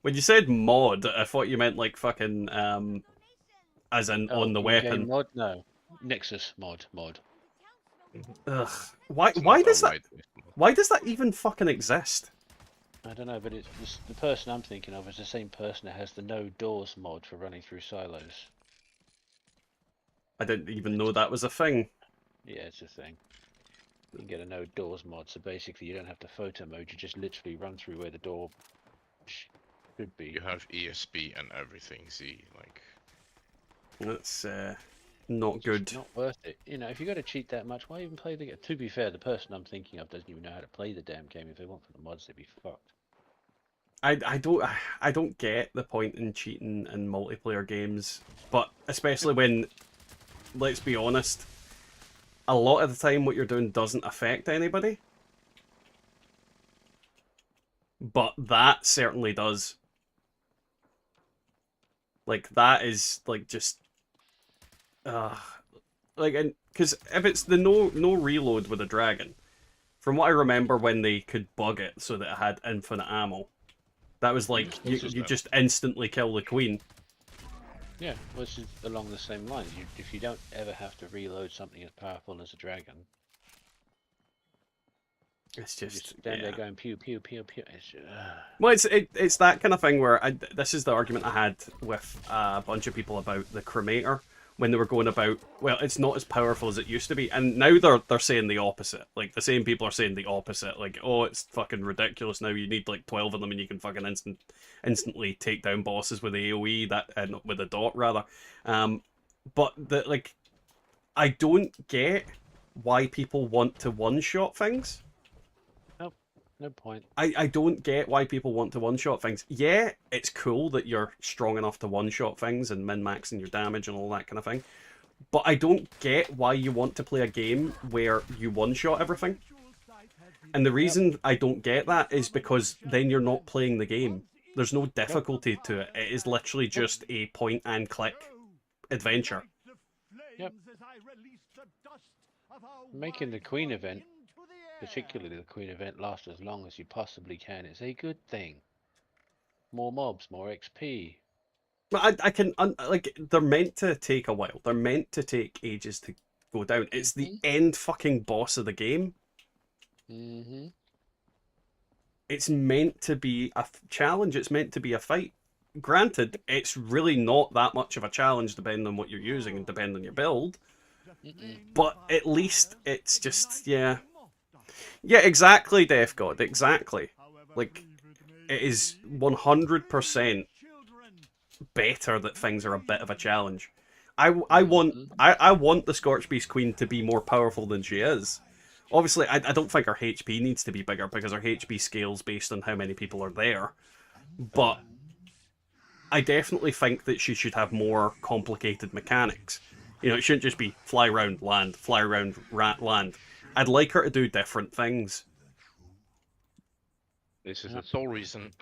When you said mod, I thought you meant like fucking as in on the in-game weapon. mod? No. Nexus mod. Ugh. Why It's why not does a that whitelist mod. why does that even fucking exist? I don't know, but it's the person I'm thinking of is the same person that has the no doors mod for running through silos. I didn't even know that was a thing. Yeah, it's a thing. You can get a no doors mod, so basically you don't have to photo mode, you just literally run through where the door should be. You have ESP and everything, see, like... That's not good. It's not worth it. You know, if you're going to cheat that much, why even play the game? To be fair, the person I'm thinking of doesn't even know how to play the damn game. If they want for the mods, they'd be fucked. I don't get the point in cheating in multiplayer games, but especially when, let's be honest, a lot of the time what you're doing doesn't affect anybody. but that certainly does. Like, that is, like, just... like, and because if it's the no reload with a dragon, from what I remember when they could bug it so that it had infinite ammo, that was like, you just instantly kill the queen. Yeah, well, it's along the same lines. If you don't ever have to reload something as powerful as a dragon, It's you just, stand there yeah. going pew pew pew pew. It's just, Well, it's that kind of thing where this is the argument I had with a bunch of people about the cremator when they were going about, well, it's not as powerful as it used to be, and now they're saying the opposite. Like, the same people are saying the opposite. Like, oh, it's fucking ridiculous now. You need like 12 of them, and you can fucking instantly take down bosses with AOE, that with a dot rather. But like, I don't get why people want to one-shot things. no point. I don't get why people want to one-shot things. Yeah, it's cool that you're strong enough to one-shot things and min-maxing your damage and all that kind of thing. But I don't get why you want to play a game where you one-shot everything. And the reason I don't get that is because then you're not playing the game. There's no difficulty to it. It is literally just a point-and-click adventure. Yep. Making the Queen event, particularly the Queen event, last as long as you possibly can is a good thing. More mobs, more XP. But I can, like, they're meant to take a while. They're meant to take ages to go down. It's the end fucking boss of the game. Mm-hmm. It's meant to be a challenge. It's meant to be a fight. Granted, it's really not that much of a challenge depending on what you're using and depending on your build. But at least it's just, yeah. Yeah, exactly, Death God, exactly. Like, it is 100% better that things are a bit of a challenge. I want the Scorch Beast Queen to be more powerful than she is. Obviously, I don't think her HP needs to be bigger because her HP scales based on how many people are there. But I definitely think that she should have more complicated mechanics. You know, it shouldn't just be fly around, land, fly around, land. I'd like her to do different things. This is the sole reason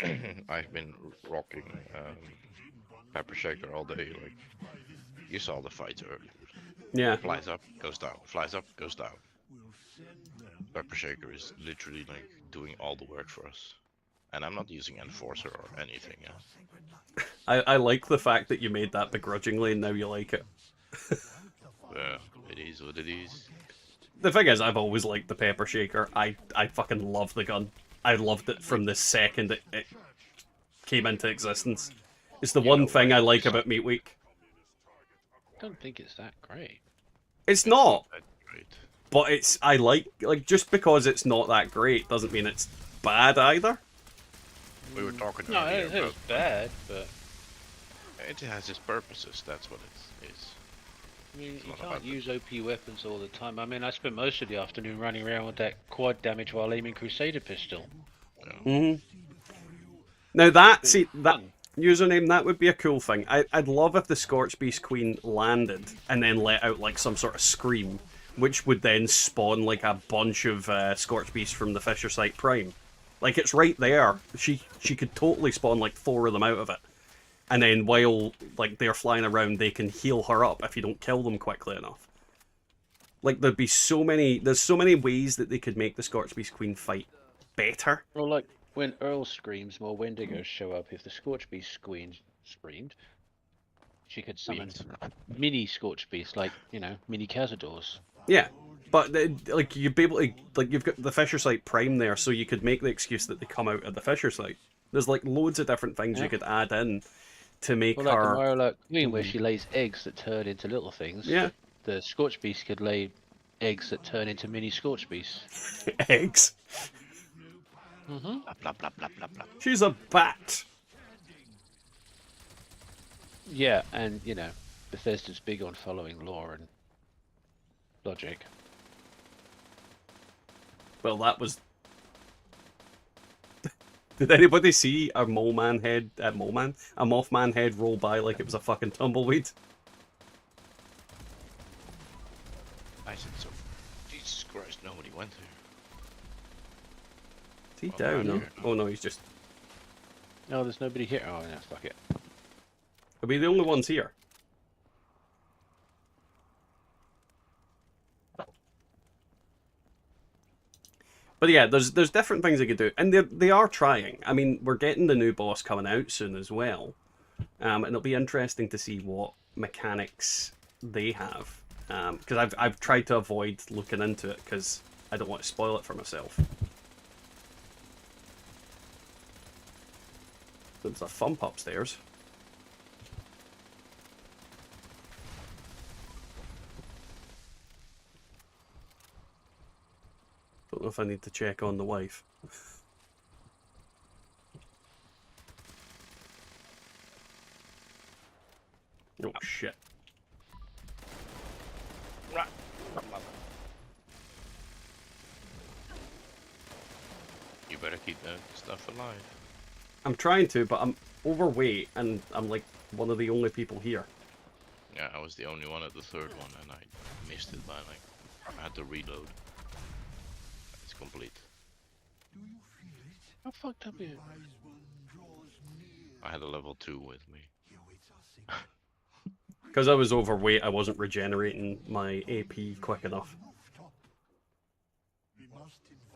I've been rocking Pepper Shaker all day. Like, you saw the fight earlier. Yeah. Flies up, goes down. Flies up, goes down. Pepper Shaker is literally like doing all the work for us. And I'm not using Enforcer or anything. Yeah. I like the fact that you made that begrudgingly and now you like it. Yeah, it is what it is. The thing is, I've always liked the Pepper Shaker. I fucking love the gun. I loved it from the second it came into existence. It's the one thing I like about Meat Week. I don't think it's that great. It's not, That great. but it's, I like, just because it's not that great doesn't mean it's bad either. We were talking No, earlier it about is bad, but it has its purposes. That's what it is. I mean, you not can't about use OP weapons all the time. I mean, I spent most of the afternoon running around with that quad damage while aiming Crusader pistol. Now that, see, that username, that would be a cool thing. I'd love if the Scorch Beast Queen landed and then let out like some sort of scream, which would then spawn like a bunch of Scorch Beasts from the Fisher Site Prime. Like, it's right there. She could totally spawn like 4 of them out of it. And then while like they're flying around, they can heal her up if you don't kill them quickly enough. Like, there's so many ways that they could make the Scorch Beast Queen fight better. Well, like when Earl screams, more Wendigos show up. If the Scorch Beast Queen screamed, she could summon mini Scorch Beasts, like, you know, mini Cazadors. Yeah, but like, you'd be able to, like, you've got the Fisher Site Prime there, so you could make the excuse that they come out of the Fisher Site. There's like loads of different things you could add in to make Well, like the her. Marla Queen, where she lays eggs that turn into little things. Yeah. The Scorch Beast could lay eggs that turn into mini Scorch Beasts. Eggs. Blah, blah, blah, blah, blah, blah. She's a bat. Yeah, and you know, Bethesda's big on following lore and logic. Well, that was. Did anybody see a Mothman head roll by like it was a fucking tumbleweed? I said so. Jesus Christ, nobody went here. Is he Oh, down? man, No. here. Oh no, he's just Oh, there's nobody here. Oh, yeah, fuck it. Are we the only ones here? But yeah, there's different things they could do, and they are trying. I mean, we're getting the new boss coming out soon as well, and it'll be interesting to see what mechanics they have. Because I've tried to avoid looking into it because I don't want to spoil it for myself. There's a thump upstairs. Don't know if I need to check on the wife. Oh shit. You better keep that stuff alive. I'm trying to, but I'm overweight and I'm like one of the only people here. Yeah, I was the only one at the third one, and I missed it by like I had to reload. It's complete. How fucked up is it? I had a level 2 with me. Because I was overweight, I wasn't regenerating my AP quick enough.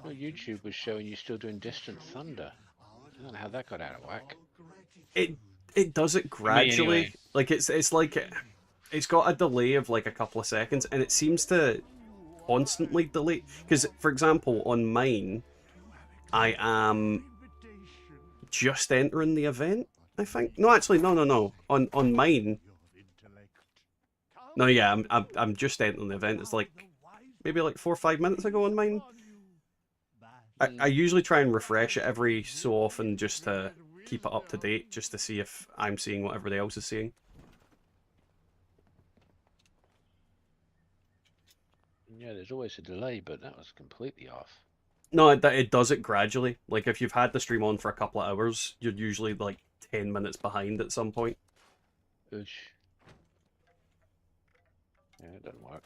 Well, YouTube was showing you still doing Distant Thunder. I don't know how that got out of whack. It does it gradually. anyway. Like it's like it's got a delay of like a couple of seconds, and it seems to constantly delay. Because for example, on mine, I am just entering the event. I think no, actually no. On mine, no, yeah, I'm just entering the event. It's like maybe like 4 or 5 minutes ago on mine. I usually try and refresh it every so often just to keep it up to date, just to see if I'm seeing what everybody else is seeing. Yeah, there's always a delay, but that was completely off. No, it does it gradually. Like if you've had the stream on for a couple of hours, you're usually like 10 minutes behind at some point. Oosh. Yeah, it doesn't work.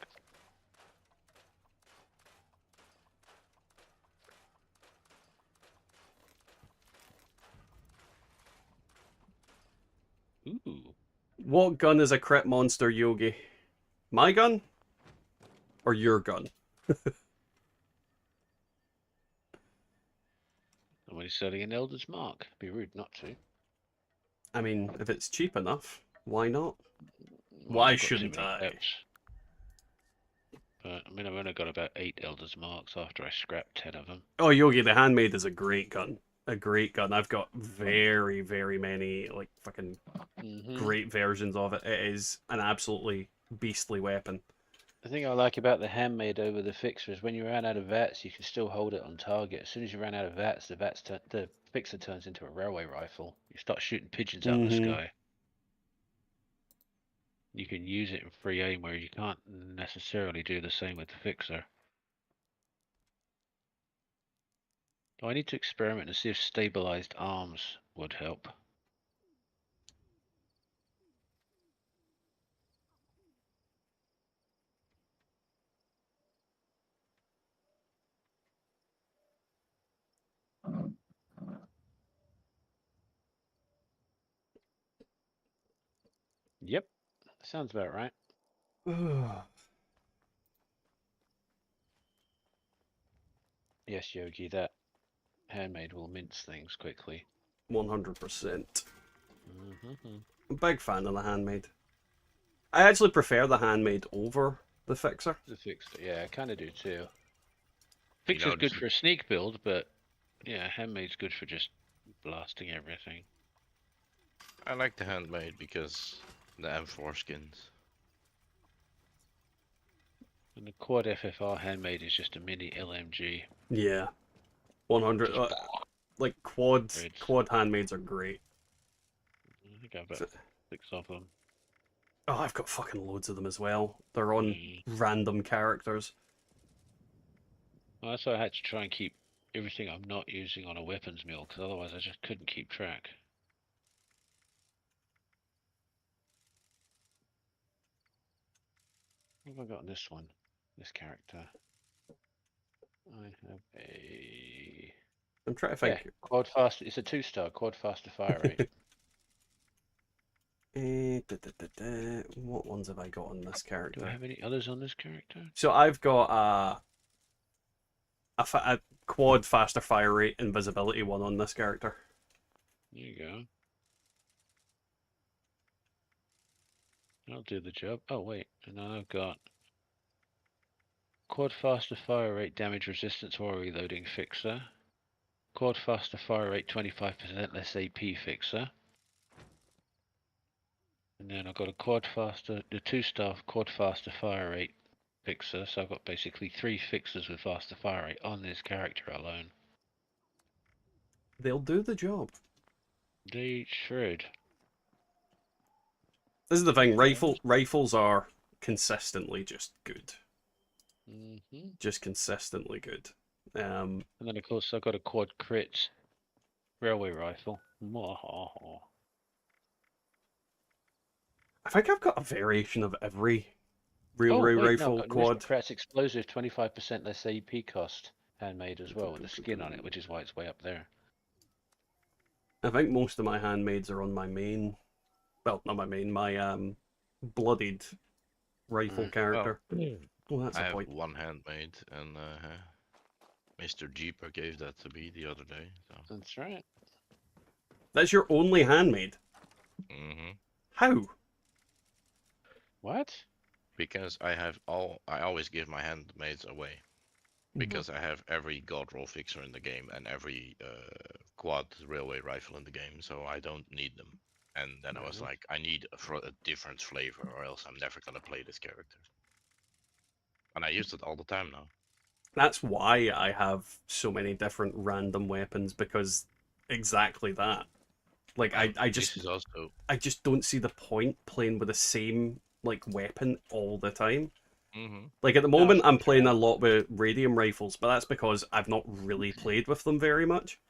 Ooh. What gun is a crit monster, Yogi? My gun? Or your gun? Somebody's selling an Elder's Mark. Be rude not to. I mean, if it's cheap enough, why not? Well, Why I've got too shouldn't many I? peps. But I mean, I've only got about 8 Elder's Marks after I scrapped 10 of them. Oh, Yogi, the handmade is a great gun. A great gun. I've got very, very many, like, fucking great versions of it. It is an absolutely beastly weapon. The thing I like about the handmade over the fixer is when you run out of VATS, you can still hold it on target. As soon as you run out of VATS, the fixer turns into a railway rifle. You start shooting pigeons out of the sky. You can use it in free aim where you can't necessarily do the same with the fixer. Oh, I need to experiment and see if stabilized arms would help. Yep, sounds about right. Yes, Yogi, that handmade will mince things quickly. 100%. I'm a big fan of the handmade. I actually prefer the handmade over the fixer. The fixer, yeah, I kind of do too. Fixer's good for a sneak build, but yeah, handmade's good for just blasting everything. I like the handmade because the M4 skins. And the quad FFR handmade is just a mini LMG. Yeah. 100. Like quad handmaids are great. I think I've got 6 of them. Oh, I've got fucking loads of them as well. They're on random characters. Well, that's why I had to try and keep everything I'm not using on a weapons mill, because otherwise I just couldn't keep track. What have I got in this one? This character. I have a... I'm trying to Yeah, think. quad faster. It's a 2-star quad faster fire rate. What ones have I got on this Do I character? have any others on this character? So I've got a quad faster fire rate invisibility one on this character. There you go. I'll do the job. Oh wait, and I've got quad faster fire rate damage resistance while reloading fixer. Quad faster fire rate 25% less AP fixer. And then I've got a the 2-star quad faster fire rate fixer. So I've got basically 3 fixers with faster fire rate on this character alone. They'll do the job. They should. This is the thing. Rifles are consistently just good. Just consistently good. And then of course I've got a quad crit railway rifle. I think I've got a variation of every railway rifle no, quad. Press explosive, 25% less AP cost, handmade as well, with the skin on it, which is why it's way up there. I think most of my handmaids are on my main. Well, not my main. My bloodied rifle character. Well, that's I a have point. one handmade, and Mr. Jeeper gave that to me the other day. So. That's right. That's your only handmade. How? What? Because I always give my handmaids away. Because I have every Godroll fixer in the game and every quad railway rifle in the game, so I don't need them. And then I was like, I need a different flavor, or else I'm never gonna play this character. And I use it all the time now. That's why I have so many different random weapons, because exactly that. Like I just don't see the point playing with the same like weapon all the time. Like at the moment I'm playing a lot with radium rifles, but that's because I've not really played with them very much.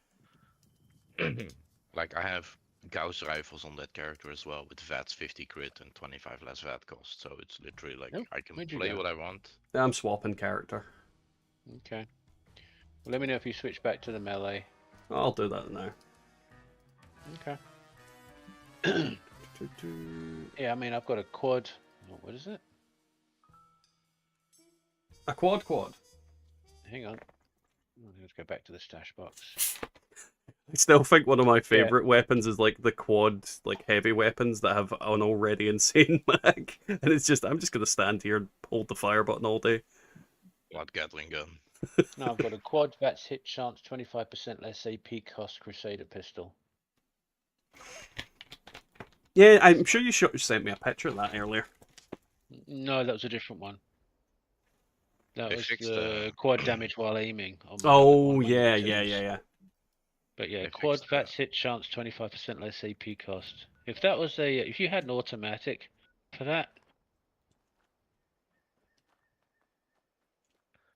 Like I have Gauss rifles on that character as well, with VATS 50 crit and 25 less VAT cost, so it's literally like I can play what I want. I'm swapping character. Okay. Well, let me know if you switch back to the melee. I'll do that now. Okay. Yeah, I mean, I've got a quad. What is it? A quad. Hang on. Let's go back to the stash box. I still think one of my favorite weapons is like the quad, like heavy weapons that have an already insane mag, and it's just I'm just gonna stand here and hold the fire button all day. Quad Gatling gun. No, I've got a quad VATS hit chance, 25% less AP cost Crusader pistol. Yeah, I'm sure you sent me a picture of that earlier. No, that was a different one. That was the quad damage while aiming. Oh, yeah. But yeah, quad VATS hit chance, 25% less AP cost. If that was if you had an automatic for that.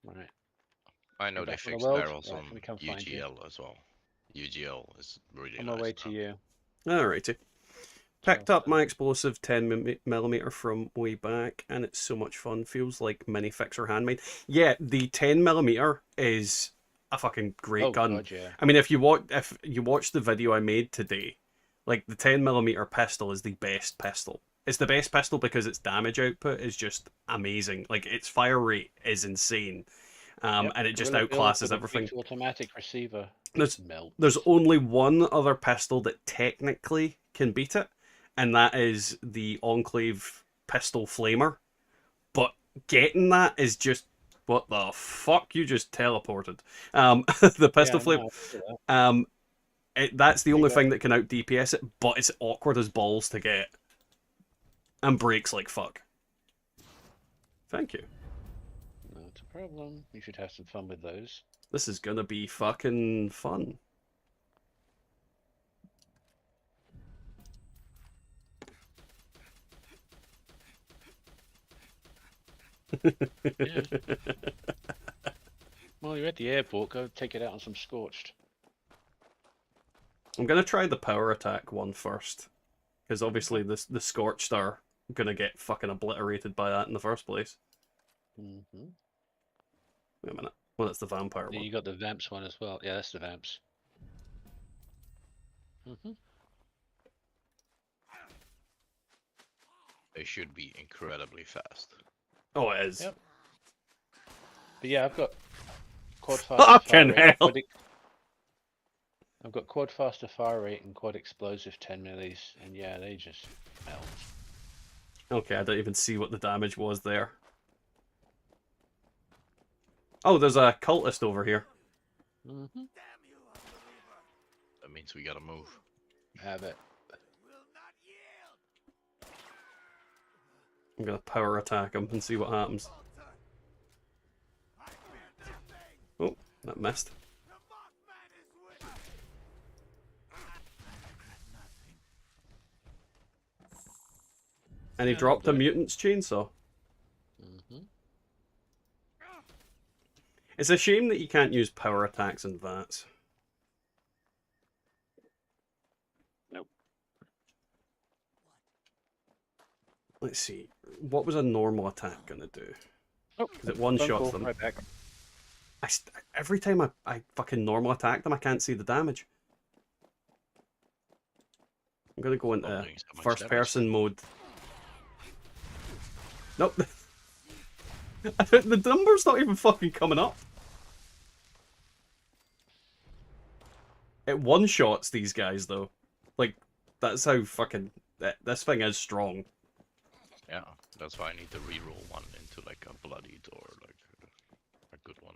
Right. I know they fixed barrels on UGL as well. UGL is really nice. On my way to you. Alrighty. Picked up my explosive 10mm from way back, and it's so much fun. Feels like mini fixer handmade. Yeah, the 10mm is a fucking great gun. God, yeah. I mean, if you watch the video I made today, like the 10mm pistol is the best pistol. It's the best pistol because its damage output is just amazing. Like its fire rate is insane, and it just outclasses everything. Automatic receiver. There's only one other pistol that technically can beat it, and that is the Enclave pistol flamer. But getting that is just what the fuck? You just teleported. The pistol flame. That's the only thing that can out DPS it, but it's awkward as balls to get, and breaks like fuck. Thank you. Not a problem. You should have some fun with those. This is gonna be fucking fun. Yeah. Well, you're at the airport. Go take it out on some Scorched. I'm gonna try the power attack one first, because obviously the Scorched are gonna get fucking obliterated by that in the first place. Wait a minute. Well, that's the vampire one. You got the Vamps one as well. Yeah, that's the Vamps. Hmm. They should be incredibly fast. Oh, it is. Yep. But yeah, I've got quad faster Fucking fire rate. hell. I've got quad faster fire rate and quad explosive 10 millis, and yeah, they just melt. Okay, I don't even see what the damage was there. Oh, there's a cultist over here. Mm-hmm. That means we gotta move. Have it. I'm gonna power attack him and see what happens. Oh, that missed. And he Yeah, dropped a that'll do it. mutant's chainsaw. Mm-hmm. It's a shame that you can't use power attacks in VATS. Nope. Let's see. What was a normal attack gonna do? Oh, Because it one-shots them. Right back. Every time I fucking normal attack them, I can't see the damage. I'm gonna go into doing so much first-person mode. Nope. The number's not even fucking coming up. It one-shots these guys, though. Like, that's how fucking... This thing is strong. Yeah, that's why I need to reroll one into like a bloodied or like a good one.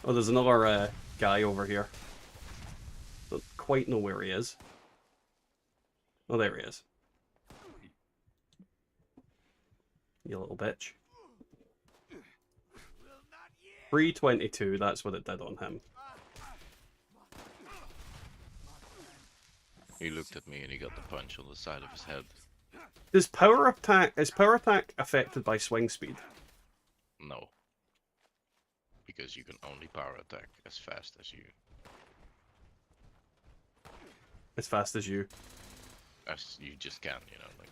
Oh, there's another guy over here. Don't quite know where he is. Oh, there he is. You little bitch. 322, that's what it did on him. He looked at me and he got the punch on the side of his head. Is power attack affected by swing speed? No. Because you can only power attack as fast as you just can, you know, like.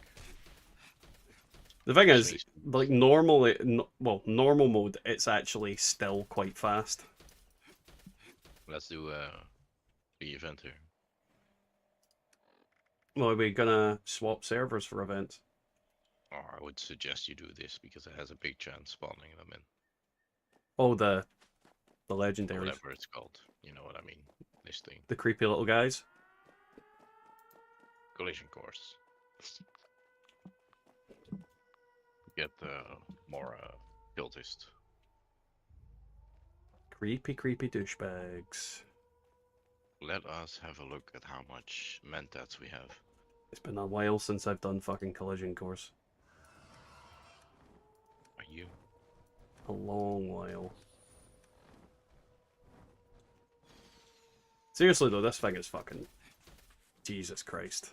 The thing is, like normally, normal mode, it's actually still quite fast. Let's do the event here. Well, are we gonna swap servers for events? Or I would suggest you do this because it has a big chance spawning them in. Oh, the Or legendaries, whatever it's called. You know what I mean. This thing. the creepy little guys. Collision course. Get more cultist. Creepy douchebags. Let us have a look at how much mentats we have. It's been a while since I've done fucking collision course. Are you? A long while. Seriously though, this thing is fucking... Jesus Christ.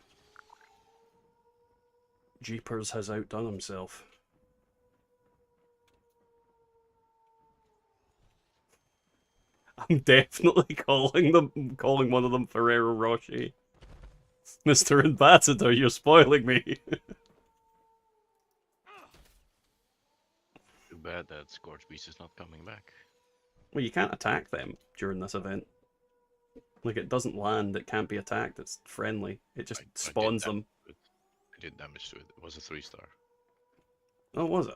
Jeepers has outdone himself. I'm definitely calling one of them Ferrero Rocher. Mr. Ambassador, you're spoiling me. Too bad that Scorch Beast is not coming back. Well, you can't attack them during this event. Like, it doesn't land, it can't be attacked, it's friendly. It just spawns them. I did damage to it. It was a 3-star. Oh, was it?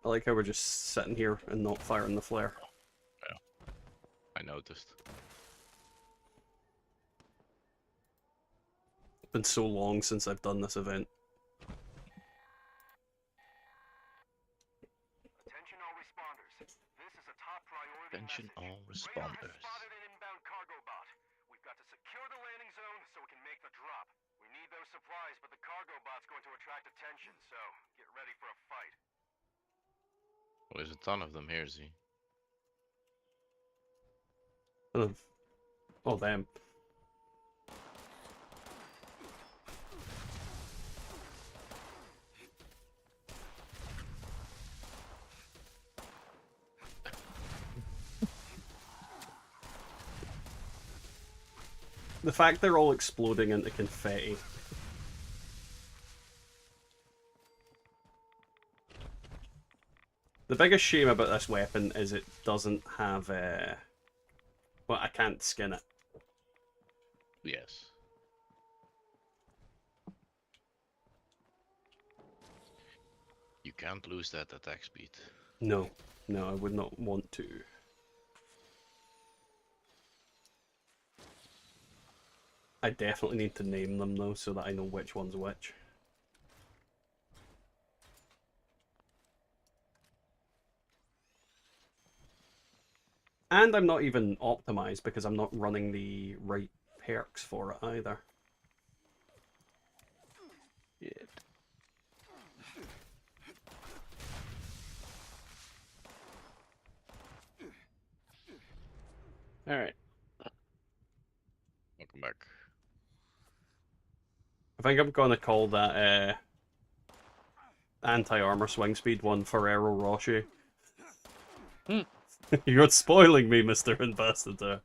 I like how we're just sitting here and not firing the flare. Yeah. I noticed. It's been so long since I've done this event. Attention all responders. This is a top priority Attention message. all Radar responders. has spotted an inbound cargo bot. We've got to secure the landing zone so we can make the drop. We need those supplies, but the cargo bot's going to attract attention, so get ready for a fight. Well, there's a ton of them here, Z. Oh, damn. The fact they're all exploding into confetti. The biggest shame about this weapon is it doesn't have well, I can't skin it. Yes. You can't lose that attack speed. No, no, I would not want to. I definitely need to name them though, so that I know which one's which. And I'm not even optimized because I'm not running the right perks for it either. Shit. All right. Welcome back. I think I'm gonna call that anti-armor swing speed one Ferrero Rocher. Hmm. You're spoiling me, Mr. Ambassador.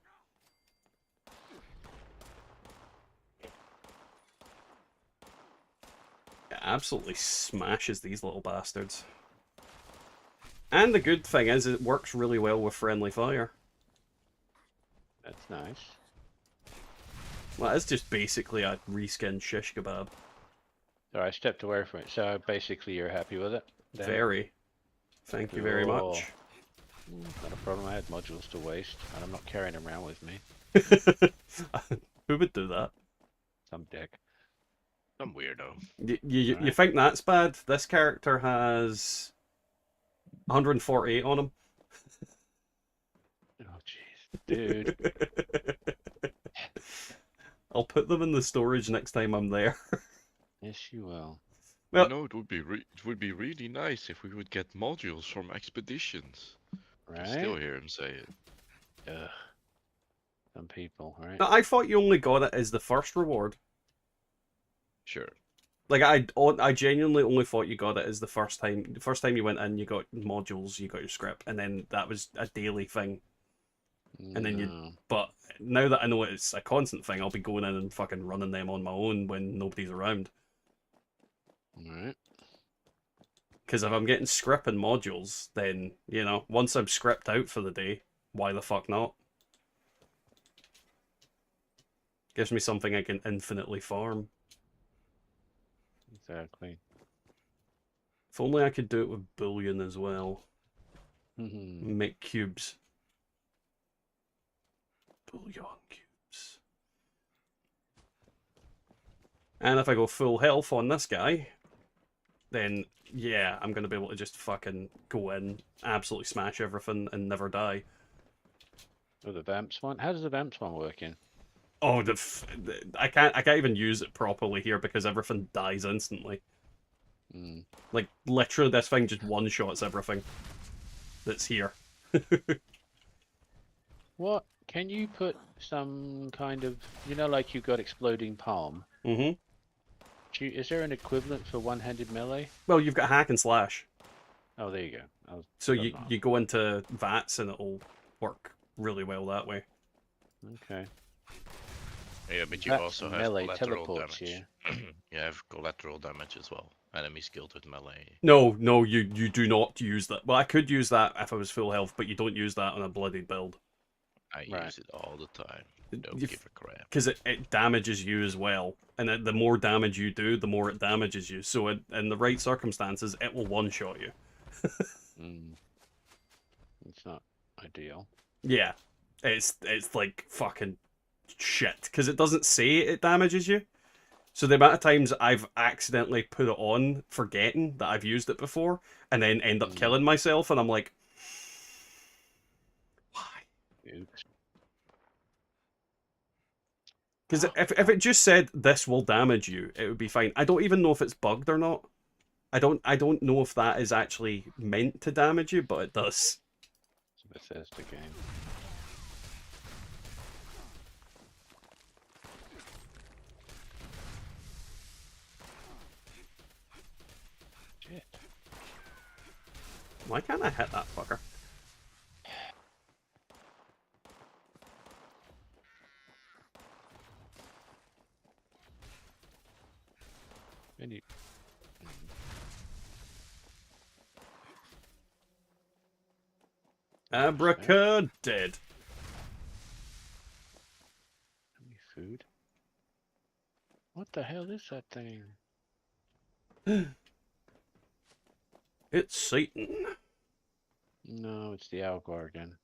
It absolutely smashes these little bastards. And the good thing is it works really well with friendly fire. That's nice. Well, it's just basically a reskinned shish kebab. So I stepped away from it. So basically, you're happy with it? Then? Very. Thank you very Cool. much. Not a problem. I had modules to waste, and I'm not carrying them around with me. Who would do that? Some dick. Some weirdo. You Right. think that's bad? This character has 148 on him. Oh jeez, dude. I'll put them in the storage next time I'm there. Yes, you will. Well- You know, it would be really nice if we would get modules from expeditions. Right? I still hear him say it. Ugh. Some people, right? No, I thought you only got it as the first reward. Sure. Like I genuinely only thought you got it as the first time. The first time you went in, you got modules, you got your script, and then that was a daily thing. And then you. No. But now that I know it's a constant thing, I'll be going in and fucking running them on my own when nobody's around. Alright. Because if I'm getting script and modules, then, you know, once I'm script out for the day, why the fuck not? Gives me something I can infinitely farm. Exactly. If only I could do it with bullion as well. Mhm. Make cubes. Bullion cubes. And if I go full health on this guy, then yeah, I'm going to be able to just fucking go in, absolutely smash everything, and never die. Oh, the Vamps one? How does the Vamps one work in? Oh, I can't even use it properly here because everything dies instantly. Mm. Like literally, this thing just one shots everything that's here. What? Can you put some kind of, you know, like you got exploding palm? Mm-hmm. Is there an equivalent for one-handed melee? Well, you've got hack and slash, Oh, there you go. so you go into VATS and it'll work really well that way. Okay. Yeah, but you That's also have melee collateral teleports damage. You have collateral damage as well. Enemies killed with melee. No, you do not use that. Well, I could use that if I was full health, but you don't use that on a bloodied build. I Right. use it all the time. Don't You give a crap. Because it damages you as well. And the more damage you do, the more it damages you. So in the right circumstances, it will one-shot you. Mm. It's not ideal. Yeah. It's like fucking shit. Because it doesn't say it damages you. So the amount of times I've accidentally put it on, forgetting that I've used it before, and then end up killing myself, and I'm like, why? Oops. Because if it just said this will damage you, it would be fine. I don't even know if it's bugged or not. I don't know if that is actually meant to damage you, but it does. It's a Bethesda game. Shit. Why can't I hit that fucker? Any... Abraca dead. Any food? What the hell is that thing? It's Satan. No, it's the Algar again.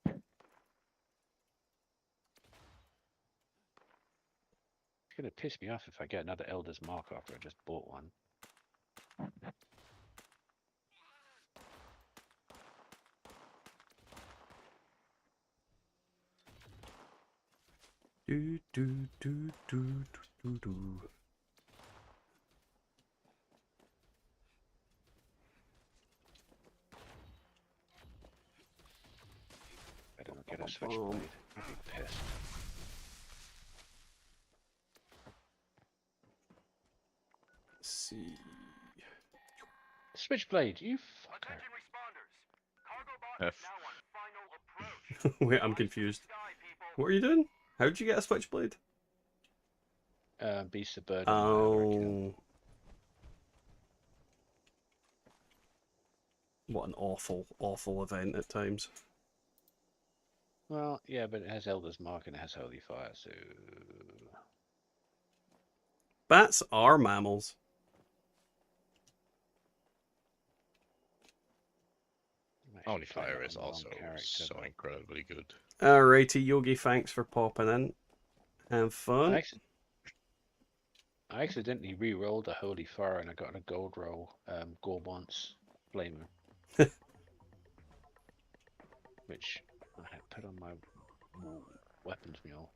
It's gonna piss me off if I get another Elder's Mark after I just bought one. Do do do do do do. Better not get a switchblade. I'd be pissed. Let's see. Switchblade, you fucker. Attention responders. Cargo bot F. is now on final approach. Wait, I'm confused. What are you doing? How did you get a switchblade? Beast of Burden. Oh. What an awful, awful event at times. Well, yeah, but it has Elder's Mark and it has Holy Fire, so... Bats are mammals. I'm actually Holy playing Fire that is on the wrong also character, so but- incredibly good. Alrighty, Yogi, thanks for popping in. Have fun. I accidentally re-rolled a Holy Fire and I got a Godroll Gorbonce Flamer. Which I had put on my weapons mule,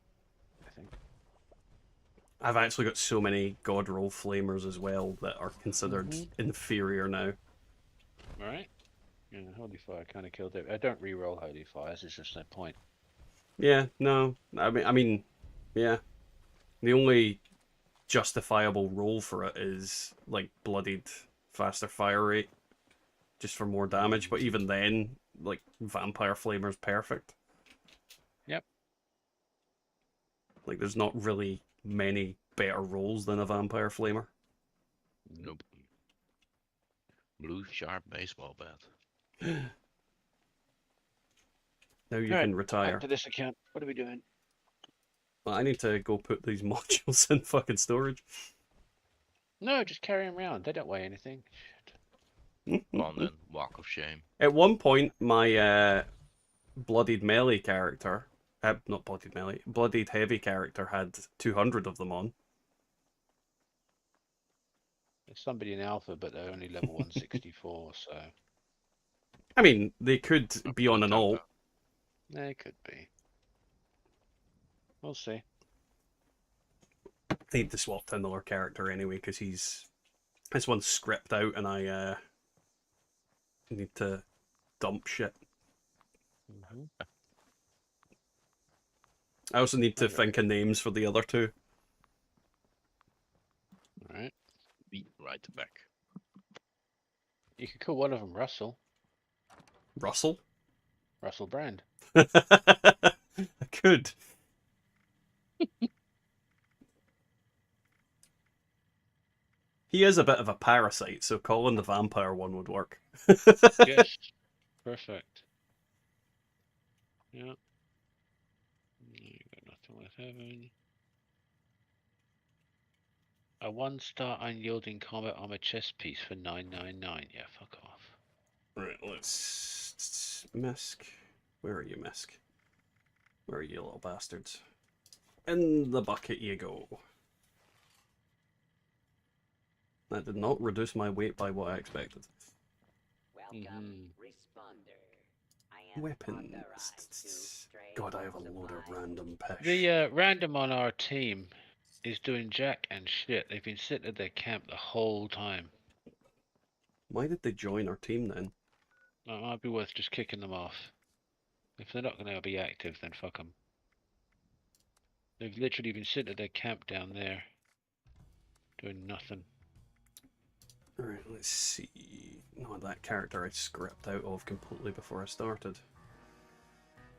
I think. I've actually got so many Godroll flamers as well that are considered inferior now. Alright. Yeah, Holy Fire kind of killed it. I don't re-roll Holy Fires, it's just no point. Yeah, no. I mean, yeah. The only justifiable role for it is like bloodied faster fire rate, just for more damage. But even then, like Vampire Flamer's perfect. Yep. Like there's not really many better roles than a Vampire Flamer. Nope. Blue sharp baseball bat. Now you Alright, can retire. back to this account. What are we doing? Well, I need to go put these modules in fucking storage. No, just carry them around. They don't weigh anything. Shit. Come on then, walk of shame. At one point, my bloodied melee character, not bloodied melee, bloodied heavy character had 200 of them on. There's somebody in Alpha, but they're only level 164, so... I mean, they could be on an alt. They could be. We'll see. I need to swap to another character anyway, because this one's script out and I need to dump shit. I also need to think of names for the other two. Alright. Be right back. You could call one of them Russell. Russell? Russell Brand. I could. He is a bit of a parasite, so calling the vampire one would work. Yes. Perfect. Yeah. You got nothing with heaven. A 1-star unyielding combat armor chest piece for 999. Yeah, fuck off. Right, let's... Misk. Where are you, Misk? Where are you, little bastards? In the bucket you go. That did not reduce my weight by what I expected. Welcome, responder. I am Weapons. authorized to stray God, I have a load of supplies. random pish. The random on our team is doing jack and shit. They've been sitting at their camp the whole time. Why did they join our team then? It might be worth just kicking them off. If they're not going to be active, then fuck them. They've literally been sitting at their camp down there, doing nothing. Alright, let's see. No, that character I script out of completely before I started.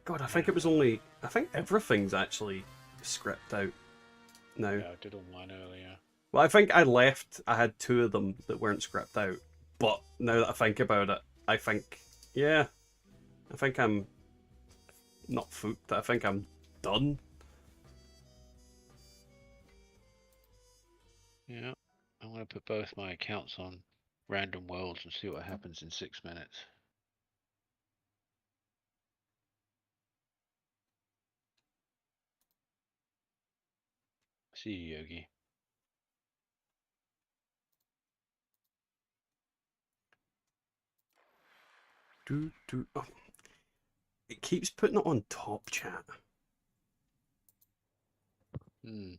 God, I think it was only... I think everything's actually script out now. Yeah, I did all mine earlier. Well, I think I left... I had 2 of them that weren't script out, But now that I think about it, I think, yeah, I think I'm not fooked. I think I'm done. Yeah, I'm going to put both my accounts on random worlds and see what happens in 6 minutes. See you, Yogi. Oh. It keeps putting it on top chat.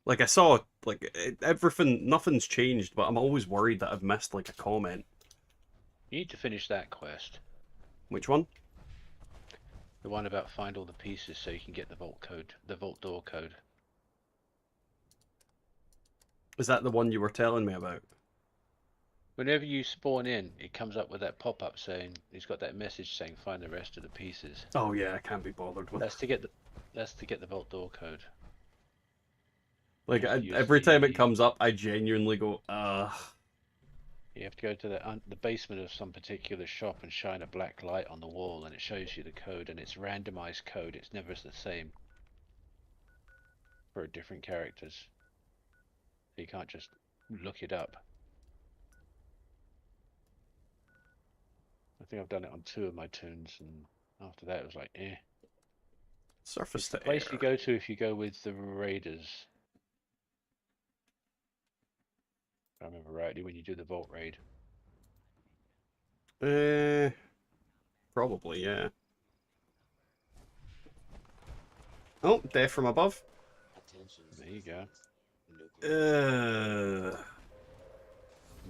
Like I saw, like everything, nothing's changed, but I'm always worried that I've missed like a comment. You need to finish that quest. Which one? The one about find all the pieces so you can get the vault code, the vault door code. Is that the one you were telling me about? Whenever you spawn in, it comes up with that pop-up saying it's got that message saying find the rest of the pieces. Oh yeah, I can't be bothered with. That's to get the vault door code. Like every time it comes up, I genuinely go, You have to go to the basement of some particular shop and shine a black light on the wall, and it shows you the code, and it's randomized code. It's never the same for different characters. So you can't just look it up. I think I've done it on 2 of my tunes, and after that it was like, eh. Surface The to place air. you go to if you go with the raiders. If I remember rightly, when you do the vault raid. Probably, yeah. Oh, death from above. There you go.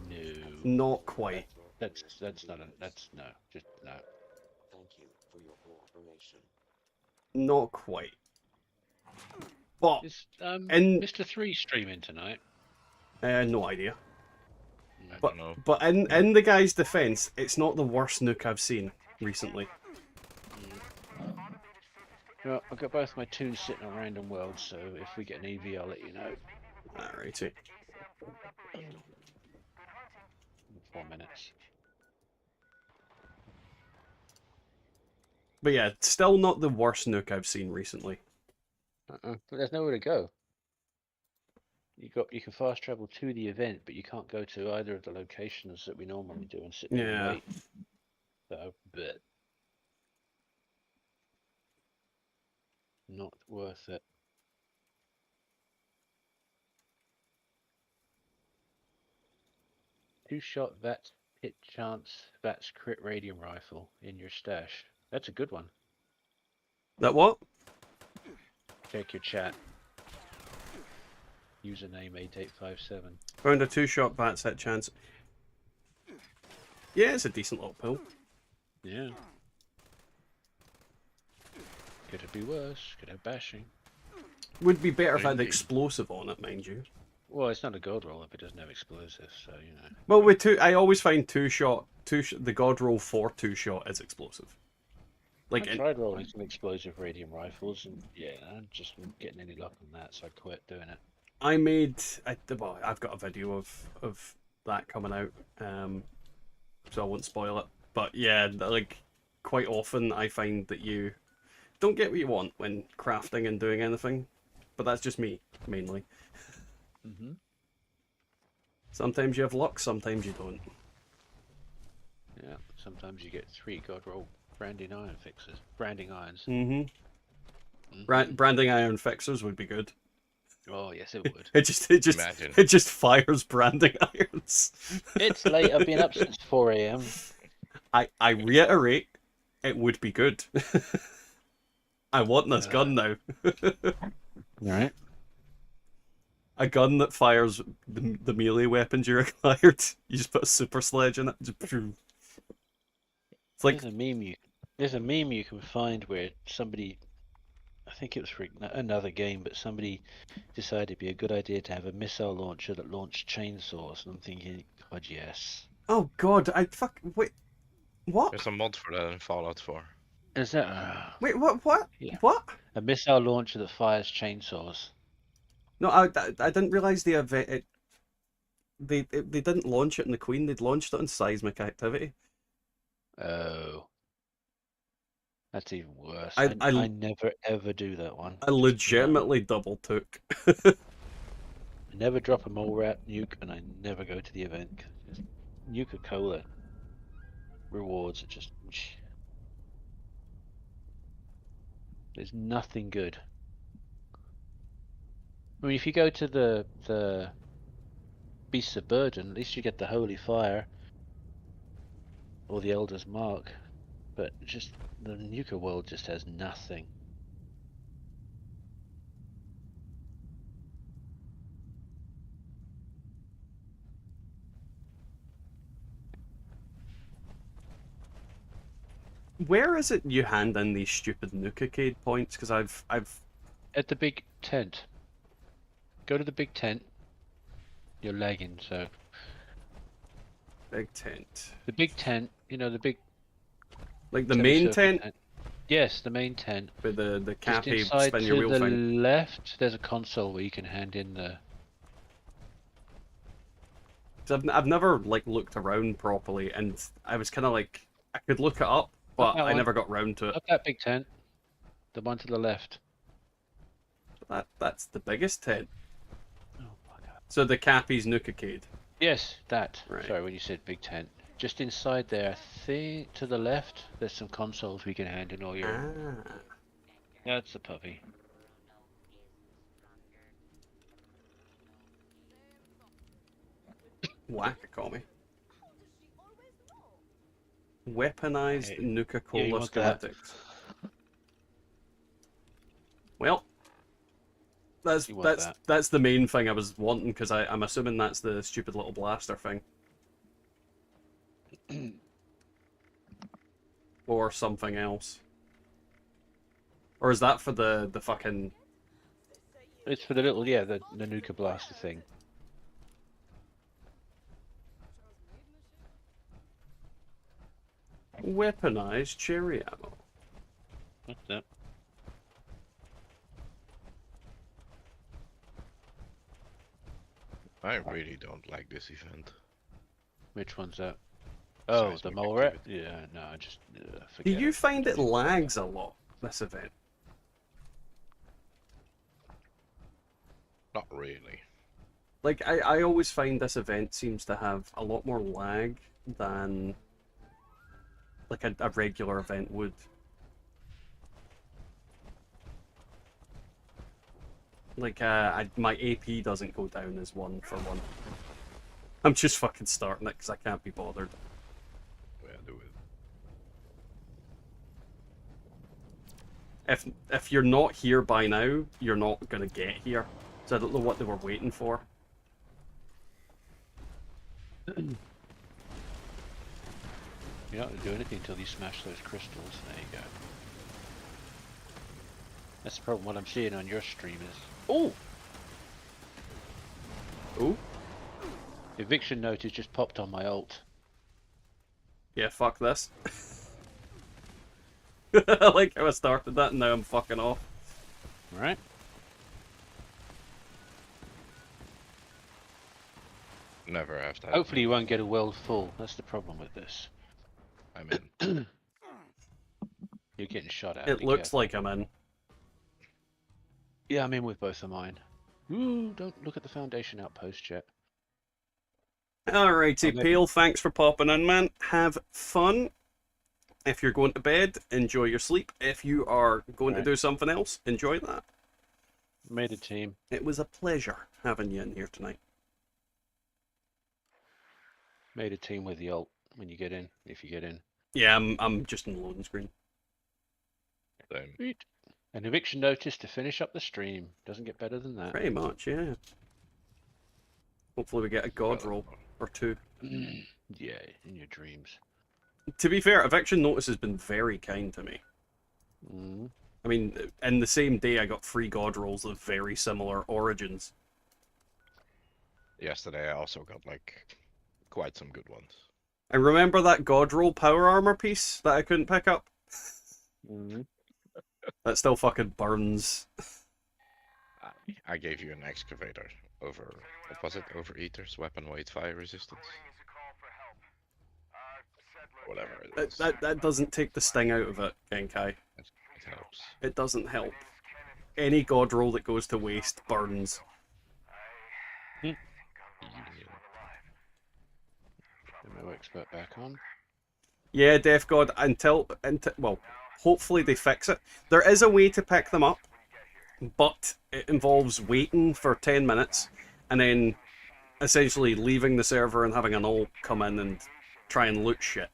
No. Not quite. That's not a that's no, just no. Thank you for your cooperation. Not quite. But Is in Mr. 3 streaming tonight? no idea. I But don't know. but in the guy's defense, it's not the worst nuke I've seen recently. Well, I've got both my tunes sitting on random worlds, so if we get an EV, I'll let you know. Alrighty. In 4 minutes. But yeah, still not the worst nuke I've seen recently. But there's nowhere to go. You can fast travel to the event, but you can't go to either of the locations that we normally do and sit there and Yeah. wait. So, but not worth it. Two-shot VATS hit chance VATS crit radium rifle in your stash. That's a good one. That what? Check your chat. Username 8857. Found a 2-shot bat set chance. Yeah, it's a decent little pull. Yeah. Could it be worse? Could have bashing. Would be better if I had Indeed. explosive on it, mind you. Well, it's not a Godroll if it doesn't have explosives, so you know. Well, with I always find the Godroll for 2-shot is explosive. Like, I tried rolling some explosive radium rifles, and yeah, I'm just not getting any luck on that, so I quit doing it. well, I've got a video of that coming out, so I won't spoil it. But yeah, like, quite often I find that you don't get what you want when crafting and doing anything. But that's just me, mainly. Mm-hmm. Sometimes you have luck, sometimes you don't. Yeah, sometimes you get 3 Godroll branding irons. Mm-hmm. Branding iron fixers would be good. Oh yes, it would. Imagine. It just fires branding irons. It's late. I've been up since 4 a.m. I reiterate, it would be good. I want this gun now. Right. A gun that fires the melee weapons you required. You just put a super sledge in it. It's like There's a meme you can find where somebody, I think it was for another game, but somebody decided it'd be a good idea to have a missile launcher that launched chainsaws, and I'm thinking, God, yes. oh god, wait, what? There's a mod for that in Fallout 4. Is that Wait, what? Yeah. What? a missile launcher that fires chainsaws? No, I didn't realize the they didn't launch it in the Queen. They'd launched it on seismic activity. Oh. That's even worse. I I never ever do that one. I legitimately double took. I never drop a mole rat nuke, and I never go to the event. Just Nuka-Cola rewards are just. There's nothing good. I mean, if you go to the Beasts of Burden, at least you get the Holy Fire or the Elder's Mark. But just the Nuka world just has nothing. Where is it you hand in these stupid Nuka-Cade points? Because I've At the big tent. Go to the big tent. You're lagging, so big tent. the big tent. You know the big. Like the main semicircle tent Yes, the main tent. with the Just cappy inside spin your to wheel the thing. left, there's a console where you can hand in the. 'Cause I've never like looked around properly, and I was kind of like I could look it up, but that I one. never got round to it. Up that big tent. The one to the left. That's the biggest tent. Oh my god. So the cappy's Nuka-Cade. Yes, that. Right. Sorry, when you said big tent. Just inside there, I think to the left, there's some consoles we can hand in all your. Ah. That's the puppy. Whack-a-commie. Weaponized Hey, Nuka-Cola you want that? schematics. Well, that's You want that's the main thing I was wanting, because I'm assuming that's the stupid little blaster thing. Or something else. Or is that for the fucking... It's for the little, yeah, the Nuka Blaster thing. Weaponized cherry ammo. What's that? I really don't like this event. Which one's that? Oh, the Seismic mole rat? activity. Yeah, no, I just Do forget you it. find it lags a lot, this event? Not really. Like, I always find this event seems to have a lot more lag than like a regular event would. Like, my AP doesn't go down as 1 for 1. I'm just fucking starting it because I can't be bothered. Yeah, do it. If you're not here by now, you're not gonna get here. So I don't know what they were waiting for. You're not going to do anything until you smash those crystals. There you go. That's the problem. What I'm seeing on your stream is... Oh! Oh? Eviction notice just popped on my alt. Yeah, fuck this. I like how I started that and now I'm fucking off. Alright? Never have to. Hopefully you won't get a world full. That's the problem with this. I'm in. You're getting shot at. It be looks careful. like I'm in. Yeah, I'm in with both of mine. Ooh, don't look at the Foundation outpost yet. Alrighty, Okay. Pale, thanks for popping in, man. Have fun. If you're going to bed, enjoy your sleep. If you are going to Right. do something else, enjoy that. Made a team. It was a pleasure having you in here tonight. Made a team with the alt when you get in, if you get in. Yeah, I'm just in the loading screen. Same. Sweet. An eviction notice to finish up the stream. Doesn't get better than that. Pretty much, yeah. Hopefully we get a Godroll or 2. Yeah, in your dreams. To be fair, Eviction Notice has been very kind to me. Mm. I mean, in the same day I got 3 Godrolls of very similar origins. Yesterday I also got like quite some good ones. I remember that Godroll power armor piece that I couldn't pick up. Mm. That still fucking burns. I gave you an excavator over, what was it? Overeaters, weapon weight, fire resistance. Ringing is a call for help. Settlers Whatever have it is. That doesn't take the sting out of it, Genkai. It helps. It doesn't help. Any god roll that goes to waste burns. Get Union. my expert back on. Yeah, Death God, until well, hopefully they fix it. There is a way to pick them up, but it involves waiting for 10 minutes and then essentially leaving the server and having an all come in and try and loot shit.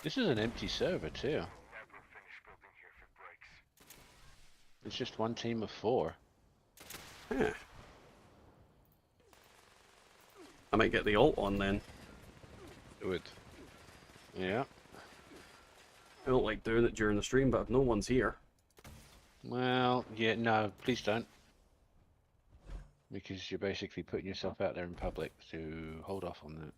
This is an empty server too. It's just one team of 4. Yeah. I might get the ult on then. Do it. Yeah. I don't like doing it during the stream, but if no one's here. Well, yeah, no, please don't. Because you're basically putting yourself out there in public, so hold off on that.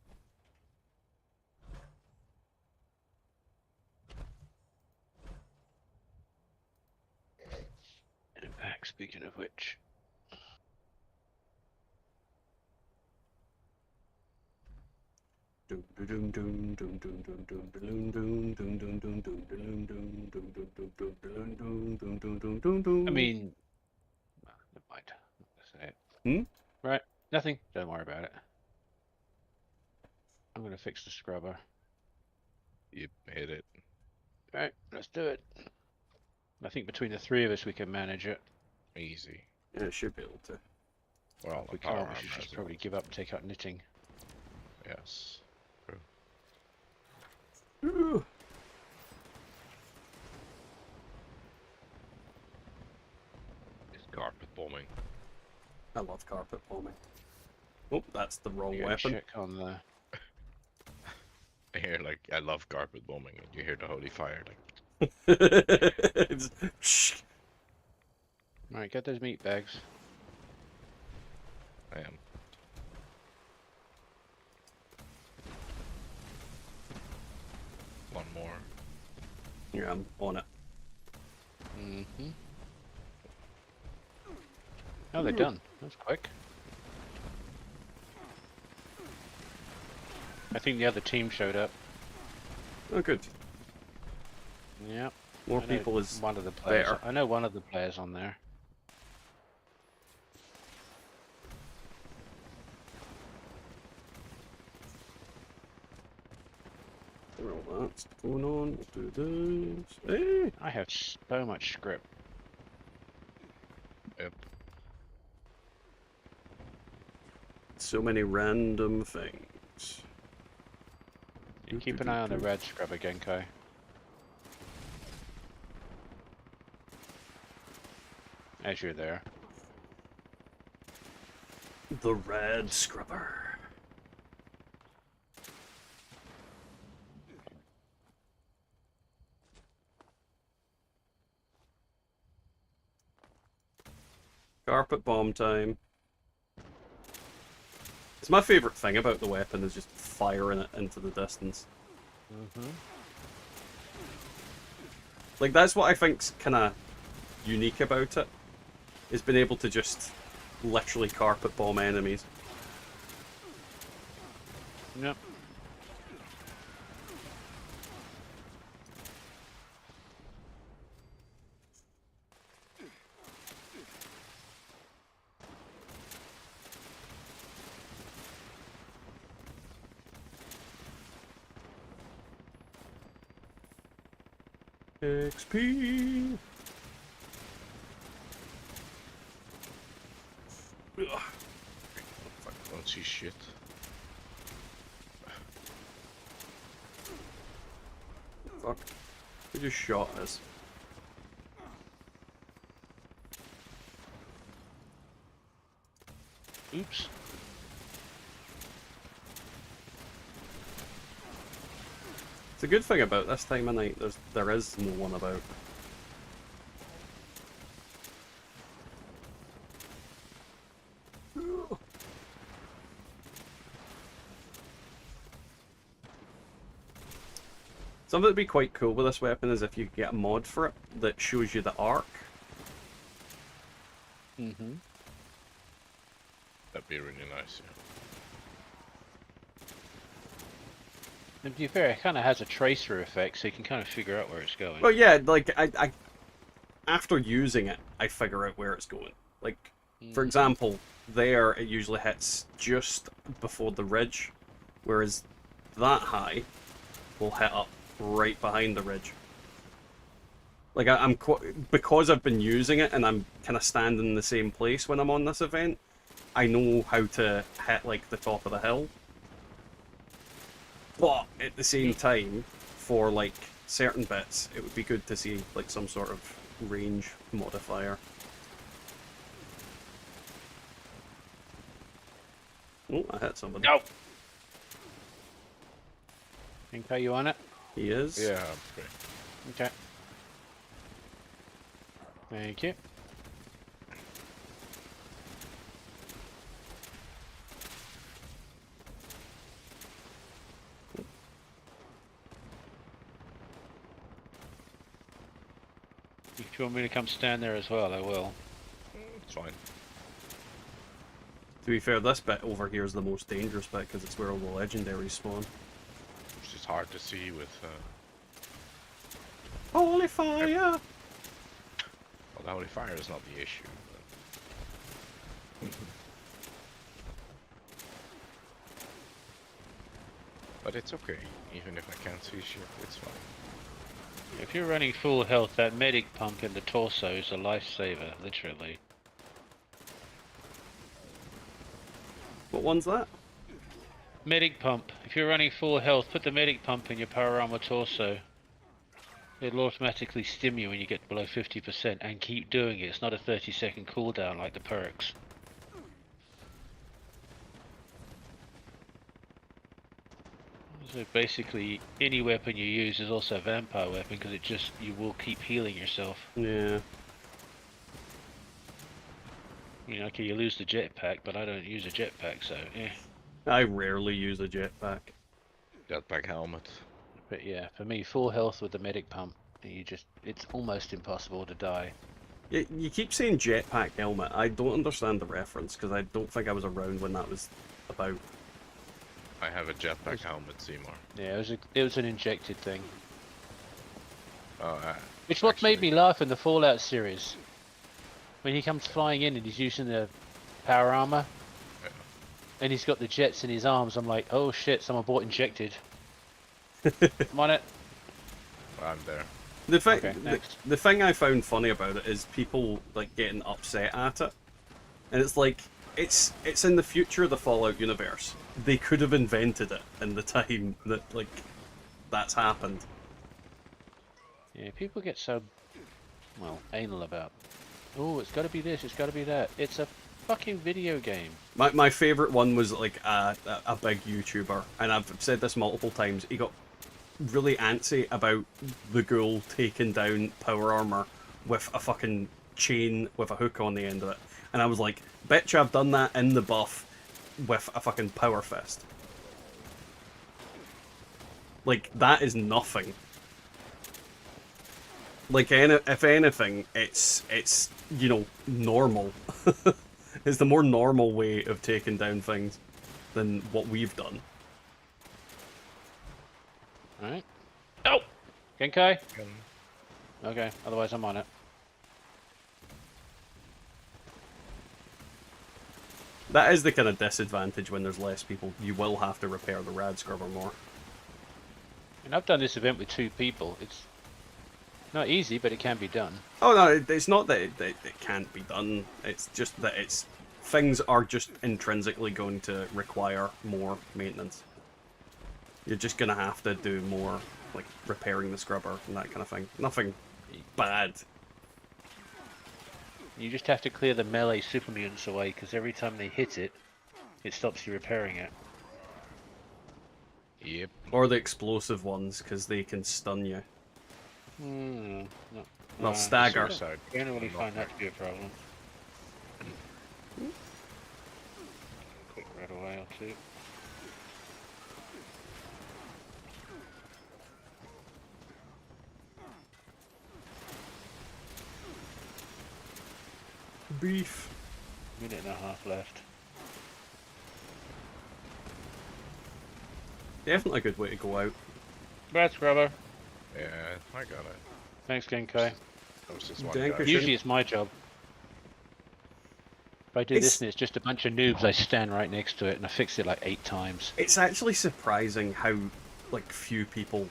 In fact, speaking of which, I mean, well, never mind. I'm not gonna say it. Right, nothing. Don't worry about it. I'm gonna fix the scrubber. You hit it. Right, let's do it. I think between the 3 of us we can manage it. Easy. Yeah, I should be able to. Well, If we the power can't, we armor should as just probably well. give up and take out knitting. Yes. True. Ooh. It's carpet bombing. I love carpet bombing. Oh, that's the wrong You gotta weapon. check on the. I hear like, I love carpet bombing, and you hear the holy fire like, It's- Shh. Right, get those meat bags. I am. One more. Yeah, I'm on it. Mm-hmm. Oh, they're done. That's quick. I think the other team showed up. Oh, good. Yep. More I know people is one of the players. better. I know one of the players on there. Well, that's going on. We'll do this. Hey! I have so much script. Yep. So many random things. You keep an eye on the red scrubber, Genkai. As you're there. The red scrubber. Carpet bomb time. It's my favourite thing about the weapon is just firing it into the distance. Mm-hmm. Like, that's what I think's kind of unique about it, is being able to just literally carpet bomb enemies. Yep. XP! Ugh. Fuck, don't see shit. Fuck. Who just shot us? Oops. It's a good thing about this time of night, there is no one about. Something that'd be quite cool with this weapon is if you get a mod for it that shows you the arc. Mm-hmm. be really nice. Yeah. And to be fair, it kind of has a tracer effect, so you can kind of figure out where it's going. Well, yeah, like I after using it, I figure out where it's going. Like, for example, there it usually hits just before the ridge, whereas that high will hit up right behind the ridge. Like because I've been using it and I'm kind of standing in the same place when I'm on this event, I know how to hit like the top of the hill. But at the same time, for like certain bits, it would be good to see like some sort of range modifier. Oh, I hit somebody. No. Think you on it? He is. Yeah. Okay. Okay. Thank you. If you want me to come stand there as well, I will. It's fine. To be fair, this bit over here is the most dangerous bit because it's where all the legendaries spawn. It's just hard to see with. Holy fire! Well, the holy fire is not the issue. But it's okay, even if I can't see shit, it's fine. If you're running full health, that medic pump in the torso is a lifesaver, literally. What one's that? Medic pump. If you're running full health, put the medic pump in your power armor torso. It'll automatically stim you when you get below 50% and keep doing it. It's not a 30-second cooldown like the perks. So basically, any weapon you use is also a vampire weapon because you will keep healing yourself. Yeah. You know, okay, you lose the jetpack, but I don't use a jetpack, so eh. I rarely use a jetpack. Jetpack helmet. But yeah, for me, full health with the medic pump, it's almost impossible to die. You keep saying jetpack helmet. I don't understand the reference because I don't think I was around when that was about. I have a jetpack helmet, Seymour. Yeah, it was an injected thing. Oh, Which what made me laugh in the Fallout series. When he comes flying in and he's using the power armor, yeah. and he's got the jets in his arms, I'm like, oh shit, someone bought injected. I'm on it. I'm there. The thing, Okay, next. the thing I found funny about it is people like getting upset at it, and it's like it's in the future of the Fallout universe. They could have invented it in the time that like that's happened. Yeah, people get so, well, anal about, oh, it's got to be this, it's got to be that. It's a fucking video game. My favorite one was like a big YouTuber, and I've said this multiple times. He got really antsy about the ghoul taking down power armor with a fucking chain with a hook on the end of it, and I was like, "Betcha I've done that in the buff with a fucking power fist." Like that is nothing. Like if anything, it's you know normal. It's the more normal way of taking down things than what we've done. Alright. Oh! Genkai? Okay, otherwise I'm on it. That is the kind of disadvantage when there's less people. You will have to repair the rad scrubber more. And I've done this event with 2 people. It's not easy, but it can be done. Oh no, it's not that it can't be done. It's just that things are just intrinsically going to require more maintenance. You're just gonna have to do more, like repairing the scrubber and that kind of thing. Nothing bad. You just have to clear the melee super mutants away, because every time they hit it, it stops you repairing it. Yep. Or the explosive ones, because they can stun you. No. Well, stagger. I don't really find that to be a problem. Quick right away or 2. Beef. Minute and a half left. Definitely a good way to go out. Bad scrubber. Yeah, I got it. Thanks, Genkai. That was just one Danke guy. schön. Usually it's my job. If I do It's- this and it's just a bunch of noobs, I stand right next to it and I fix it like 8 times. It's actually surprising how like few people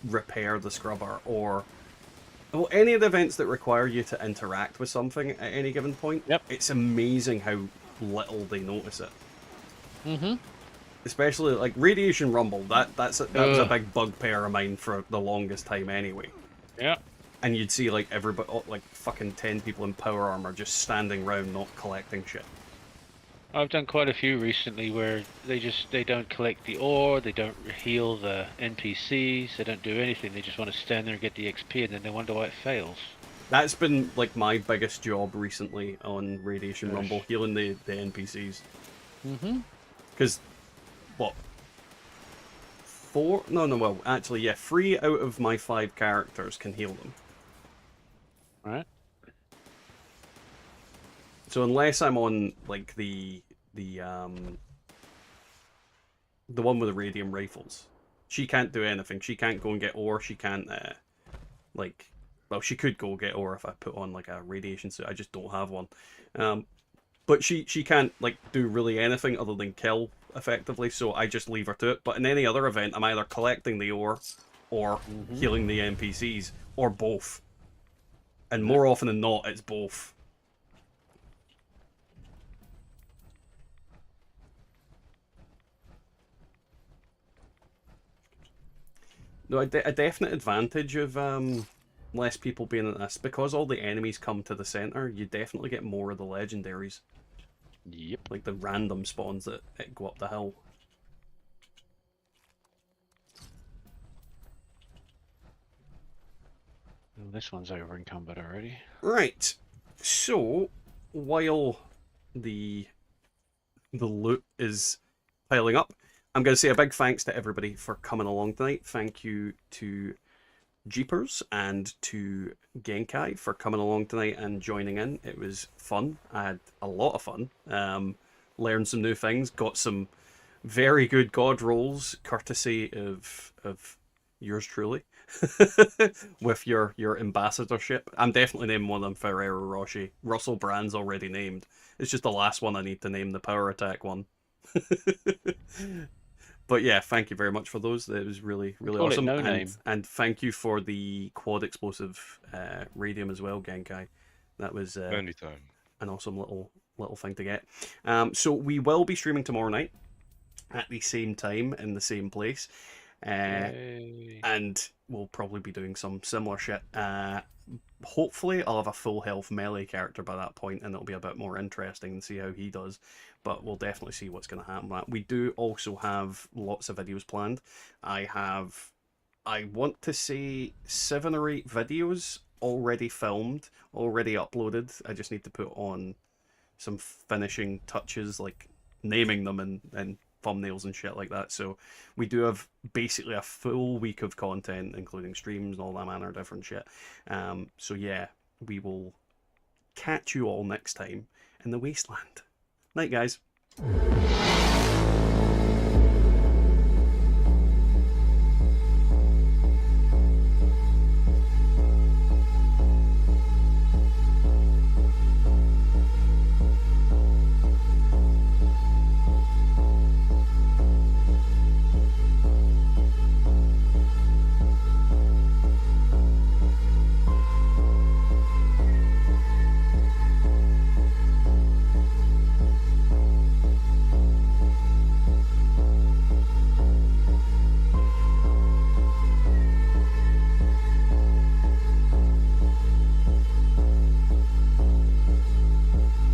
repair the scrubber or any of the events that require you to interact with something at any given point. Yep. It's amazing how little they notice it. Mm-hmm. Especially like Radiation Rumble. That was a Ugh. big bugbear of mine for the longest time anyway. Yeah. And you'd see like everybody, like fucking 10 people in power armor just standing around not collecting shit. I've done quite a few recently where they don't collect the ore, they don't heal the NPCs, they don't do anything, they just want to stand there and get the XP and then they wonder why it fails. That's been like my biggest job recently on Radiation Gosh. Rumble, healing the NPCs. Mm-hmm. Because, what? 4? No, well, actually, yeah, 3 out of my 5 characters can heal them. Right. So unless I'm on like the one with the radium rifles, she can't do anything. She can't go and get ore. She can't like, well, she could go get ore if I put on like a radiation suit. I just don't have one. But she can't like do really anything other than kill effectively. So I just leave her to it. But in any other event, I'm either collecting the ore or healing the NPCs or both. And more often than not, it's both. No, a definite advantage of less people being in this, because all the enemies come to the center, you definitely get more of the legendaries. Yep. Like the random spawns that go up the hill. Well, this one's over encumbered already. Right. So, while the loot is piling up, I'm going to say a big thanks to everybody for coming along tonight. Thank you to Jeepers and to Genkai for coming along tonight and joining in. It was fun. I had a lot of fun. Learned some new things. Got some very good Godrolls, courtesy of yours truly, with your ambassadorship. I'm definitely naming one of them Ferrero Rocher. Russell Brand's already named. It's just the last one I need to name, the power attack one. But yeah, thank you very much for those. It was really, really Call it awesome. no name. And thank you for the quad explosive radium as well, Genkai. That was Anytime. an awesome little thing to get. So we will be streaming tomorrow night at the same time in the same place. Yay. And we'll probably be doing some similar shit. Hopefully I'll have a full health melee character by that point, and it'll be a bit more interesting and see how he does. But we'll definitely see what's going to happen with that. We do also have lots of videos planned. I want to say 7 or 8 videos already filmed, already uploaded. I just need to put on some finishing touches, like naming them and thumbnails and shit like that. So we do have basically a full week of content, including streams and all that manner of different shit. So yeah, we will catch you all next time in the wasteland. Night, guys.